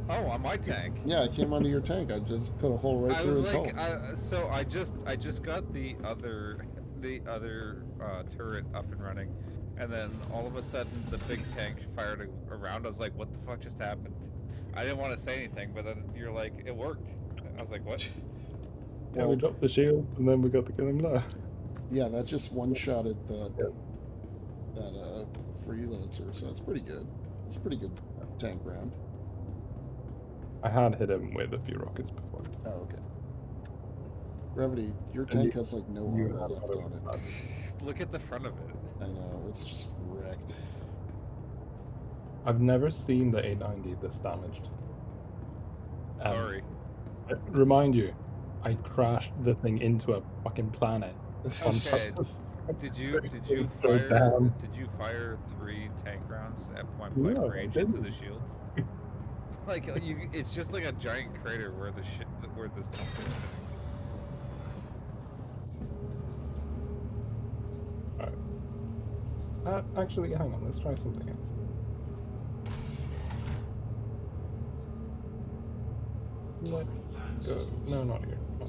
Oh, on my tank. Yeah, I came onto your tank. I just put a hole right I through was his like, hull. so I just got the other turret up and running, and then all of a sudden the big tank fired around. I was like, what the fuck just happened? I didn't want to say anything, but then you're like, it worked. I was like, what? Yeah, we dropped the shield and then we got the killing blow. Yeah, that just one-shotted that freelancer, so it's pretty good. It's a pretty good tank round. I had hit him with a few rockets before. Oh, okay. Brevity, your And tank you- has like no you armor have left other on it. ones. Look at the front of it. I know, it's just wrecked. I've never seen the 890 this damaged. Sorry. Remind you, I crashed the thing into a fucking planet. Okay. Did you So down. fire 3 tank rounds at point blank No, I range into didn't. the shields? Like it's just like a giant crater where where this tank is sitting. Actually, hang on, let's try something else. Let's go. No, not here. Oh,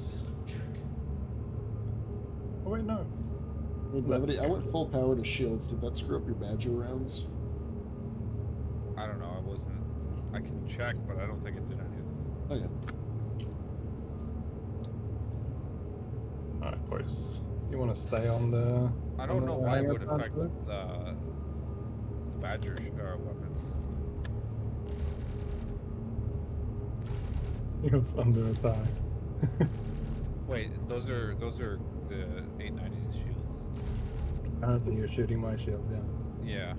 oh wait, no. Hey, Brevity, I went full power to shields. Did that screw up your Badger rounds? I don't know. I wasn't. I can check, but I don't think it did anything. Okay. Alright, boys. You want to stay on the... I don't know why it would hangar affect pad the Badger weapons. there? It's under attack. Wait, those are the 890s shields. Apparently you're shooting my shield, yeah. Yeah.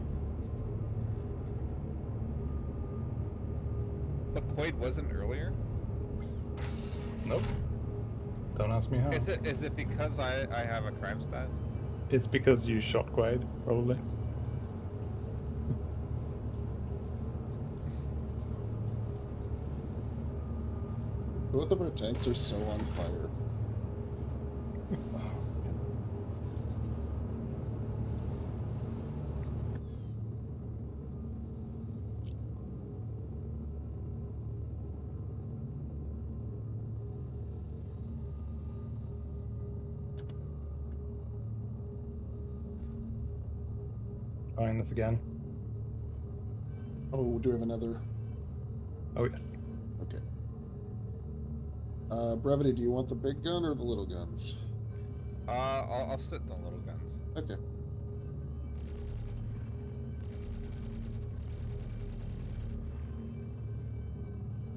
But Quade wasn't earlier? Nope. Don't ask me how. Is it because I have a crime stat? It's because you shot Quade, probably. Both of our tanks are so on fire. Oh, man. behind us again. Oh, do we have another? Oh yes. Okay. Brevity, do you want the big gun or the little guns? I'll sit in the little guns. Okay.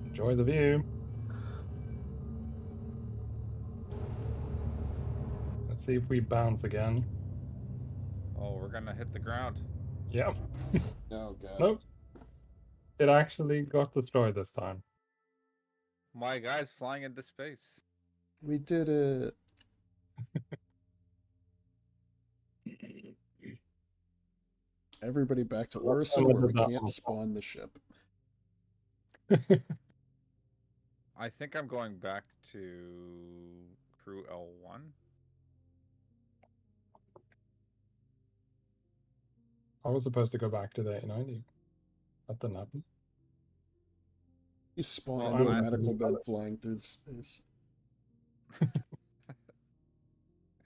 Enjoy the view. Let's see if we bounce again. Oh, we're gonna hit the ground. Yeah. Oh god. Nope. It actually got destroyed this time. My guy's flying into space. We did it. Everybody back to Orison where we can't spawn the ship. I think I'm going back to crew L1. I was supposed to go back to the 890. That didn't happen. You spawn Well, into I'm a medical actually- bed flying through space.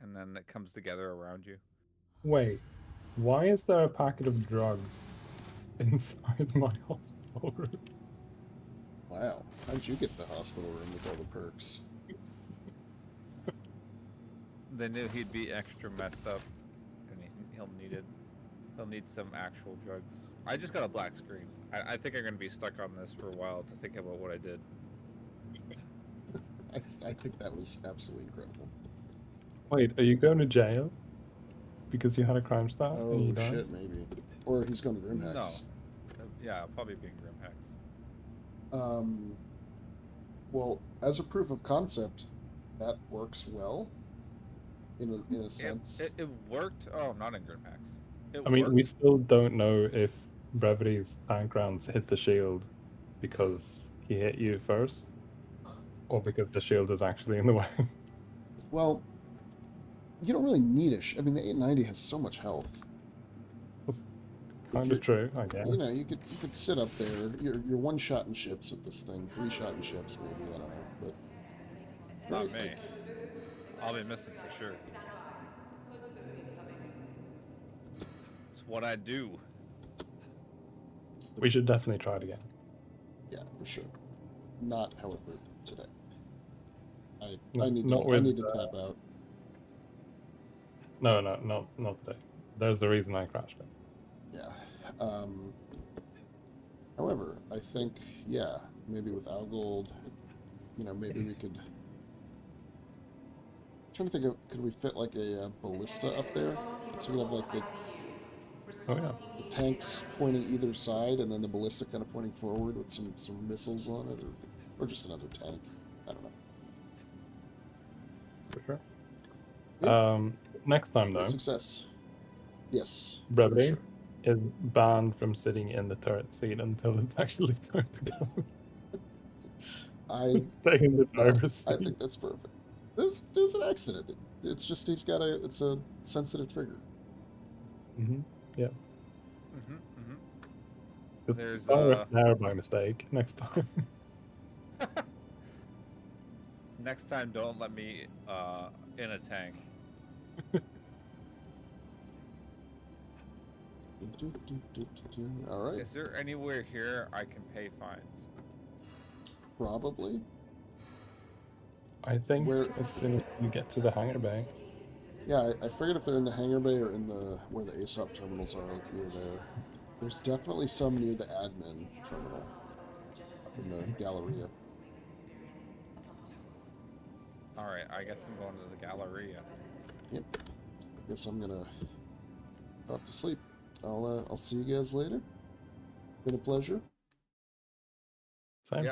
And then it comes together around you. Wait, why is there a packet of drugs inside my hospital room? Wow. How'd you get the hospital room with all the perks? They knew he'd be extra messed up, and he'll need some actual drugs. I just got a black screen. I think I'm gonna be stuck on this for a while to think about what I did. I think that was absolutely incredible. Wait, are you going to jail? Because you had a crime stop and Oh you died? shit, maybe. Or he's going to Grimhex. No. Yeah, probably being Grimhex. Well, as a proof of concept, that works well. In a sense. It worked. Oh, not in Grimhex. I mean, we still don't know if Brevity's tank rounds hit the shield because he hit you first, or because the shield is actually in the way. Well, you don't really need a I mean, the 890 has so much health. Kind of true, I guess. You know, you could sit up there. You're one-shotting ships at this thing, three-shotting ships maybe. I don't know, but Not me. I'll be missing for sure. It's what I do. We should definitely try it again. Yeah, for sure. Not however today. I No, need not to I with, need to tap out. No, not today. There's a reason I crashed it. Yeah. However, I think yeah, maybe with Algold, you know, maybe we could. I'm trying to think of, could we fit like a ballista up there? So we have like the tanks pointing either side, and then the ballista kind of pointing forward with some missiles on it, or just another tank. I don't know. For sure. Yeah. Next time though. Great success. Yes. Brevity Sure. is banned from sitting in the turret seat until it's actually time to go. Stay in the driver's seat. I think that's perfect. There's an accident. It's just it's a sensitive trigger. Yeah. There's there by mistake next time. Next time, don't let me in a tank. All right. Is there anywhere here I can pay fines? Probably. I think as soon as you get to the hangar bay. Yeah, I forget if they're in the hangar bay or in the where the ASOP terminals are, like near there. There's definitely some near the admin terminal, up in the Galleria. All right, I guess I'm going to the Galleria. Yep. I guess I'm gonna go off to sleep. I'll see you guys later. Been a pleasure. Same. Yeah.